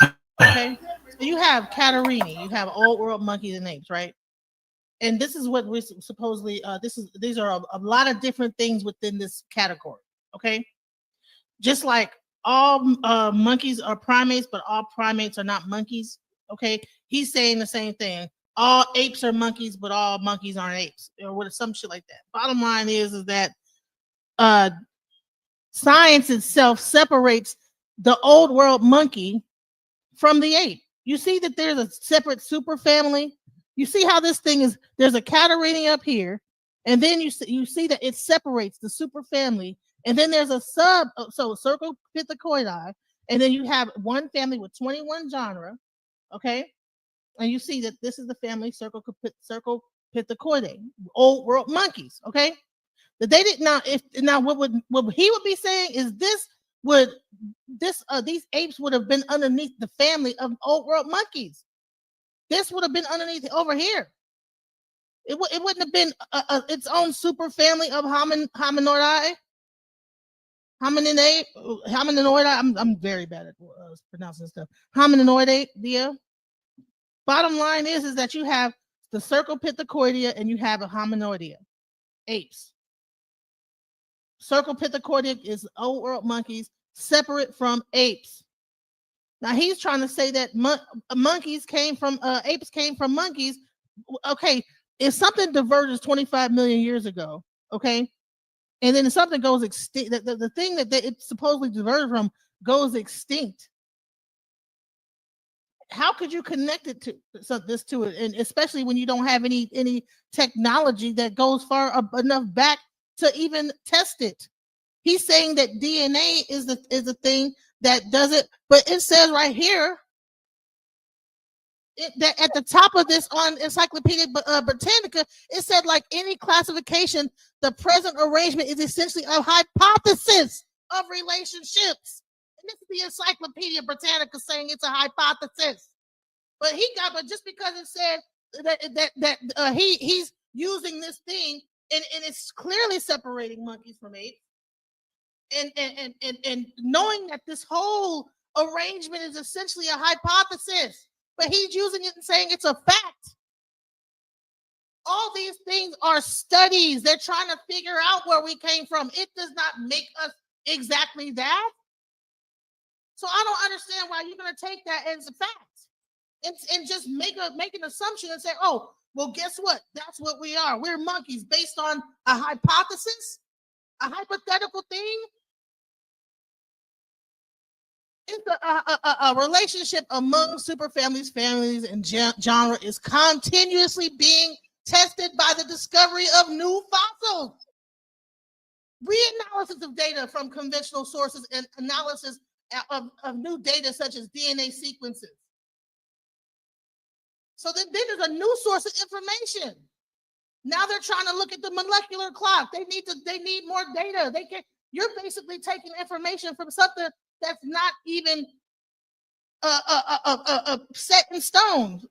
Speaker 10: Okay. So you have Caterini, you have Old World Monkeys and Apes, right? And this is what we're supposedly these are a lot of different things within this category. Okay. Just like all monkeys are primates, but all primates are not monkeys. Okay. He's saying the same thing. All apes are monkeys, but all monkeys aren't apes, or what, some shit like that. Bottom line is that science itself separates the old world monkey from the ape. You see that there's a separate super family. You see how this thing is, there's a Catarrhini up here, and then you see that it separates the super family, and then there's a circle pithecoidai, and then you have one family with 21 genera, okay? And you see that this is the family circle pithecoidae, old world monkeys, okay? That they did not, what he would be saying is these apes would have been underneath the family of old world monkeys. This would have been underneath over here. It wouldn't have been its own super family of hominoidai. Hominoidai. I'm very bad at pronouncing stuff. Hominoidea. Bottom line is that you have the Cercopithecordea and you have a Hominoidea. Apes. Cercopithecordea is old world monkeys separate from apes. Now he's trying to say that monkeys came from apes came from monkeys. Okay, if something diverges 25 million years ago, okay, and then something goes extinct, the thing that it supposedly diverged from goes extinct. How could you connect it to it, and especially when you don't have any technology that goes far enough back to even test it? He's saying that DNA is the thing that does it, but it says right here that at the top of this on Encyclopedia Britannica, it said, like any classification, the present arrangement is essentially a hypothesis of relationships. And this is the Encyclopedia Britannica saying it's a hypothesis. But just because it said that he's using this thing and it's clearly separating monkeys from apes. And knowing that this whole arrangement is essentially a hypothesis, but he's using it and saying it's a fact. All these things are studies. They're trying to figure out where we came from. It does not make us exactly that. So I don't understand why you're going to take that as a fact and just make an assumption and say, oh, well, guess what? That's what we are. We're monkeys based on a hypothesis, a hypothetical thing. It's a relationship among superfamilies, families, and genre is continuously being tested by the discovery of new fossils. Reanalysis of data from conventional sources and analysis of new data such as DNA sequences. So then there's a new source of information. Now they're trying to look at the molecular clock. They need more data. You're basically taking information from something that's not even set in stone,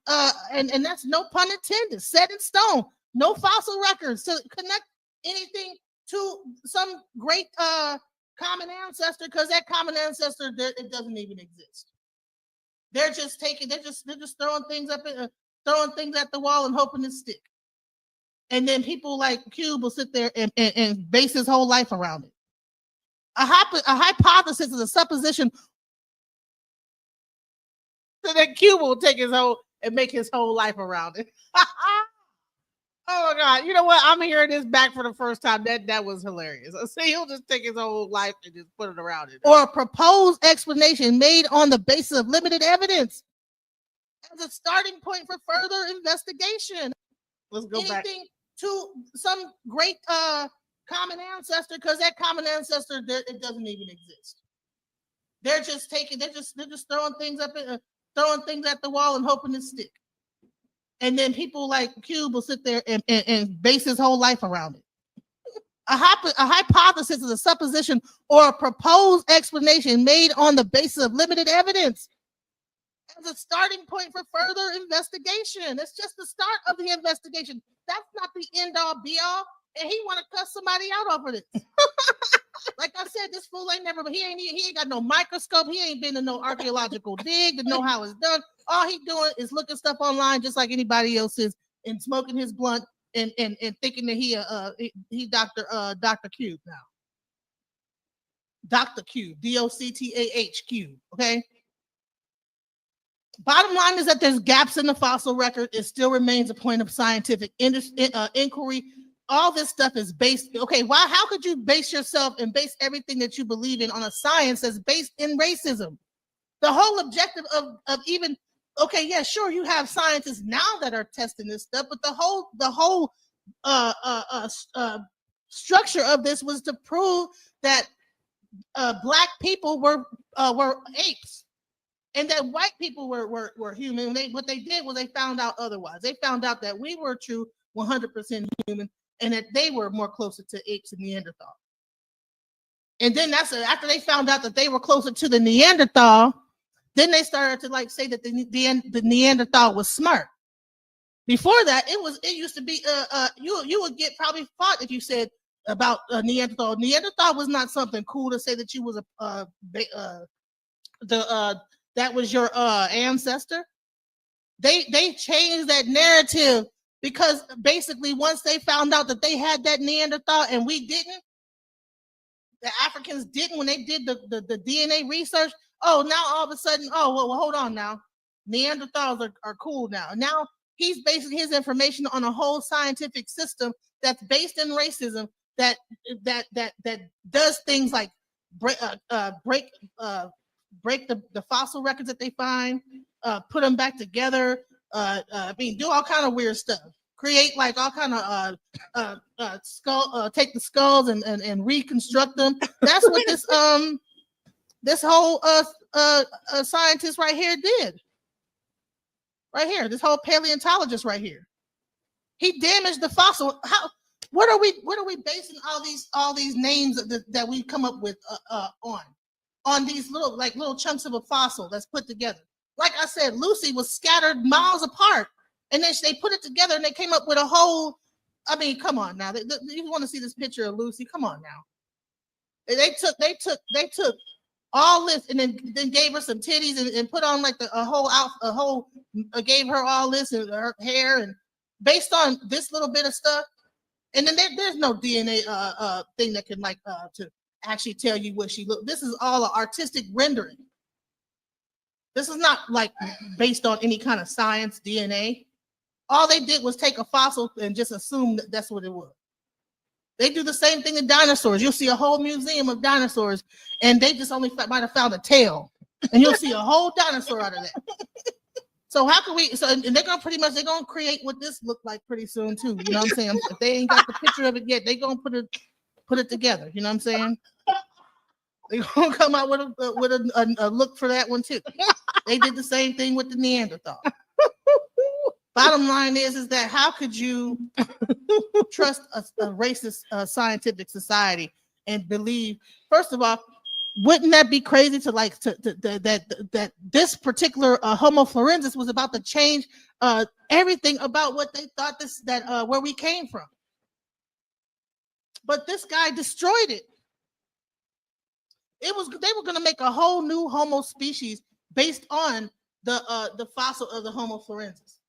Speaker 10: and that's no pun intended. Set in stone. No fossil records to connect anything to some great common ancestor, because that common ancestor it doesn't even exist. They're just throwing things throwing things at the wall and hoping to stick. And then people like Cube will sit there and base his whole life around it. A hypothesis is a supposition that Cube will take and make his whole life around it. Oh my God. You know what? I'm hearing this back for the first time. That was hilarious. So he'll just take his whole life and just put it around it. Or a proposed explanation made on the basis of limited evidence. as a starting point for further investigation.
Speaker 7: Let's go back
Speaker 10: to some great common ancestor, because that common ancestor, it doesn't even exist. They're just throwing things up, throwing things at the wall and hoping to stick. And then people like Cube will sit there and base his whole life around it. A hypothesis is a supposition or a proposed explanation made on the basis of limited evidence as a starting point for further investigation. It's just the start of the investigation. That's not the end all be all. And he want to cuss somebody out over this. Like I said, this fool ain't never, he ain't got no microscope. He ain't been to no archaeological dig to know how it's done. All he doing is looking stuff online just like anybody else is, and smoking his blunt and thinking that he Dr. Cube now. Dr. Cube, DOCTAHQ, okay? Bottom line is that there's gaps in the fossil record. It still remains a point of scientific inquiry. All this stuff is based, okay, how could you base yourself and base everything that you believe in on a science that's based in racism? The whole objective of even, okay, yeah, sure, you have scientists now that are testing this stuff, but the whole structure of this was to prove that black people were apes, and that white people were human. What they did was they found out otherwise. They found out that we were true 100% human, and that they were more closer to apes and Neanderthal. And then after they found out that they were closer to the Neanderthal, then they started to say that the Neanderthal was smart. Before that, it used to be you would get probably fought if you said about Neanderthal. Neanderthal was not something cool to say that you was that was your ancestor. They changed that narrative because basically once they found out that they had that Neanderthal and we didn't, the Africans didn't, when they did the DNA research, oh, now all of a sudden, oh, well hold on now. Neanderthals are cool now. Now he's basing his information on a whole scientific system that's based in racism that does things like break the fossil records that they find, put them back together, do all kind of weird stuff. Create like all kind of take the skulls and reconstruct them. That's what this whole scientist right here did. Right here, this whole paleontologist right here. He damaged the fossil. What are we basing all these names that we come up with on these little chunks of a fossil that's put together? Like I said, Lucy was scattered miles apart, and then they put it together and they came up with a whole. I mean, come on now. You want to see this picture of Lucy? Come on now. They took all this and then gave her some titties and put on like gave her all this and her hair, and based on this little bit of stuff. And then there's no DNA thing that can to actually tell you what she looked. This is all an artistic rendering. This is not like based on any kind of science DNA. All they did was take a fossil and just assume that that's what it was. They do the same thing in dinosaurs. You'll see a whole museum of dinosaurs, and they just only might have found a tail, and you'll see a whole dinosaur out of that. So how can we? So and they're gonna create what this looked like pretty soon too. You know what I'm saying? If they ain't got the picture of it yet, they gonna put it together. You know what I'm saying? They're gonna come out with a look for that one too. They did the same thing with the Neanderthal. Bottom line is that how could you trust a racist scientific society and believe? First of all, wouldn't that be crazy that this particular Homo florensis was about to change everything about what they thought where we came from? But this guy destroyed it. They were going to make a whole new Homo species based on the fossil of the Homo florensis.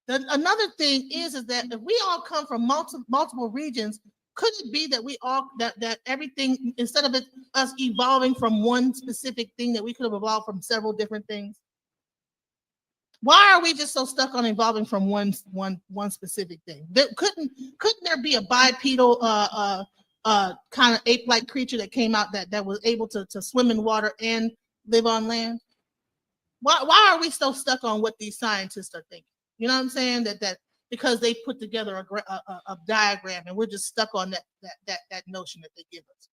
Speaker 10: Another thing is that if we all come from multiple regions, could it be that we all that everything, instead of us evolving from one specific thing, that we could have evolved from several different things? Why are we just so stuck on evolving from one specific thing? Couldn't there be a bipedal kind of ape-like creature that came out that was able to swim in water and live on land? why are we so stuck on what these scientists are thinking? You know what I'm saying? That because they put together a diagram and we're just stuck on that notion that they give us.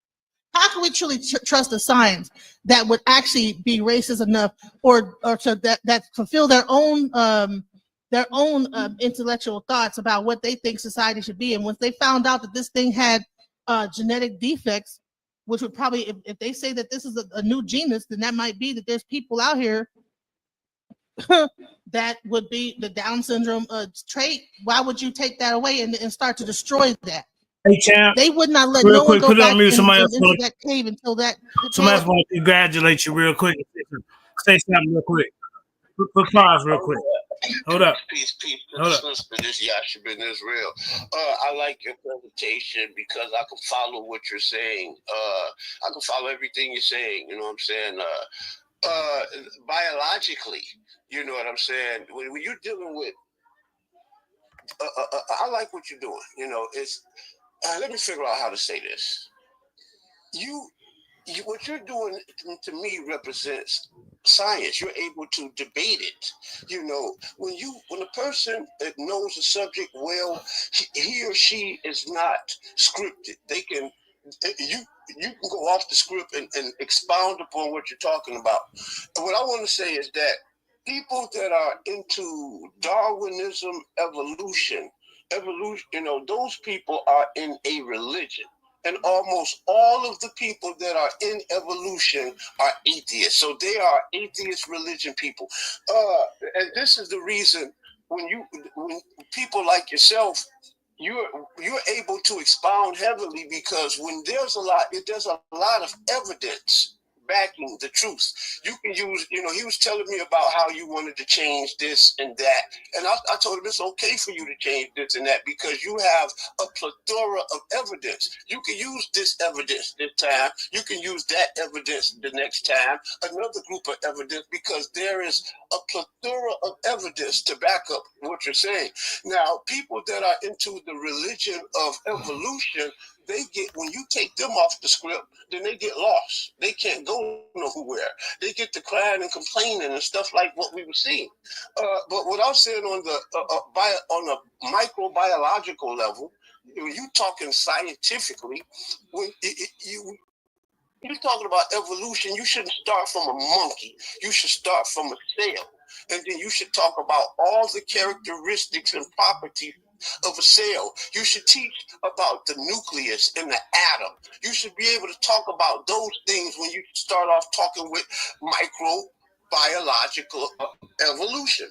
Speaker 10: How can we truly trust a science that would actually be racist enough or to that fulfill their own intellectual thoughts about what they think society should be? And once they found out that this thing had genetic defects, which would probably, if they say that this is a new genus, then that might be that there's people out here that would be the Down syndrome trait. Why would you take that away and start to destroy that?
Speaker 2: Hey, champ.
Speaker 10: They would not let
Speaker 2: Real
Speaker 10: no
Speaker 2: quick,
Speaker 10: one go
Speaker 2: put it on
Speaker 10: back
Speaker 2: mute. Somebody else
Speaker 10: into that cave until that.
Speaker 2: Somebody else want to congratulate you real quick. Say something real quick. Put pause real quick. Hold up.
Speaker 1: Peace,
Speaker 2: Hold up.
Speaker 1: sister. This Yashib in Israel. I like your presentation because I can follow what you're saying. I can follow everything you're saying. You know what I'm saying? Biologically, you know what I'm saying? When you're dealing with, I like what you're doing. You know, it's. Let me figure out how to say this. What you're doing to me represents science. You're able to debate it. You know, when a person that knows the subject well, he or she is not scripted. You can go off the script and expound upon what you're talking about. And what I want to say is that people that are into Darwinism, evolution, you know, those people are in a religion. And almost all of the people that are in evolution are atheists. So they are atheist religion people. And this is the reason when people like yourself, you're able to expound heavily, because when there's a lot of evidence backing the truth. You can use, you know, he was telling me about how you wanted to change this and that. And I told him it's okay for you to change this and that because you have a plethora of evidence. You can use this evidence this time. You can use that evidence the next time, another group of evidence, because there is a plethora of evidence to back up what you're saying. Now, people that are into the religion of evolution, they get, when you take them off the script, then they get lost. They can't go nowhere. They get to crying and complaining and stuff like what we were seeing. But what I'm saying on the microbiological level, when you talking scientifically, when you're talking about evolution, you shouldn't start from a monkey. You should start from a cell. And then you should talk about all the characteristics and properties of a cell. You should teach about the nucleus and the atom. You should be able to talk about those things when you start off talking with microbiological evolution.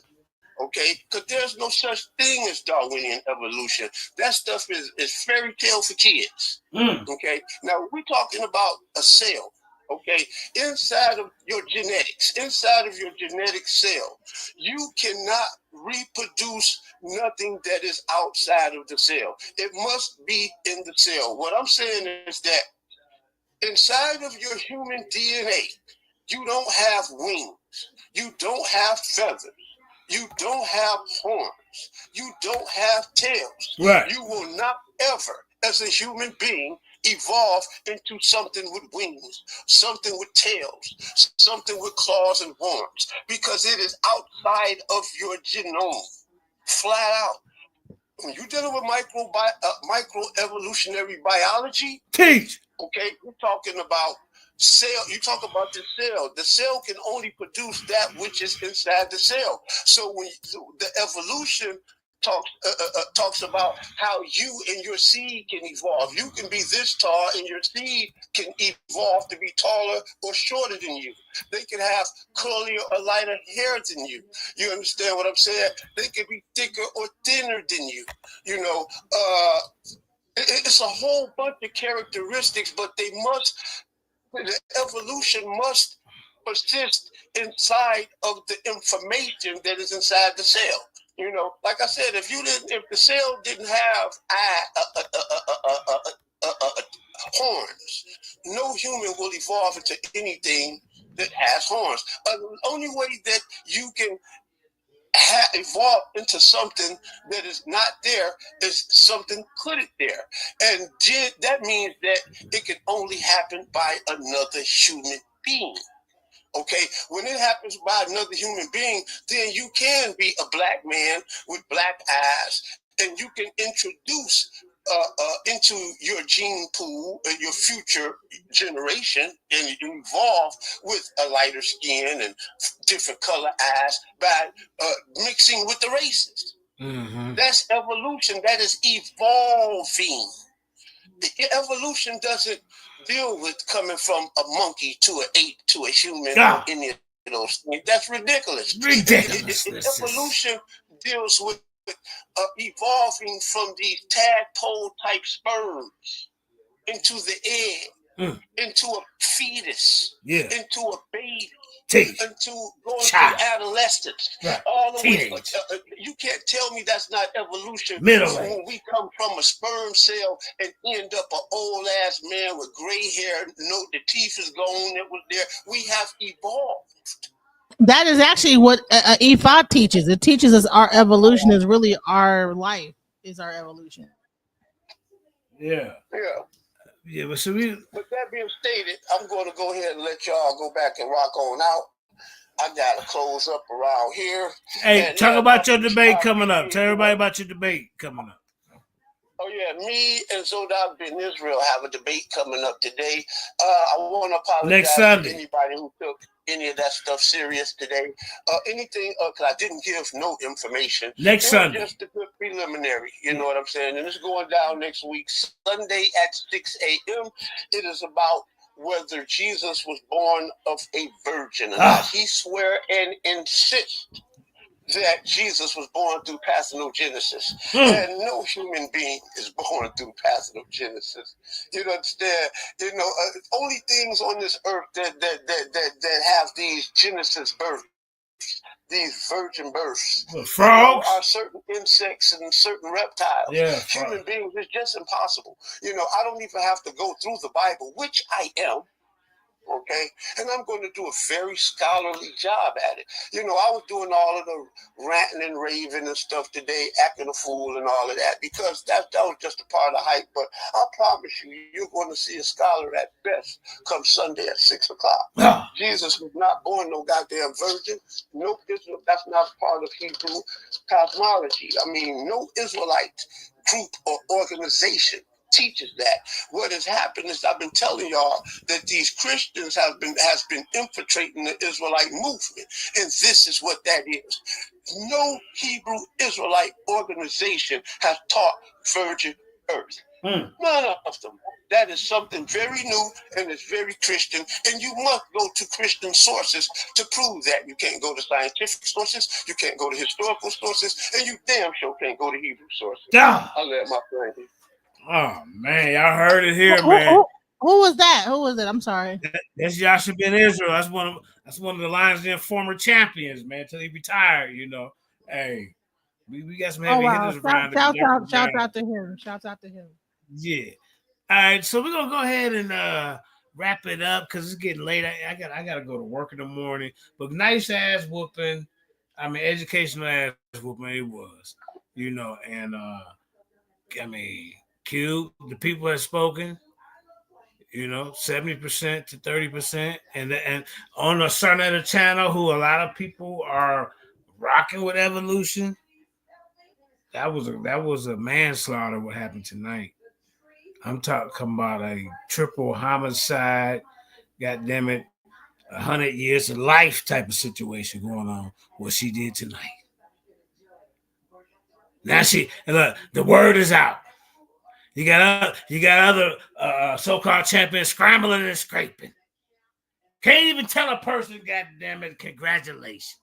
Speaker 1: Okay, because there's no such thing as Darwinian evolution. That stuff is fairy tale for kids. Okay, now we're talking about a cell. Okay, inside of your genetics, inside of your genetic cell, you cannot reproduce nothing that is outside of the cell. It must be in the cell. What I'm saying is that inside of your human DNA, you don't have wings, you don't have feathers, you don't have horns, you don't have tails.
Speaker 2: Right.
Speaker 1: You will not ever, as a human being, evolve into something with wings, something with tails, something with claws and horns, because it is outside of your genome, flat out. When you're dealing with microevolutionary biology,
Speaker 2: teach.
Speaker 1: Okay, we're talking about cell. You talk about the cell. The cell can only produce that which is inside the cell. So when the evolution talks about how you and your seed can evolve. You can be this tall and your seed can evolve to be taller or shorter than you. They can have curlier or lighter hair than you. You understand what I'm saying? They can be thicker or thinner than you. You know, it's a whole bunch of characteristics, but the evolution must persist inside of the information that is inside the cell. You know, like I said, if the cell didn't have horns, no human will evolve into anything that has horns. The only way that you can evolve into something that is not there is something put it there, and that means that it can only happen by another human being. Okay, when it happens by another human being, then you can be a black man with black eyes, and you can introduce into your gene pool and your future generation and evolve with a lighter skin and different color eyes by mixing with the races.
Speaker 2: Mm-hmm.
Speaker 1: That's evolution. That is evolving. The evolution doesn't deal with coming from a monkey to an ape to a human or any of those things. That's ridiculous. Evolution deals with evolving from these tadpole type sperms into the egg, into a fetus, into a baby, into going through adolescence, all the way. You can't tell me that's not evolution. When we come from a sperm cell and end up an old ass man with gray hair, no, the teeth is gone, it was there. We have evolved.
Speaker 10: That is actually what Ifa teaches. It teaches us our evolution is really our life is our evolution.
Speaker 2: Yeah. But so
Speaker 1: with that being stated, I'm going to go ahead and let y'all go back and rock on out. I got to close up around here.
Speaker 2: Hey, talk about your debate coming up. Tell everybody about your debate coming up.
Speaker 1: Oh, yeah. Me and Zodak bin Israel have a debate coming up today. I want to apologize to anybody who took any of that stuff serious today. Anything, because I didn't give no information.
Speaker 2: Next Sunday.
Speaker 1: Just a good preliminary, you know what I'm saying? And it's going down next week, Sunday at 6 a.m. It is about whether Jesus was born of a virgin or not. He swear and insist that Jesus was born through parthenogenesis. And no human being is born through parthenogenesis. You understand? You know, only things on this earth that have these Genesis births, these virgin births,
Speaker 2: frogs,
Speaker 1: are certain insects and certain reptiles.
Speaker 2: Yeah,
Speaker 1: human beings is just impossible. You know, I don't even have to go through the Bible, which I am. Okay, and I'm going to do a very scholarly job at it. You know, I was doing all of the ranting and raving and stuff today, acting a fool and all of that, because that was just a part of hype. But I promise you, you're going to see a scholar at best come Sunday at 6 o'clock. Jesus was not born no goddamn virgin. Nope, that's not part of Hebrew cosmology. I mean, no Israelite group or organization teaches that. What has happened is I've been telling y'all that these Christians has been infiltrating the Israelite movement, and this is what that is. No Hebrew Israelite organization has taught virgin birth. None of them. That is something very new and it's very Christian, and you must go to Christian sources to prove that. You can't go to scientific sources, you can't go to historical sources, and you damn sure can't go to Hebrew sources. I'll let my friend do.
Speaker 2: Oh man, y'all heard it here, man.
Speaker 10: Who was that? Who was it? I'm sorry.
Speaker 2: That's Yasha bin Israel. That's one of the Lions Den former champions, man. Till he retired, you know. Hey, we got some heavy hitters around.
Speaker 10: Shout out to him. Shout out to him.
Speaker 2: Yeah. All right, so we're gonna go ahead and wrap it up because it's getting late. I gotta go to work in the morning. But nice ass whooping. I mean, educational ass whooping it was, you know, and I mean. Q, the people have spoken, you know, 70% to 30%, and on a certain other channel, who a lot of people are rocking with evolution. That was a manslaughter. What happened tonight? I'm talking about a triple homicide. God damn it, 100 years to life type of situation going on. What she did tonight. Now the word is out. You got other so-called champions scrambling and scraping. Can't even tell a person, God damn it, congratulations.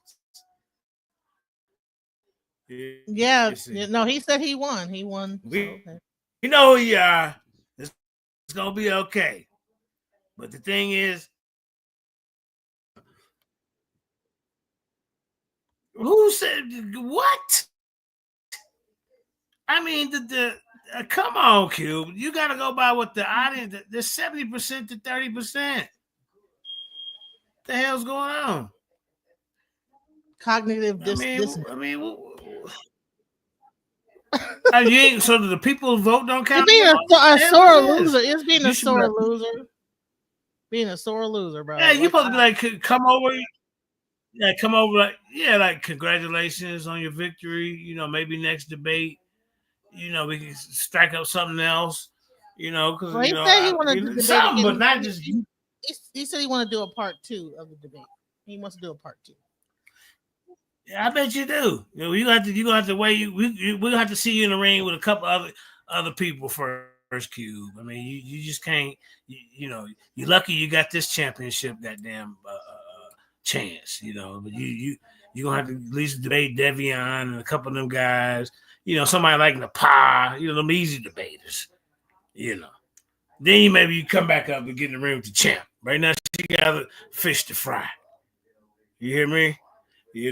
Speaker 10: Yeah, no, he said he won. He won.
Speaker 2: You know who you are. It's gonna be okay. But the thing is, who said what? I mean, come on, Cube. You got to go by what the audience. There's 70% to 30%. The hell's going on?
Speaker 10: Cognitive
Speaker 2: dissonance. You ain't, so the people vote don't count.
Speaker 10: It's being a sore loser. It's being a sore loser. being a sore loser, bro.
Speaker 2: Yeah, you're supposed to be like, come over. Yeah, come over. Like congratulations on your victory. Maybe next debate. We can strike up something else. Because
Speaker 10: well, he said he wanted to debate
Speaker 2: something,
Speaker 10: again.
Speaker 2: but not just.
Speaker 10: He said he want to do a part 2 of the debate. He wants to do a part 2.
Speaker 2: Yeah, I bet you do. You gonna have to wait. We're gonna have to see you in the ring with a couple other people first, Cube. I mean, you just can't. You're lucky you got this championship, goddamn chance. But you gonna have to at least debate Devion and a couple of them guys. Somebody like Napar. Them easy debaters. Then maybe you come back up and get in the ring with the champ. Right now, she got other fish to fry. You hear me?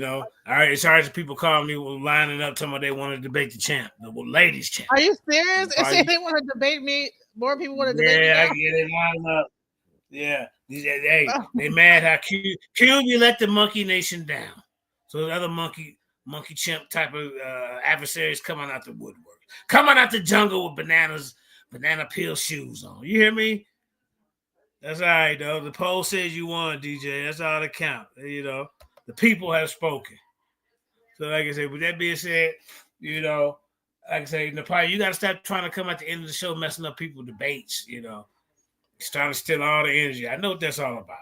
Speaker 2: All right, it's hard as people call me lining up, talking about they want to debate the champ, the ladies champ.
Speaker 10: Are you serious? They say they want to debate me. More people want to debate me.
Speaker 2: Yeah, they line up. Yeah, they mad how Q you let the Monkey Nation down. So the other monkey chimp type of adversaries coming out the woodwork, coming out the jungle with banana peel shoes on. You hear me? That's all right, though. The poll says you won, DJ. That's all that counts. The people have spoken. So, like I said, with that being said, like I say, Napar, you got to stop trying to come at the end of the show messing up people's debates. It's trying to steal all the energy. I know what that's all about.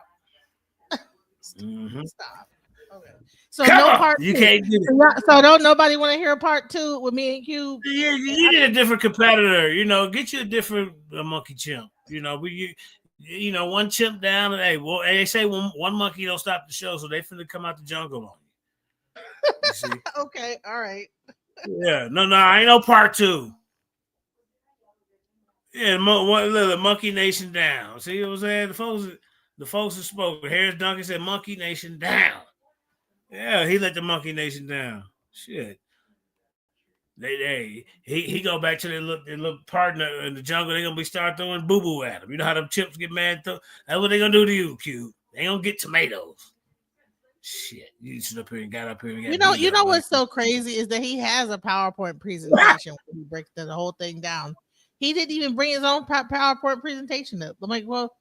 Speaker 10: Stop. Okay. So come no on. Part
Speaker 2: you
Speaker 10: 2.
Speaker 2: Can't do it.
Speaker 10: So don't nobody want to hear a part 2 with me and Cube?
Speaker 2: Yeah, you need a different competitor. Get you a different monkey chimp. One chimp down, and they say one monkey don't stop the show, so they finna come out the jungle on you. You see?
Speaker 10: Okay, all right.
Speaker 2: Yeah, no, ain't no part 2. Yeah, the Monkey Nation down. See what I'm saying? The folks have spoken. Harris Duncan said Monkey Nation down. Yeah, he let the Monkey Nation down. Shit. He go back to their little partner in the jungle. They're gonna start throwing boo boo at him. You know how them chimps get mad? That's what they gonna do to you, Q. They gonna get tomatoes. Shit, you sit up here and got up here. And
Speaker 10: you know what's so crazy is that he has a PowerPoint presentation where he breaks the whole thing down. He didn't even bring his own PowerPoint presentation up. I'm like, well,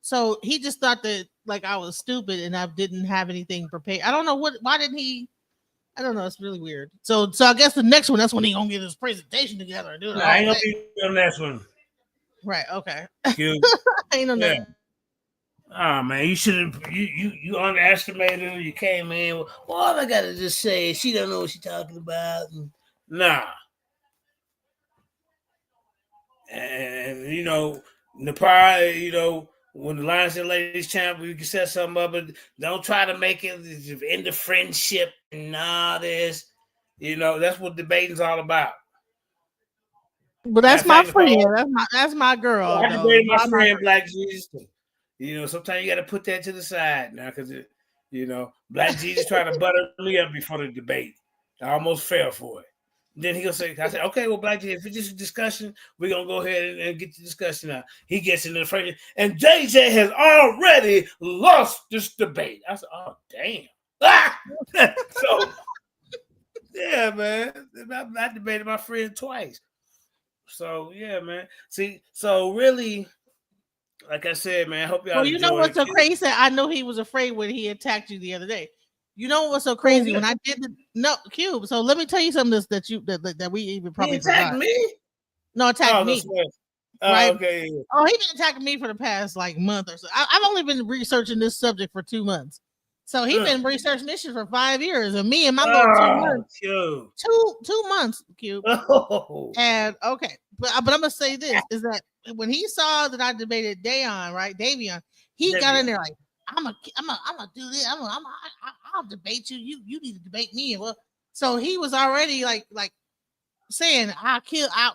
Speaker 10: so he just thought that like I was stupid and I didn't have anything prepared. I don't know why didn't he? I don't know. It's really weird. So I guess the next one, that's when he gonna get his presentation together and do it.
Speaker 2: I ain't gonna be on the next one.
Speaker 10: Right. Okay.
Speaker 2: Ain't on that. Oh man, you should have you underestimated her. You came in. Well, all I gotta just say is she don't know what she's talking about. Nah. And Napar, when the Lions and Ladies Champ, we can set something up, but don't try to make it into friendship and all this. That's what debating's all about.
Speaker 10: But that's my friend. That's my girl.
Speaker 2: I debated my friend Black Jesus. Sometimes you got to put that to the side now because Black Jesus trying to butter me up before the debate. I almost fell for it. Then he gonna say, I said, okay, well, Black Jesus, if it's just a discussion, we're gonna go ahead and get the discussion out. He gets into the frame, and JJ has already lost this debate. I said, oh damn. So yeah, man. I debated my friend twice. So yeah, man. See, so really, like I said, man, I hope y'all.
Speaker 10: Well, you know what's so crazy? I know he was afraid when he attacked you the other day. You know what's so crazy when I did Cube. So let me tell you something that we even probably
Speaker 2: attacked me.
Speaker 10: No, attacked me.
Speaker 2: Right? Okay.
Speaker 10: Oh, he been attacking me for the past like month or so. I've only been researching this subject for 2 months. So he's been researching this shit for 5 years, and me and my little 2 months.
Speaker 2: Cube.
Speaker 10: 2 months, Cube. Oh. And okay, but I'm gonna say this is that when he saw that I debated Davion, he got in there like, I'm gonna do this. I'll debate you. You need to debate me. Well, so he was already like saying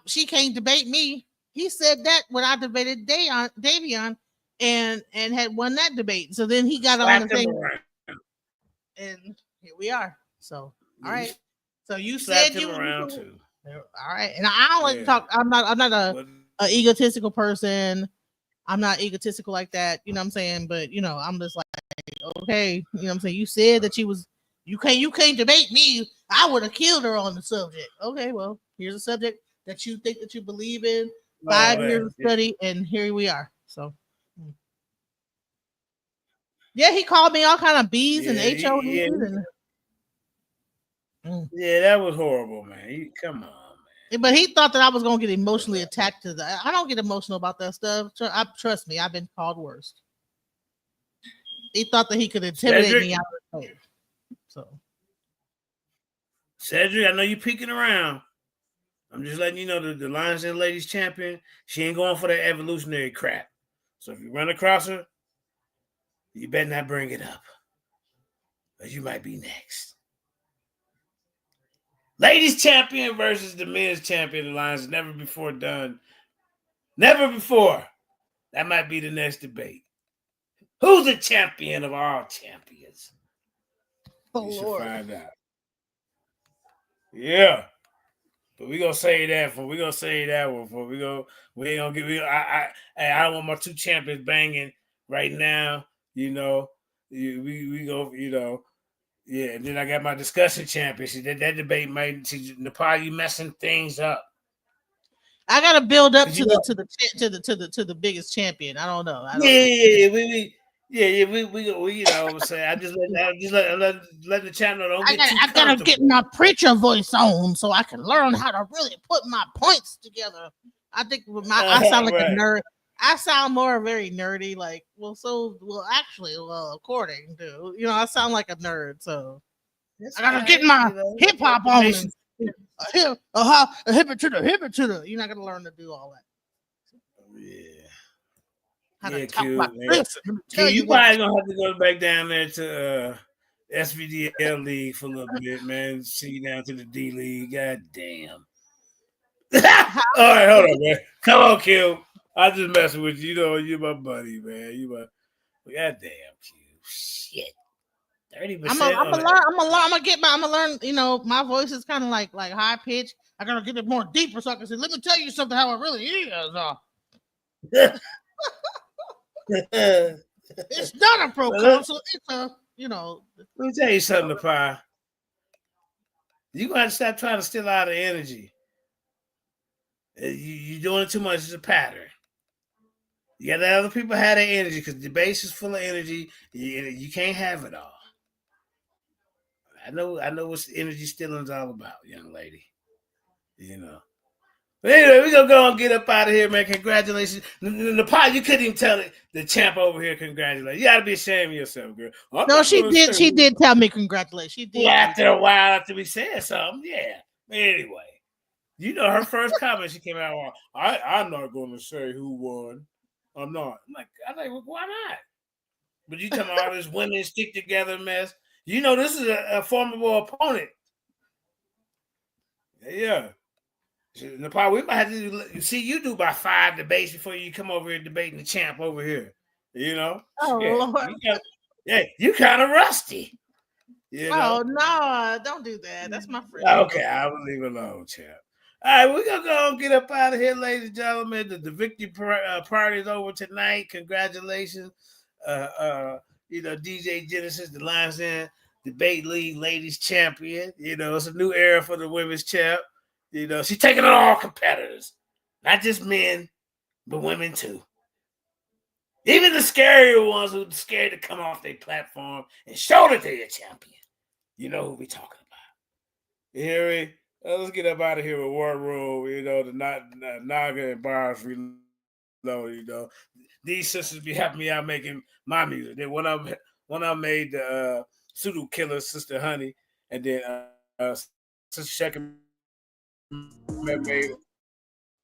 Speaker 10: she can't debate me. He said that when I debated Davion and had won that debate. So then he got on the thing, and here we are. So all right. So you said you
Speaker 2: around too.
Speaker 10: All right, and I don't like to talk. I'm not a egotistical person. I'm not egotistical like that, you know what I'm saying? But I'm just like, okay, you know what I'm saying? You said that you can't debate me. I would have killed her on the subject. Okay, well, here's a subject that you think that you believe in. 5 years of study, and here we are. So Yeah, he called me all kind of B's and
Speaker 2: Yeah,
Speaker 10: HOEs.
Speaker 2: yeah,
Speaker 10: and,
Speaker 2: yeah, that was horrible, man. Come on, man.
Speaker 10: but he thought that I was gonna get emotionally attached to that. I don't get emotional about that stuff. Trust me, I've been called worse. He thought that he could intimidate
Speaker 2: Cedric?
Speaker 10: me out of the way. So
Speaker 2: Cedric, I know you peeking around. I'm just letting you know that the Lions and Ladies champion, she ain't going for that evolutionary crap. So if you run across her, you better not bring it up, or you might be next. Ladies champion versus the men's champion. The Lions never before done. Never before. That might be the next debate. Who's the champion of all champions?
Speaker 10: oh,
Speaker 2: You should
Speaker 10: Lord.
Speaker 2: find out. Yeah. But we gonna say that for we gonna say that one for we ain't gonna get I don't want my two champions banging right now, you know. We go, you know, yeah, and then I got my discussion champion. That debate might Nepal, you messing things up.
Speaker 10: I gotta build up to the biggest champion. I don't know.
Speaker 2: We you know what I'm saying. I just let the channel don't get too
Speaker 10: I gotta get my preacher voice on so I can learn how to really put my points together. I think I sound like a nerd. I sound more very nerdy, like according to I sound like a nerd, so I gotta get my hip hop on. A hip to the. You're not gonna learn to do all that.
Speaker 2: Yeah.
Speaker 10: How
Speaker 2: yeah,
Speaker 10: to talk
Speaker 2: Q,
Speaker 10: about
Speaker 2: man.
Speaker 10: this.
Speaker 2: You probably gonna have to go back down there to SVDL League for a little bit, man. See you down to the D League. God damn. All right, hold on, man. Come on, Q. I'm just messing with you. You know, you're my buddy, man. You my God damn, Q. Shit. 30%.
Speaker 10: I'm gonna learn. My voice is kind of like high pitch. I gotta get it more deeper so I can say, let me tell you something how it really is. It's not a pro console. It's a
Speaker 2: Let me tell you something, Pie. You gotta stop trying to steal out of energy. You're doing it too much. It's a pattern. You gotta let other people have their energy because the base is full of energy. You can't have it all. I know what energy stealing is all about, young lady. But anyway, we're gonna go and get up out of here, man. Congratulations. The pot, you couldn't even tell the champ over here congratulations. You gotta be ashamed of yourself, girl.
Speaker 10: No, she did. She did tell me congratulations. She did.
Speaker 2: Well, after a while, after we said something, yeah. Anyway, her first comment, she came out on, I'm not gonna say who won. I'm not. I'm like, well, why not? But you talking about all this women stick together mess. This is a formidable opponent. Yeah. Nepal, we might have to see you do about 5 debates before you come over here debating the champ over here.
Speaker 10: Oh, Lord.
Speaker 2: You kind of rusty.
Speaker 10: Oh, no, don't do that. That's my friend.
Speaker 2: Okay, I will leave it alone, champ. All right, we're going to go and get up out of here, ladies and gentlemen. The victory party is over tonight. Congratulations. DJ Genesis, the Lions Den Debate League Ladies Champion. It's a new era for the women's champ. She's taking on all competitors, not just men, but women too. Even the scarier ones who are scared to come off their platform and show that they're a champion. You know who we talking about. You hear me? Let's get up out of here with War Room, the Naga and Bars Reload, These sisters be helping me out making my music. Then when I made the Pseudo Killer, Sister Honey, and then Sister Sheka made.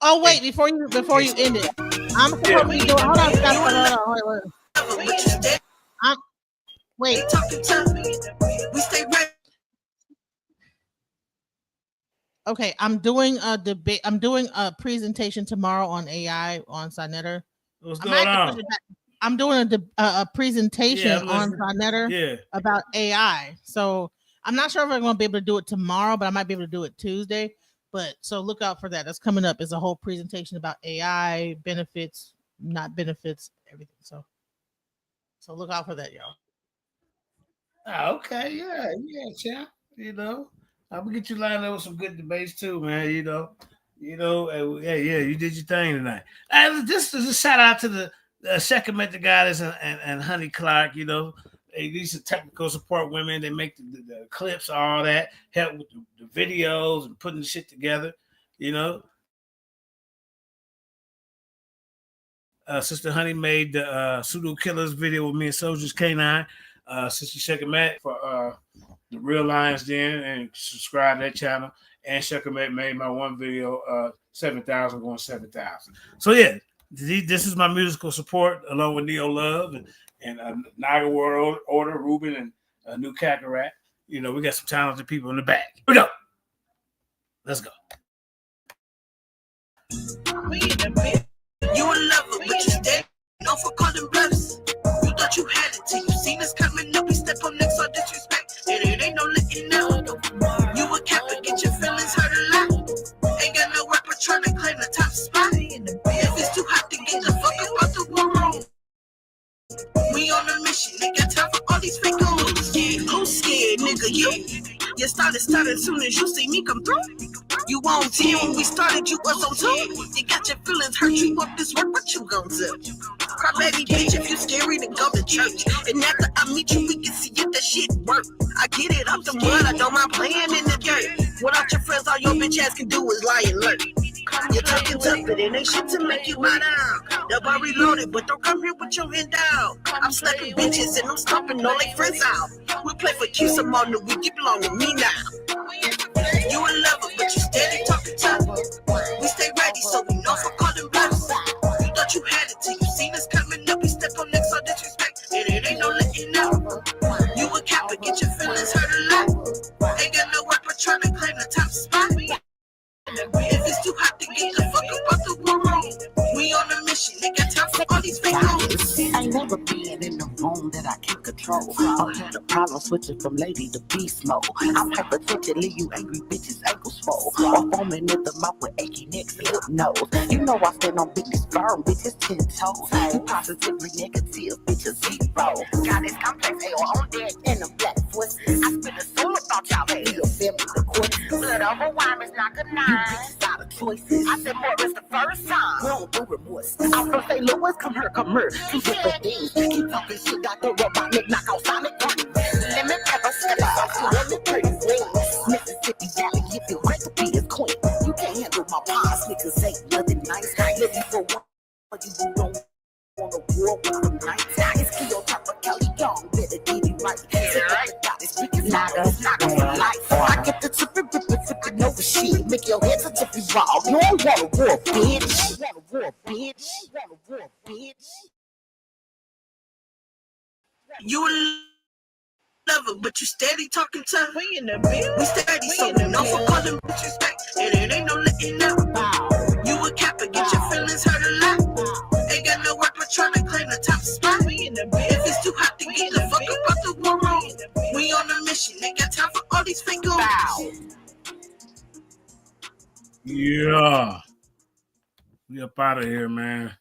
Speaker 10: Oh wait, before you end it, I'm supposed to be doing. Hold on, stop. Wait. Okay, I'm doing a debate. I'm doing a presentation tomorrow on AI on Sinetter.
Speaker 2: What's going on?
Speaker 10: I'm doing a presentation on Sinetter about AI. So I'm not sure if I'm going to be able to do it tomorrow, but I might be able to do it Tuesday. But so look out for that. That's coming up. It's a whole presentation about AI benefits, not benefits, everything. So look out for that, y'all.
Speaker 2: Oh, okay, yeah, champ. I'm gonna get you lined up with some good debates too, man. You did your thing tonight. This is a shout out to Sheka met the goddess and Honey Clark, you know. These are technical support women. They make the clips, all that, help with the videos and putting the shit together, you know. Sister Honey made the Pseudo Killers video with me and Soldiers K9. Sister Sheka Matt for the Real Lions Den, and subscribe to that channel. And Sheka Matt made my one video, 7,000 going 7,000. So yeah, this is my musical support along with Neo Love and Naga World Order, Ruben, and New Kakarot. You know, we got some talented people in the back. Here we go. Let's go.
Speaker 11: You a lover, but you stay no for calling bluffs. You thought you had it till you seen us coming up. We step on next on disrespect, and it ain't no letting out. You a cap and get your feelings hurt a lot. Ain't got no rapper trying to claim the top spot. If it's too hot to get the fuck up out the war room, we on a mission. They got time for all these fake hoes. Yeah, who's scared, nigga? You started soon as you see me come through. You on 10 when we started, you was on 2. You got your feelings hurt, you up this work, what you gon' do? Cry baby bitch if you scary to go to church. And after I meet you, we can see if that shit work. I get it up the mud, I don't mind playing in the dirt. Without your friends, all your bitch ass can do is lie and lurk. You're talking tough, but it ain't shit to make you bow down. The bar reloaded, but don't come here with your hand down. I'm slapping bitches and I'm stomping all they friends out. We play for keeps them on the week, you belong to me now. You a lover, but you steady talking tough. We stay ready, so we know for calling bluffs. You thought you had it till you seen us coming up. We step on next on disrespect, and it ain't no letting out. You a cap, but get your feelings hurt a lot. Ain't got no rapper trying to claim the top spot. If it's too hot to get the fuck up out the war room, we on a mission. They got time for all these fake hoes.
Speaker 12: I ain't never been in a room that I can't control. I had a problem switching from lady to beast mode. I'm hypertension, you angry bitches ankle swole. Or foaming at the mouth with achy necks, lip nose. You know I stand on business firm, bitches 10 toes. You positively negative, bitches 0. Got this complex AO on deck and a black voice. I spit a soul about y'all, hey, your family the court. Blood over wine is not good night. You bitches out of choices. I said more is the first time. We don't do remorse. I'm from St. Louis, come here. Two different things. Keep talking shit, got the rub my neck, knock out Sonic. Let me pepper, step out to let me pretty wings. Mississippi Valley, if you're ready to be a queen. You can't handle my past, niggas ain't nothing nice. Living for one, but you don't want to war with them nights. It's Keo Topper, Kelly Young, better get it right. I get the tipping over shit. Make your head to tippy raw. You don't want a war, bitch. You want a war, bitch.
Speaker 11: You a lover, but you steady talking tough. We in the middle. We steady, so we know for calling disrespect, and it ain't no letting out. You a cap and get your feelings hurt a lot. Ain't got no rapper trying to claim the top spot. We in the middle. If it's too hot to get the fuck up out the war room, we on a mission. Ain't got time for all these fake hoes.
Speaker 2: Yeah. We up out of here, man.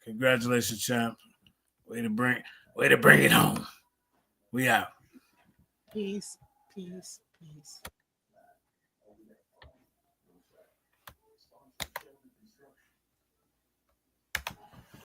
Speaker 2: Congratulations, champ. Way to bring it home. We out.
Speaker 10: Peace.